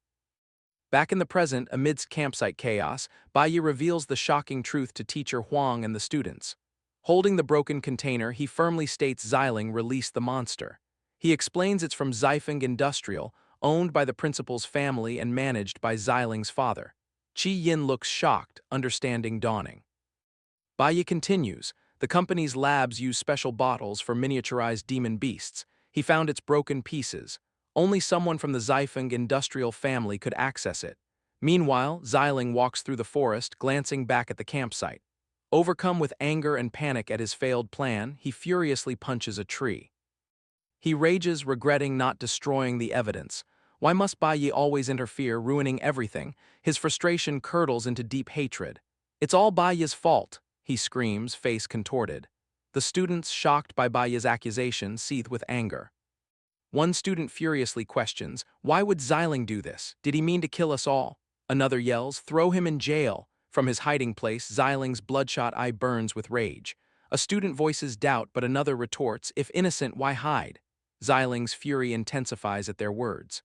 Back in the present, amidst campsite chaos, Bai Yi reveals the shocking truth to teacher Huang and the students. Holding the broken container, he firmly states Xiling released the monster. He explains it's from Xifeng Industrial, owned by the principal's family and managed by Xiling's father. Qi Yin looks shocked, understanding dawning. Bai Yi continues, the company's labs use special bottles for miniaturized demon beasts. He found its broken pieces. Only someone from the Xifeng industrial family could access it. Meanwhile, Xiling walks through the forest, glancing back at the campsite. Overcome with anger and panic at his failed plan, he furiously punches a tree. He rages, regretting not destroying the evidence. Why must Bai Yi always interfere, ruining everything? His frustration curdles into deep hatred. It's all Bai Yi's fault, he screams, face contorted. The students, shocked by Bai Yi's accusation, seethe with anger. One student furiously questions, why would Xiling do this? Did he mean to kill us all? Another yells, throw him in jail. From his hiding place, Xiling's bloodshot eye burns with rage. A student voices doubt, but another retorts, if innocent, why hide? Xiling's fury intensifies at their words.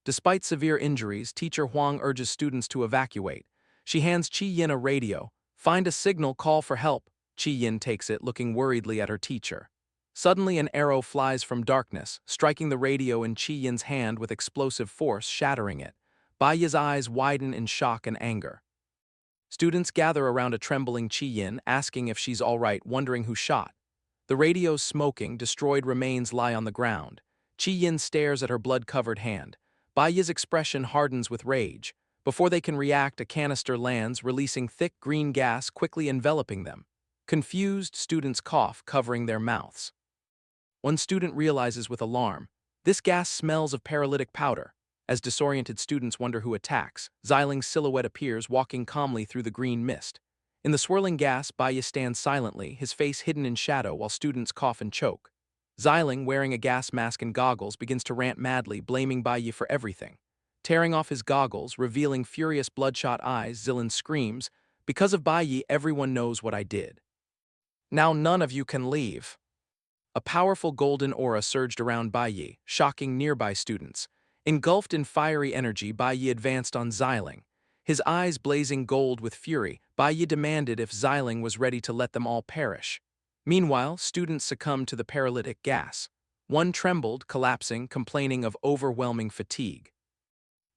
Despite severe injuries, teacher Huang urges students to evacuate. She hands Qi Yin a radio. Find a signal, call for help. Qi Yin takes it, looking worriedly at her teacher. Suddenly an arrow flies from darkness, striking the radio in Qi Yin's hand with explosive force, shattering it. Bai Yi's eyes widen in shock and anger. Students gather around a trembling Qi Yin, asking if she's all right, wondering who shot. The radio's smoking, destroyed remains lie on the ground. Qi Yin stares at her blood-covered hand. Bai Yi's expression hardens with rage. Before they can react, a canister lands, releasing thick green gas, quickly enveloping them. Confused, students cough, covering their mouths. One student realizes with alarm, this gas smells of paralytic powder. As disoriented students wonder who attacks, Xiling's silhouette appears, walking calmly through the green mist. In the swirling gas, Bai Yi stands silently, his face hidden in shadow while students cough and choke. Xiling, wearing a gas mask and goggles, begins to rant madly, blaming Bai Yi for everything. Tearing off his goggles, revealing furious bloodshot eyes, Xilin screams, because of Bai Yi, everyone knows what I did. Now none of you can leave. A powerful golden aura surged around Bai Yi, shocking nearby students. Engulfed in fiery energy, Bai Yi advanced on Xiling. His eyes blazing gold with fury, Bai Yi demanded if Xiling was ready to let them all perish. Meanwhile, students succumbed to the paralytic gas. One trembled, collapsing, complaining of overwhelming fatigue.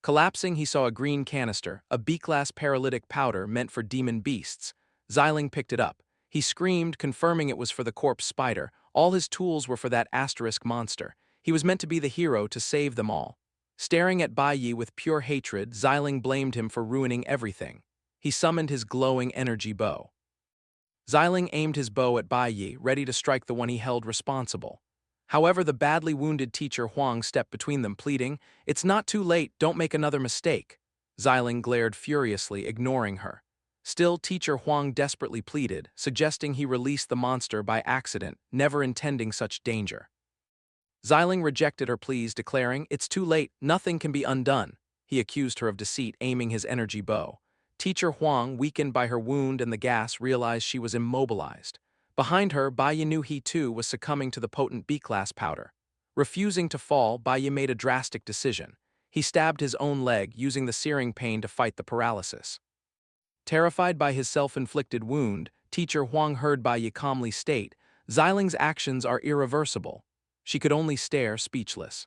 Collapsing, he saw a green canister, a B-class paralytic powder meant for demon beasts. Xiling picked it up. He screamed, confirming it was for the corpse spider. All his tools were for that asterisk monster. He was meant to be the hero to save them all. Staring at Bai Yi with pure hatred, Xiling blamed him for ruining everything. He summoned his glowing energy bow. Xiling aimed his bow at Bai Yi, ready to strike the one he held responsible. However, the badly wounded teacher Huang stepped between them, pleading, "It's not too late, don't make another mistake." Xiling glared furiously, ignoring her. Still, teacher Huang desperately pleaded, suggesting he release the monster by accident, never intending such danger. Xiling rejected her pleas, declaring, "It's too late, nothing can be undone." He accused her of deceit, aiming his energy bow. Teacher Huang, weakened by her wound and the gas, realized she was immobilized. Behind her, Bai Yi knew he too was succumbing to the potent B-class powder. Refusing to fall, Bai Yi made a drastic decision. He stabbed his own leg, using the searing pain to fight the paralysis. Terrified by his self-inflicted wound, teacher Huang heard Bai Yi calmly state, "Xiling's actions are irreversible." She could only stare, speechless.